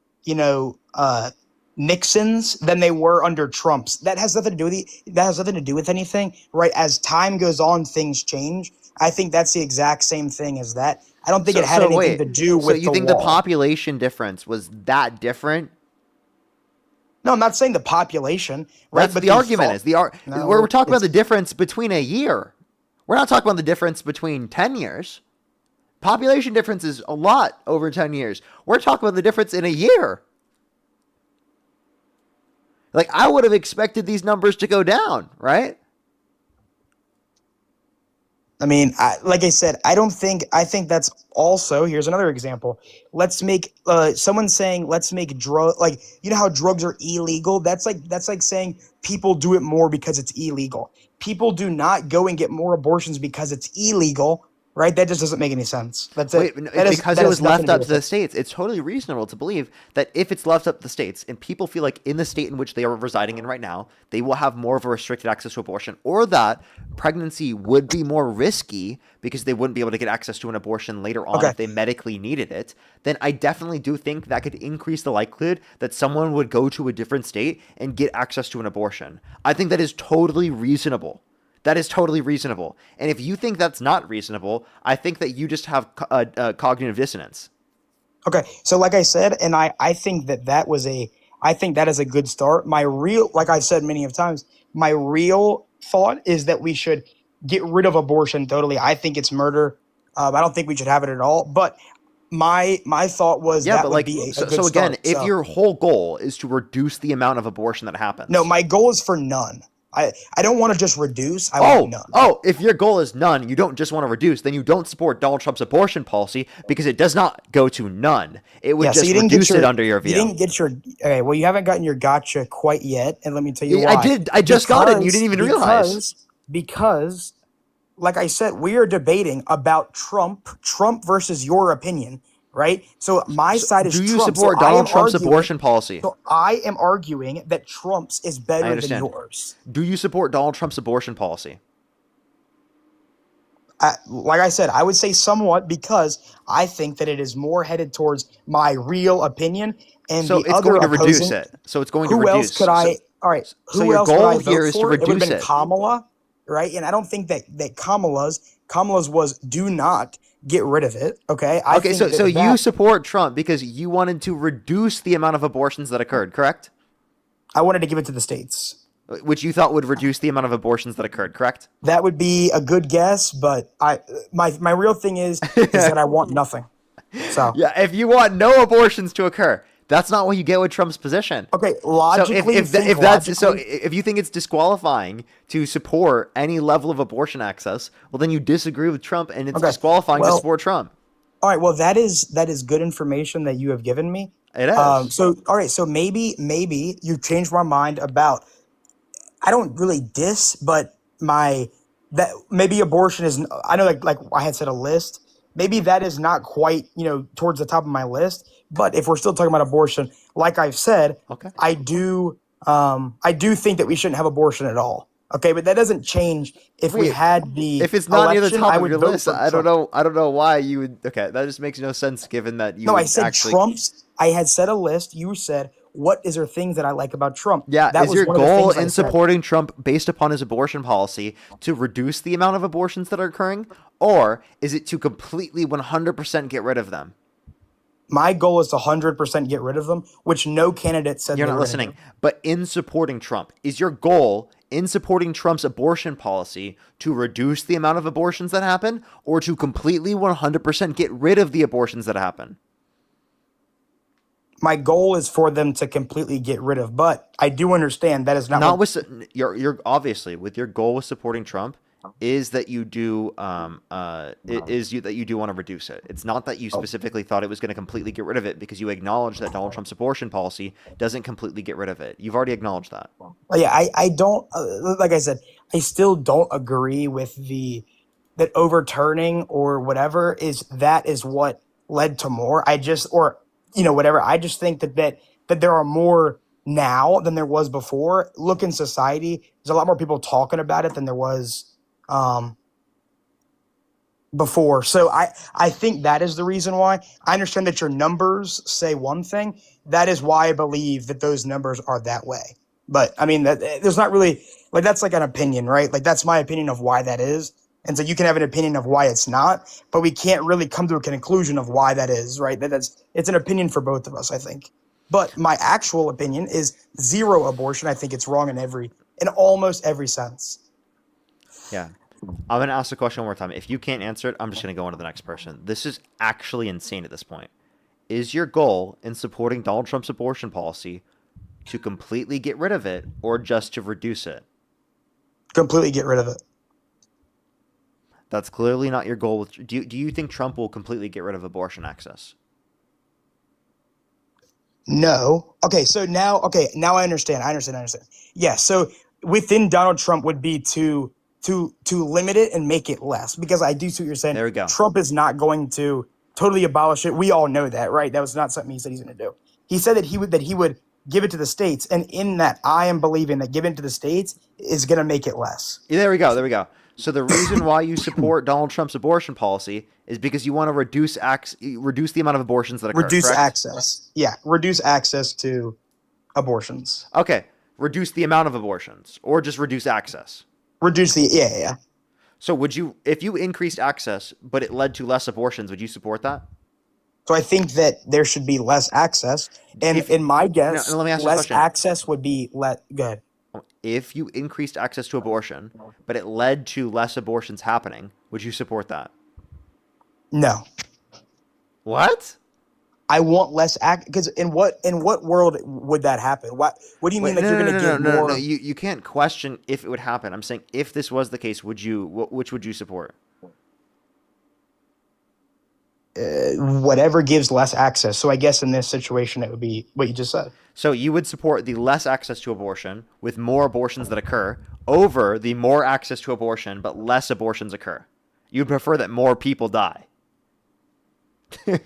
Nixon's than they were under Trump's. That has nothing to do with anything, right? As time goes on, things change. I think that's the exact same thing as that. I don't think it had anything to do with the wall. So you think the population difference was that different? No, I'm not saying the population. Right? That's what the argument is. We're talking about the difference between a year. We're not talking about the difference between 10 years. Population difference is a lot over 10 years. We're talking about the difference in a year. Like, I would have expected these numbers to go down, right? I mean, like I said, I think that's also, here's another example. Let's make, someone saying, let's make drug, like, you know how drugs are illegal? That's like saying people do it more because it's illegal. People do not go and get more abortions because it's illegal, right? That just doesn't make any sense. That's it. Because it was left up to the states. It's totally reasonable to believe that if it's left up to the states and people feel like in the state in which they are residing in right now, they will have more of a restricted access to abortion, or that pregnancy would be more risky because they wouldn't be able to get access to an abortion later on if they medically needed it, then I definitely do think that could increase the likelihood that someone would go to a different state and get access to an abortion. I think that is totally reasonable. That is totally reasonable. And if you think that's not reasonable, I think that you just have cognitive dissonance. Okay, so like I said, and I think I think that is a good start. Like I've said many of times, my real thought is that we should get rid of abortion totally. I think it's murder. I don't think we should have it at all. But my thought was that would be a good so again, start. if your whole goal is to reduce the amount of abortion that happens. No, my goal is for none. I don't want to just reduce. I want none. Oh, if your goal is none, you don't just want to reduce, then you don't support Donald Trump's abortion policy because it does not go to none. It would just reduce it under your view. You didn't get your okay. Well, you haven't gotten your gotcha quite yet, and let me tell you why. I did. I just got it, and you didn't even realize. Because, like I said, we are debating about Trump versus your opinion, right? So my side is Trump. Do you support Donald Trump's abortion policy? So I am arguing that Trump's is better than yours. Do you support Donald Trump's abortion policy? Like I said, I would say somewhat because I think that it is more headed towards my real opinion. And so the it's other going to opposing, reduce it. So it's going to reduce. Who else could I? All right. So your goal here is to reduce it. Would have been it. Kamala, right? And I don't think that Kamala's was do not get rid of it. Okay. So you support Trump because you wanted to reduce the amount of abortions that occurred, correct? I wanted to give it to the states. Which you thought would reduce the amount of abortions that occurred, correct? That would be a good guess, but my real thing is that I want nothing. So yeah, if you want no abortions to occur, that's not what you get with Trump's position. Okay, logically, if you think it's disqualifying to support any level of abortion access, well then you disagree with Trump, and it's disqualifying to support Trump. All right, well that is good information that you have given me. It is. So maybe you changed my mind about. I don't really diss, but maybe abortion is. I know, like I had said, a list. Maybe that is not quite towards the top of my list. But if we're still talking about abortion, like I've said, I do think that we shouldn't have abortion at all. Okay, but that doesn't change if we had the. If it's not near the top of your list, I don't know why you would. Okay, that just makes no sense given that you. No, I said Trump's. I had said a list. You said, what is there things that I like about Trump? Yeah, is your goal in supporting Trump based upon his abortion policy to reduce the amount of abortions that are occurring, or is it to completely 100% get rid of them? My goal is to 100% get rid of them, which no candidate said. You're not listening. But in supporting Trump, is your goal in supporting Trump's abortion policy to reduce the amount of abortions that happen, or to completely 100% get rid of the abortions that happen? My goal is for them to completely get rid of, but I do understand that is not with you're obviously with your goal with supporting Trump is that you do that you do want to reduce it. It's not that you specifically thought it was going to completely get rid of it, because you acknowledge that Donald Trump's abortion policy doesn't completely get rid of it. You've already acknowledged that. Yeah, I don't like I said, I still don't agree with that overturning or whatever is what led to more. Whatever. I just think that there are more now than there was before. Look in society, there's a lot more people talking about it than there was before. So I think that is the reason why. I understand that your numbers say one thing. That is why I believe that those numbers are that way. But I mean, there's not really that's like an opinion, right? Like that's my opinion of why that is. And so you can have an opinion of why it's not, but we can't really come to a conclusion of why that is, right? It's an opinion for both of us, I think. But my actual opinion is zero abortion. I think it's wrong in almost every sense. Yeah. I'm going to ask the question one more time. If you can't answer it, I'm just going to go on to the next person. This is actually insane at this point. Is your goal in supporting Donald Trump's abortion policy to completely get rid of it or just to reduce it? Completely get rid of it. That's clearly not your goal. Do you think Trump will completely get rid of abortion access? No. Okay, so now I understand. Yeah, so within Donald Trump would be to limit it and make it less, because I do see what you're saying. There we go. Trump is not going to totally abolish it. We all know that, right? That was not something he said he's going to do. He said that he would give it to the states, and in that I am believing that giving it to the states is going to make it less. Yeah, there we go. So the reason why you support Donald Trump's abortion policy is because you want to reduce the amount of abortions that occur. Reduce correct? access. Yeah, reduce access to abortions. Okay, reduce the amount of abortions, or just reduce access. Reduce the yeah. So would you, if you increased access but it led to less abortions, would you support that? So I think that there should be less access, and in my guess, let me ask you a less question. access would be good. If you increased access to abortion, but it led to less abortions happening, would you support that? No. What? I want less because in what world would that happen? What do you mean you're going to get more? No. You can't question if it would happen. I'm saying if this was the case, which would you support? Whatever gives less access. So I guess in this situation, it would be what you just said. So you would support the less access to abortion with more abortions that occur over the more access to abortion but less abortions occur. You'd prefer that more people die.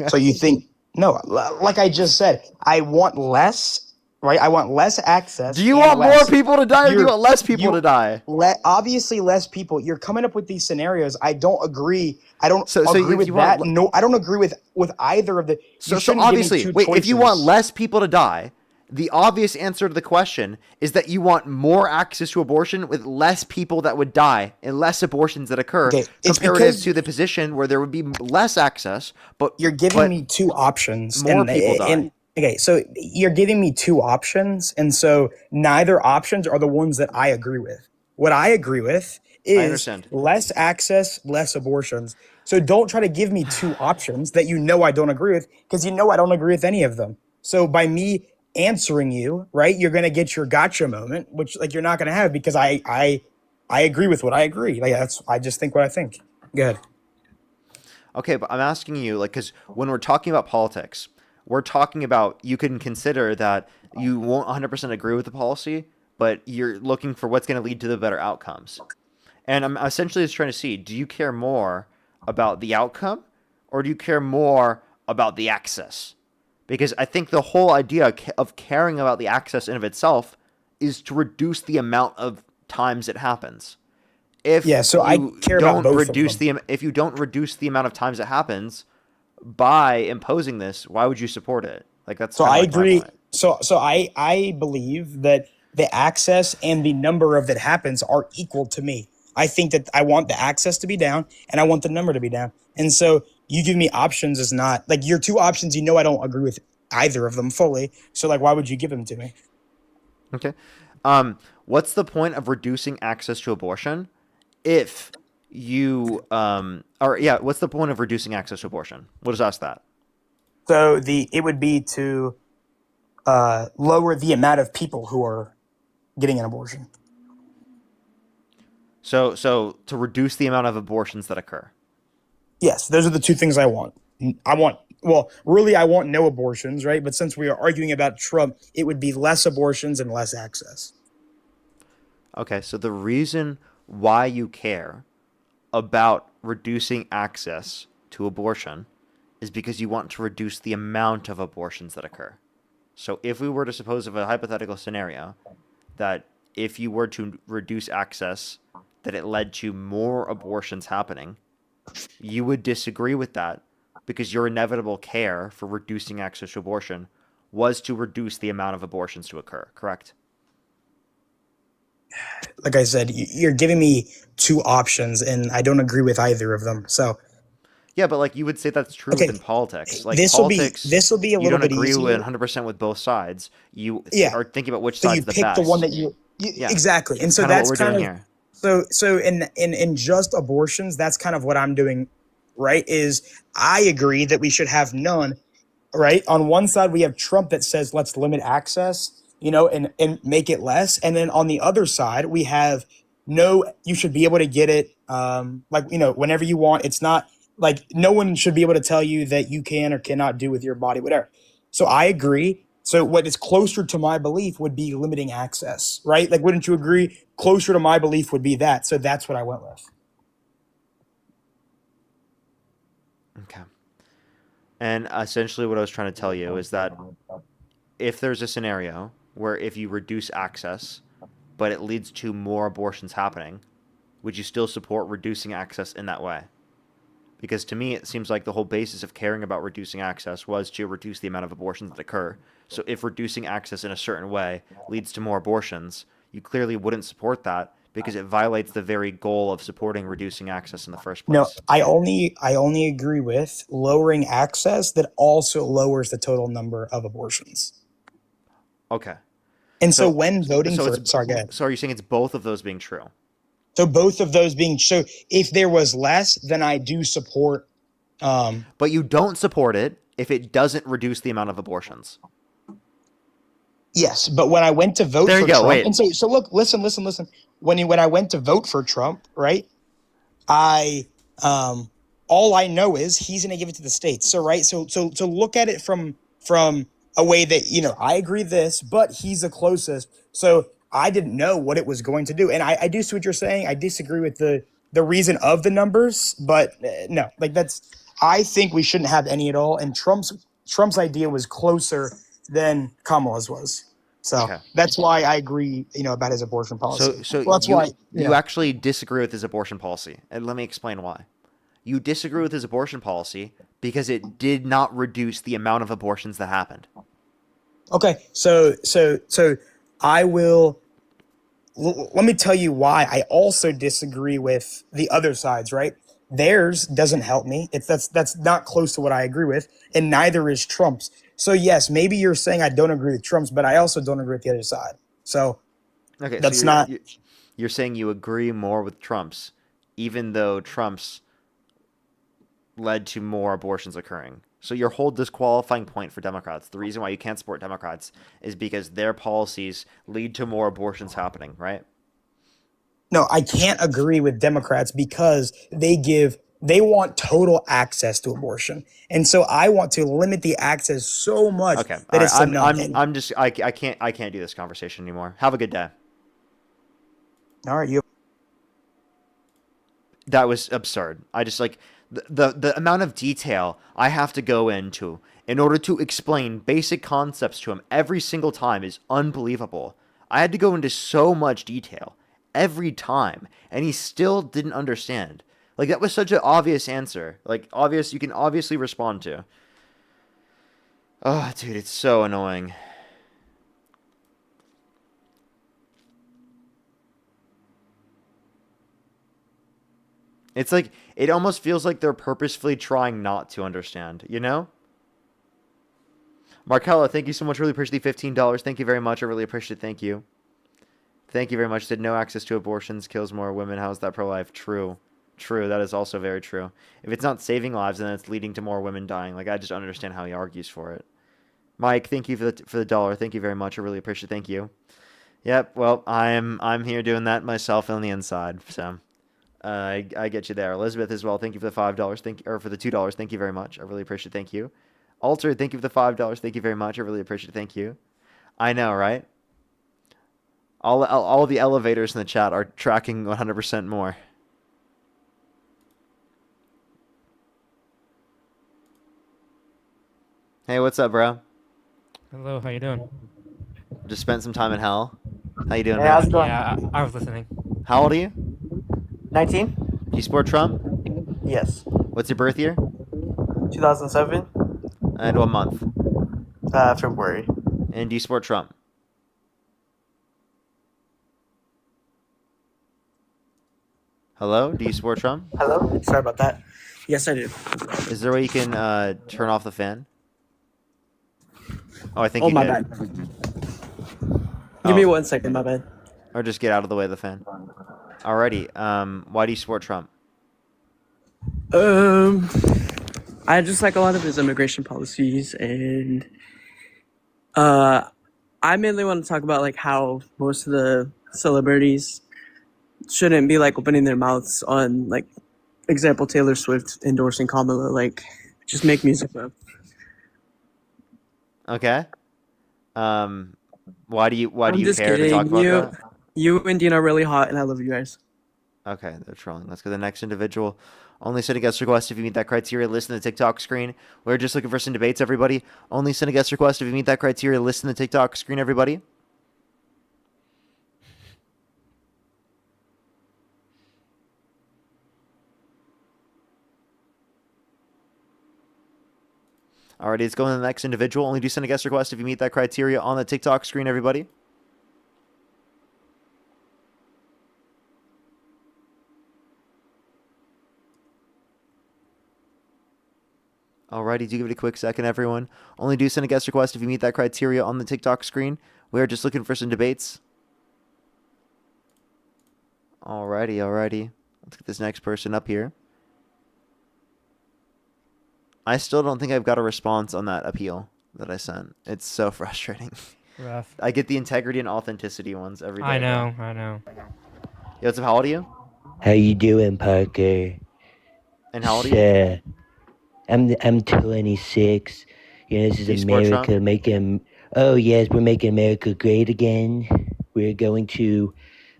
So you think, no, like I just said, I want less, right? I want less access. Do you want more people to die or do you want less people to die? Obviously less people. You're coming up with these scenarios. I don't agree. I don't agree with that. No, I don't agree with either of the. So obviously, wait, if you want less people to die, the obvious answer to the question is that you want more access to abortion with less people that would die and less abortions that occur, comparative to the position where there would be less access. But you're giving me two options. More people die. Okay, so you're giving me two options, and so neither options are the ones that I agree with. What I agree with is less access, less abortions. So don't try to give me two options that you know I don't agree with, because you know I don't agree with any of them. So by me answering you, right, you're gonna get your gotcha moment, which like you're not gonna have, because I agree with what I agree. Like I just think what I think. Go ahead. Okay, but I'm asking you, like, because when we're talking about politics, we're talking about, you can consider that you won't 100% agree with the policy, but you're looking for what's going to lead to the better outcomes. And I'm essentially just trying to see, do you care more about the outcome or do you care more about the access? Because I think the whole idea of caring about the access in of itself is to reduce the amount of times it happens. If I care about both of them. If you don't reduce the amount of times it happens by imposing this, why would you support it? Like that's so I agree. So I believe that the access and the number of that happens are equal to me. I think that I want the access to be down and I want the number to be down. And so you give me options is not like your two options. You know, I don't agree with either of them fully. So like, why would you give them to me? Okay. What's the point of reducing access to abortion if you, what's the point of reducing access to abortion? We'll just ask that. So it would be to lower the amount of people who are getting an abortion. So to reduce the amount of abortions that occur. Yes, those are the two things I want. I want no abortions, right? But since we are arguing about Trump, it would be less abortions and less access. Okay, so the reason why you care about reducing access to abortion is because you want to reduce the amount of abortions that occur. So if we were to suppose of a hypothetical scenario that if you were to reduce access, that it led to more abortions happening, you would disagree with that because your inevitable care for reducing access to abortion was to reduce the amount of abortions to occur, correct? Like I said, you're giving me two options and I don't agree with either of them. So yeah, but like you would say that's true in politics. Like this will be a little bit easier. You don't agree 100% with both sides. You are thinking about which side's the best. You pick the one that you exactly. And so that's kind of here. So in just abortions, that's kind of what I'm doing, right? Is I agree that we should have none, right? On one side, we have Trump that says let's limit access, and make it less, and then on the other side, we have no, you should be able to get it, whenever you want. It's not like no one should be able to tell you that you can or cannot do with your body, whatever. So I agree. So what is closer to my belief would be limiting access, right? Like, wouldn't you agree? Closer to my belief would be that. So that's what I went with. Okay. And essentially what I was trying to tell you is that if there's a scenario where if you reduce access, but it leads to more abortions happening, would you still support reducing access in that way? Because to me, it seems like the whole basis of caring about reducing access was to reduce the amount of abortions that occur. So if reducing access in a certain way leads to more abortions, you clearly wouldn't support that because it violates the very goal of supporting reducing access in the first place. No, I only agree with lowering access that also lowers the total number of abortions. Okay. And so when voting for, it's, sorry, go ahead. So are you saying it's both of those being true? So both of those being, so if there was less, then I do support. But you don't support it if it doesn't reduce the amount of abortions. Yes, but when I went to vote for Trump, and so look, listen. When I went to vote for Trump, right? All I know is he's going to give it to the states. So right, so look at it from a way that I agree this, but he's the closest. So I didn't know what it was going to do, and I do see what you're saying. I disagree with the reason of the numbers, but no, like I think we shouldn't have any at all. And Trump's idea was closer than Kamala's was. So that's why I agree, about his abortion policy. So well, that's why you actually disagree with his abortion policy, and let me explain why. You disagree with his abortion policy because it did not reduce the amount of abortions that happened. Okay, so I will. Let me tell you why I also disagree with the other sides. Right, theirs doesn't help me. That's not close to what I agree with, and neither is Trump's. So yes, maybe you're saying I don't agree with Trump's, but I also don't agree with the other side. So okay, that's so you're saying you agree more with Trump's, even though Trump's led to more abortions occurring. So your whole disqualifying point for Democrats, the reason why you can't support Democrats is because their policies lead to more abortions happening, right? No, I can't agree with Democrats because they want total access to abortion. And so I want to limit the access so much that it's I can't do this conversation anymore. Have a good day. All right, you. That was absurd. I just the amount of detail I have to go into in order to explain basic concepts to him every single time is unbelievable. I had to go into so much detail every time, and he still didn't understand. Like, that was such an obvious answer. Like, obvious, you can obviously respond to. Oh, dude, it's so annoying. It's like, it almost feels like they're purposefully trying not to understand, you know? Markella, thank you so much. Really appreciate the $15. Thank you very much. I really appreciate it. Thank you. Thank you very much. Said no access to abortions kills more women. How is that pro-life? True. True. That is also very true. If it's not saving lives, then it's leading to more women dying. Like, I just don't understand how he argues for it. Mike, thank you for the dollar. Thank you very much. I really appreciate it. Thank you. Yep. Well, I'm here doing that myself on the inside. So, I get you there. Elizabeth as well. Thank you for the $5. For the $2. Thank you very much. I really appreciate it. Thank you. Alter, thank you for the $5. Thank you very much. I really appreciate it. Thank you. I know, right? All the elevators in the chat are tracking 100% more. Hey, what's up, bro? Hello, how you doing? Just spent some time in hell. How you doing, Hey, man? how's it going? Yeah, I was listening. How old are you? 19. Do you support Trump? Yes. What's your birth year? 2007. And what month? February. And do you support Trump? Hello? Do you support Trump? Hello? Sorry about that. Yes, I do. Is there a way you can turn off the fan? Oh, I think Oh, you my did. bad. Give me 1 second, my bad. Or just get out of the way of the fan. Alrighty. Why do you support Trump? I just like a lot of his immigration policies, and I mainly want to talk about like how most of the celebrities shouldn't be like opening their mouths on like example Taylor Swift endorsing Kamala, like just make music, bro. Okay. Why do you I'm just care to talk kidding. about that? You and Dean are really hot, and I love you guys. Okay, they're trolling. Let's go to the next individual. Only send a guest request if you meet that criteria. Listen to the TikTok screen. We're just looking for some debates, everybody. Only send a guest request if you meet that criteria. Listen to the TikTok screen, everybody. Alrighty, let's go to the next individual. Only do send a guest request if you meet that criteria on the TikTok screen, everybody. Alrighty, do give it a quick second, everyone. Only do send a guest request if you meet that criteria on the TikTok screen. We're just looking for some debates. Alrighty. Let's get this next person up here. I still don't think I've got a response on that appeal that I sent. It's so frustrating. Rough. I get the integrity and authenticity ones every day. I know. Yo, what's up? How old are you? How you doing, Parker? And how old are you? I'm 26. You know, this Do you is support America Trump? making. Oh yes, we're making America great again. We're going to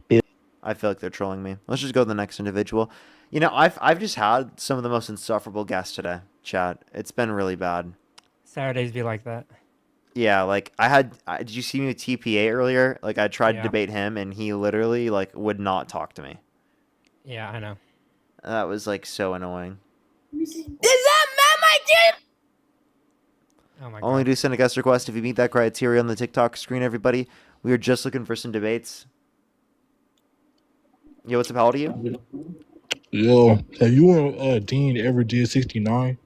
build. I feel like they're trolling me. Let's just go to the next individual. You know, I've just had some of the most insufferable guests today, chat. It's been really bad. Saturdays be like that. Yeah, like did you see me with TPA earlier? Like I tried to debate him and he literally like would not talk to me. Yeah, I know. That was like so annoying. Is that my kid? Oh my Only do send a guest request if you meet that criteria on the TikTok screen, everybody. We are just looking for some debates. Yo, what's up? How old are you? Yo, have you and Dean ever did 69?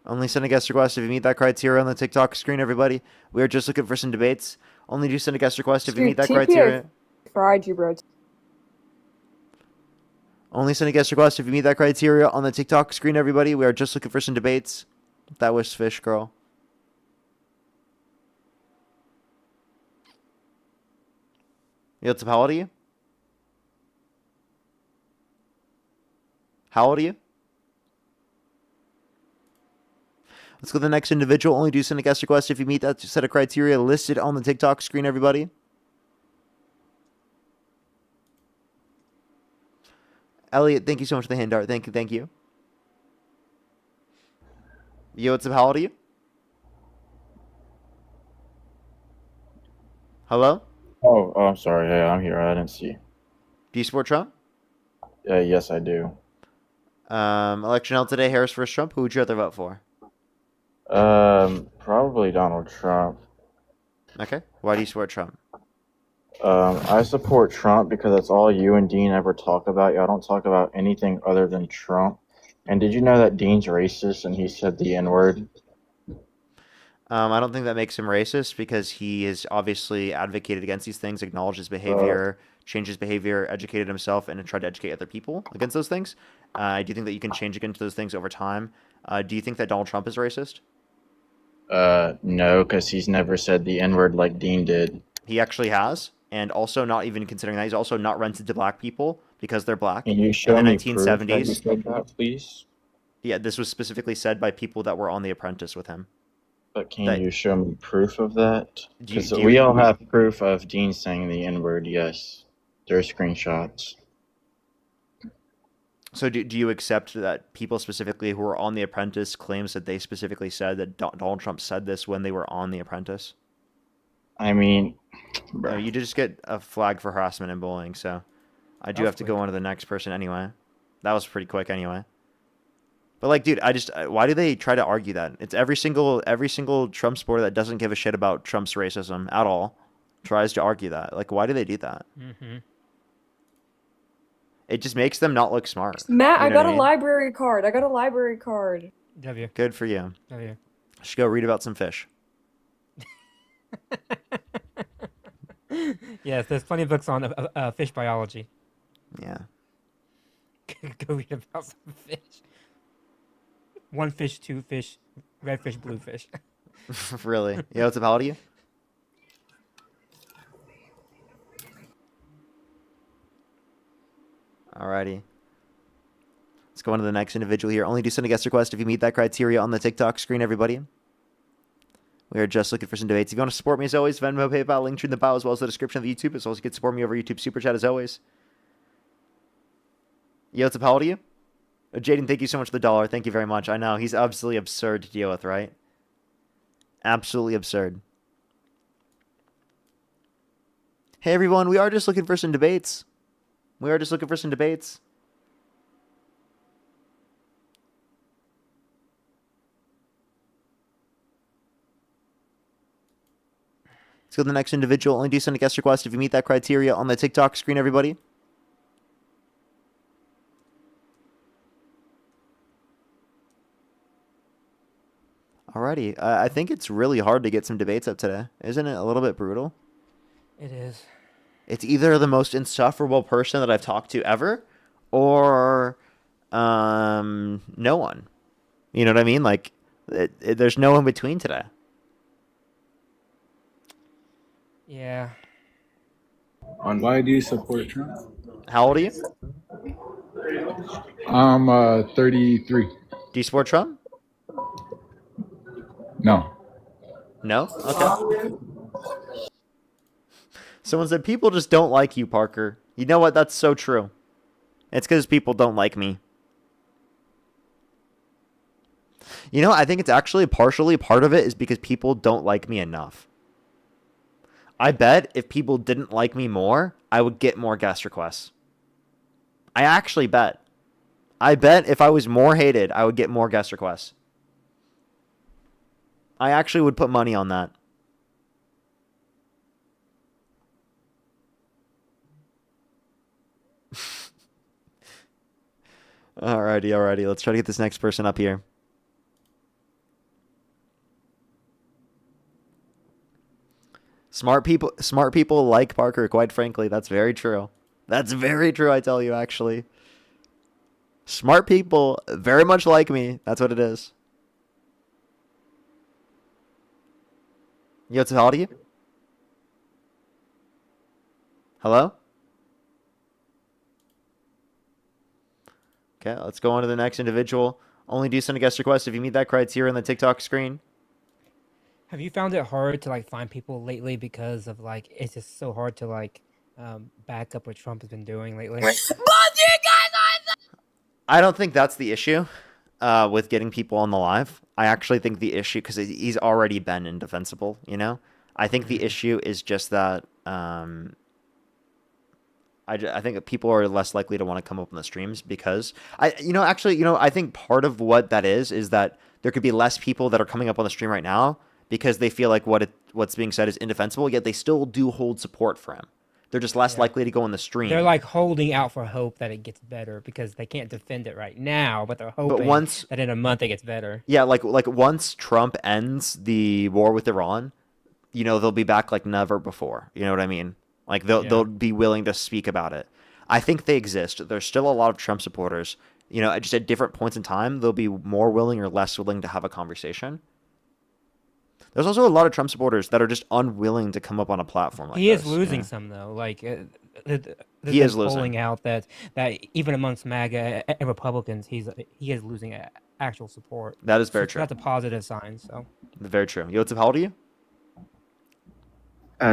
Only send a guest request if you meet that criteria on the TikTok screen, everybody. We are just looking for some debates. Only do send a guest request if you meet that criteria. Fried you, bro. Only send a guest request if you meet that criteria on the TikTok screen, everybody. We are just looking for some debates. That was Fish Girl. Yo, what's up? How old are you? How old are you? Let's go to the next individual. Only do send a guest request if you meet that set of criteria listed on the TikTok screen, everybody. Elliot, thank you so much for the hand art. Thank you. Yo, what's up? How old are you? Hello? Oh, I'm sorry. Yeah, I'm here. I didn't see. Do you support Trump? Yes, I do. Election held today, Harris versus Trump. Who would you rather vote for? Probably Donald Trump. Okay. Why do you support Trump? I support Trump because that's all you and Dean ever talk about. Y'all don't talk about anything other than Trump. And did you know that Dean's racist and he said the N-word? I don't think that makes him racist because he has obviously advocated against these things, acknowledged his behavior, changed his behavior, educated himself, and tried to educate other people against those things. I do think that you can change against those things over time. Do you think that Donald Trump is racist? No, because he's never said the N-word like Dean did. He actually has. And also, not even considering that, he's also not rented to black people because they're black. Can you show in the me proof that he said that, please? Yeah, this was specifically said by people that were on The Apprentice with him. But can you show me proof of that? Do you- Because do you- we all have proof of Dean saying the N-word, yes. There are screenshots. So do you accept that people specifically who were on The Apprentice claims that they specifically said that Donald Trump said this when they were on The Apprentice? I mean, you did just get a flag for harassment and bullying, so I do have to go on to the next person anyway. That was pretty quick anyway. But like, dude, why do they try to argue that? It's every single Trump supporter that doesn't give a shit about Trump's racism at all tries to argue that. Like, why do they do that? Mm-hmm. It just makes them not look smart. Matt, You I know got what a mean? library card. W. Good for you. W. Should go read about some fish. Yes, there's plenty of books on fish biology. Yeah. Go read about some fish. One fish, two fish, red fish, blue fish. Really? Yeah, what's up? How old are you? Alrighty. Let's go on to the next individual here. Only do send a guest request if you meet that criteria on the TikTok screen, everybody. We are just looking for some debates. If you want to support me as always, Venmo, PayPal, link in the bio as well as the description of the YouTube. As well as you can support me over YouTube Super Chat as always. Yo, what's up? How old are you? Jaden, thank you so much for the dollar. Thank you very much. I know, he's absolutely absurd to deal with, right? Absolutely absurd. Hey everyone, we are just looking for some debates. We are just looking for some debates. Let's go to the next individual. Only do send a guest request if you meet that criteria on the TikTok screen, everybody. Alrighty. I think it's really hard to get some debates up today. Isn't it a little bit brutal? It is. It's either the most insufferable person that I've talked to ever, or no one. You know what I mean? Like, there's no in between today. Yeah. On why do you support Trump? How old are you? I'm 33. Do you support Trump? No. No? Okay. Someone said, people just don't like you, Parker. You know what? That's so true. It's because people don't like me. You know, I think it's actually partially part of it is because people don't like me enough. I bet if people didn't like me more, I would get more guest requests. I actually bet. I bet if I was more hated, I would get more guest requests. I actually would put money on that. Alrighty. Let's try to get this next person up here. Smart people like Parker, quite frankly. That's very true. That's very true, I tell you, actually. Smart people very much like me. That's what it is. Yo, how old are you? Hello? Okay, let's go on to the next individual. Only do send a guest request if you meet that criteria on the TikTok screen. Have you found it hard to like find people lately because of like it's just so hard to like back up what Trump has been doing lately? I don't think that's the issue with getting people on the live. I actually think the issue, because he's already been indefensible, you know? I think the issue is just that I think that people are less likely to want to come up on the streams because I think part of what that is that there could be less people that are coming up on the stream right now because they feel like what's being said is indefensible, yet they still do hold support for him. They're just less likely to go on the stream. They're like holding out for hope that it gets better because they can't defend it right now, but they're hoping that in a month it gets better. Yeah, like once Trump ends the war with Iran, you know, they'll be back like never before. You know what I mean? Like they'll be willing to speak about it. I think they exist. There's still a lot of Trump supporters. You know, just at different points in time, they'll be more willing or less willing to have a conversation. There's also a lot of Trump supporters that are just unwilling to come up on a platform like this. He is losing some though. Like he is losing. Polling out that even amongst MAGA and Republicans, he is losing actual support. That is very true. That's a positive sign. So very true. Yo, how old are you?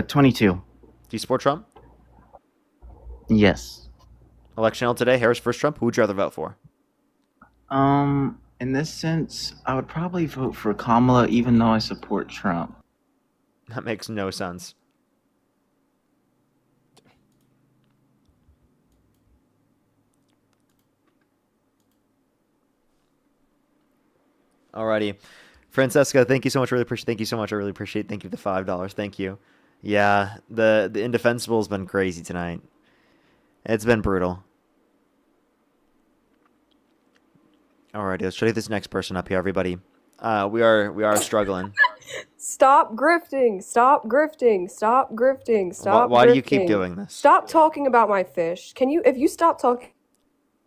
22. Do you support Trump? Yes. Election held today. Harris versus Trump. Who would you rather vote for? In this sense, I would probably vote for Kamala, even though I support Trump. That makes no sense. Alrighty. Francesca, thank you so much. Really appreciate. Thank you so much. I really appreciate. Thank you for the $5. Thank you. Yeah, the indefensible has been crazy tonight. It's been brutal. Alrighty, let's try to get this next person up here, everybody. We are struggling. Stop grifting. Stop grifting. Stop grifting. Stop Why do you keep grifting. doing this? Stop talking about my fish. Can you, if you stop talking,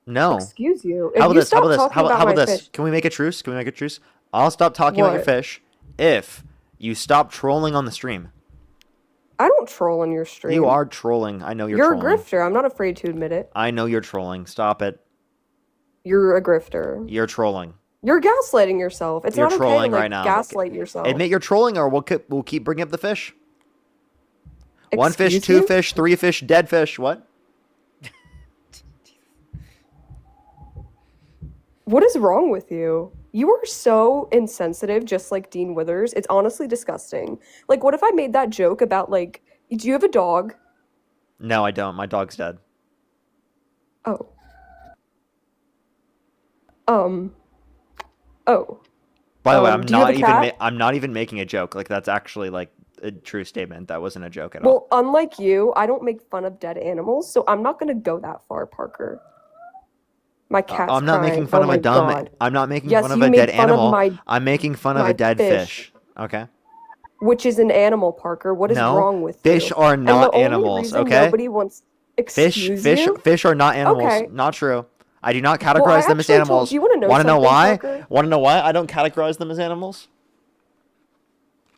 No. excuse you. How If about you this? How stop about this? talking How about about my this? fish. Can we make a truce? Can we make a truce? I'll stop talking about your What? fish if you stop trolling on the stream. I don't troll on your stream. You are trolling. I know you're You're a trolling. grifter. I'm not afraid to admit it. I know you're trolling. Stop it. You're a grifter. You're trolling. You're gaslighting yourself. It's You're not okay trolling to like right now. gaslight yourself. Admit you're trolling, or we'll keep bringing up the fish. One fish, Excuse two you? fish, three fish, dead fish. What? What is wrong with you? You are so insensitive, just like Dean Withers. It's honestly disgusting. Like, what if I made that joke about, like, do you have a dog? No, I don't. My dog's dead. Oh. Oh. By the way, do you have a cat? I'm not even making a joke. Like that's actually like a true statement. That wasn't a joke at all. Well, unlike you, I don't make fun of dead animals, so I'm not gonna go that far, Parker. My cat's I'm not crying. making fun Oh of my a dumb. God. I'm not making Yes, fun of you a made dead fun of animal. my- I'm making fun of my a dead fish. fish. Okay. Which is an animal, Parker. What is No, wrong with fish you? are And the not only animals, reason okay? Nobody wants. Excuse you? Fish are not animals. Okay. Not true. I do not Well, I categorize them as actually told- animals. do you wanna know Want to know something, why? Parker? Want to know why I don't categorize them as animals?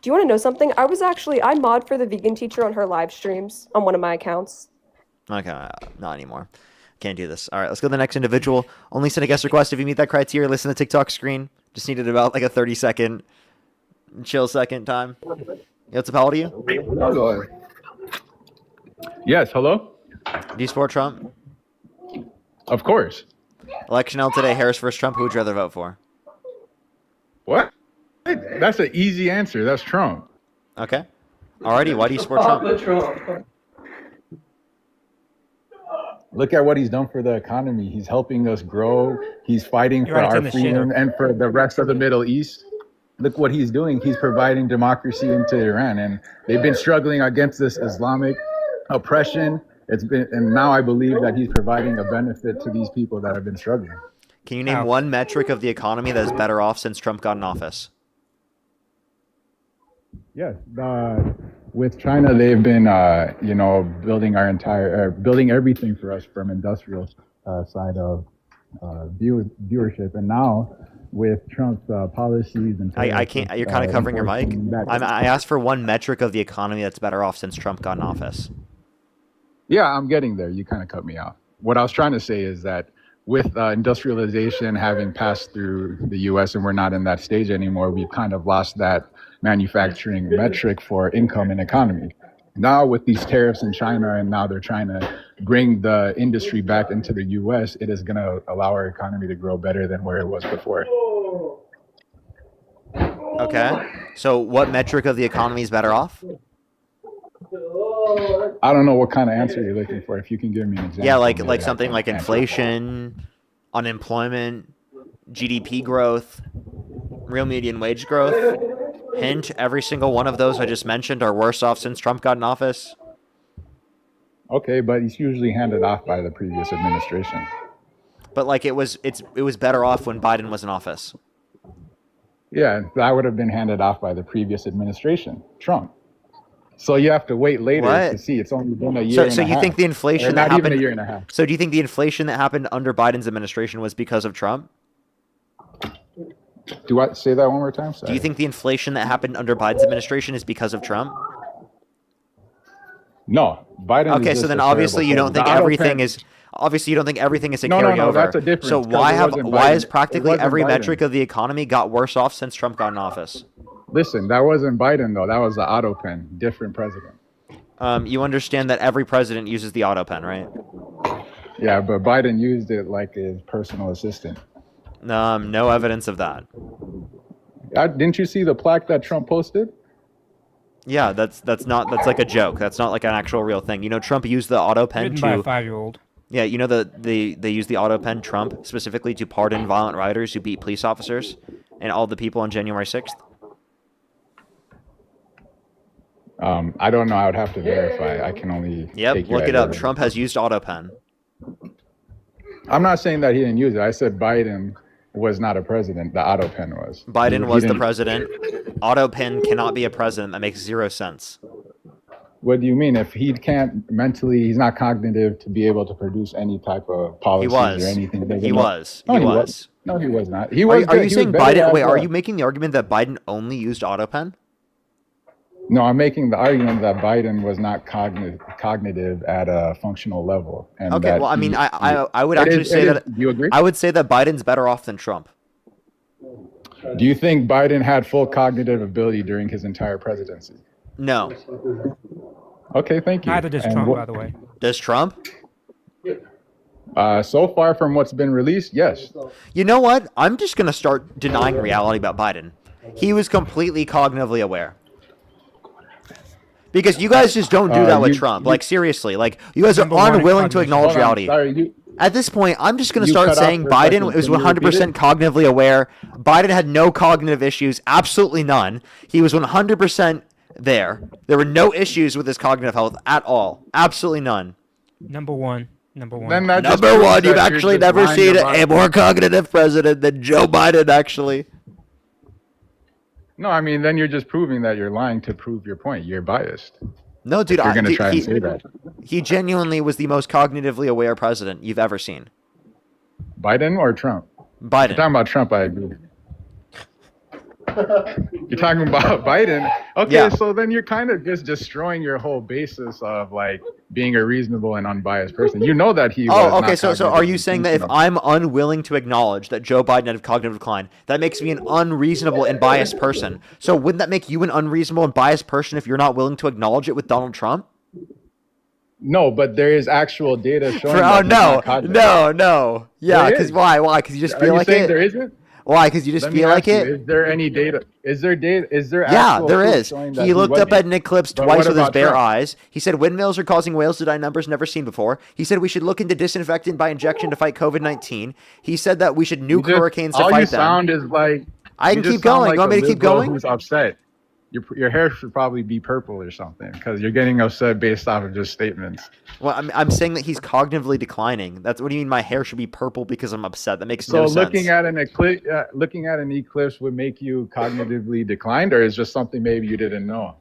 Do you want to know something? I mod for the vegan teacher on her live streams on one of my accounts. Okay, not anymore. Can't do this. All right, let's go to the next individual. Only send a guest request if you meet that criteria. Listen to the TikTok screen. Just needed about like a 30-second chill second time. What's up, how old are you? Yes, hello? Do you support Trump? Of course. Election held today, Harris versus Trump. Who would you rather vote for? What? That's an easy answer. That's Trump. Okay. Alrighty, why do you support Trump? Look at what he's done for the economy. He's helping us grow. He's fighting You're for right, it's our in the freedom shitter. and for the rest of the Middle East. Look what he's doing. He's providing democracy into Iran, and they've been struggling against this Islamic oppression. And now I believe that he's providing a benefit to these people that have been struggling. Can you name one metric of the economy that is better off since Trump got in office? Yes, with China, they've been, building building everything for us from industrial side of viewership, and now with Trump's policies and I can't. You're kind of covering your mic. I asked for one metric of the economy that's better off since Trump got in office. Yeah, I'm getting there. You kind of cut me off. What I was trying to say is that with industrialization having passed through the U.S. and we're not in that stage anymore, we've kind of lost that manufacturing metric for income and economy. Now with these tariffs in China, and now they're trying to bring the industry back into the U.S., it is going to allow our economy to grow better than where it was before. Okay. So what metric of the economy is better off? I don't know what kind of answer you're looking for. If you can give me an example. Yeah, like maybe I something can like answer. inflation, unemployment, GDP growth, real median wage growth. Hint, every single one of those I just mentioned are worse off since Trump got in office. Okay, but it's usually handed off by the previous administration. But like it was better off when Biden was in office. Yeah, that would have been handed off by the previous administration, Trump. So you have to wait later What? to see. It's only been a year and So a you half. think the Or inflation not that even happened? a year and a half. So do you think the inflation that happened under Biden's administration was because of Trump? Do I say that one more time? Do Sorry. you think the inflation that happened under Biden's administration is because of Trump? No, Biden. Okay, is so just then a obviously you terrible don't think president. The auto everything pen- is obviously you don't think everything is a No, no, no, carryover. that's a difference, So 'cause why it have wasn't why Biden. is It practically wasn't every Biden. metric of the economy got worse off since Trump got in office? Listen, that wasn't Biden though. That was the auto pen. Different president. You understand that every president uses the auto pen, right? Yeah, but Biden used it like his personal assistant. No evidence of that. Didn't you see the plaque that Trump posted? Yeah, that's like a joke. That's not like an actual real thing. You know, Trump used the auto pen Written by a to 5-year-old. Yeah, you know they use the auto pen Trump specifically to pardon violent rioters who beat police officers and all the people on January 6th. I don't know. I would have to verify. I can only. Yep, take your look it up. word. Trump has used auto pen. I'm not saying that he didn't use it. I said Biden was not a president. The auto pen was. Biden He was the didn't. president. Otto Pen cannot be a president. That makes zero sense. What do you mean? If he can't mentally, he's not cognitive to be able to produce any type of He policies or was. anything. He was. No, He he was. was. No, he was not. He Are, was are good. you He was saying better Biden? at, Wait, are you making the argument that Biden only used AutoPen? No, I'm making the argument that Biden was not cognitive at a functional level, and Okay, that well, I mean, he- I would It actually is- say it is- that Do you agree? I would say that Biden's better off than Trump. Do you think Biden had full cognitive ability during his entire presidency? No. Okay, thank you. Neither does And Trump, what- by the way. Does Trump? So far from what's been released, yes. You know what? I'm just gonna start denying reality about Biden. He was completely cognitively aware. Because you guys just don't do that with Trump. Like, seriously. Like, you guys are Number one in unwilling to cognition. acknowledge Hold on, reality. sorry, At this point, I'm just going to you start cut off saying for a Biden second. was Can you repeat 100% cognitively aware. Biden had no cognitive issues, absolutely none. He was 100% there. There were no issues with his cognitive health at all. Absolutely none. Number one. Number one. Then that just Number proves one, you've that you're actually just never lying seen about- a more cognitive president than Joe Biden, actually. No, I mean, then you're just proving that you're lying to prove your point. You're biased. No, dude, If you're going to try he, and say that. he genuinely was the most cognitively aware president you've ever seen. Biden or Trump? Biden. You're talking about Trump, I agree. You're talking about Biden. Okay, Yeah. so then you're kind of just destroying your whole basis of like being a reasonable and unbiased person. You know that he was Oh, okay. not So are you cognitively saying that if functional. I'm unwilling to acknowledge that Joe Biden had a cognitive decline, that makes me an unreasonable and biased person? So wouldn't that make you an unreasonable and biased person if you're not willing to acknowledge it with Donald Trump? No, but there is actual data showing. Oh that he's no, not cognitive. no. Yeah, There because is. why? Why? Because you just Are feel you like saying it. there isn't? Why? Because you just Let me feel like ask you, it. Is there any data? Is there data? Is there Yeah, actual there proof is. showing that He looked up wasn't? at an eclipse But twice what with his about bare Trump? eyes. He said windmills are causing whales to die in numbers never seen before. He said we should look into disinfectant by injection to fight COVID-19. He said that we should nuke You just- hurricanes to all you fight them. sound is like I you can just keep sound going. like You want a me to keep liberal going? Who's upset? Your hair should probably be purple or something because you're getting upset based off of just statements. Well, I'm saying that he's cognitively declining. That's what do you mean? My hair should be purple because I'm upset? That makes So no looking sense. at an eclipse would make you cognitively declined, or is just something maybe you didn't know?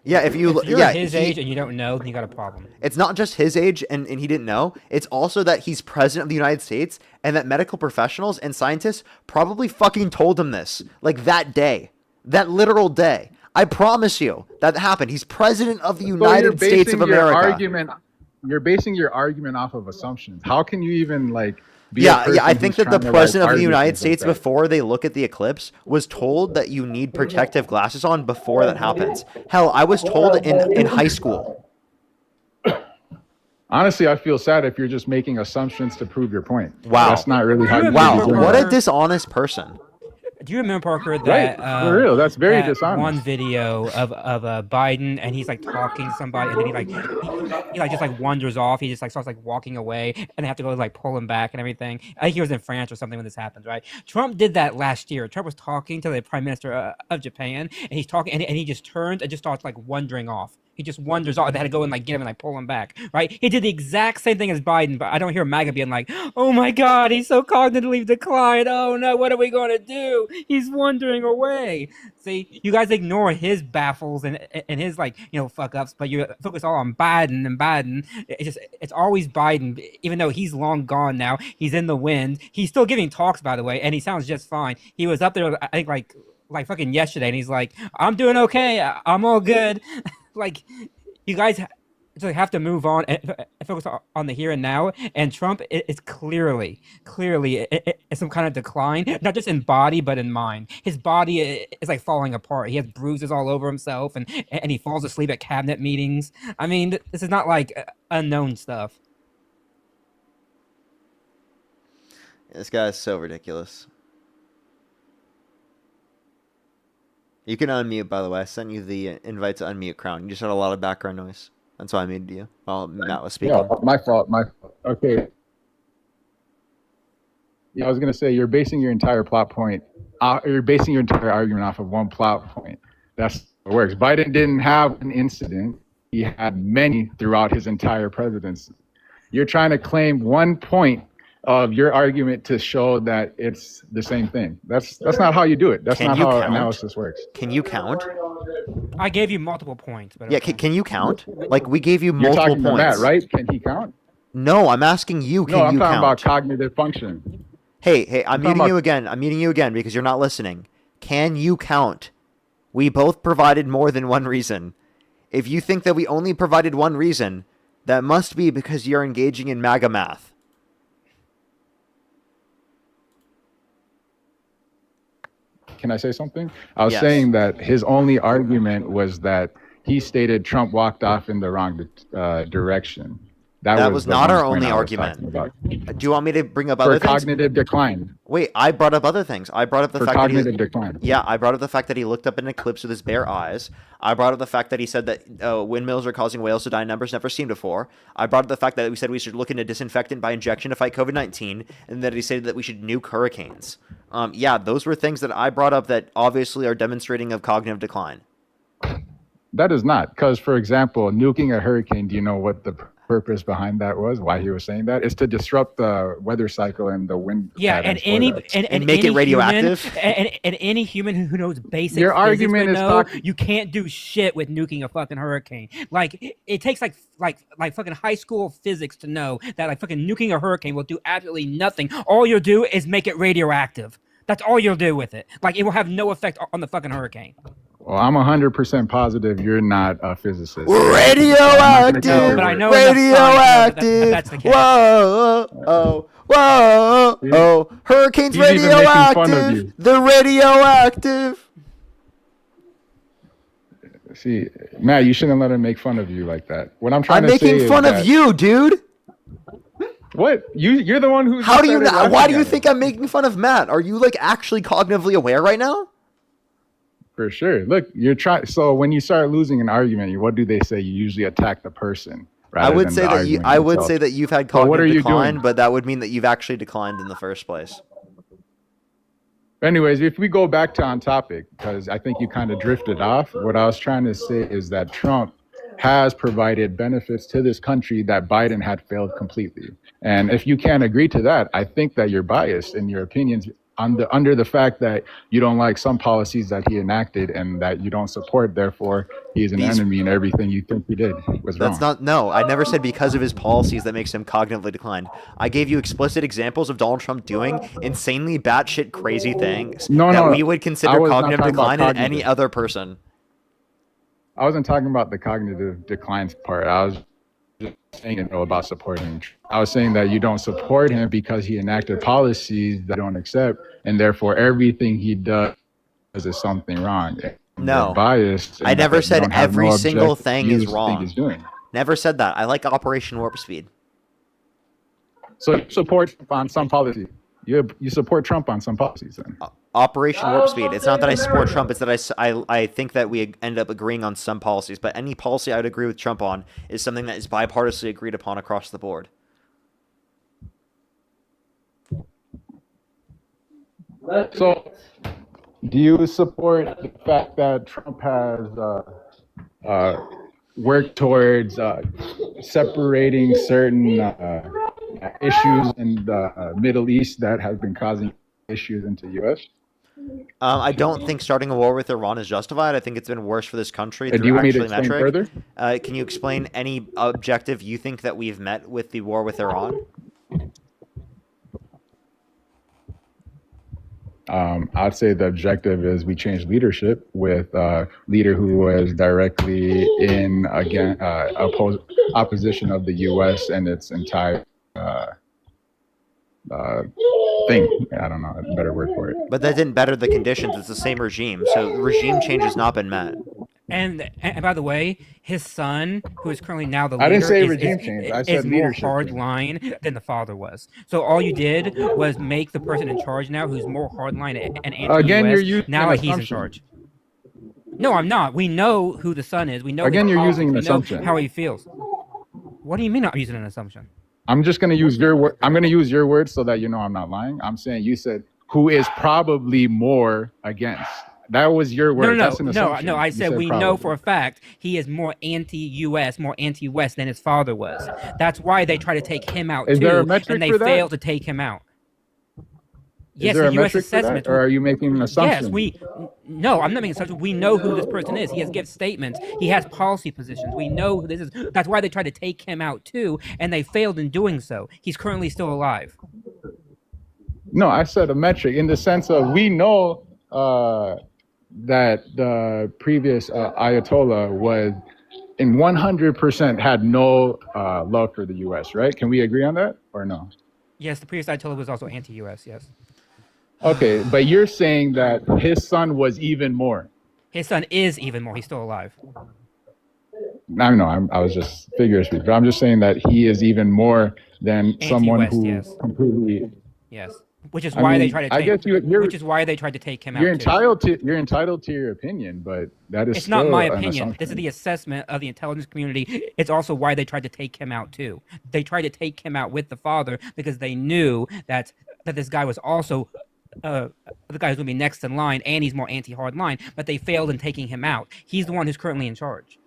Yeah, if you If you're yeah, his he- age and you don't know, then you got a problem. It's not just his age and he didn't know. It's also that he's president of the United States and that medical professionals and scientists probably fucking told him this like that day, that literal day. I promise you that happened. He's president of the So you're United States basing of your America. You're basing your argument off of assumptions. How can you even like? Be a Yeah, I person think who's that the trying to, like, president of the argue United things like States, that? before they look at the eclipse, was told that you need protective glasses on before that happens. Hell, I was told in high school. Honestly, I feel sad if you're just making assumptions to prove your point. Wow. That's not really how you Wow, should be doing what it. a dishonest person. Do you remember, Parker, Right, that for real, that's very that dishonest. one video of Biden and he's like talking to somebody and then he like just like wanders off. He just like starts like walking away and they have to go like pull him back and everything. I think he was in France or something when this happened, right? Trump did that last year. Trump was talking to the Prime Minister of Japan and he's talking and he just turns and just starts like wandering off. He just wanders off. They had to go and like get him and like pull him back, right? He did the exact same thing as Biden, but I don't hear MAGA being like, "Oh my God, he's so cognitively declined. Oh no, what are we going to do? He's wandering away." See, you guys ignore his baffles and his like fuck ups, but you focus all on Biden and Biden. It's always Biden, even though he's long gone now. He's in the wind. He's still giving talks, by the way, and he sounds just fine. He was up there, I think, like fucking yesterday, and he's like, "I'm doing okay. I'm all good." Like, you guys have to move on and focus on the here and now. And Trump is clearly some kind of decline, not just in body but in mind. His body is like falling apart. He has bruises all over himself, and he falls asleep at cabinet meetings. I mean, this is not like unknown stuff. This guy is so ridiculous. You can unmute, by the way. I sent you the invite to unmute, Crown. You just had a lot of background noise. That's why I muted you while Matt was speaking. Yeah, my fault. Okay. Yeah, I was gonna say you're basing your entire plot point. You're basing your entire argument off of one plot point. That's how it works. Biden didn't have an incident. He had many throughout his entire presidency. You're trying to claim one point of your argument to show that it's the same thing. That's not how you do it. That's Can not you how count? analysis works. Can you count? I gave you multiple points, but Yeah, okay. can you count? Like, we gave you You're multiple talking to points. Matt, right? Can he count? No, I'm asking you, can No, I'm you talking count? about cognitive function. Hey, I'm I'm talking muting about- you again. I'm muting you again because you're not listening. Can you count? We both provided more than one reason. If you think that we only provided one reason, that must be because you're engaging in MAGA math. Can I say something? I was Yes. saying that his only argument was that he stated Trump walked off in the wrong direction. That was the not one our point only I was argument. talking about. Do you want me to bring up For other things? cognitive decline. Wait, I brought up other things. I brought up the For fact that he, cognitive decline. yeah, I brought up the fact that he looked up an eclipse with his bare eyes. I brought up the fact that he said that windmills are causing whales to die in numbers never seen before. I brought up the fact that we said we should look into disinfectant by injection to fight COVID-19, and that he said that we should nuke hurricanes. Yeah, those were things that I brought up that obviously are demonstrating of cognitive decline. That is not, because for example, nuking a hurricane, do you know what the purpose behind that was? Why he was saying that? It's to disrupt the weather cycle and the wind. Yeah, and patterns for any that. and make it any radioactive? human, and any human who knows basic Your physics argument would is know talk- you can't do shit with nuking a fucking hurricane. Like it takes like fucking high school physics to know that like fucking nuking a hurricane will do absolutely nothing. All you'll do is make it radioactive. That's all you'll do with it. Like it will have no effect on the fucking hurricane. Well, I'm 100% positive you're not a physicist. Radioactive! But I know enough science to know that that's the case. Whoa! Hurricanes He's even making fun of radioactive! you. They're radioactive! See, Matt, you shouldn't let him make fun of you like that. What I'm trying I'm to say making is fun of that- you, dude! What? You're the one who's. How do you started not? Why laughing do you at it. think I'm making fun of Matt? Are you like actually cognitively aware right now? For sure. Look, you're trying. So when you start losing an argument, what do they say? You usually attack the person. I would say that I would say that you've had So what are cognitive you decline, doing? but that would mean that you've actually declined in the first place. Anyways, if we go back to on topic, because I think you kind of drifted off. What I was trying to say is that Trump has provided benefits to this country that Biden had failed completely. And if you can't agree to that, I think that you're biased in your opinions under the fact that you don't like some policies that he enacted and that you don't support. Therefore, he is an enemy, and everything you think he did was wrong. That's not, no, I never said because of his policies that makes him cognitively declined. I gave you explicit examples of Donald Trump doing insanely batshit crazy things that we would I consider was not cognitive talking about decline in any cognitive. other person. I wasn't talking about the cognitive declines part. I was just saying about supporting. I was saying that you don't support him because he enacted policies that you don't accept, and therefore everything he does is something wrong. No. You're biased. I and never you said don't have every no single objective thing views is of wrong. he's doing. Never said that. I like Operation Warp Speed. So you support Trump on some policy. You support Trump on some policies then. Operation Warp Speed. It's not that I support Trump. It's that I think that we end up agreeing on some policies. But any policy I would agree with Trump on is something that is bipartisanly agreed upon across the board. So, do you support the fact that Trump has worked towards separating certain issues in the Middle East that have been causing issues into U.S.? I don't think starting a war with Iran is justified. I think it's been worse for this country Do through you want me to actually explain metric. further? Can you explain any objective you think that we've met with the war with Iran? I'd say the objective is we change leadership with a leader who was directly in opposition of the U.S. and its entire thing. I don't know a better word for it. But that didn't better the conditions. It's the same regime. So regime change has not been met. And by the way, his son, who is currently now the leader, I didn't say is, regime is, change. I is said more leadership hard change. line than the father was. So all you did was make the person in charge now, who's more hardline and anti-US. Again, you're using now an he's in assumption. charge. No, I'm not. We know who the son is. We know. Again, his you're politics. using an We know assumption. how he feels. What do you mean I'm using an assumption? I'm just going to use your word. I'm going to use your words so that you know I'm not lying. I'm saying you said who is probably more against. That was your No, word. no, That's an no, assumption. no. I You said said we know for probably. a fact he is more anti-U.S., more anti-West than his father was. That's why they try to take him out Is there a too, and metric they for that? fail to take him out. Is Yes, there the a U.S. metric for that, assessment. or are you making an Yes, assumption? no, I'm not making assumptions. We know who this person is. He has given statements. He has policy positions. We know who this is. That's why they tried to take him out too, and they failed in doing so. He's currently still alive. No, I said a metric in the sense of we know that the previous Ayatollah was in 100% had no love for the U.S. Right? Can we agree on that or no? Yes, the previous Ayatollah was also anti-U.S. Yes. Okay, but you're saying that his son was even more. His son is even more. He's still alive. I know. I was just figuratively, but I'm just saying that he is even more than someone Anti-West, who yes. completely. Yes. Which is I why they mean, try to I take. guess you're Which is why they tried to take him you're out too. entitled to your opinion, but that is It's still not my an opinion. assumption. This is the assessment of the intelligence community. It's also why they tried to take him out too. They tried to take him out with the father because they knew that this guy was also the guy who's going to be next in line, and he's more anti-hard line. But they failed in taking him out. He's the one who's currently in charge.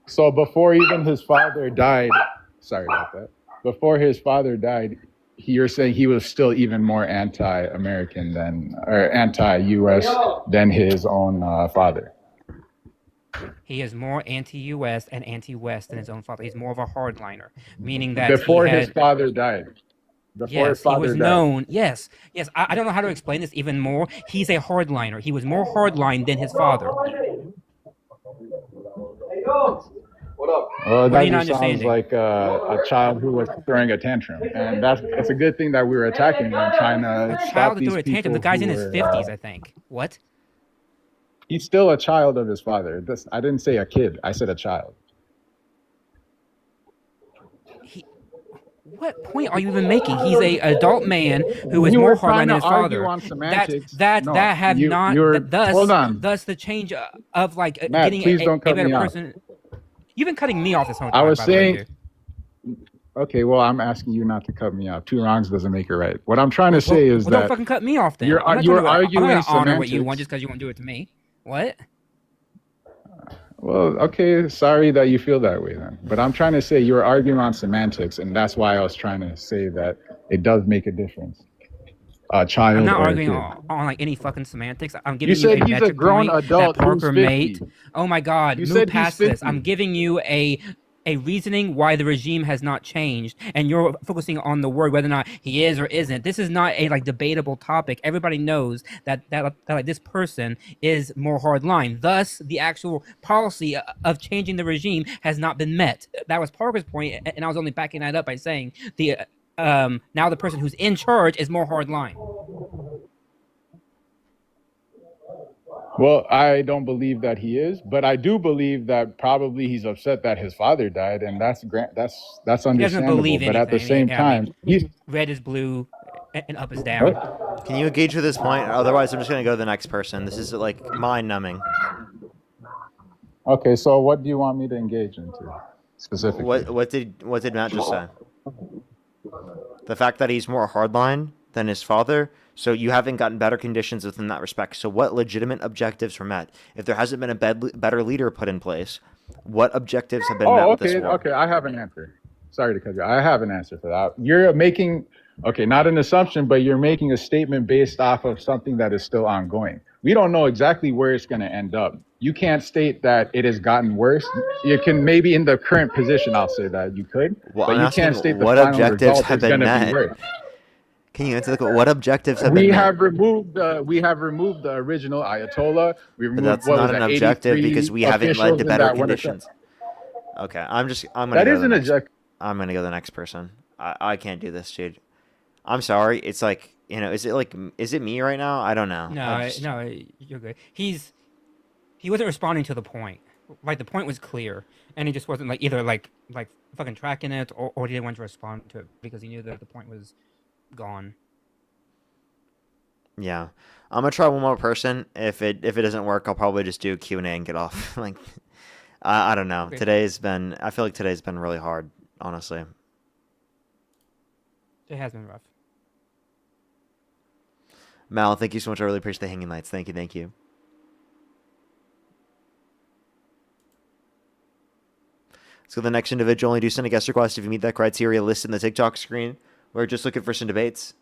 So before even his father died, sorry about that. Before his father died, you're saying he was still even more anti-American than, or anti-U.S. than his own father. He is more anti-U.S. and anti-West than his own father. He's more of a hardliner, meaning that Before he his had. father died. Before his Yes, he father was died. known. Yes, yes. I don't know how to explain this even more. He's a hardliner. He was more hardline than his father. Well, What are that you not just sounds understanding? like a child who was throwing a tantrum, and it's a good thing that we were attacking him, trying to A stop child that these threw a tantrum. The people guy's who in his were. 50s, I think. What? He's still a child of his father. I didn't say a kid. I said a child. What point are you even making? He's a adult man who is You more were trying hardline than to his argue father. on semantics. No, That have not. you're. Hold on, Thus the change of like Matt. getting Please don't a cut better me off. person. You've been cutting me off this whole I time, was by the way, saying. dude. Okay, well, I'm asking you not to cut me off. Two wrongs doesn't make it right. What I'm trying to say is Well, don't that fucking cut me off then. you're I'm not arguing gonna honor what semantics. you want just because you won't do it to me. What? Well, okay, sorry that you feel that way then. But I'm trying to say you're arguing on semantics, and that's why I was trying to say that it does make a difference. A I'm child not or a arguing kid. on like any fucking semantics. I'm You giving you said a he's a metric grown point that adult who's Parker 50. made. Oh my God, You move said he's past this. 50. I'm giving you a reasoning why the regime has not changed, and you're focusing on the word whether or not he is or isn't. This is not a like debatable topic. Everybody knows that like this person is more hardline. Thus, the actual policy of changing the regime has not been met. That was Parker's point, and I was only backing that up by saying the now the person who's in charge is more hardline. Well, I don't believe that he is, but I do believe that probably he's upset that his father died, and that's He doesn't understandable. believe But at the anything. same I mean, time, he's red is blue and up is down. what? Can you engage with this point? Otherwise, I'm just gonna go to the next person. This is like mind-numbing. Okay, so what do you want me to engage into specifically? What did Matt just say? The fact that he's more hardline than his father, so you haven't gotten better conditions within that respect. So what legitimate objectives were met? If there hasn't been a better leader put in place, what objectives have been met with this war? Okay, I have an answer. Sorry to cut you. I have an answer for that. You're making, not an assumption, but you're making a statement based off of something that is still ongoing. We don't know exactly where it's going to end up. You can't state that it has gotten worse. You can maybe in the current position, I'll say that you could, Well, but I'm you can't asking state the what final objectives result have is been going to be met. worse. Can you answer what objectives have been We met? have removed the original Ayatollah. We But removed that's what not was an that, objective 83 because we haven't led officials to in better that one conditions. Okay, I'm gonna That go to is the an next. objective. I'm gonna go to the next person. I can't do this, dude. I'm sorry. It's like, is it me right now? I don't know. No, you're good. He wasn't responding to the point. Like the point was clear, and he just wasn't like either like fucking tracking it, or he didn't want to respond to it because he knew that the point was gone. Yeah, I'm gonna try one more person. If it doesn't work, I'll probably just do Q&A and get off. Like, I don't know. Okay. I feel like today's been really hard, honestly. It has been rough. Mal, thank you so much. I really appreciate the hanging lights. Thank you. So the next individual, only do send a guest request if you meet that criteria listed in the TikTok screen. We're just looking for some debates.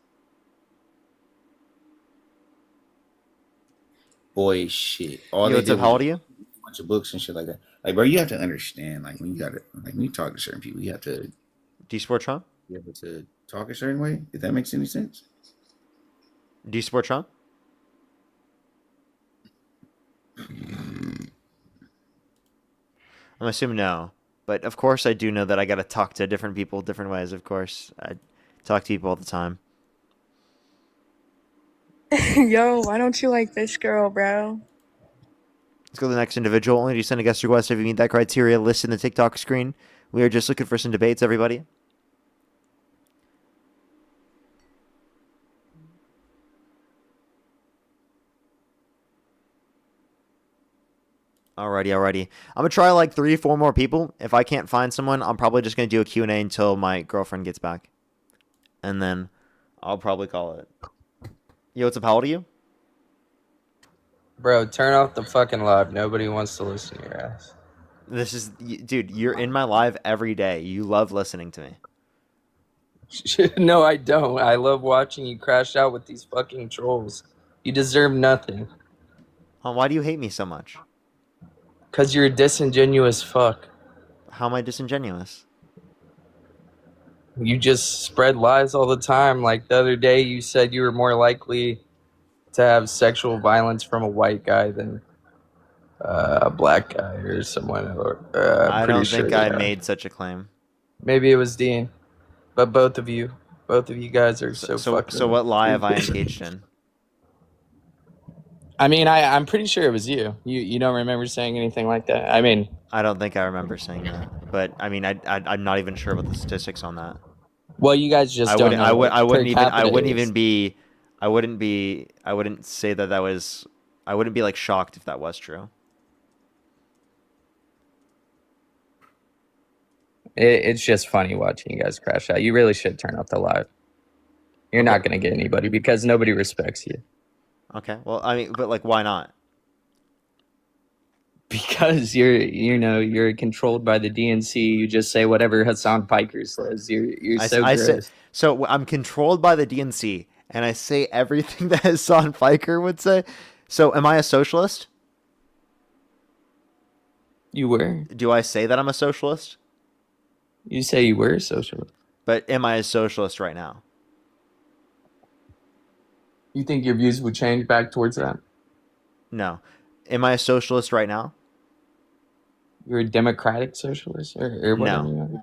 Boy, shit. All Yo, they what's did up? was How just old are you? a bunch of books and shit like that. Like, bro, you have to understand, like, when you gotta, like, when you talk to certain people, you have to Do you support Trump? be able to talk a certain way. If that makes any sense. Do you support Trump? I'm assuming no. But of course I do know that I gotta talk to different people different ways, of course. I talk to people all the time. Yo, why don't you like this girl, bro? Let's go to the next individual. Only do send a guest request if you meet that criteria listed in the TikTok screen. We are just looking for some debates, everybody. Alrighty. I'm gonna try like 3-4 more people. If I can't find someone, I'm probably just gonna do a Q&A until my girlfriend gets back. And then I'll probably call it. Yo, what's up? How old are you? Bro, turn off the fucking live. Nobody wants to listen to your ass. This is, dude, you're in my live every day. You love listening to me. No, I don't. I love watching you crash out with these fucking trolls. You deserve nothing. Why do you hate me so much? Because you're a disingenuous fuck. How am I disingenuous? You just spread lies all the time. Like the other day, you said you were more likely to have sexual violence from a white guy than a black guy or someone. I pretty don't sure think I made such a claim. Maybe it was Dean. But both of you guys are so fucking... So what lie have I engaged in? I mean, I'm pretty sure it was you. You don't remember saying anything like that? I mean... I don't think I remember saying that. But, I mean, I'm not even sure about the statistics on that. Well, you guys just don't know. I wouldn't say that was... I wouldn't be, like, shocked if that was true. It's just funny watching you guys crash out. You really should turn off the live. You're not going to get anybody because nobody respects you. Okay. Well, I mean, but like, why not? Because you're controlled by the DNC. You just say whatever Hassan Piker says. You're so gross. So I'm controlled by the DNC, and I say everything that Hassan Piker would say. So am I a socialist? You were. Do I say that I'm a socialist? You say you were a socialist. But am I a socialist right now? You think your views would change back towards that? No. Am I a socialist right now? You're a democratic socialist? Or what No. are you?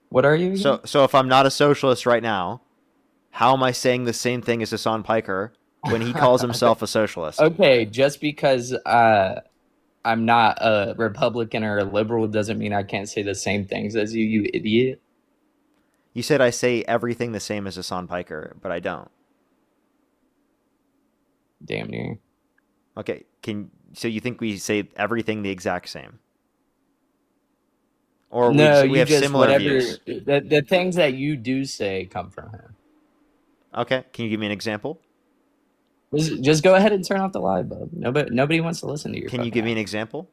What are you again? So if I'm not a socialist right now, how am I saying the same thing as Hassan Piker when he calls himself a socialist? Okay, just because I'm not a Republican or a liberal doesn't mean I can't say the same things as you idiot. You said I say everything the same as Hassan Piker, but I don't. Damn near. Okay, so you think we say everything the exact same? Or we have similar views? The things that you do say come from him. Okay, can you give me an example? Just go ahead and turn off the live, bub. Nobody wants to listen to you. Can you give me an example?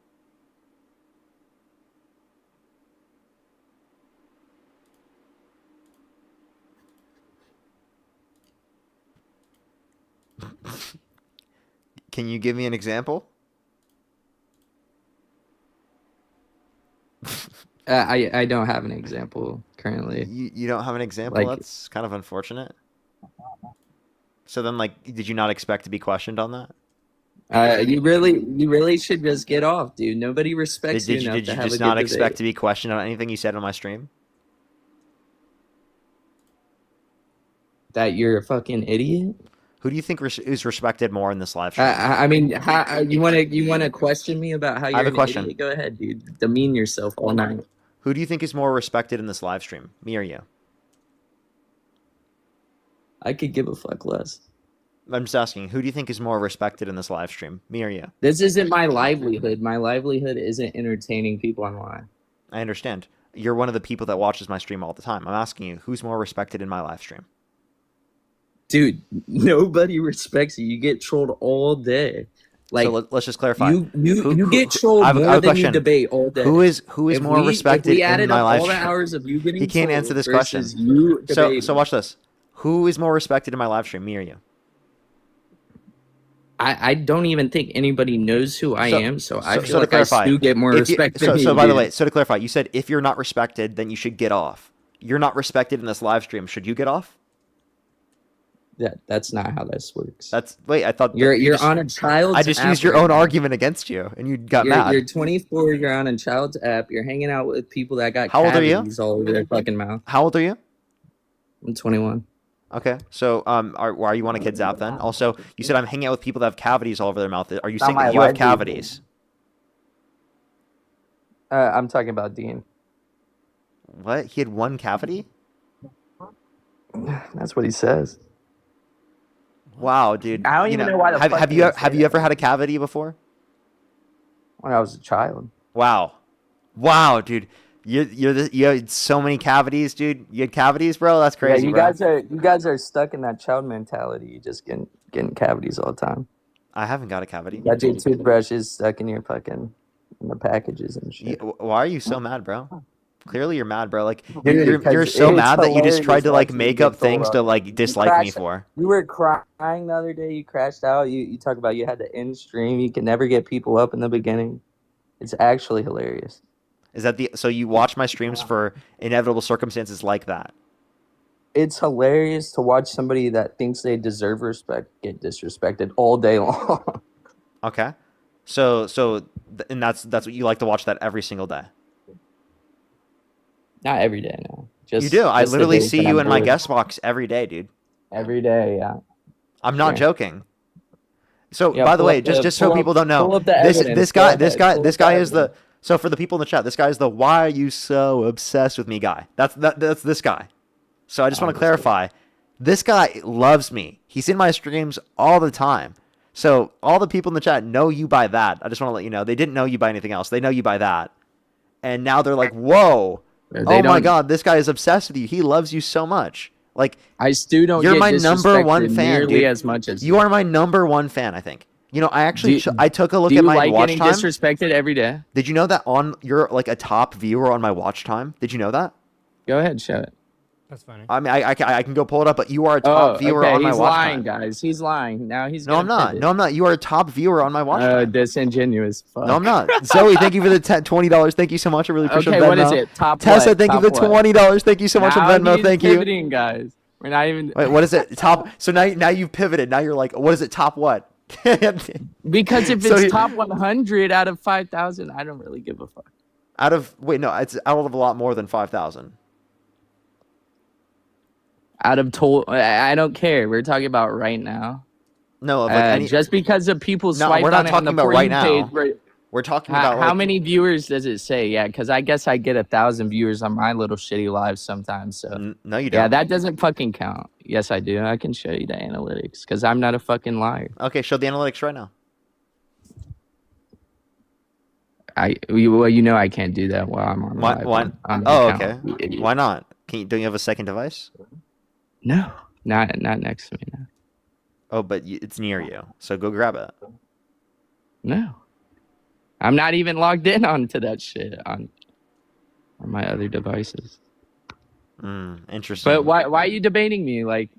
Can you give me an example? I don't have an example currently. You don't have an example? That's kind of unfortunate. So then, like, did you not expect to be questioned on that? You really should just get off, dude. Nobody respects you enough Did to you have just a not good expect debate. to be questioned on anything you said on my stream? That you're a fucking idiot? Who do you think is respected more in this live stream? I mean, you wanna question me about how I you're have a an question. idiot? Go ahead, dude. Demean yourself all night. Who do you think is more respected in this live stream? Me or you? I could give a fuck less. I'm just asking, who do you think is more respected in this live stream? Me or you? This isn't my livelihood. My livelihood isn't entertaining people online. I understand. You're one of the people that watches my stream all the time. I'm asking you, who's more respected in my live stream? Dude, nobody respects you. You get trolled all day. Like, let's just clarify. you get trolled I have a more than you question. debate all day. Who is If more we respected in added my up live all the stream? hours of you getting He can't trolled answer this question. versus you So debating, watch this. Who is more respected in my live stream, me or you? I don't even think anybody knows who I am, so I feel to like clarify, I do get more if you- respect than you so by the do. way, so to clarify, you said if you're not respected, then you should get off. You're not respected in this live stream. Should you get off? That's not how this works. Wait. I thought you're just, on a child's. I just app used your right own now. argument against you, and you got mad. You're 24. You're on a child's app. You're hanging out with people that got How old are you? cavities all over their fucking mouth. How old are you? I'm 21. Okay, so are you on a kid's app then? Also, you said I'm hanging out with people that have cavities all over their mouth. Are you saying that you have cavities? I'm talking about Dean. What? He had one cavity? That's what he says. Wow, dude. I don't even know why the fuck have he you would say have you ever had a cavity before? When I was a child. Wow, dude. You had so many cavities, dude. You had cavities, bro. That's crazy. Yeah, you guys are stuck in that child mentality. You just getting cavities all the time. I haven't got a cavity. You got your toothbrushes stuck in your fucking in the packages and shit. Why are you so mad, bro? Clearly you're mad, bro. Like Dude, you're so it's mad that you just tried to like hilarious make watching up you get things told to off. like dislike me crashed- for. You were crying the other day. You crashed out. You talk about you had to end stream. You can never get people up in the beginning. It's actually hilarious. Is that so you watch my streams for inevitable circumstances like that? It's hilarious to watch somebody that thinks they deserve respect get disrespected all day long. Okay. And that's what you like to watch that every single day. Not every day, no. You do. I just the literally days see that you I'm in my bored. guest box every day, dude. Every day, yeah. I'm not Sure. joking. So Yeah, by the pull way, up just so pull people up- don't know, pull up the this evidence. guy Go ahead, this pull guy up is the the so for the people in the chat, this guy is the why are you so obsessed with me guy. That's this guy. So I just want to clarify. This guy loves me. He's in my streams all the time. So all the people in the chat know you by that. I just want to let you know. They didn't know you by anything else. They know you by that. And now they're like, whoa. They Oh my don't- God, this guy is obsessed with you. He loves you so much. Like I still don't you're get my number one disrespected fan, nearly dude. as much as You are my number one fan, I think. You know, I actually Do- I took a look Do at you my like watch getting time. disrespected every day? Did you know that you're like a top viewer on my watch time? Did you know that? Go ahead, show it. That's funny. I mean, I can go pull it up, but you are a top viewer okay, on my he's watch lying, time. guys. He's lying. Now he's No, I'm gonna not. pivot. No, I'm not. You are a top viewer on my watch time. Disingenuous. Fuck. No, I'm not. Zoe, thank you for the $20. Thank you so much. I really appreciate Okay, Venmo. what is it? Top Tessa, what? thank you Top for the what? $20. Thank you so much on Now Venmo. he's Thank you. pivoting, guys. We're not even. Wait, what is it? Top. So now you've pivoted. Now you're like, what is it? Top what? Because if So it's he- top 100 out of 5,000, I don't really give a fuck. Out of it's out of a lot more than 5,000. Out of I don't care. We're talking about right now. No, like Just because of people No, swipe we're not on it on talking the about For right You now. page, where- We're talking how, about how like, many viewers does it say? Yeah, because I guess I get 1,000 viewers on my little shitty live sometimes. So No, you don't. yeah, that doesn't fucking count. Yes, I do. I can show you the analytics because I'm not a fucking liar. Okay, show the analytics right now. Well, you know I can't do that while I'm on Why? live. Why? on the Oh, account, okay. you idiot. Why not? Don't you have a second device? No, not next to me. No. Oh, but it's near you, so go grab it. No. I'm not even logged in onto that shit on my other devices. Interesting. But why are you debating me? Like,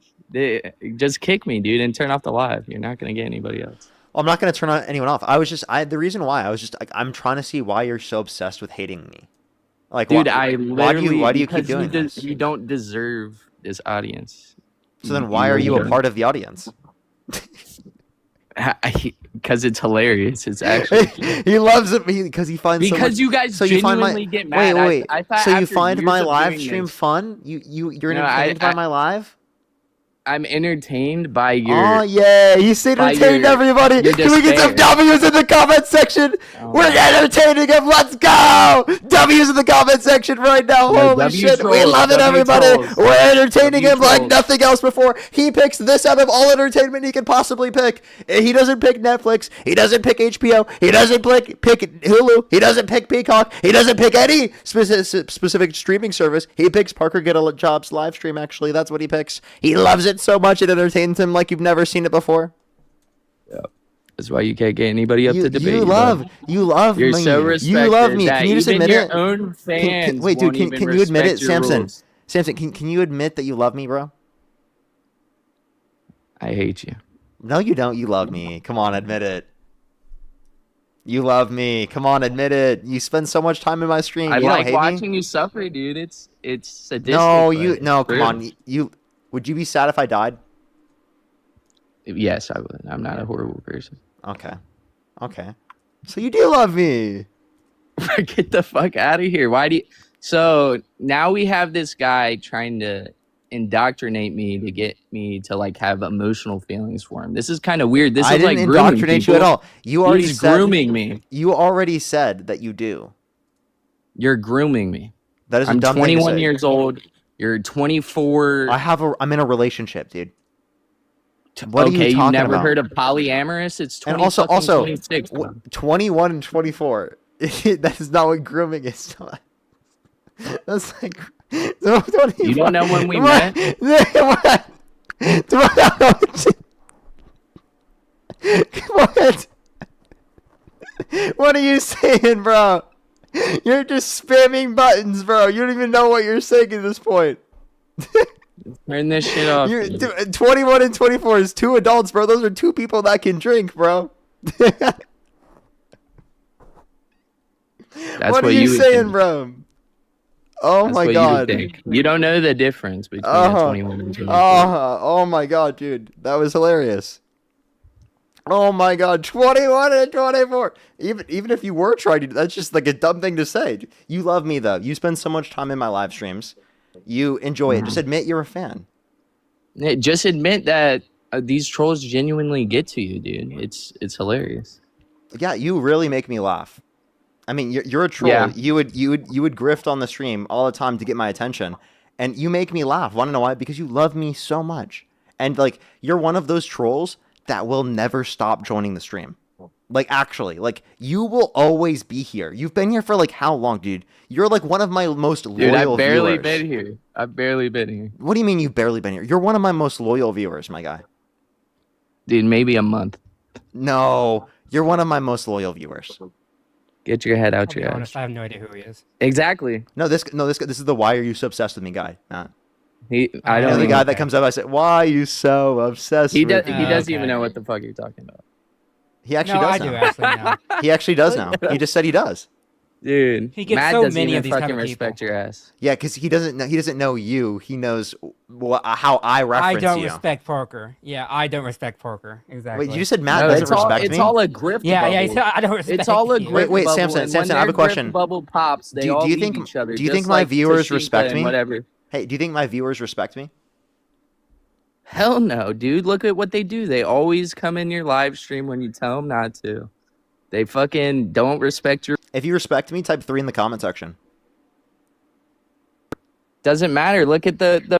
just kick me, dude, and turn off the live. You're not gonna get anybody else. Well, I'm not going to turn anyone off. The reason why I was just like, I'm trying to see why you're so obsessed with hating me. Like, Dude, why do you keep because doing this? You don't deserve this audience. So then why are you a part of the audience? Because it's hilarious. It's actually he loves it because he finds so because much, you guys so you find my genuinely get mad. wait. I thought So you after find years my of live doing stream this- fun? You're No, entertained by my live? I'm entertained by your. Oh yeah, he's entertained everybody. your Can we get some despair. W's in the comment section? We're entertaining him. Let's go. W's in the comment section right now. No, Holy W shit, we trolls, love it, W everybody. trolls. We're entertaining W him like trolls. nothing else before. He picks this out of all entertainment he could possibly pick. He doesn't pick Netflix. He doesn't pick HBO. He doesn't pick Hulu. He doesn't pick Peacock. He doesn't pick any specific streaming service. He picks Parker Get a Jobs live stream. Actually, that's what he picks. He loves it so much it entertains him like you've never seen it before. Yeah, That's why you can't get anybody up to debate. You love You're me. so respected. You love me. That Can you just even admit your it? own fans Wait, dude. won't even Can you admit it, respect your Samson? rules. Samson, can you admit that you love me, bro? I hate you. No, you don't. You love me. Come on, admit it. You love me. Come on, admit it. You spend so much time in my stream. I You don't like hate watching me? you suffer, dude. It's sadistic. No, but you it's no. Come real. on. You would you be sad if I died? Yes, I would. I'm not a horrible person. Okay. Okay. So you do love me. Get the fuck out of here. Why do you... So now we have this guy trying to indoctrinate me to get me to like have emotional feelings for him. This is kind of weird. This I is didn't like grooming indoctrinate you at people. all. You already He's said, grooming me. You already said that you do. You're grooming me. That is a I'm dumb thing to 21 say. years old. You're 24. I'm in a relationship, dude. What are Okay, you talking never about? heard of polyamorous? It's 20 And also, 26. 21 and 24. That is not what grooming is. That's like. You don't know when we met? What? What are you saying, bro? You're just spamming buttons, bro. You don't even know what you're saying at this point. Turn this shit off. You're, dude. 21 and 24 is two adults, bro. Those are two people that can drink, bro. That's what are you you would saying, think. bro? Oh That's my what god. You would think. You don't know the difference between a 21 and 24. Oh my god, dude. That was hilarious. Oh my god, 21 and 24. Even if you were trying to, that's just like a dumb thing to say. You love me though. You spend so much time in my live streams. You enjoy it. Just admit you're a fan. Yeah, just admit that these trolls genuinely get to you, dude. It's hilarious. Yeah, you really make me laugh. I mean, you're a troll. Yeah. You would grift on the stream all the time to get my attention, and you make me laugh. Want to know why? Because you love me so much, and like you're one of those trolls that will never stop joining the stream. Like actually, like you will always be here. You've been here for like how long, dude? You're like one of my most loyal Dude, I've barely viewers. been here. I've barely been here. What do you mean you've barely been here? You're one of my most loyal viewers, my guy. Dude, maybe a month. No, you're one of my most loyal viewers. Get your head out I'll be your ass. honest, I have no idea who he is. Exactly. No, this is the why are you so obsessed with me guy. Matt. I You don't know, the even- guy that comes up, I say, why are you so obsessed He with does. me? He doesn't even know what the fuck you're talking about. He actually No, does I now. do actually now. He actually does now. He just said he does. Dude, He gets Matt so doesn't many even of these type fucking of respect your ass. Yeah, because he doesn't know you. He knows how I reference I don't you. respect Parker. Yeah, I don't respect Parker. Exactly. Wait, you just said Matt No, doesn't it's all, respect it's me? all a grift Yeah, bubble. yeah. He said, I don't respect. It's all a you. grift Wait, bubble, Samson, and Samson, when I have a their question. grift bubble pops, they Do all you leave think each other. do you just think my like viewers Tashika respect and me? Whatever. Hey, do you think my viewers respect me? Hell no, dude. Look at what they do. They always come in your live stream when you tell them not to. They fucking don't respect your... If you respect me, type 3 in the comment section. Doesn't matter. Look at the...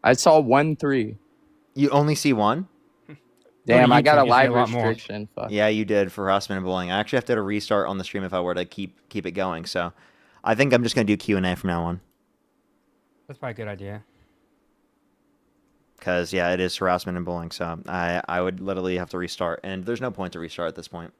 I saw 1-3. You only see one? Damn, I got a YouTube, you see live a lot more. restriction. Fuck. Yeah, you did for harassment and bullying. I actually have to restart on the stream if I were to keep it going. So I think I'm just going to do Q&A from now on. That's probably a good idea. Because, yeah, it is harassment and bullying. So I would literally have to restart. And there's no point to restart at this point.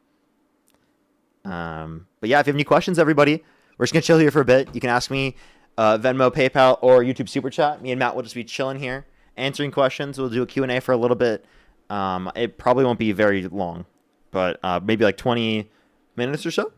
But, yeah, if you have any questions, everybody, we're just going to chill here for a bit. You can ask me Venmo, PayPal, or YouTube Super Chat. Me and Matt will just be chilling here, answering questions. We'll do a Q&A for a little bit. It probably won't be very long. But maybe like 20 minutes or so?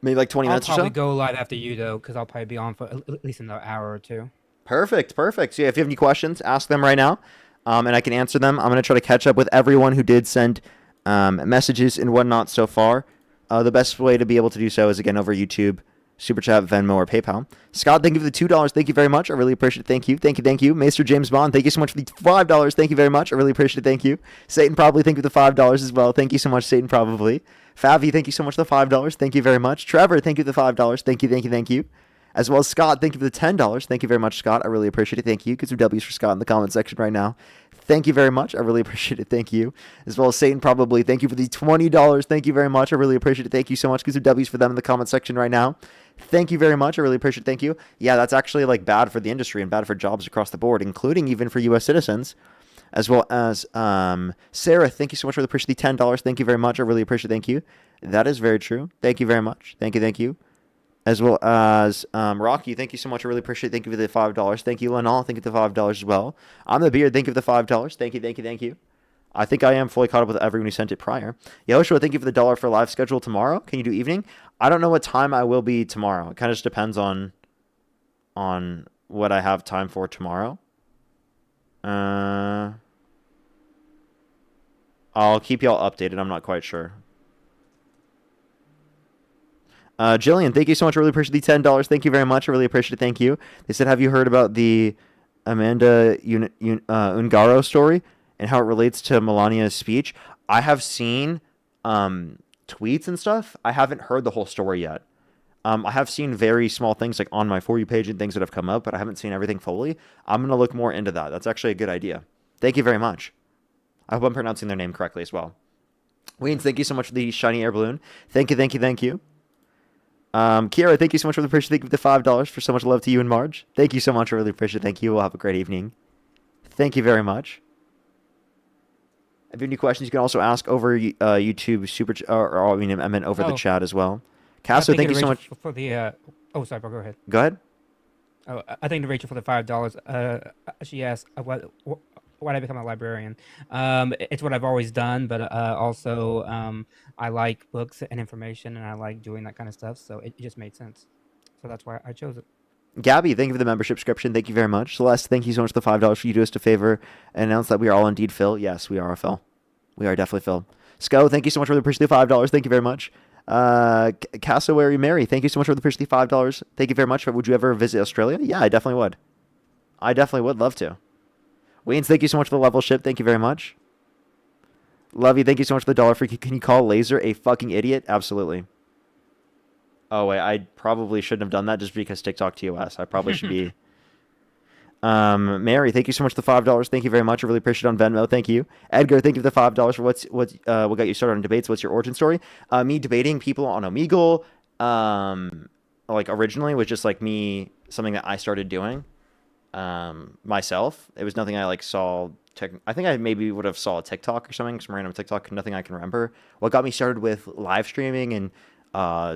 Maybe like 20 I'll minutes or so? probably go live after you, though, because I'll probably be on for at least another hour or two. Perfect. So yeah, if you have any questions, ask them right now, and I can answer them. I'm going to try to catch up with everyone who did send messages and whatnot so far. The best way to be able to do so is, again, over YouTube, Super Chat, Venmo, or PayPal. Scott, thank you for the $2. Thank you very much. I really appreciate it. Thank you. Thank you. Maester James Bond, thank you so much for the $5. Thank you very much. I really appreciate it. Thank you. Satan Probably, thank you for the $5 as well. Thank you so much, Satan Probably. Favi, thank you so much for the $5. Thank you very much. Trevor, thank you for the $5. Thank you. As well as Scott, thank you for the $10. Thank you very much, Scott. I really appreciate it. Thank you. Get some W's for Scott in the comment section right now. Thank you very much. I really appreciate it. Thank you. As well as Satan Probably, thank you for the $20. Thank you very much. I really appreciate it. Thank you so much. Get some W's for them in the comment section right now. Thank you very much. I really appreciate it. Thank you. Yeah, that's actually like bad for the industry and bad for jobs across the board, including even for U.S. citizens. as well as Sarah. Thank you so much for the appreciate the $10. Thank you very much. I really appreciate. Thank you. That is very true. Thank you very much. Thank you. Thank you. As well as Rocky, thank you so much. I really appreciate it. Thank you for the $5. Thank you, Lenal. Thank you for the $5 as well. I'm the Beard. Thank you for the $5. Thank you, thank you, thank you. I think I am fully caught up with everyone who sent it prior. Yoshua, thank you for the $1 for live schedule tomorrow. Can you do evening? I don't know what time I will be tomorrow. It kind of just depends on what I have time for tomorrow. I'll keep y'all updated. I'm not quite sure. Jillian, thank you so much. I really appreciate the $10. Thank you very much. I really appreciate it. Thank you. They said, have you heard about the Amanda Ungaro story and how it relates to Melania's speech? I have seen tweets and stuff. I haven't heard the whole story yet. I have seen very small things like on my For You page and things that have come up, but I haven't seen everything fully. I'm going to look more into that. That's actually a good idea. Thank you very much. I hope I'm pronouncing their name correctly as well. Wayne, thank you so much for the shiny air balloon. Thank you, thank you, thank you. Kiera, thank you so much for the appreciation. Thank you for the $5 for so much love to you and Marge. Thank you so much. I really appreciate it. Thank you. We'll have a great evening. Thank you very much. If you have any questions, you can also ask over YouTube super I meant over the chat as well. Casso, thank you so much for the. Oh, sorry, bro, go ahead. Go ahead. Oh, I think to Rachel for the $5. She asked, "Why did I become a librarian?" It's what I've always done, but also I like books and information, and I like doing that kind of stuff. So it just made sense. So that's why I chose it. Gabby, thank you for the membership subscription. Thank you very much. Celeste, thank you so much for the $5 for you. Do us a favor and announce that we are all indeed Phil. Yes, we are a Phil. We are definitely Phil. Sco, thank you so much for the appreciate the $5. Thank you very much. Cassowary Mary, thank you so much for the appreciate the $5. Thank you very much. Would you ever visit Australia? Yeah, I definitely would. I definitely would love to. Waynes, thank you so much for the level ship. Thank you very much. Love you. Thank you so much for the $1 for. Can you call Laser a fucking idiot? Absolutely. Oh, wait. I probably shouldn't have done that just because TikTok TOS. I probably should be. Mary, thank you so much for the $5. Thank you very much. I really appreciate it on Venmo. Thank you. Edgar, thank you for the $5 for what got you started on debates. What's your origin story? Me debating people on Omegle, like originally was just like me, something that I started doing myself. It was nothing I like saw. I think I maybe would have saw a TikTok or something, some random TikTok, nothing I can remember. What got me started with live streaming and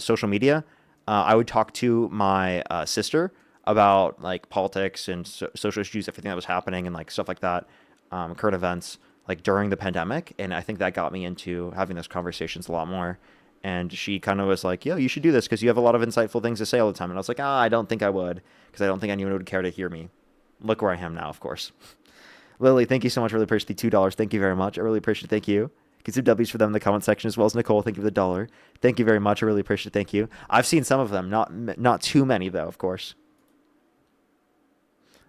social media, I would talk to my sister about like politics and social issues, everything that was happening and like stuff like that, current events like during the pandemic. And I think that got me into having those conversations a lot more. And she kind of was like, yo, you should do this because you have a lot of insightful things to say all the time. And I was like, I don't think I would because I don't think anyone would care to hear me. Look where I am now, of course. Lily, thank you so much. Really appreciate the $2. Thank you very much. I really appreciate it. Thank you. Get some W's for them in the comment section, as well as Nicole. Thank you for the $1. Thank you very much. I really appreciate it. Thank you. I've seen some of them, not too many though, of course.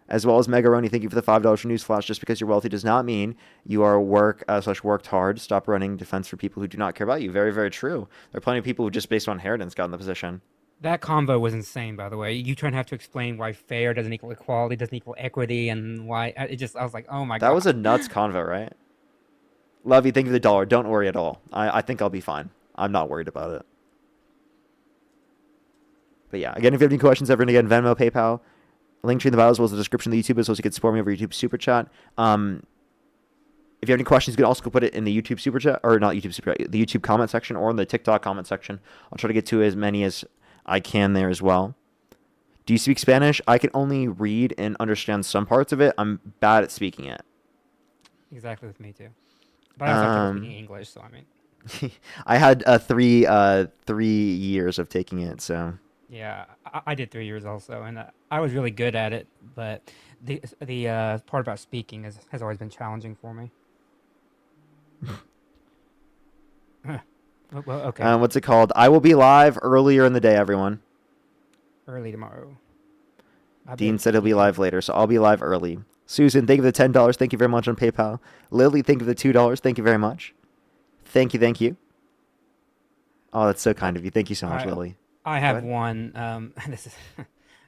As well as Megaroni, thank you for the $5 for Newsflash. Just because you're wealthy does not mean you are worked hard. Stop running defense for people who do not care about you. Very, very true. There are plenty of people who just based on inheritance got in the position. That convo was insane, by the way. You trying to have to explain why fair doesn't equal equality, doesn't equal equity, and why I was like, oh my god. That was a nuts convo, right? Love you. Thank you for the $1. Don't worry at all. I think I'll be fine. I'm not worried about it. But yeah, again, if you have any questions, ever and again, Venmo, PayPal, link tree in the bio as well as the description of the YouTube, as well as you can support me over YouTube Super Chat. If you have any questions, you can also put it in the YouTube Super Chat, or not YouTube Super Chat, the YouTube comment section or in the TikTok comment section. I'll try to get to as many as I can there as well. Do you speak Spanish? I can only read and understand some parts of it. I'm bad at speaking it. Exactly with me too. But I also have trouble speaking English, so I mean. I had 3 years of taking it, so. Yeah, I did 3 years also, and I was really good at it. But the part about speaking has always been challenging for me. Well, okay. What's it called? I will be live earlier in the day, everyone. Early tomorrow. Dean said he'll be live later, so I'll be live early. Susan, thank you for the $10. Thank you very much on PayPal. Lily, thank you for the $2. Thank you very much. Thank you, thank you. Oh, that's so kind of you. Thank you so much, Lily. I have one. This is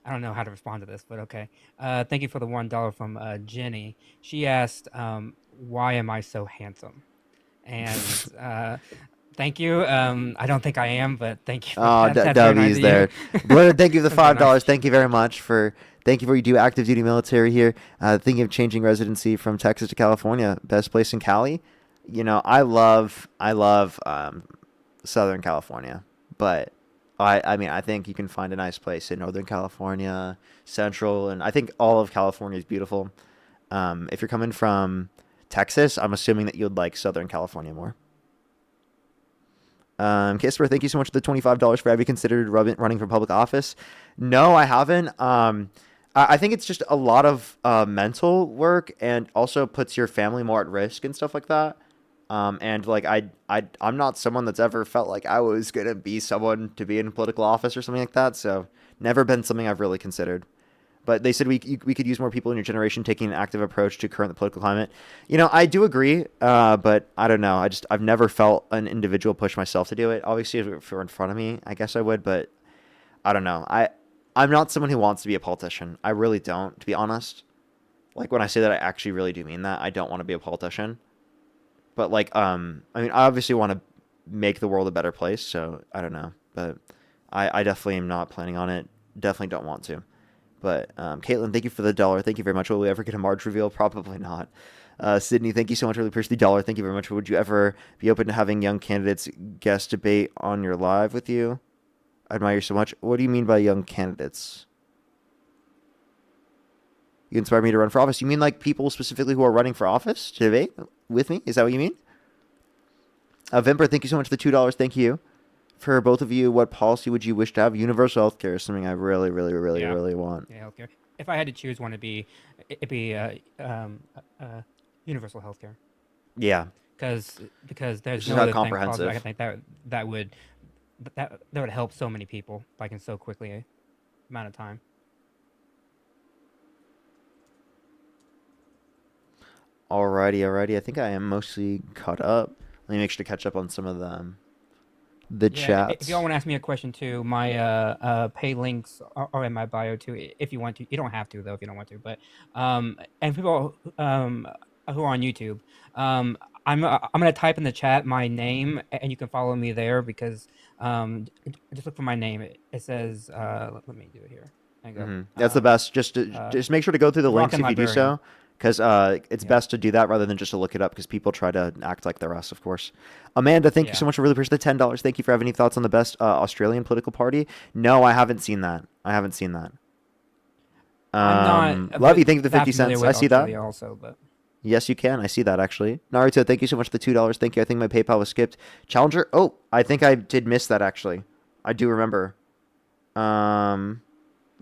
I don't know how to respond to this, but okay. Thank you for the $1 from Jenny. She asked, "Why am I so handsome?" And Thank you. I don't think I am, but thank you for Oh, that. That's very nice W's of you. there. Blur, thank you for the That's so $5. nice. Thank you very much for thank you for what you do active duty military here. Thinking of changing residency from Texas to California. Best place in Cali. You know, I love Southern California, but I mean I think you can find a nice place in Northern California, Central, and I think all of California is beautiful. If you're coming from Texas, I'm assuming that you'd like Southern California more. Kisper, thank you so much for the $25 for have you considered running for public office? No, I haven't. I think it's just a lot of mental work and also puts your family more at risk and stuff like that. And like I'm not someone that's ever felt like I was gonna be someone to be in political office or something like that. So never been something I've really considered. But they said we could use more people in your generation taking an active approach to current political climate. You know, I do agree, but I don't know. I've never felt an individual push myself to do it. Obviously, if it were in front of me, I guess I would, but I don't know. I'm not someone who wants to be a politician. I really don't, to be honest. Like when I say that, I actually really do mean that. I don't want to be a politician. But like, I mean, I obviously want to make the world a better place. So I don't know, but I definitely am not planning on it. Definitely don't want to. But Caitlin, thank you for the $1. Thank you very much. Will we ever get a March reveal? Probably not. Sydney, thank you so much. Really appreciate the $1. Thank you very much. Would you ever be open to having young candidates guest debate on your live with you? I admire you so much. What do you mean by young candidates? You inspired me to run for office. You mean like people specifically who are running for office to debate with me? Is that what you mean? Vimper, thank you so much for the $2. Thank you. For both of you, what policy would you wish to have? Universal healthcare is something I really, really, really, Yeah. really want. Yeah, healthcare. If I had to choose one, it'd be universal healthcare. Yeah. Because there's Which is no not other thing comprehensive. possible I can think that would help so many people like in so quickly amount of time. Alrighty. I think I am mostly caught up. Let me make sure to catch up on some of the Yeah, chats. if y'all want to ask me a question too, my pay links are in my bio too. If you want to, you don't have to though if you don't want to. But and people who are on YouTube, I'm gonna type in the chat my name and you can follow me there because just look for my name. It says let me do it here. There you go. That's the best. Just make sure to go through the links Rockin' if you do Librarian. so, because it's best to do that rather than just to look it up because people try to act like they're us, of course. Amanda, thank you so much. I really appreciate the $10. Thank you for having any thoughts on the best Australian political party. No, I haven't seen that. I'm not Lovey, thank you for the that 50 familiar cents. with I see that. Australia also, but Yes, you can. I see that actually. Naruto, thank you so much for the $2. Thank you. I think my PayPal was skipped. Challenger. Oh, I think I did miss that actually. I do remember.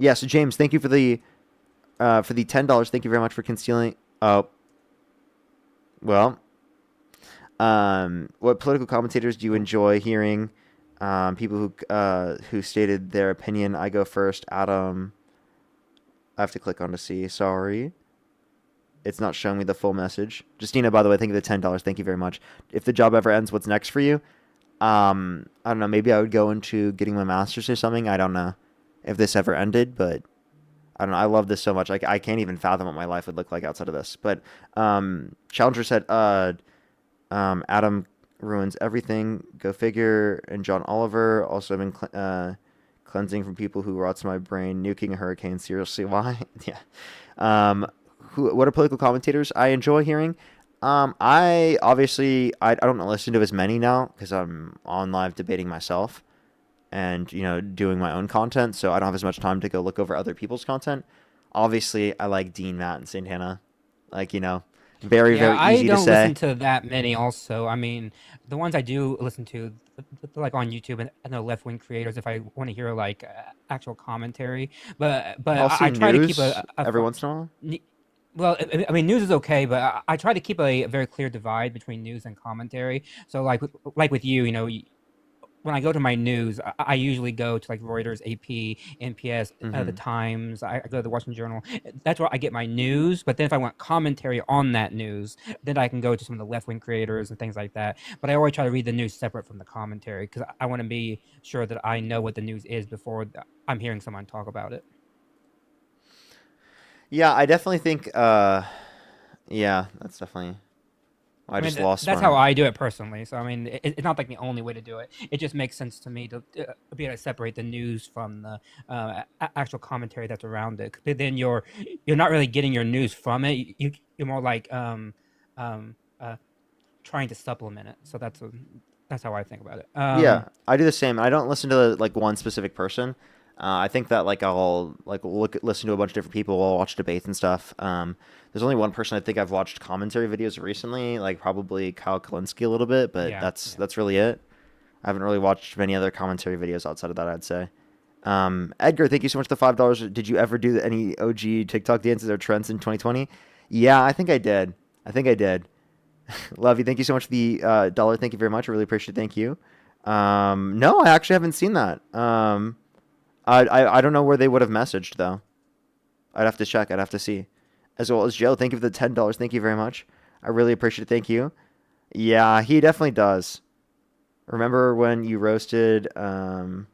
Yes, James, thank you for the $10. Thank you very much for concealing. Oh, well, what political commentators do you enjoy hearing? People who stated their opinion. I go first. Adam. I have to click on to see. Sorry. It's not showing me the full message. Justina, by the way, thank you for the $10. Thank you very much. If the job ever ends, what's next for you? I don't know. Maybe I would go into getting my master's or something. I don't know if this ever ended, but I don't know. I love this so much. I can't even fathom what my life would look like outside of this. But Challenger said, Adam ruins everything. Go figure. And John Oliver also been cleansing from people who rots my brain. Nuking a hurricane. Seriously, why? Yeah. What are political commentators I enjoy hearing? I don't listen to as many now because I'm on live debating myself and doing my own content, so I don't have as much time to go look over other people's content. Obviously, I like Dean, Matt, and Santana. Very easy to say. I don't listen to that many. Also, I mean, the ones I do listen to, like on YouTube and the left wing creators, if I want to hear like actual commentary, but I'll see I try to keep news a every once in a while. Well, I mean, news is okay, but I try to keep a very clear divide between news and commentary. So, like with you, when I go to my news, I usually go to like Reuters, AP, NPS, the Times. I go to the Washington Journal. That's where I get my news. But then if I want commentary on that news, then I can go to some of the left-wing creators and things like that. But I always try to read the news separate from the commentary because I want to be sure that I know what the news is before I'm hearing someone talk about it. Yeah, I definitely think. Yeah, that's definitely. I just mean, lost that's my. how I do it personally. So I mean, it's not like the only way to do it. It just makes sense to me to be able to separate the news from the actual commentary that's around it. But then you're not really getting your news from it. You're more like trying to supplement it. So that's how I think about it. Yeah, I do the same. I don't listen to like one specific person. I think that like I'll like listen to a bunch of different people. I'll watch debates and stuff. There's only one person I think I've watched commentary videos recently, like probably Kyle Kalinske a little bit, but Yeah, that's really it. I haven't really watched many other commentary videos outside of that, I'd say. Edgar, thank you so much for the $5. Did you ever do any OG TikTok dances or trends in 2020? Yeah, I think I did. Love you. Thank you so much for the dollar. Thank you very much. I really appreciate it. Thank you. No, I actually haven't seen that. I don't know where they would have messaged though. I'd have to check. I'd have to see. As well as Joe, thank you for the $10. Thank you very much. I really appreciate it. Thank you. Yeah, he definitely does. Remember when you roasted him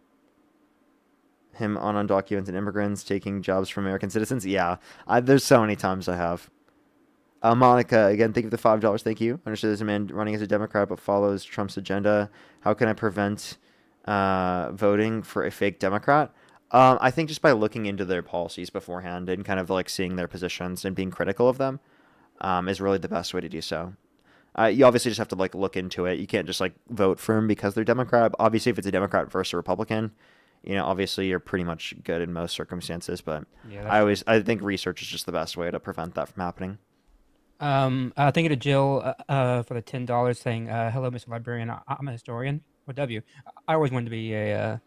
on undocumented immigrants taking jobs from American citizens? Yeah, there's so many times I have. Monica, again, thank you for the $5. Thank you. I understand there's a man running as a Democrat but follows Trump's agenda. How can I prevent voting for a fake Democrat? I think just by looking into their policies beforehand and kind of like seeing their positions and being critical of them is really the best way to do so. You obviously just have to like look into it. You can't just like vote for them because they're Democrat. Obviously, if it's a Democrat versus a Republican, obviously you're pretty much good in most circumstances. But Yeah, I think research is just the best way to prevent that from happening. Thank you to Jill for the $10 saying, "Hello, Mr. Librarian. I'm a historian." Or W. I always wanted to be a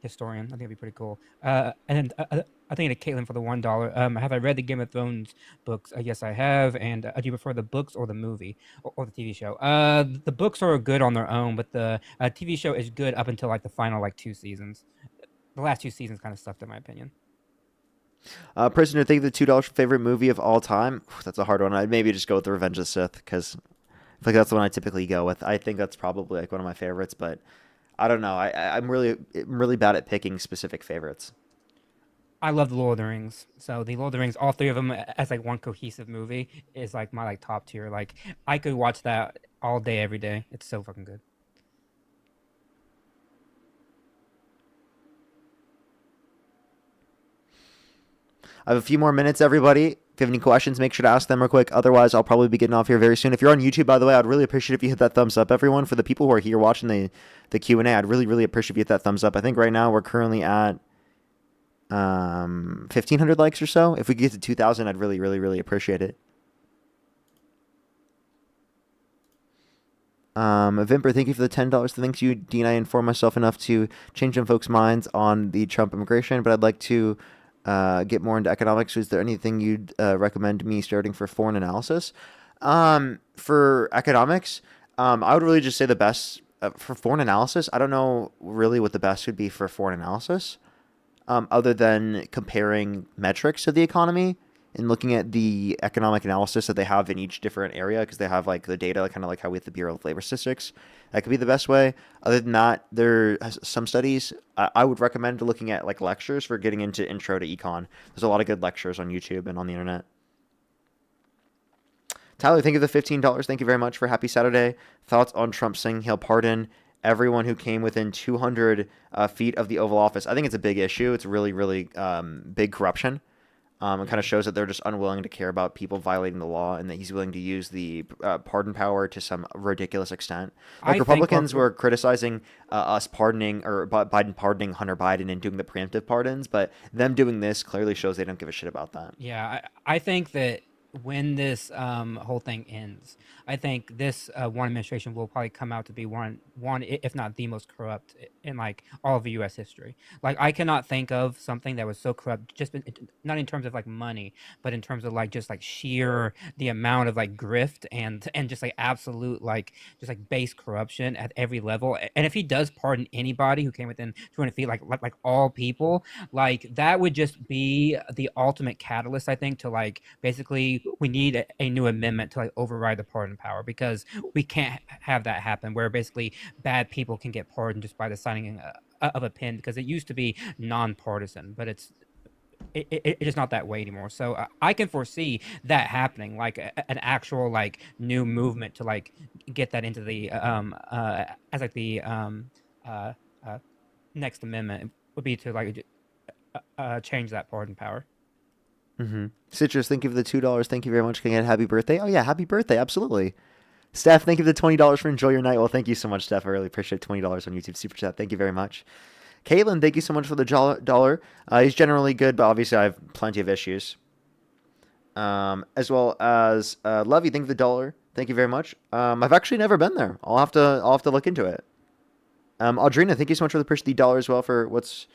historian. I think it'd be pretty cool. And I think to Caitlin for the $1. Have I read the Game of Thrones books? Yes, I have. And do you prefer the books or the movie or the TV show? The books are good on their own, but the TV show is good up until like the final like 2 seasons. The last 2 seasons kind of sucked in my opinion. Prisoner, think of the $2 favorite movie of all time. That's a hard one. I'd maybe just go with The Revenge of the Sith because I think that's the one I typically go with. I think that's probably like one of my favorites, but I don't know. I'm really bad at picking specific favorites. I love the Lord of the Rings. So the Lord of the Rings, all 3 of them as like one cohesive movie is like my like top tier. Like I could watch that all day, every day. It's so fucking good. I have a few more minutes, everybody. If you have any questions, make sure to ask them real quick. Otherwise, I'll probably be getting off here very soon. If you're on YouTube, by the way, I'd really appreciate if you hit that thumbs up, everyone. For the people who are here watching the Q&A, I'd really appreciate if you hit that thumbs up. I think right now we're currently at 1,500 likes or so. If we get to 2,000, I'd really appreciate it. Vimper, thank you for the $10. Thanks you, Dean. I informed myself enough to change some folks' minds on the Trump immigration, but I'd like to get more into economics. Is there anything you'd recommend me starting for foreign analysis? For economics, I would really just say the best for foreign analysis. I don't know really what the best would be for foreign analysis, other than comparing metrics of the economy and looking at the economic analysis that they have in each different area, because they have like the data, kind of like how we have the Bureau of Labor Statistics. That could be the best way. Other than that, there are some studies I would recommend looking at, like lectures for getting into intro to econ. There's a lot of good lectures on YouTube and on the internet. Tyler, thank you for the $15. Thank you very much for Happy Saturday. Thoughts on Trump saying he'll pardon everyone who came within 200 feet of the Oval Office? I think it's a big issue. It's really big corruption. It kind of shows that they're just unwilling to care about people violating the law, and that he's willing to use the pardon power to some ridiculous extent. Like Republicans were criticizing us pardoning, or Biden pardoning Hunter Biden and doing the preemptive pardons, but them doing this clearly shows they don't give a shit about that. Yeah, I think that when this whole thing ends, I think this one administration will probably come out to be one, if not the most corrupt in like all of U.S. history. Like I cannot think of something that was so corrupt, just not in terms of like money, but in terms of like just like sheer the amount of like grift and just like absolute like just like base corruption at every level. And if he does pardon anybody who came within 200 feet, like all people, like that would just be the ultimate catalyst, I think, to like basically we need a new amendment to like override the pardon power, because we can't have that happen where basically bad people can get pardoned just by the signing of a pen, because it used to be nonpartisan, but it's it's just not that way anymore. So I can foresee that happening, like an actual like new movement to like get that into the as like the uh, uh, next amendment would be to like change that pardon power. Citrus, thank you for the $2. Thank you very much. Can I get a happy birthday? Oh yeah, happy birthday! Absolutely. Steph, thank you for the $20 for enjoy your night. Well, thank you so much, Steph. I really appreciate $20 on YouTube Super Chat. Thank you very much. Caitlin, thank you so much for the dollar. He's generally good, but obviously I have plenty of issues. As well as Levy, thank you for the dollar. Thank you very much. I've actually never been there. I'll have to look into it. Audrina, thank you so much for the dollar as well for what's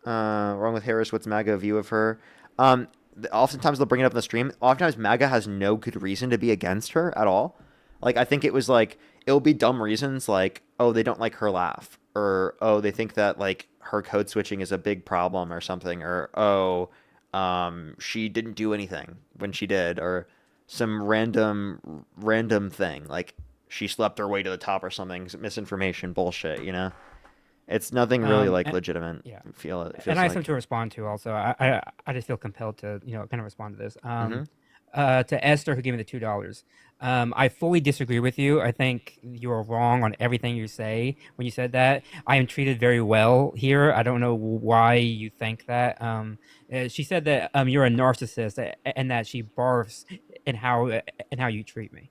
wrong with Harris. What's MAGA view of her? Oftentimes they'll bring it up in the stream. Oftentimes MAGA has no good reason to be against her at all. Like I think it was like it'll be dumb reasons like oh they don't like her laugh or oh they think that like her code switching is a big problem or something or oh she didn't do anything when she did or some random thing like she slept her way to the top or something misinformation bullshit it's nothing really like legitimate. Yeah. It feels and I have like. something to respond to also. I just feel compelled to kind of respond to this. To Esther who gave me the $2. I fully disagree with you. I think you are wrong on everything you say when you said that. I am treated very well here. I don't know why you think that. She said that you're a narcissist and that she barfs in how you treat me.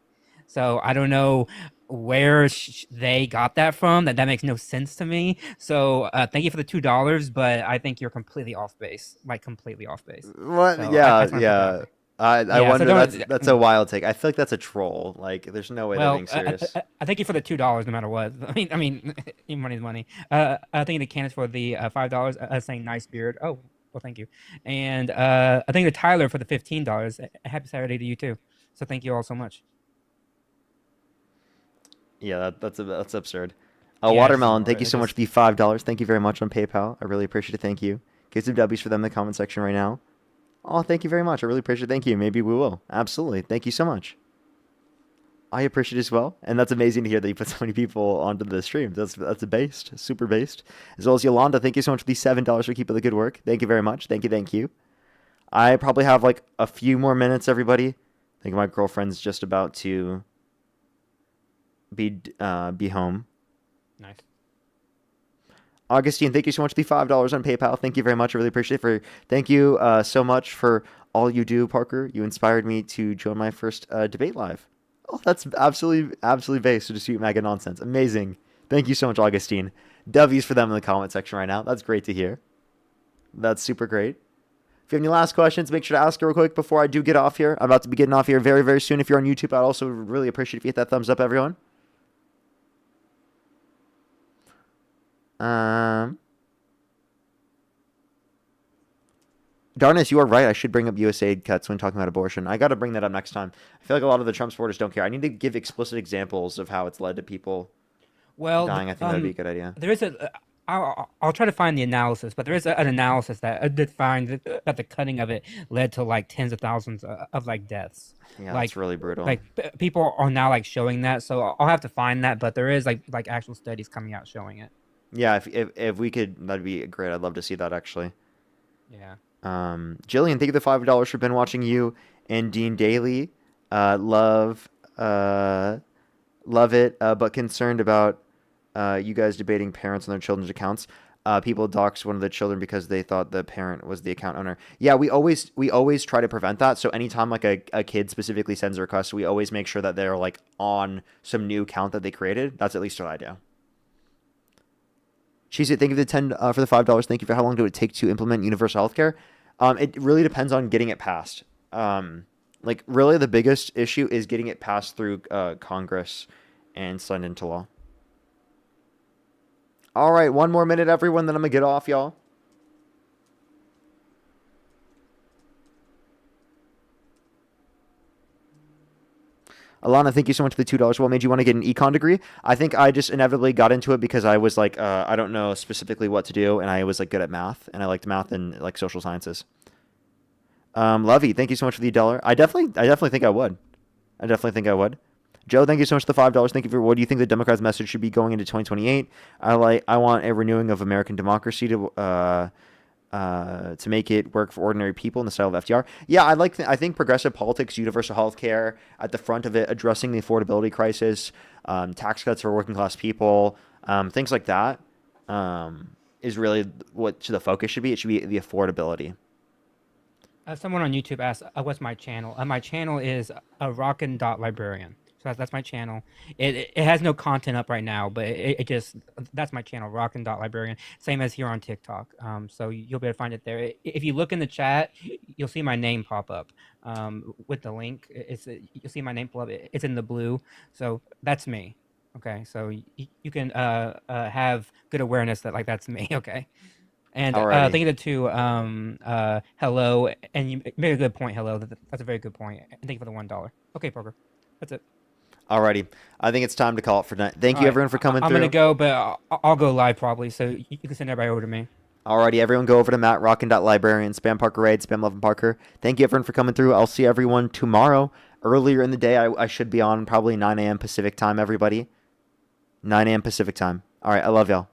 So I don't know where they got that from. That makes no sense to me. So thank you for the $2, but I think you're completely off base, like completely off base. What? So Yeah, I just wanna put that yeah. out there. I Yeah, so wonder. don't- That's a wild take. I feel like that's a troll. Like, there's no way they're Well, being serious. I thank you for the $2 no matter what. I mean, money's money. I think the Candace for the $5 saying nice beard. Oh, well, thank you. And I think the Tyler for the $15. Happy Saturday to you too. So thank you all so much. Yeah, that's absurd. Yeah, Watermelon, just thank you so much for the $5. Thank you very much on PayPal. I really appreciate it. Thank you. Get some W's for them in the comment section right now. Oh, thank you very much. I really appreciate it. Thank you. Maybe we will. Absolutely. Thank you so much. I appreciate it as well. And that's amazing to hear that you put so many people onto the stream. That's based. Super based. As well as Yolanda, thank you so much for the $7 for keeping the good work. Thank you very much. Thank you. I probably have like a few more minutes, everybody. I think my girlfriend's just about to be home. Nice. Augustine, thank you so much for the $5 on PayPal. Thank you very much. I really appreciate it. Thank you so much for all you do, Parker. You inspired me to join my first debate live. Oh, that's absolutely based to dispute MAGA nonsense. Amazing. Thank you so much, Augustine. W's for them in the comment section right now. That's great to hear. That's super great. If you have any last questions, make sure to ask real quick before I do get off here. I'm about to be getting off here very, very soon. If you're on YouTube, I'd also really appreciate if you hit that thumbs up, everyone. Darnus, you are right. I should bring up USAID cuts when talking about abortion. I got to bring that up next time. I feel like a lot of the Trump supporters don't care. I need to give explicit examples of how it's led to people dying. I think that would be a good idea. There is I'll try to find the analysis, but there is an analysis that did find that the cutting of it led to like tens of thousands of like deaths. Yeah, like, that's really brutal. Like people are now like showing that, so I'll have to find that. But there is like actual studies coming out showing it. Yeah, if we could, that'd be great. I'd love to see that actually. Yeah. Jillian, thank you for the $5 for been watching you and Dean daily. Love it, but concerned about you guys debating parents on their children's accounts. People doxed one of the children because they thought the parent was the account owner. Yeah, we always try to prevent that. So anytime like a kid specifically sends a request, we always make sure that they're like on some new account that they created. That's at least what I do. She said, thank you for the 10 for the $5. Thank you for how long do it take to implement universal health care? It really depends on getting it passed. Like really the biggest issue is getting it passed through Congress and signed into law. All right, one more minute, everyone, then I'm going to get off, y'all. Alana, thank you so much for the $2. What made you want to get an econ degree? I think I just inevitably got into it because I was like, I don't know specifically what to do, and I was like good at math, and I liked math and like social sciences. Lovey, thank you so much for the $1. I definitely think I would. Joe, thank you so much for the $5. Thank you for what do you think the Democrats' message should be going into 2028? I want a renewing of American democracy to to make it work for ordinary people in the style of FDR. Yeah, I think progressive politics, universal health care at the front of it, addressing the affordability crisis, tax cuts for working class people, things like that, is really what the focus should be. It should be the affordability. Someone on YouTube asked, "What's my channel?" My channel is a rockin.librarian. So that's my channel. It has no content up right now, but it just that's my channel, rockin.librarian. Same as here on TikTok. So you'll be able to find it there. If you look in the chat, you'll see my name pop up. With the link, you'll see my name pull up. It's in the blue. So that's me. Okay, so you can have good awareness that that's me. Okay. And Alrighty. thank you to Hello, and you made a good point, Hello. That's a very good point. And thank you for the $1. Okay, Poker. That's it. Alrighty. I think it's time to call it for tonight. Thank you, All right, everyone, for coming I'm through. gonna go, but I'll go live probably, so you can send everybody over to me. Alrighty, everyone go over to Matt, Rockin.Librarian, Spam Parker Raid, Spam Love and Parker. Thank you, everyone, for coming through. I'll see everyone tomorrow. Earlier in the day, I should be on probably 9 a.m. Pacific time, everybody. 9 a.m. Pacific time. All right, I love y'all.